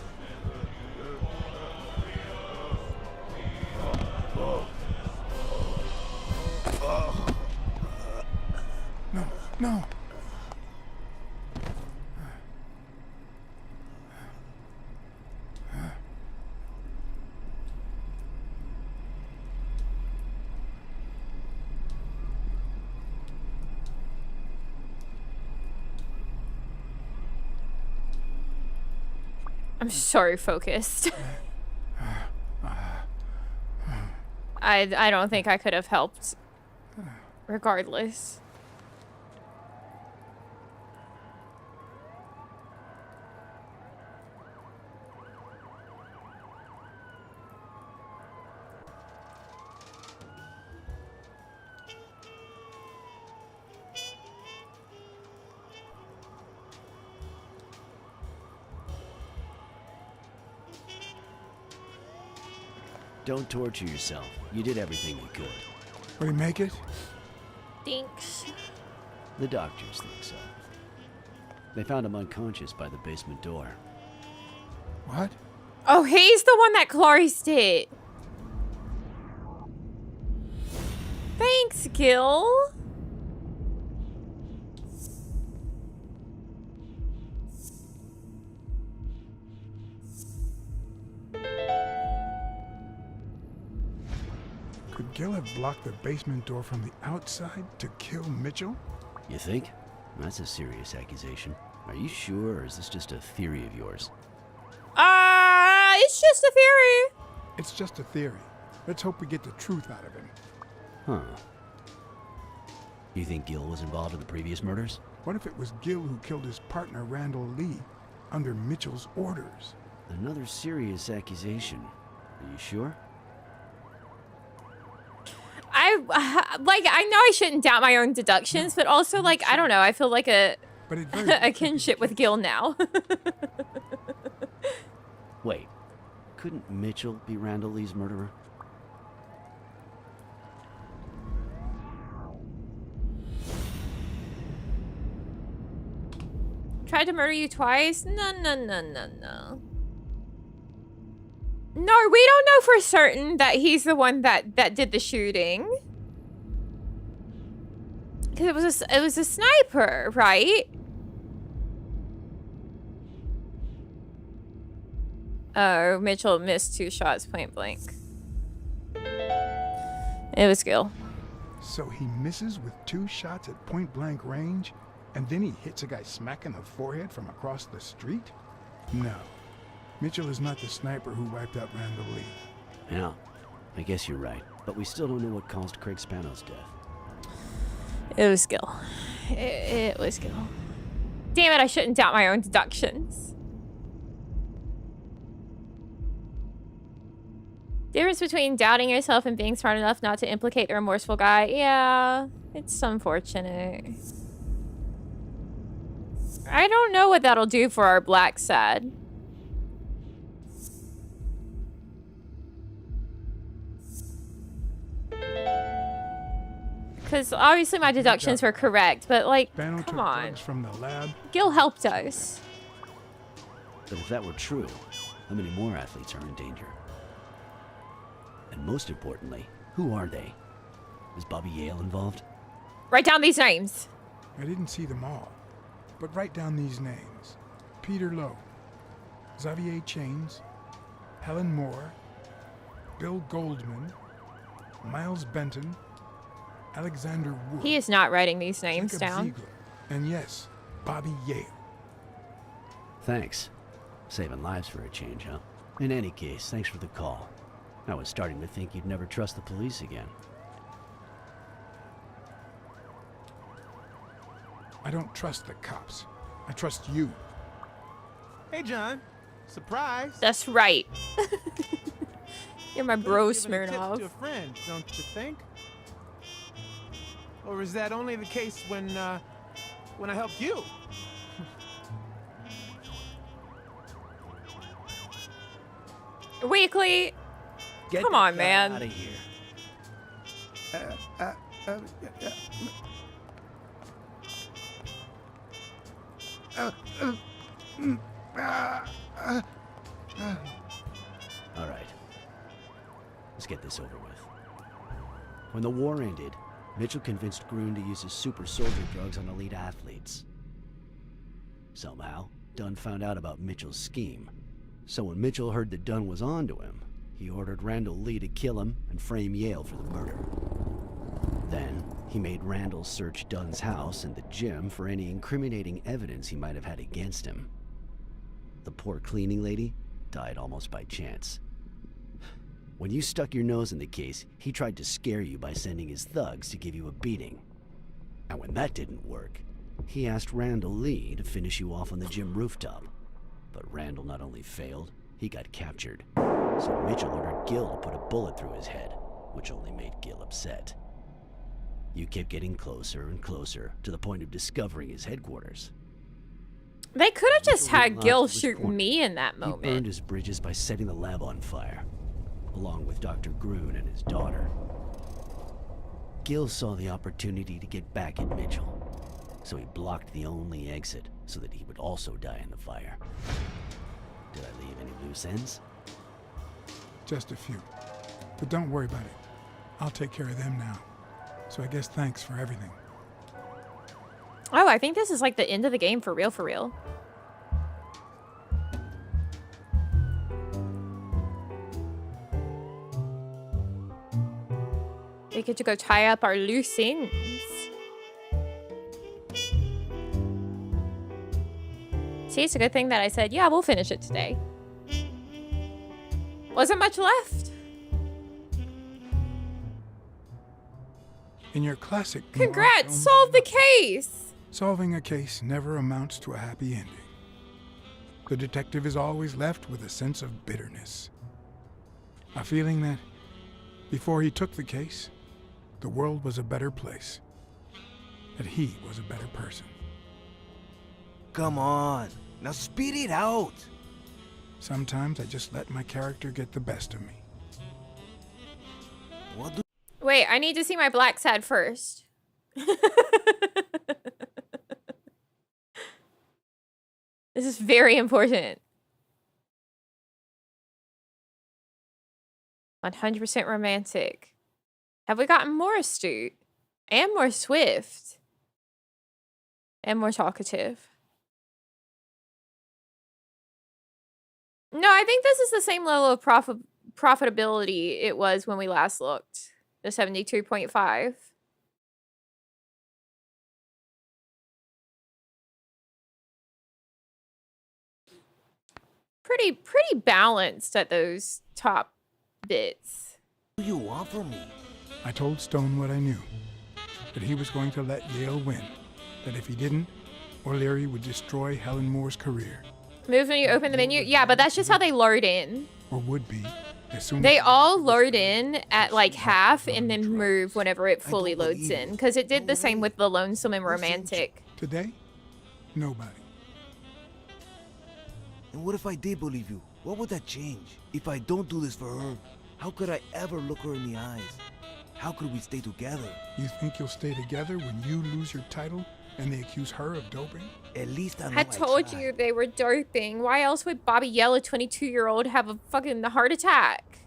No. I'm sorry, focused. I don't think I could have helped. Regardless. Don't torture yourself. You did everything you could. Will he make it? Thanks. The doctors think so. They found him unconscious by the basement door. What? Oh, he's the one that closed it. Thanks, Gil. Could Gil have blocked the basement door from the outside to kill Mitchell? You think? That's a serious accusation. Are you sure, or is this just a theory of yours? It's just a theory. It's just a theory. Let's hope we get the truth out of him. Huh. You think Gil was involved in the previous murders? What if it was Gil who killed his partner, Randall Lee, under Mitchell's orders? Another serious accusation. Are you sure? I know I shouldn't doubt my own deductions, but also, like, I don't know. I feel like a kinship with Gil now. Wait. Couldn't Mitchell be Randall Lee's murderer? Tried to murder you twice? No. No, we don't know for certain that he's the one that did the shooting. Because it was a sniper, right? Oh, Mitchell missed 2 shots point blank. It was Gil. So he misses with 2 shots at point blank range, and then he hits a guy smack in the forehead from across the street? No. Mitchell is not the sniper who wiped out Randall Lee. Yeah, I guess you're right. But we still don't know what caused Craig Spano's death. It was Gil. It was Gil. Damn it, I shouldn't doubt my own deductions. Difference between doubting yourself and being smart enough not to implicate the remorseful guy. Yeah, it's unfortunate. I don't know what that'll do for our black sad. Because obviously my deductions were correct, but like, Spano come took on. drugs from the lab. Gil helped us. But if that were true, how many more athletes are in danger? And most importantly, who are they? Is Bobby Yale involved? Write down these names. I didn't see them all, but write down these names. Peter Lowe, Xavier Chains, Helen Moore, Bill Goldman, Miles Benton, Alexander Wood. He is not writing these names Jacob down. Ziegler, and yes, Bobby Yale. Thanks. Saving lives for a change, huh? In any case, thanks for the call. I was starting to think you'd never trust the police again. I don't trust the cops. I trust you. Hey, John. Surprise. That's right. You're my bro, Giving a tip Smirnov. to a friend, don't you think? Or is that only the case when I helped you? Weekly. Get Come that on, guy man. Out of here. All right. Let's get this over with. When the war ended, Mitchell convinced Grun to use his super soldier drugs on elite athletes. Somehow, Dunn found out about Mitchell's scheme. So when Mitchell heard that Dunn was onto him, he ordered Randall Lee to kill him and frame Yale for the murder. Then, he made Randall search Dunn's house and the gym for any incriminating evidence he might have had against him. the poor cleaning lady died almost by chance. When you stuck your nose in the case, he tried to scare you by sending his thugs to give you a beating. And when that didn't work, he asked Randall Lee to finish you off on the gym rooftop. But Randall not only failed, he got captured. So Mitchell ordered Gil to put a bullet through his head, which only made Gil upset. You kept getting closer and closer to the point of discovering his headquarters. They could have just had Gil shoot me in that He burned moment. his bridges by setting the lab on fire, along with Dr. Groon and his daughter. Gil saw the opportunity to get back at Mitchell, so he blocked the only exit so that he would also die in the fire. Did I leave any loose ends? Just a few. But don't worry about it. I'll take care of them now. So I guess thanks for everything. Oh, I think this is like the end of the game for real, for real. We get to go tie up our loose ends. See, it's a good thing that I said, yeah, we'll finish it today. Wasn't much left. In your classic Congrats, solved the case. Solving a case never amounts to a happy ending. The detective is always left with a sense of bitterness. A feeling that, before he took the case, the world was a better place. That he was a better person. Come on, now speed it out. Sometimes I just let my character get the best of me. Wait, I need to see my black sad first. This is very important. 100% romantic. Have we gotten more astute? And more swift? And more talkative? No, I think this is the same level of profitability it was when we last looked. The 72.5. Pretty balanced at those top bits. What do you want from me? I told Stone what I knew. That he was going to let Yale win. That if he didn't, O'Leary would destroy Helen Moore's career. Moves when you open the menu? Yeah, but that's just how they load in. Or would be. As soon They all load in at like half and then move whenever it fully loads in. Because it did the same with the Lonesome and Romantic. Today, nobody. And what if I did believe you? What would that change? If I don't do this for her, how could I ever look her in the eyes? How could we stay together? You think you'll stay together when you lose your title and they accuse her of doping? At least I know I told you they were doping. Why else would Bobby Yell, a 22-year-old, have a fucking heart attack?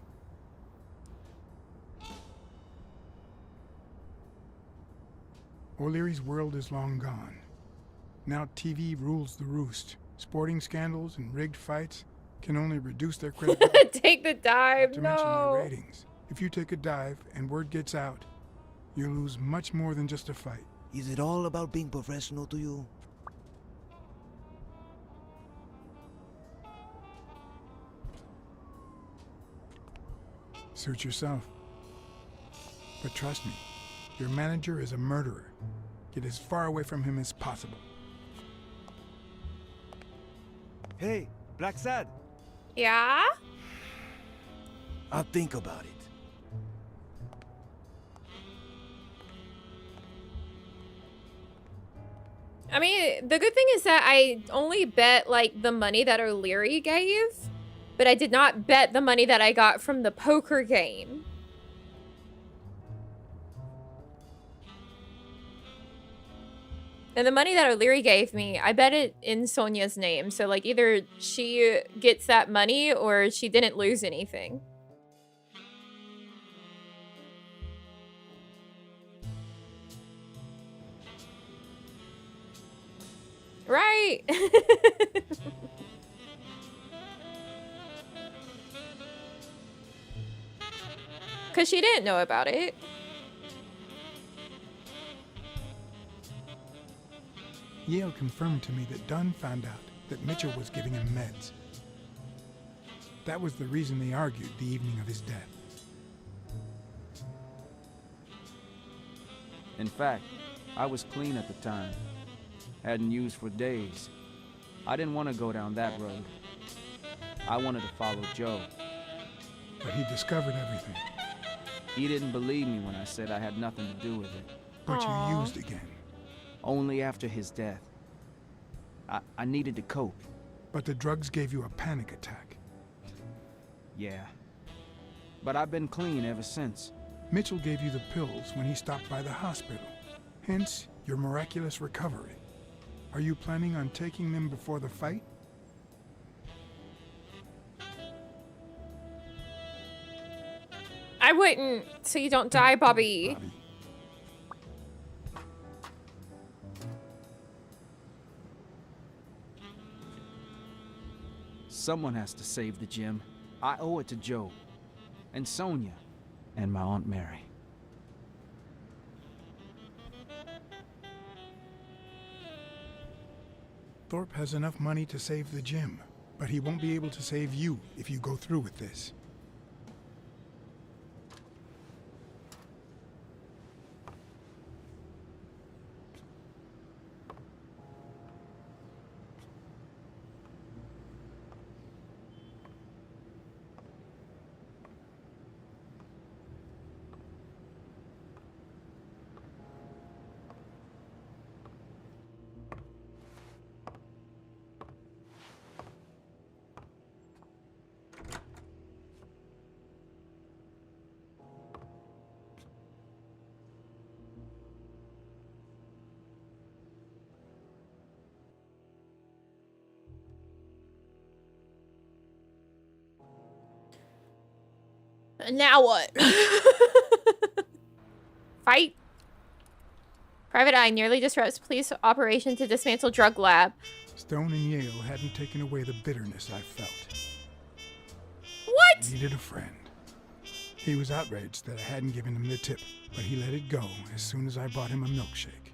O'Leary's world is long gone. Now TV rules the roost. Sporting scandals and rigged fights can only reduce their credibility. Take the dive, Not to mention their no. ratings. If you take a dive and word gets out, you lose much more than just a fight. Is it all about being professional to you? Suit yourself. But trust me, your manager is a murderer. Get as far away from him as possible. Hey, Black Sad. Yeah? I'll think about it. I mean, the good thing is that I only bet, like, the money that O'Leary gave, but I did not bet the money that I got from the poker game. And the money that O'Leary gave me, I bet it in Sonia's name. So, like, either she gets that money or she didn't lose anything. Right. Because she didn't know about it. Yale confirmed to me that Dunn found out that Mitchell was giving him meds. That was the reason they argued the evening of his death. In fact, I was clean at the time. Hadn't used for days. I didn't want to go down that road. I wanted to follow Joe. But he discovered everything. He didn't believe me when I said I had nothing to do with it. But you used again. Only after his death. I needed to cope. But the drugs gave you a panic attack. Yeah. But I've been clean ever since. Mitchell gave you the pills when he stopped by the hospital. Hence, your miraculous recovery. Are you planning on taking them before the fight? I wouldn't, so you don't die, Bobby. Someone has to save the gym. I owe it to Joe, and Sonia, and my Aunt Mary. Thorpe has enough money to save the gym, but he won't be able to save you if you go through with this. Now what? Fight. Private Eye nearly disrupts police operation to dismantle drug lab. Stone and Yale hadn't taken away the bitterness I felt. What? Needed a friend. He was outraged that I hadn't given him the tip, but he let it go as soon as I bought him a milkshake.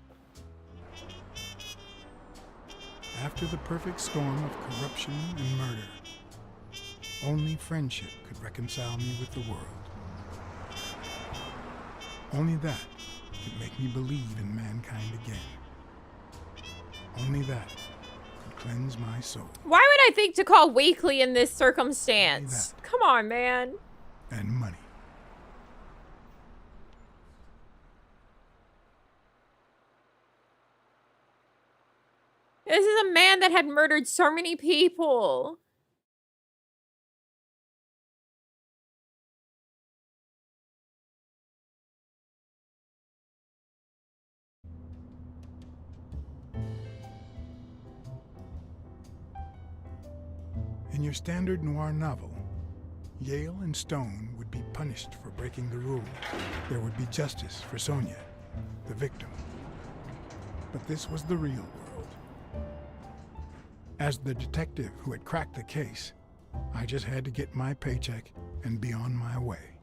After the perfect storm of corruption and murder, only friendship could reconcile me with the world. Only that could make me believe in mankind again. Only that could cleanse my soul. Why would I think to call weekly in this circumstance? Come on, man. And money. This is a man that had murdered so many people. In your standard noir novel, Yale and Stone would be punished for breaking the rules. There would be justice for Sonia, the victim. But this was the real world. As the detective who had cracked the case, I just had to get my paycheck and be on my way.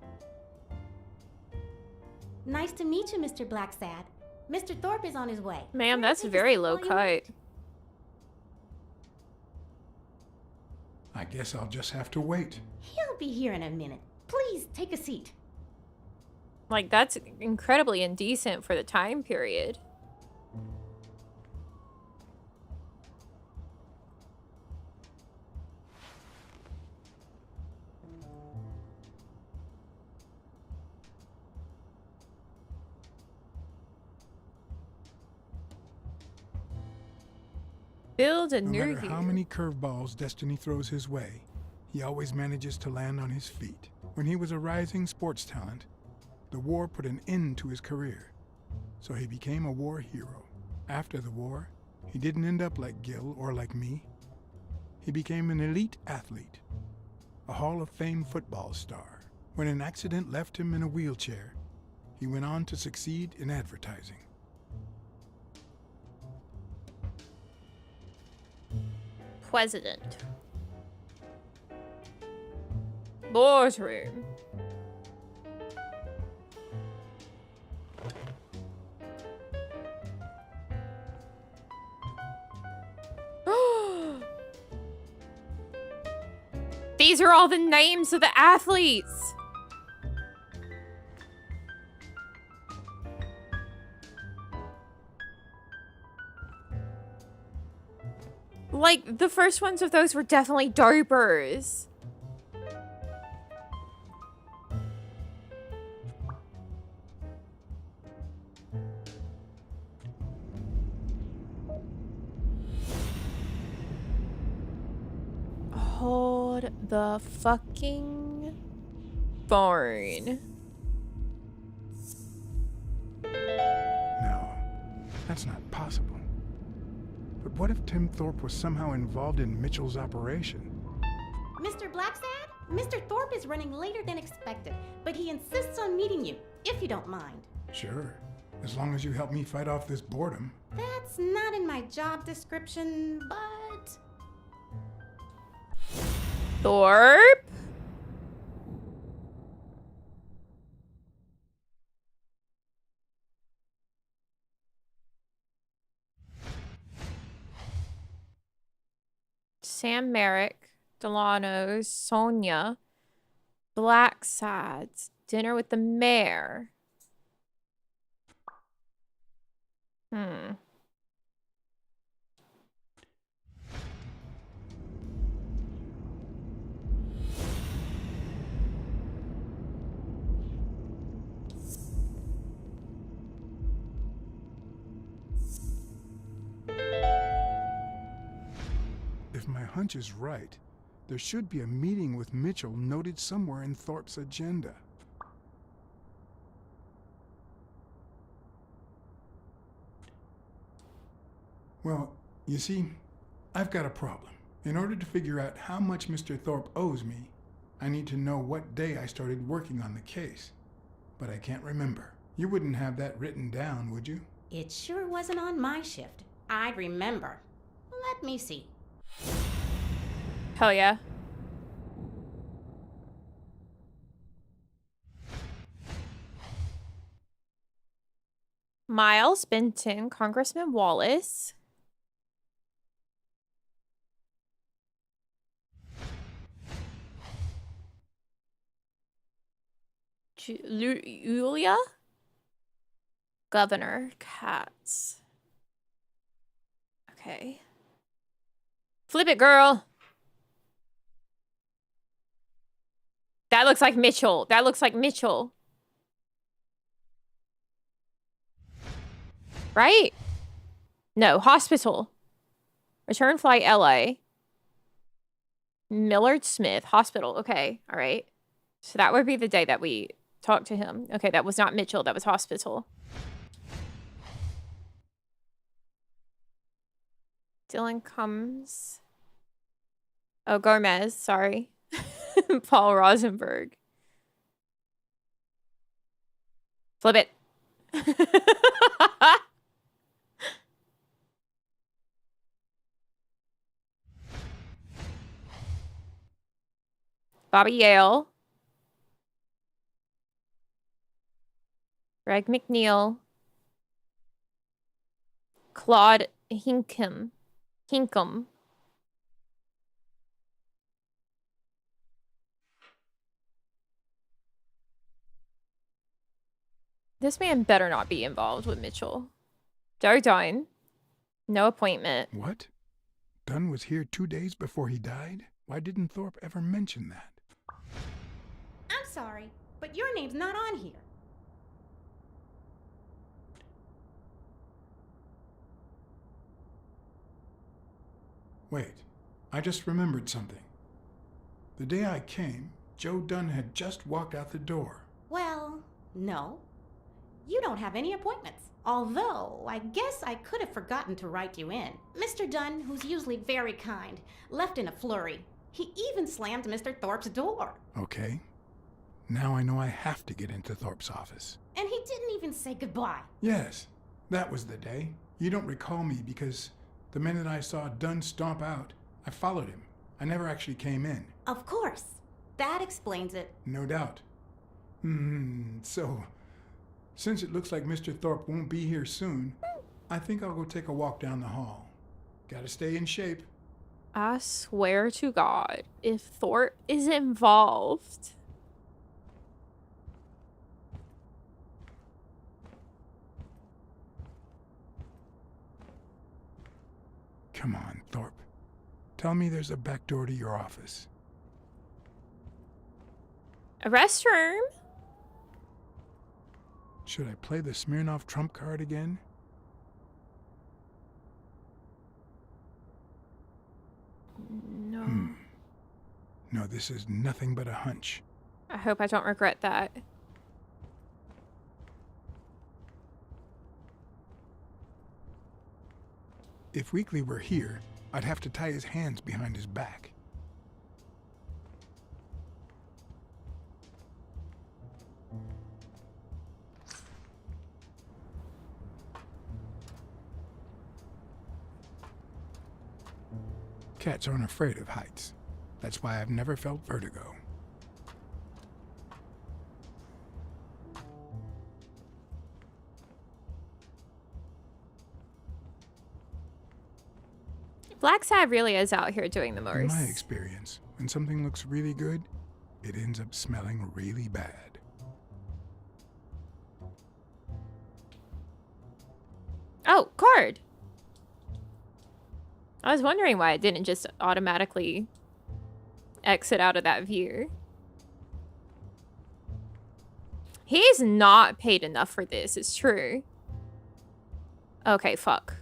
Nice to meet you, Mr. Blacksad. Mr. Thorpe is on his way. Ma'am, that's very low cut. I guess I'll just have to wait. He'll be here in a minute. Please, take a seat. Like, that's incredibly indecent for the time period. Build a No new matter how many curveballs destiny throws his way, he always manages to land on his feet. When he was a rising sports talent, the war put an end to his career, so he became a war hero. After the war, he didn't end up like Gil or like me. He became an elite athlete, a Hall of Fame football star. When an accident left him in a wheelchair, he went on to succeed in advertising. President. Boardroom. These are all the names of the athletes. Like, the first ones of those were definitely dopers. Hold the fucking phone. No, that's not possible. But what if Tim Thorpe was somehow involved in Mitchell's operation? Mr. Blackstad, Mr. Thorpe is running later than expected, but he insists on meeting you, if you don't mind. Sure, as long as you help me fight off this boredom. That's not in my job description, but... Thorpe? Sam Merrick, Delano's, Sonia, Blacksad's, dinner with the mayor. If my hunch is right, there should be a meeting with Mitchell noted somewhere in Thorpe's agenda. Well, you see, I've got a problem. In order to figure out how much Mr. Thorpe owes me, I need to know what day I started working on the case. But I can't remember. You wouldn't have that written down, would you? It sure wasn't on my shift. I remember. Let me see. Hell yeah. Miles Benton, Congressman Wallace. Julia? Governor Katz. Okay. Flip it, girl. That looks like Mitchell. That looks like Mitchell. Right? No, hospital. Return flight LA. Millard Smith, hospital. Okay, all right. So that would be the day that we talked to him. Okay, that was not Mitchell. That was hospital. Dylan comes. Oh, Gomez. Sorry. Paul Rosenberg. Flip it. Bobby Yale. Greg McNeil. Claude Hinkum. This man better not be involved with Mitchell. Joe Dunn. No appointment. What? Dunn was here 2 days before he died? Why didn't Thorpe ever mention that? I'm sorry, but your name's not on here. Wait, I just remembered something. The day I came, Joe Dunn had just walked out the door. Well, no. You don't have any appointments. Although, I guess I could have forgotten to write you in. Mr. Dunn, who's usually very kind, left in a flurry. He even slammed Mr. Thorpe's door. Okay. Now I know I have to get into Thorpe's office. And he didn't even say goodbye. Yes, that was the day. You don't recall me because the minute I saw Dunn stomp out, I followed him. I never actually came in. Of course. That explains it. No doubt. So, since it looks like Mr. Thorpe won't be here soon, I think I'll go take a walk down the hall. Gotta stay in shape. I swear to God, if Thorpe is involved. Come on, Thorpe. Tell me there's a back door to your office. A restroom? Should I play the Smirnoff trump card again? No. No, this is nothing but a hunch. I hope I don't regret that. If Weekly were here, I'd have to tie his hands behind his back. Cats aren't afraid of heights. That's why I've never felt vertigo. Black Sad really is out here doing the most. In my experience, when something looks really good, it ends up smelling really bad. Oh, card! I was wondering why it didn't just automatically exit out of that view. He's not paid enough for this, it's true. Okay, fuck.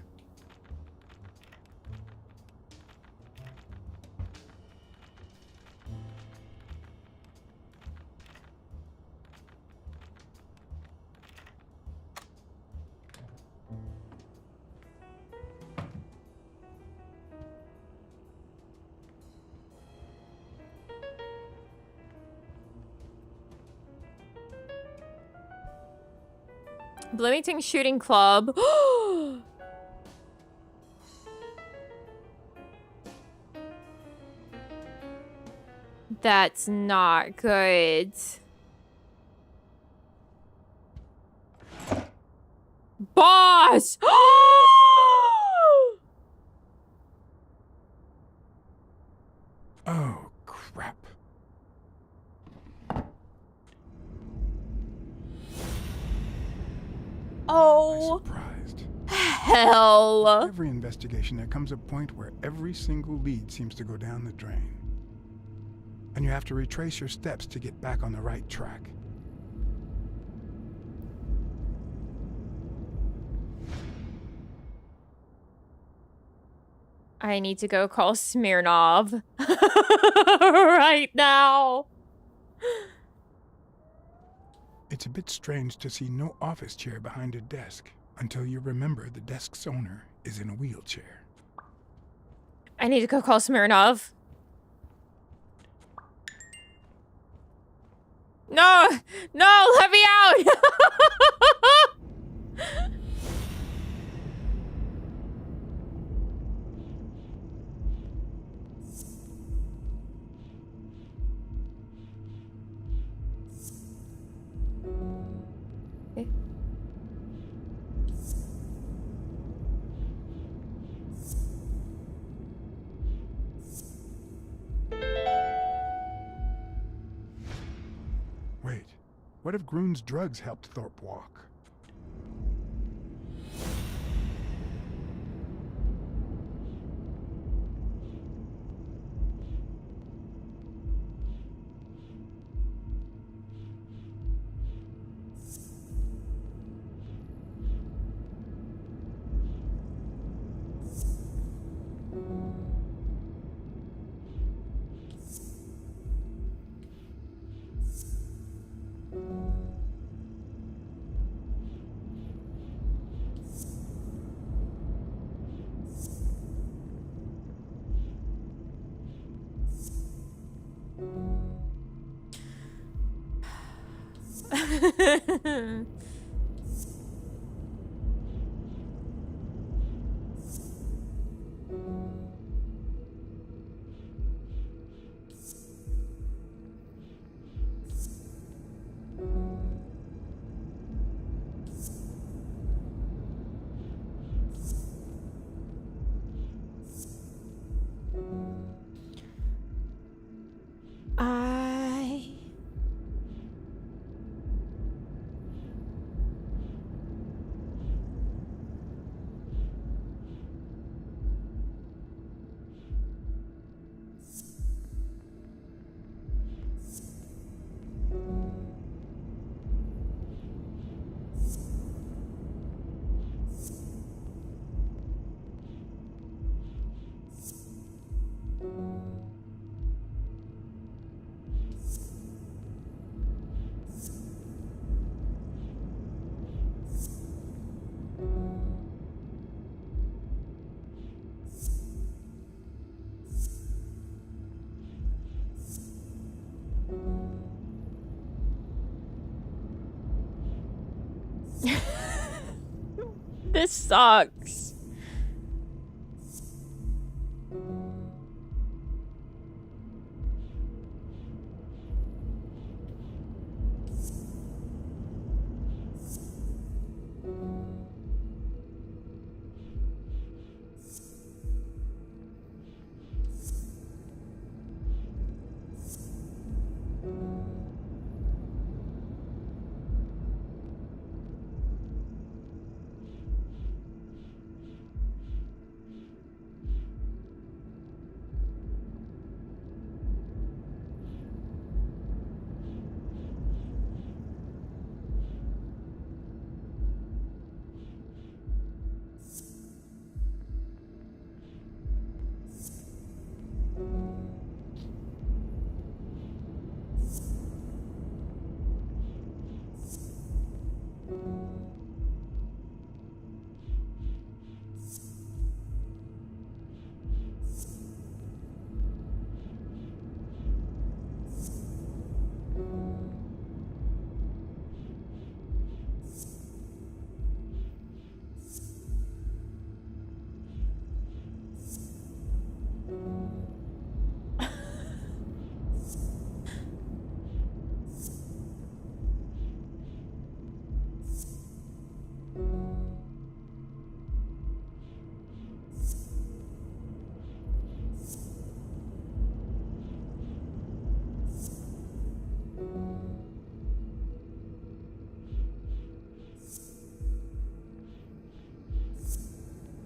Bloomington Shooting Club. That's not good. Boss! Oh, crap. Oh. Hell. Every investigation, there comes a point where every single lead seems to go down the drain. And you have to retrace your steps to get back on the right track. I need to go call Smirnov right now. It's a bit strange to see no office chair behind a desk until you remember the desk's owner is in a wheelchair. I need to go call Smirnov. No! No! Let me out! Wait, what if Groon's drugs helped Thorpe walk? This sucks.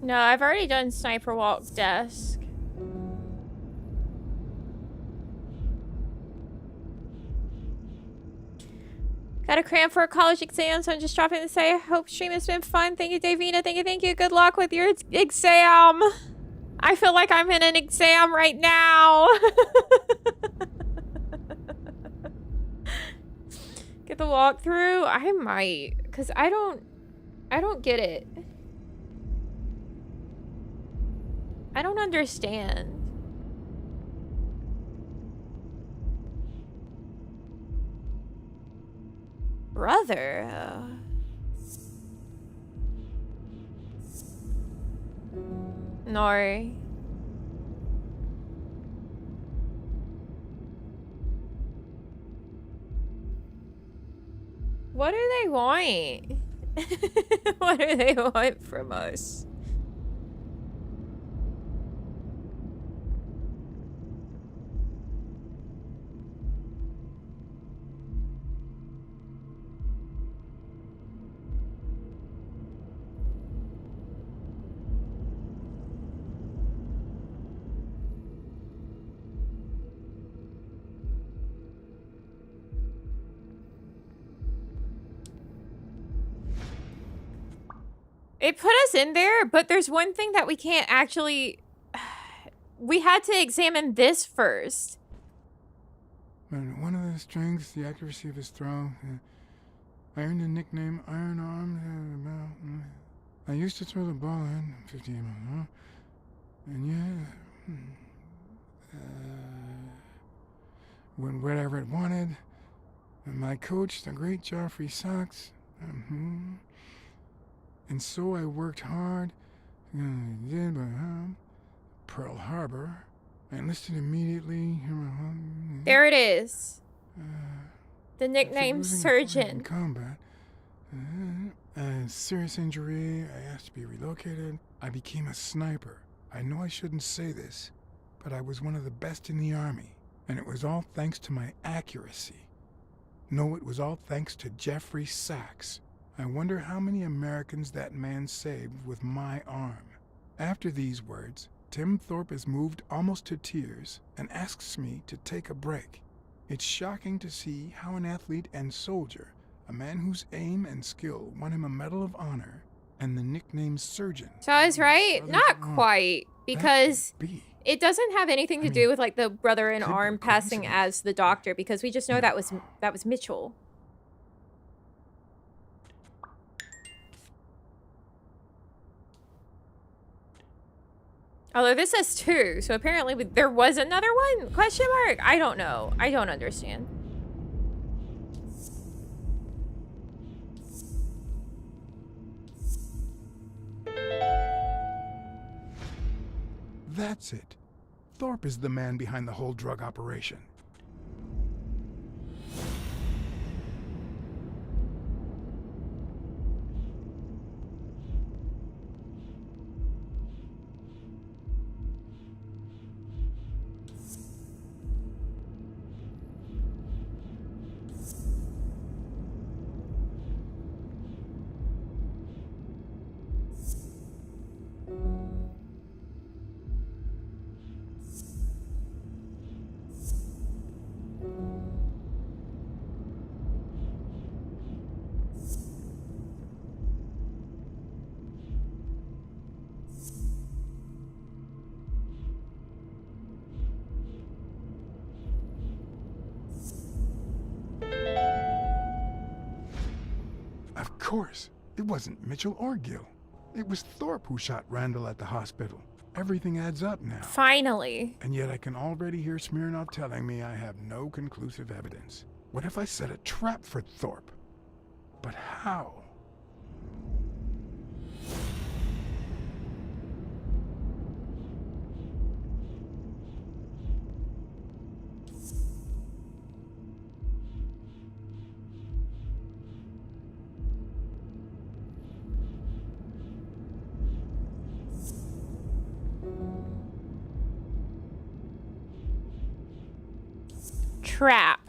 No, I've already done Sniper Walk Desk. Got a cram for a college exam, so I'm just dropping to say I hope stream has been fun. Thank you, Davina. Thank you. Good luck with your exam. I feel like I'm in an exam right now. Get the walkthrough? I might, because I don't get it. I don't understand. Brother. No. What do they want? What do they want from us? It put us in there, but there's one thing that we can't actually... We had to examine this first. One of the strengths, the accuracy of his throw. I earned the nickname Iron Arms. I used to throw the ball in 50 miles. And yeah... went wherever it wanted. And my coach, the great Joffrey Sox. And so I worked hard. Pearl Harbor. I enlisted immediately. There it is. The nickname Surgeon. In combat. Serious injury. I asked to be relocated. I became a sniper. I know I shouldn't say this, but I was one of the best in the army. And it was all thanks to my accuracy. No, it was all thanks to Jeffrey Sachs. I wonder how many Americans that man saved with my arm. After these words, Tim Thorpe is moved almost to tears and asks me to take a break. It's shocking to see how an athlete and soldier, a man whose aim and skill won him a Medal of Honor and the nickname Surgeon. So I was right? Not quite, because it doesn't have anything to do with like the brother in arm passing as the doctor, because we just know that was Mitchell. Although this says 2, so apparently there was another one? Question mark? I don't know. I don't understand. That's it. Thorpe is the man behind the whole drug operation. Of course, it wasn't Mitchell or Gill. It was Thorpe who shot Randall at the hospital. Everything adds up now. Finally. And yet I can already hear Smirnov telling me I have no conclusive evidence. What if I set a trap for Thorpe? But how? Trap.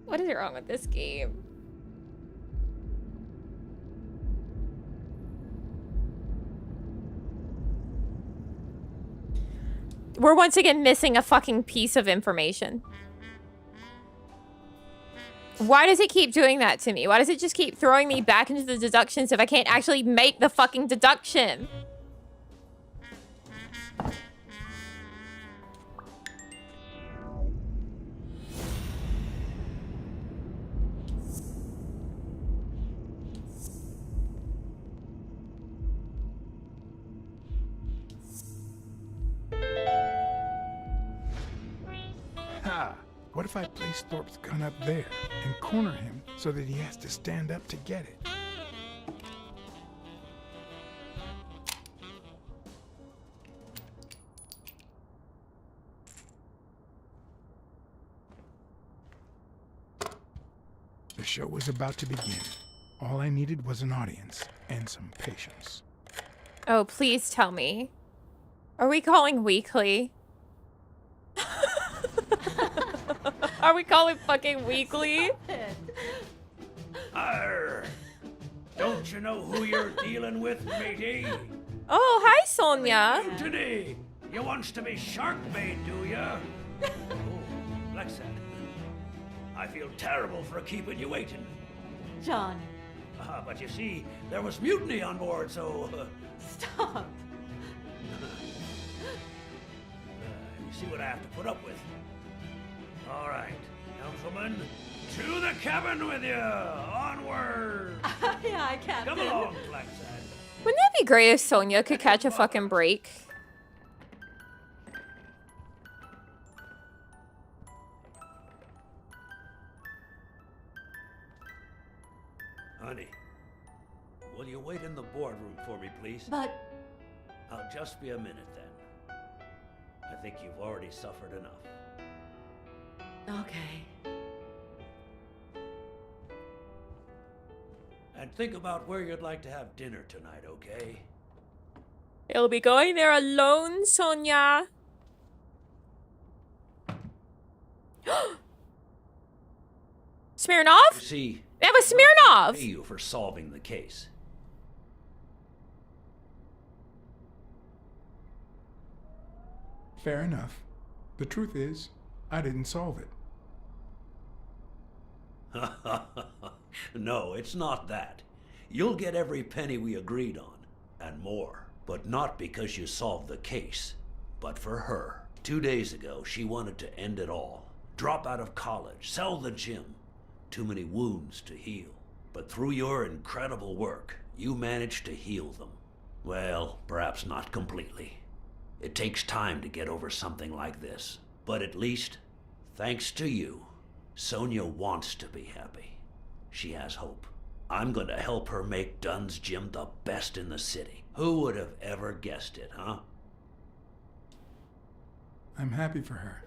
What is wrong with this game? We're once again missing a fucking piece of information. Why does it keep doing that to me? Why does it just keep throwing me back into the deductions if I can't actually make the fucking deduction? Ha! What if I place Thorpe's gun up there and corner him so that he has to stand up to get it? The show was about to begin. All I needed was an audience and some patience. Oh, please tell me. Are we calling weekly? Are we calling fucking weekly? Arr! Don't you know who you're dealing with, matey? Oh, hi, Sonia. Today, you wants to be shark bait, do ya? Oh, like that. I feel terrible for keeping you waiting. John. But you see, there was mutiny on board, so... Stop. You see what I have to put up with. All right, gentlemen, to the cabin with you! Onward! Yeah, Captain. Come along, Blacksad. Wouldn't that be great if Sonia could catch a fucking break? Honey, will you wait in the boardroom for me, please? But... I'll just be a minute, then. I think you've already suffered enough. Okay. And think about where you'd like to have dinner tonight, okay? He'll be going there alone, Sonia. Smirnov? You see, that was Smirnov. pay you for solving the case. Fair enough. The truth is, I didn't solve it. No, it's not that. You'll get every penny we agreed on, and more. But not because you solved the case, but for her. 2 days ago, she wanted to end it all. Drop out of college, sell the gym. Too many wounds to heal. But through your incredible work, you managed to heal them. Well, perhaps not completely. It takes time to get over something like this. But at least, thanks to you, Sonia wants to be happy. She has hope. I'm going to help her make Dunn's Gym the best in the city. Who would have ever guessed it, huh? I'm happy for her.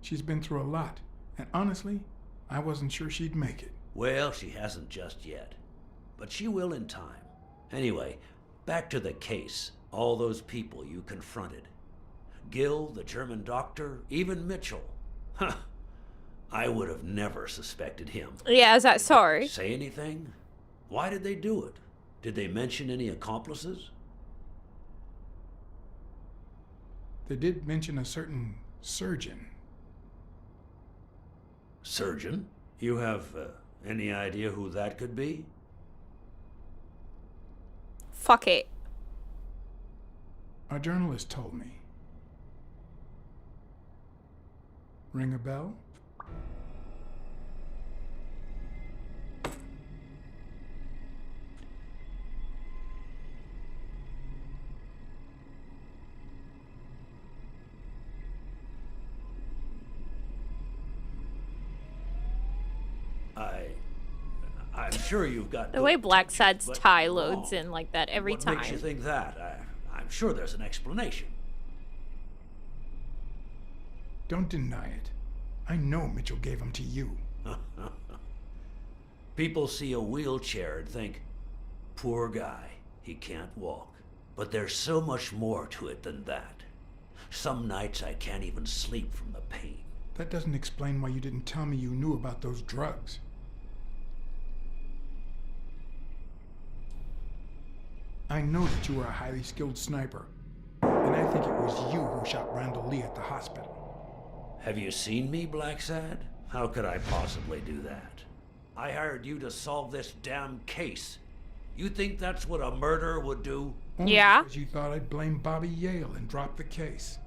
She's been through a lot, and honestly, I wasn't sure she'd make it. Well, she hasn't just yet. But she will in time. Anyway, back to the case. All those people you confronted. Gil, the German doctor, even Mitchell. Huh. I would have never suspected him. Yeah, is that sorry? Say anything? Why did they do it? Did they mention any accomplices? They did mention a certain surgeon. Surgeon? You have any idea who that could be? Fuck it. A journalist told me. Ring a bell? I'm sure you've got The way good Blacksad's but tie wrong. loads in like that every What time. makes you think that? I'm sure there's an explanation. Don't deny it. I know Mitchell gave them to you. People see a wheelchair and think, poor guy, he can't walk. But there's so much more to it than that. Some nights I can't even sleep from the pain. That doesn't explain why you didn't tell me you knew about those drugs. I know that you were a highly skilled sniper, and I think it was you who shot Randall Lee at the hospital. Have you seen me, Blacksad? How could I possibly do that? I hired you to solve this damn case. You think that's what a murderer would do? Only because you thought I'd blame Bobby Yale and drop the case.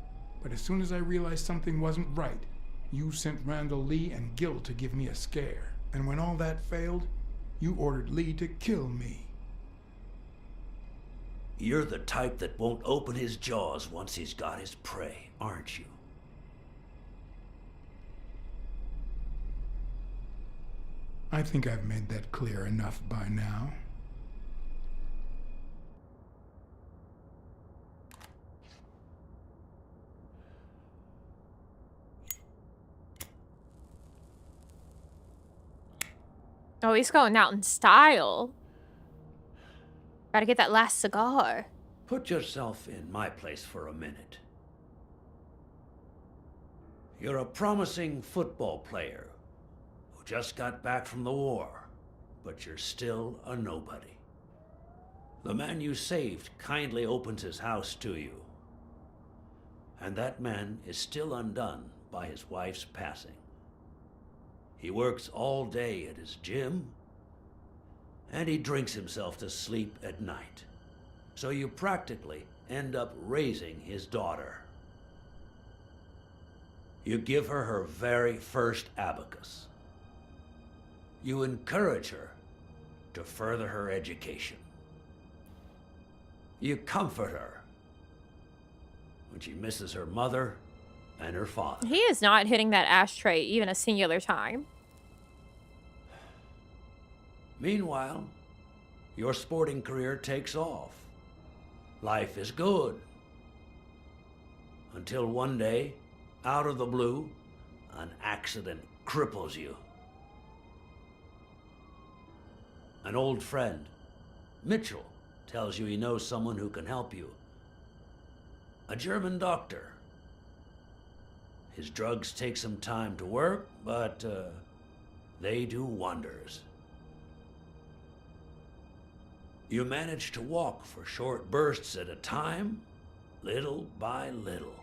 But as soon as I realized something wasn't right, you sent Randall Lee and Gil to give me a scare. And when all that failed, you ordered Lee to kill me. You're the type that won't open his jaws once he's got his prey, aren't you? I think I've made that clear enough by now. Oh, he's going out in style. Gotta get that last cigar. Put yourself in my place for a minute. You're a promising football player who just got back from the war, but you're still a nobody. The man you saved kindly opens his house to you, and that man is still undone by his wife's passing. He works all day at his gym, and he drinks himself to sleep at night. So you practically end up raising his daughter. You give her her very first abacus. You encourage her to further her education. You comfort her when she misses her mother and her father. He is not hitting that ashtray even a singular time. Meanwhile, your sporting career takes off. Life is good. Until one day, out of the blue, an accident cripples you. An old friend, Mitchell, tells you he knows someone who can help you. A German doctor. His drugs take some time to work, but they do wonders. You manage to walk for short bursts at a time, little by little.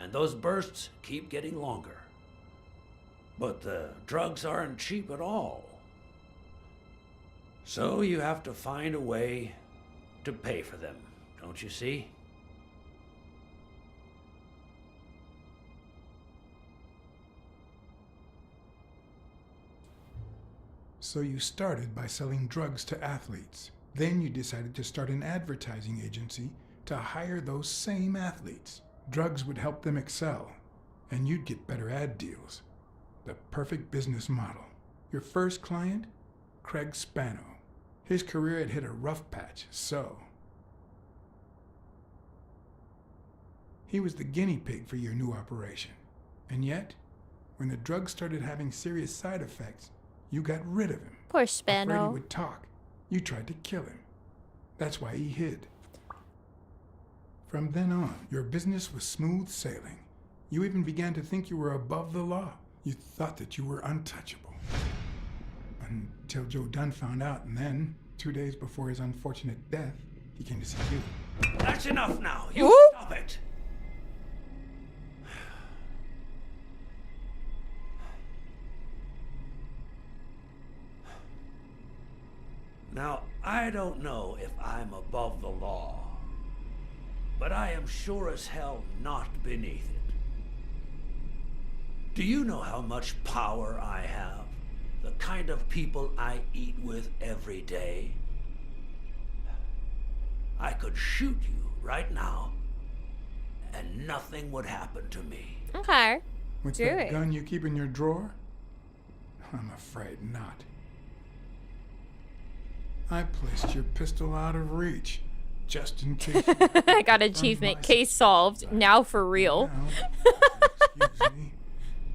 and those bursts keep getting longer. But the drugs aren't cheap at all. So you have to find a way to pay for them, don't you see? So you started by selling drugs to athletes. Then you decided to start an advertising agency to hire those same athletes. Drugs would help them excel, and you'd get better ad deals. The perfect business model. Your first client? Craig Spano. His career had hit a rough patch, so he was the guinea pig for your new operation. And yet, when the drug started having serious side effects, you got rid of him. Poor Afraid he Spano. would talk. You tried to kill him. That's why he hid. From then on, your business was smooth sailing. You even began to think you were above the law. You thought that you were untouchable. Until Joe Dunn found out, and then, 2 days before his unfortunate death, he came to see you. That's enough now. You stop it. Now, I don't know if I'm above the law, but I am sure as hell not beneath it. Do you know how much power I have? The kind of people I eat with every day? I could shoot you right now, and nothing would happen to me. Okay. With Do that it. gun you keep in your drawer? I'm afraid not. I placed your pistol out of reach, just in case. I got achievement. Case solved. Now for real. Excuse me.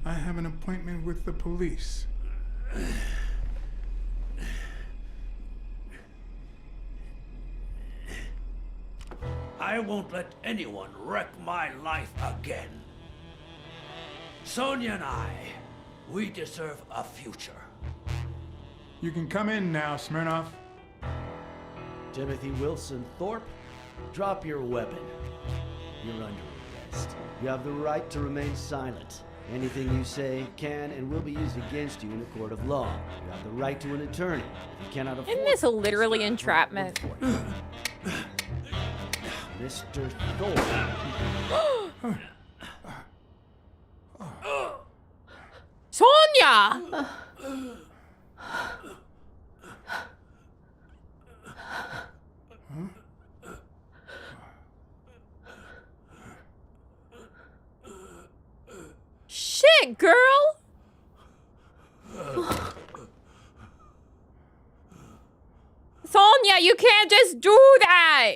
I have an appointment with the police. I won't let anyone wreck my life again. Sonia and I, we deserve a future. You can come in now, Smirnoff. Timothy Wilson Thorpe, drop your weapon. You're under arrest. You have the right to remain silent. Anything you say can and will be used against you in a court of law. You have the right to an attorney. If you cannot afford Isn't this literally entrapment? Mr. Thorpe. Sonia! Shit, girl! Sonia, you can't just do that!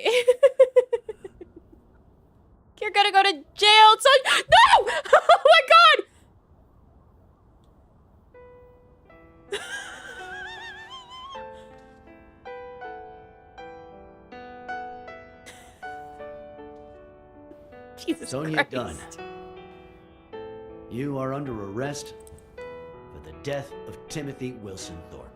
You're gonna go to jail, Sonia! No! Oh my god! Jesus Sonia Christ. Dunn. You are under arrest for the death of Timothy Wilson Thorpe.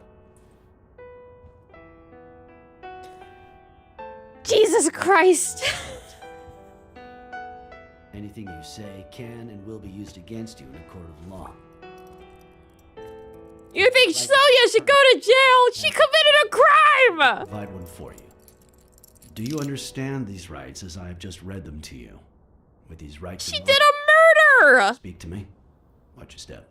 Jesus Christ. Anything you say can and will be used against you in a court of law. You think Sonia should go to jail? She committed a crime! Provide one for you. Do you understand these rights as I have just read them to you? With these rights, She did a murder! Speak to me. Watch your step.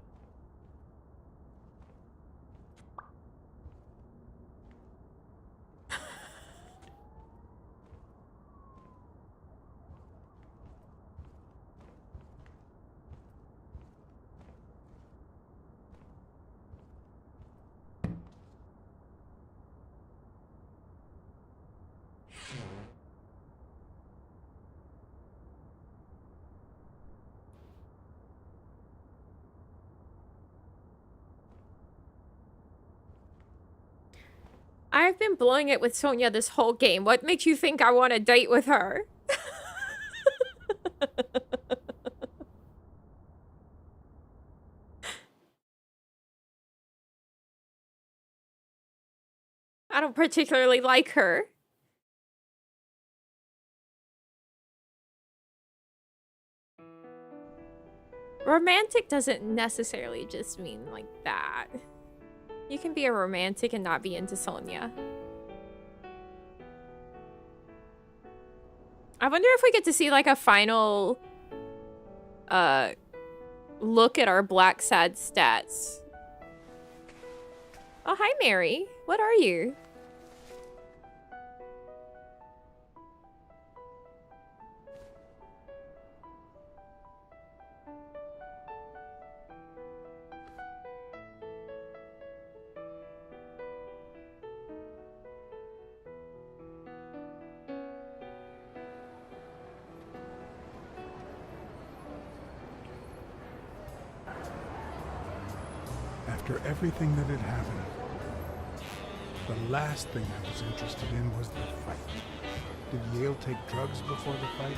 I've been blowing it with Sonia this whole game. What makes you think I want to date with her? I don't particularly like her. Romantic doesn't necessarily just mean like that. You can be a romantic and not be into Sonya. I wonder if we get to see like a final look at our Black Sad stats. Oh, hi Mary. What are you? After everything that had happened, the last thing I was interested in was the fight. Did Yale take drugs before the fight?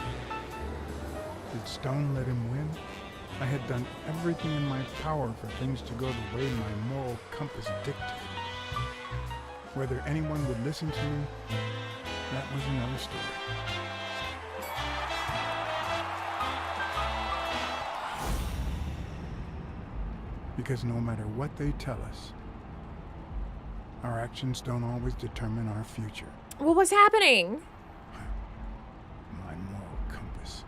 Did Stone let him win? I had done everything in my power for things to go the way my moral compass dictated. Whether anyone would listen to me, that was another story. Because no matter what they tell us, our actions don't always determine our future. What was happening? My moral compass.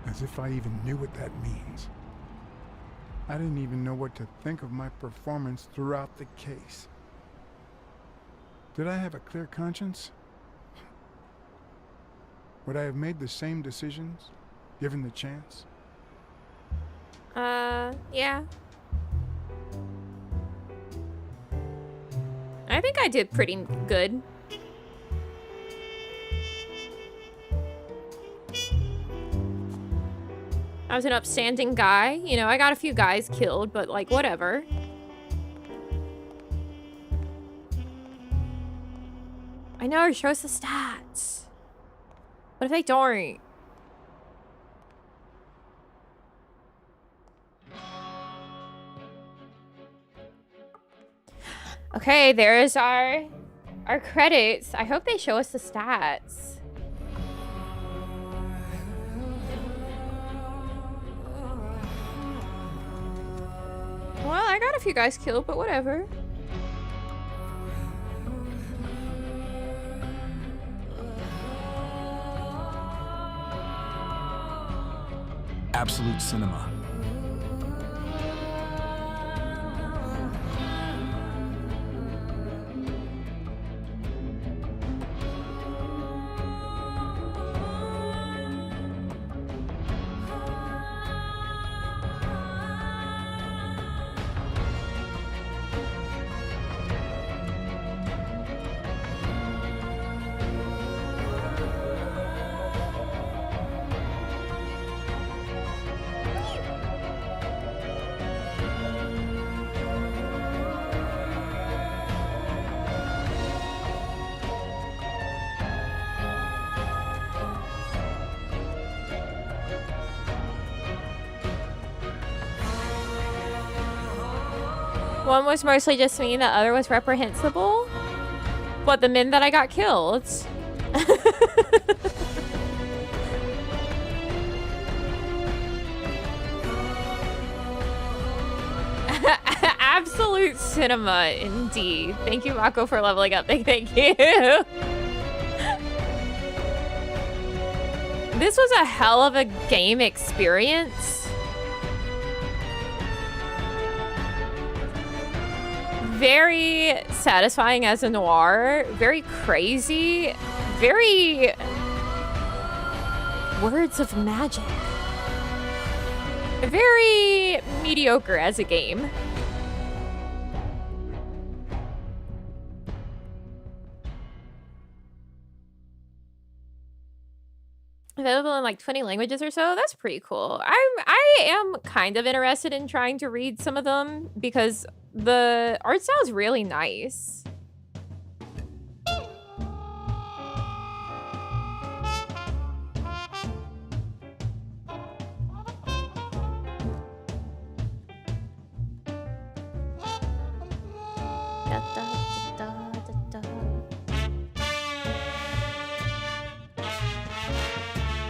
As if I even knew what that means. I didn't even know what to think of my performance throughout the case. Did I have a clear conscience? Would I have made the same decisions, given the chance? Yeah. I think I did pretty good. I was an upstanding guy. You know, I got a few guys killed, but like, whatever. I know, it shows the stats. What if they don't? Okay, there's our credits. I hope they show us the stats. Well, I got a few guys killed, but whatever. Absolute cinema. One was mostly just me, the other was reprehensible. What, the men that I got killed? Absolute cinema, indeed. Thank you, Mako, for leveling up. Thank you. This was a hell of a game experience. Very satisfying as a noir, very crazy, very words of magic. Very mediocre as a game. Available in like 20 languages or so. That's pretty cool. I am kind of interested in trying to read some of them because the art style is really nice.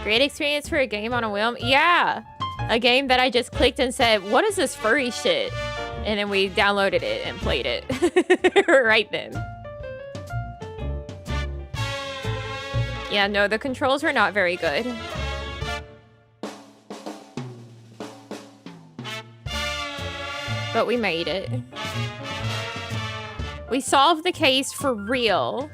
Great experience for a game on a whim. Yeah. A game that I just clicked and said, what is this furry shit? And then we downloaded it and played it right then. Yeah, no, the controls were not very good. But we made it. We solved the case for real.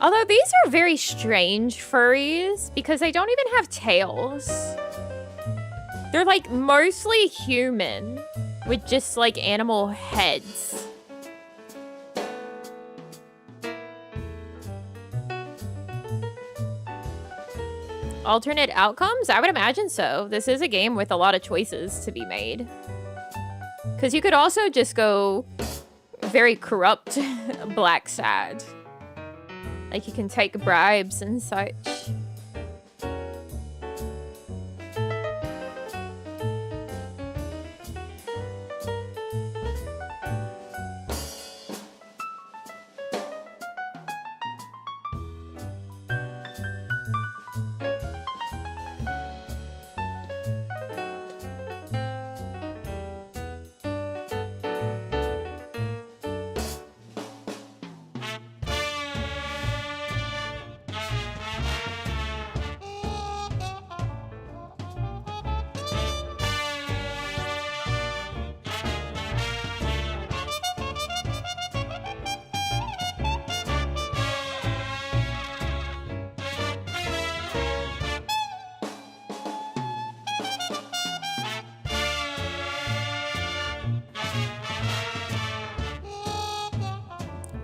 Although these are very strange furries because they don't even have tails. They're like mostly human with just like animal heads. Alternate outcomes? I would imagine so. This is a game with a lot of choices to be made. Because you could also just go very corrupt black sad. Like you can take bribes and such.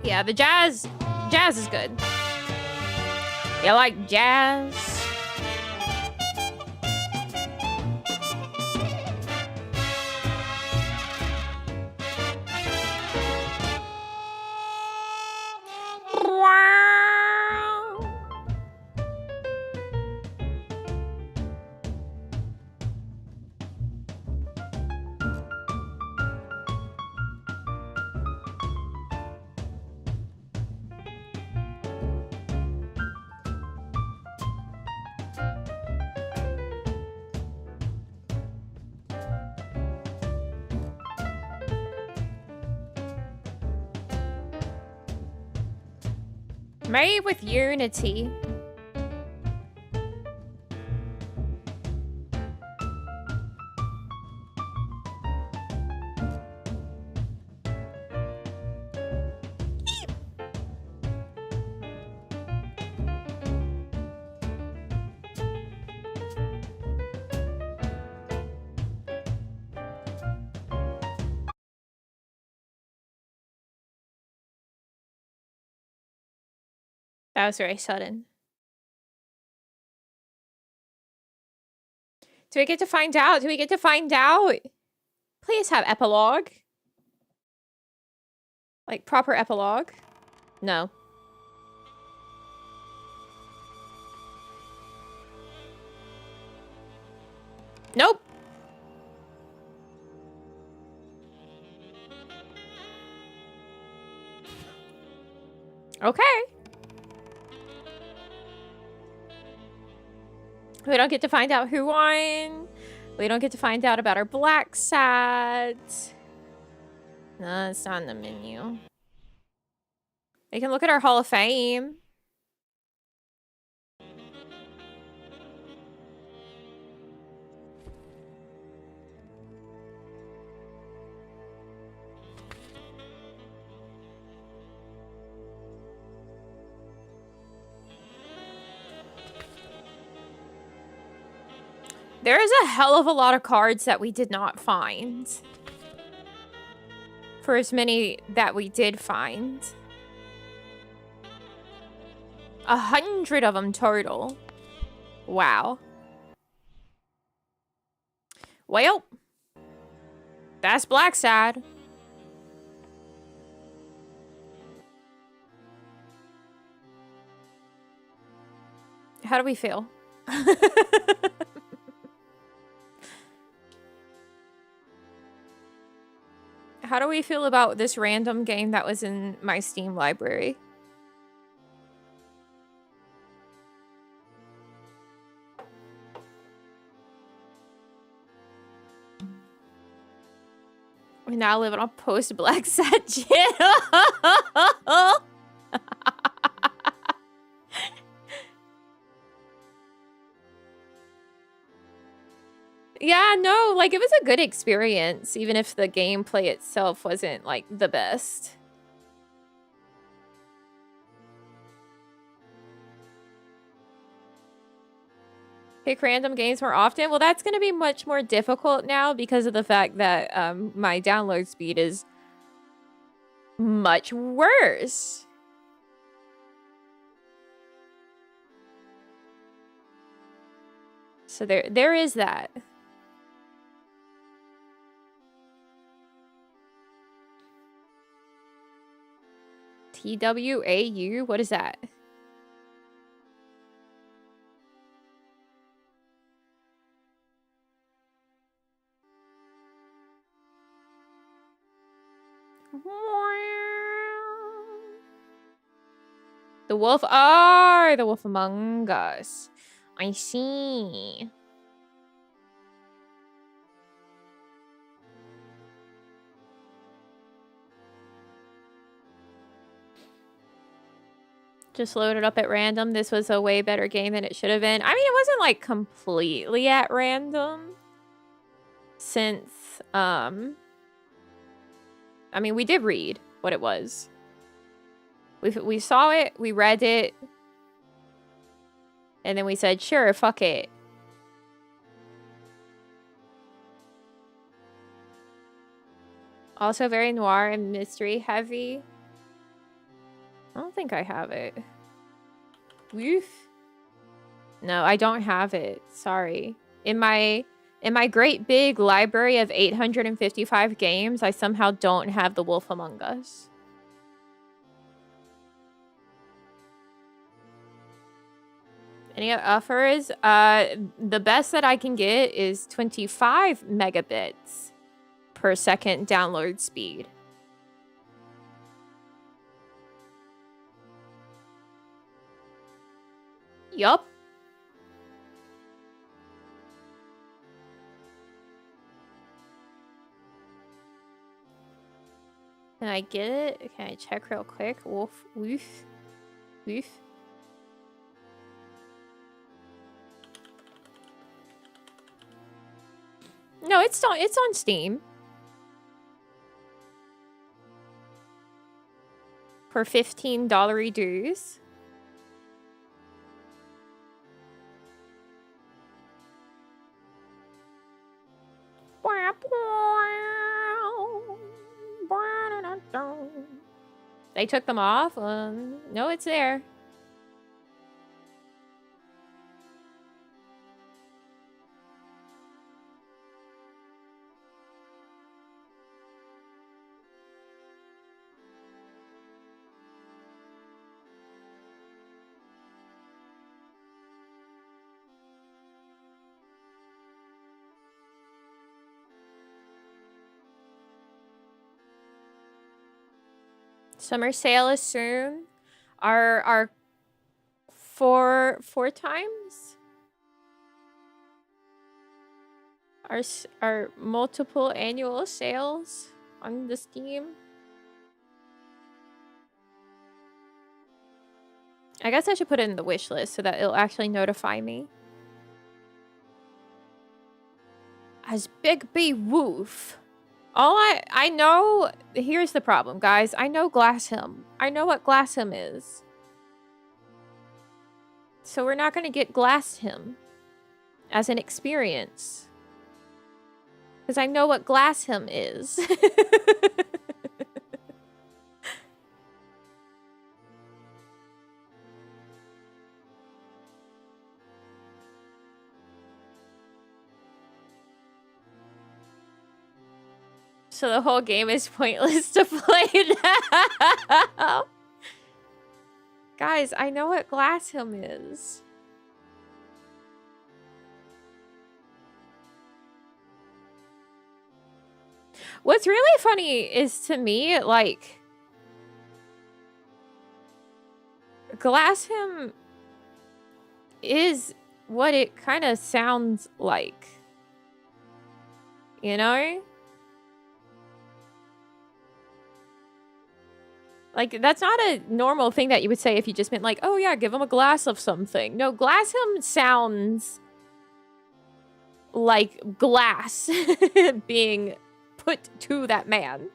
Yeah, the jazz is good. You like jazz? Made with Unity. That was very sudden. Do we get to find out? Do we get to find out? Please have epilogue. Like proper epilogue. No. Nope. Okay. We don't get to find out who won. We don't get to find out about our black sad. No, it's not in the menu. We can look at our Hall of Fame. There is a hell of a lot of cards that we did not find. For as many that we did find. 100 of them total. Wow. Well, that's black sad. How do we feel? How do we feel about this random game that was in my Steam library? We now live on a post-Black Sat channel. Yeah, no, like it was a good experience, even if the gameplay itself wasn't like the best. Pick random games more often. Well, that's going to be much more difficult now because of the fact that my download speed is much worse. So there is that. TWAU? What is that? The wolf. Oh, the wolf among us. I see. Just loaded up at random. This was a way better game than it should have been. I mean, it wasn't like completely at random. Since, I mean, we did read what it was. We saw it, we read it, and then we said, sure, fuck it. Also very noir and mystery heavy. I don't think I have it. Woof. No, I don't have it. Sorry. In my great big library of 855 games, I somehow don't have The Wolf Among Us. Any offers? The best that I can get is 25 megabits per second download speed. Yup. Can I get it? Can I check real quick? Wolf, woof, woof. No, it's on Steam. For $15 dues. They took them off? No, it's there. Summer sale is soon. Our four times. Our multiple annual sales on the Steam. I guess I should put it in the wish list so that it'll actually notify me. As Big B Woof. All I know, here's the problem, guys. I know Glass Him. I know what Glass Him is. So we're not going to get Glass Him as an experience. Because I know what Glass Him is. So the whole game is pointless to play now. Guys, I know what Glass Him is. What's really funny is, to me, like, Glassham is what it kind of sounds like. You know? Like, that's not a normal thing that you would say if you just meant like, oh yeah, give him a glass of something. No, Glassham sounds like glass being put to that man.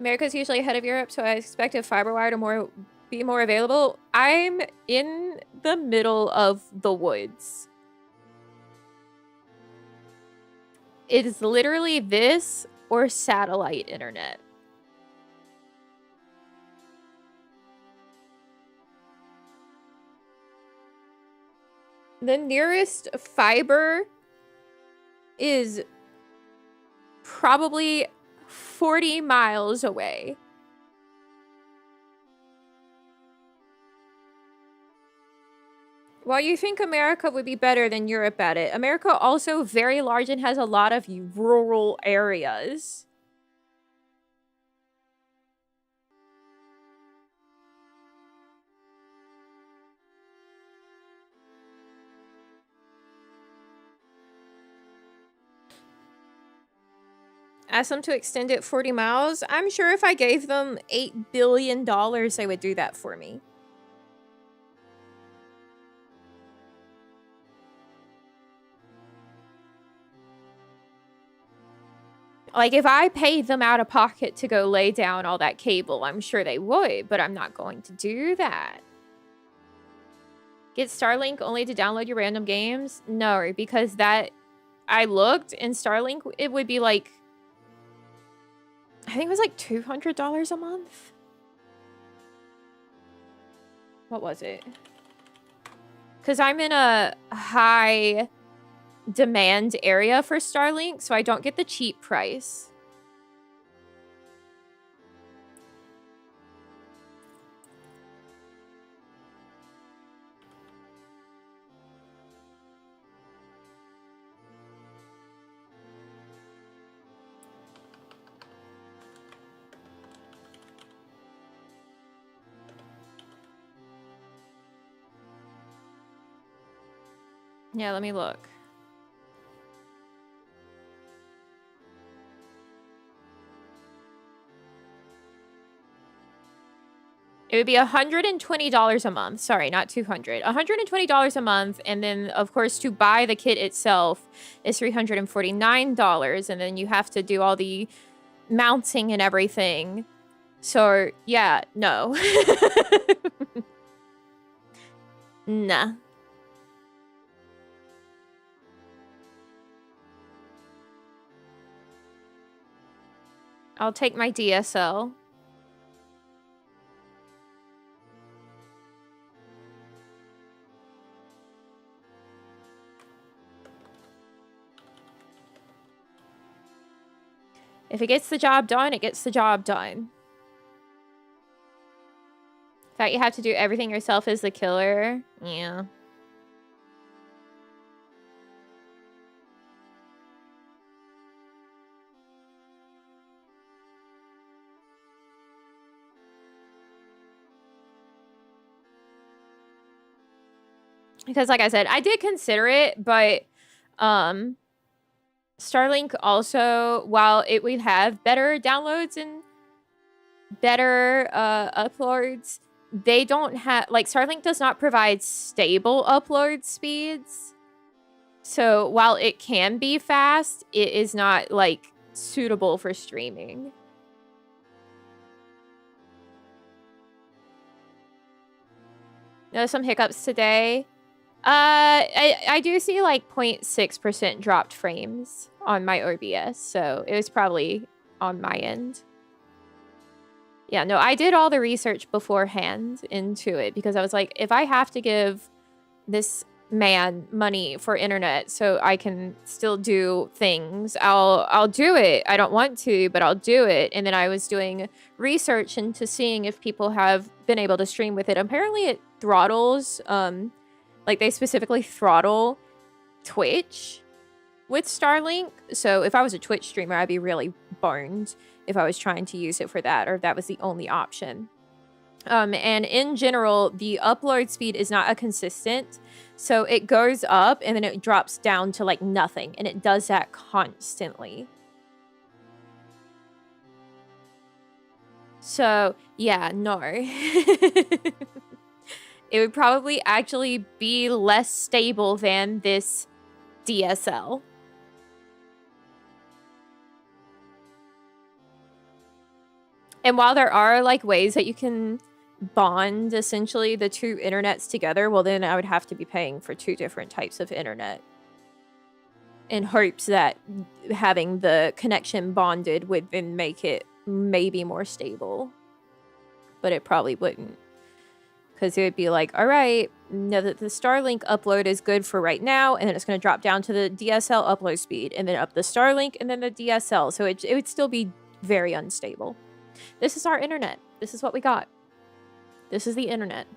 America's usually ahead of Europe, so I expected fiber wire to be more available. I'm in the middle of the woods. It is literally this or satellite internet. The nearest fiber is probably 40 miles away. While you think America would be better than Europe at it, America also very large and has a lot of rural areas. Ask them to extend it 40 miles. I'm sure if I gave them $8 billion, they would do that for me. Like, if I paid them out of pocket to go lay down all that cable, I'm sure they would, but I'm not going to do that. Get Starlink only to download your random games? No, because that... I looked, and Starlink, it would be like... I think it was like $200 a month. What was it? Because I'm in a high demand area for Starlink, so I don't get the cheap price. Yeah, let me look. It would be $120 a month. Sorry, not $200. $120 a month, and then, of course, to buy the kit itself is $349, and then you have to do all the mounting and everything. So, yeah, no. Nah. I'll take my DSL. If it gets the job done, it gets the job done. The fact you have to do everything yourself is the killer. Yeah. Because, like I said, I did consider it, but Starlink also, while it would have better downloads and better uploads, they don't have, like, Starlink does not provide stable upload speeds. So while it can be fast, it is not, like, suitable for streaming. Noticed some hiccups today. I do see like 0.6% dropped frames on my OBS, so it was probably on my end. Yeah, no, I did all the research beforehand into it because I was like, if I have to give this man money for internet so I can still do things, I'll do it. I don't want to, but I'll do it. And then I was doing research into seeing if people have been able to stream with it. Apparently it throttles, like they specifically throttle Twitch with Starlink. So if I was a Twitch streamer, I'd be really burned if I was trying to use it for that, or if that was the only option. And in general, the upload speed is not a consistent. So it goes up and then it drops down to like nothing. And it does that constantly. So yeah, no. It would probably actually be less stable than this DSL. And while there are like ways that you can bond essentially the two internets together, well then I would have to be paying for two different types of internet in hopes that having the connection bonded would then make it maybe more stable. But it probably wouldn't. Because it would be like, all right, know that the Starlink upload is good for right now, and then it's going to drop down to the DSL upload speed, and then up the Starlink, and then the DSL. So it would still be very unstable. This is our internet. This is what we got. This is the internet.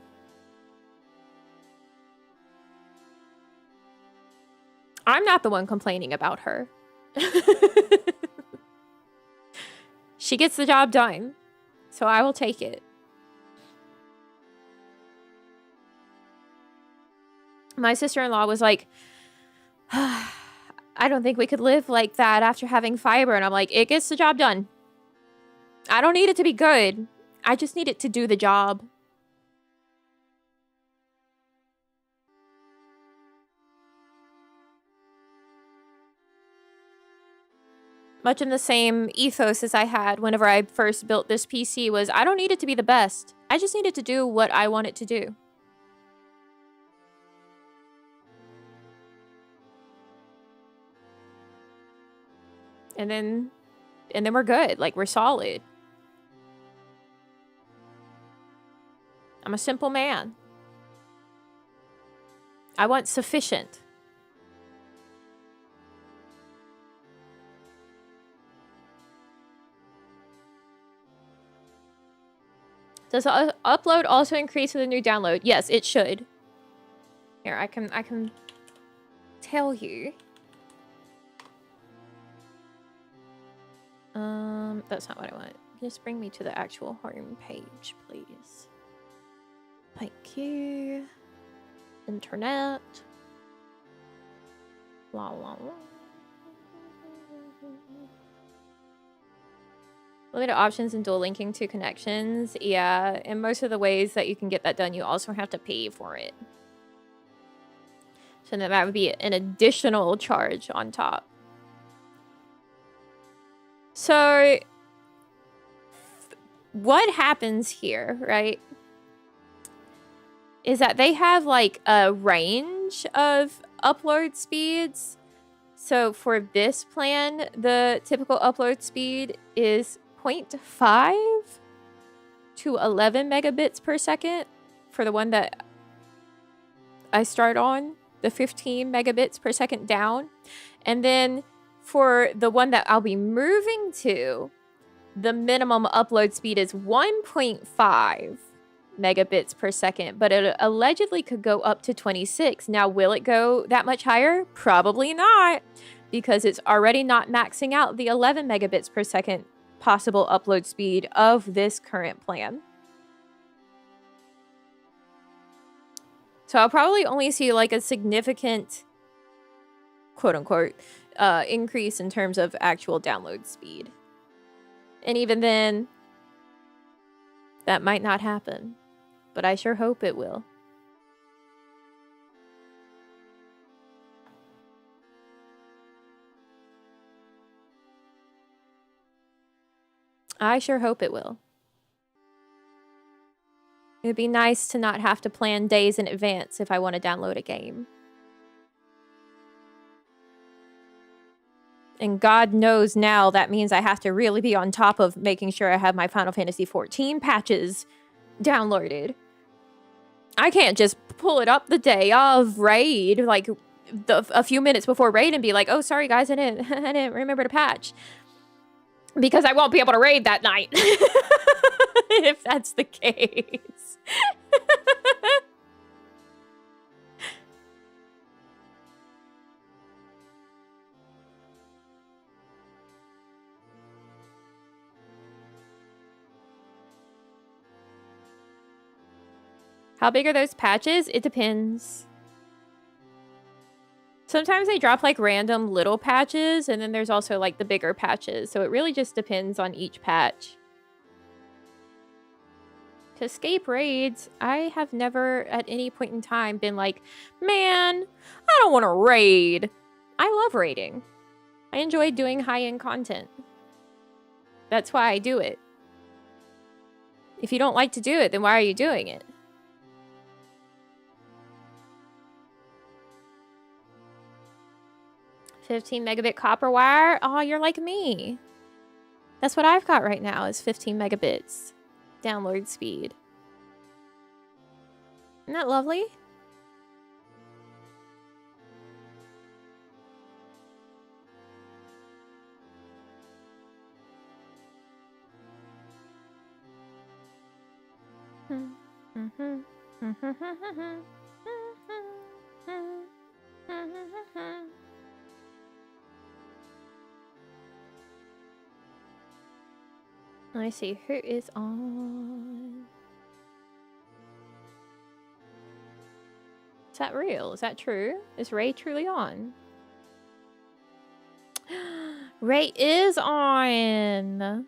I'm not the one complaining about her. She gets the job done, so I will take it. My sister-in-law was like, I don't think we could live like that after having fiber. And I'm like, it gets the job done. I don't need it to be good. I just need it to do the job. Much in the same ethos as I had whenever I first built this PC was, I don't need it to be the best. I just need it to do what I want it to do. And then we're good. Like, we're solid. I'm a simple man. I want sufficient. Does the upload also increase with a new download? Yes, it should. Here, I can tell you. That's not what I want. Just bring me to the actual home page, please. Thank you. Internet. La la la. Limited options and dual linking to connections. Yeah, and most of the ways that you can get that done, you also have to pay for it. So then that would be an additional charge on top. So what happens here, right, is that they have like a range of upload speeds. So for this plan, the typical upload speed is 0.5 to 11 megabits per second for the one that I start on, the 15 megabits per second down. And then for the one that I'll be moving to, the minimum upload speed is 1.5 megabits per second, but it allegedly could go up to 26. Now, will it go that much higher? Probably not, because it's already not maxing out the 11 megabits per second possible upload speed of this current plan. So I'll probably only see like a significant, quote unquote, increase in terms of actual download speed. And even then, that might not happen, but I sure hope it will. I sure hope it will. It would be nice to not have to plan days in advance if I want to download a game. And God knows now that means I have to really be on top of making sure I have my Final Fantasy XIV patches downloaded. I can't just pull it up the day of raid, like a few minutes before raid, and be like, "Oh, sorry guys, I didn't remember to patch," because I won't be able to raid that night if that's the case. How big are those patches? It depends. Sometimes they drop like random little patches, and then there's also like the bigger patches. So it really just depends on each patch. To escape raids, I have never at any point in time been like, man, I don't want to raid. I love raiding. I enjoy doing high-end content. That's why I do it. If you don't like to do it, then why are you doing it? $15 megabit copper wire. Oh, you're like me. That's what I've got right now is 15 megabits download speed. Isn't that lovely? Let me see who is on. Is that real? Is that true? Is Ray truly on? Ray is on.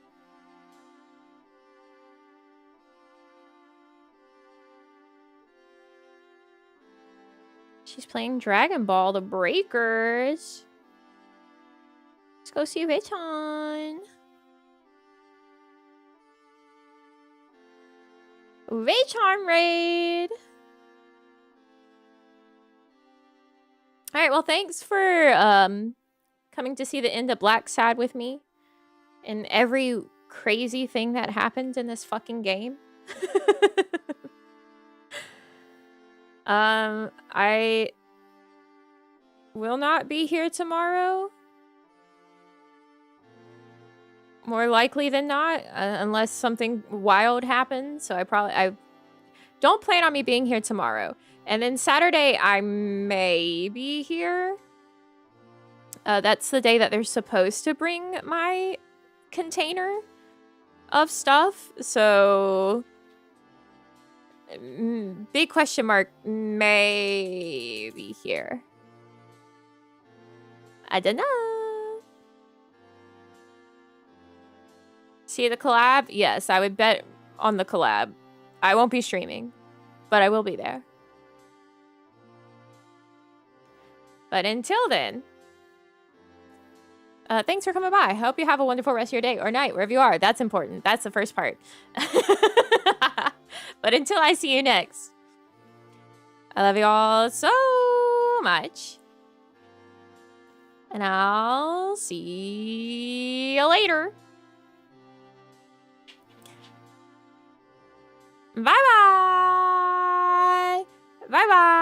She's playing Dragon Ball The Breakers. Let's go see Ray's on. Ray Charm raid. All right, well, thanks for coming to see the end of Black Sad with me and every crazy thing that happened in this fucking game. I will not be here tomorrow. More likely than not, unless something wild happens. So I don't plan on me being here tomorrow. And then Saturday, I may be here. That's the day that they're supposed to bring my container of stuff. So, big question mark, may be here. I don't know. See the collab? Yes, I would bet on the collab. I won't be streaming, but I will be there. But until then, thanks for coming by. I hope you have a wonderful rest of your day or night, wherever you are. That's important. That's the first part. But until I see you next, I love you all so much. And I'll see you later. Bye-bye. Bye-bye.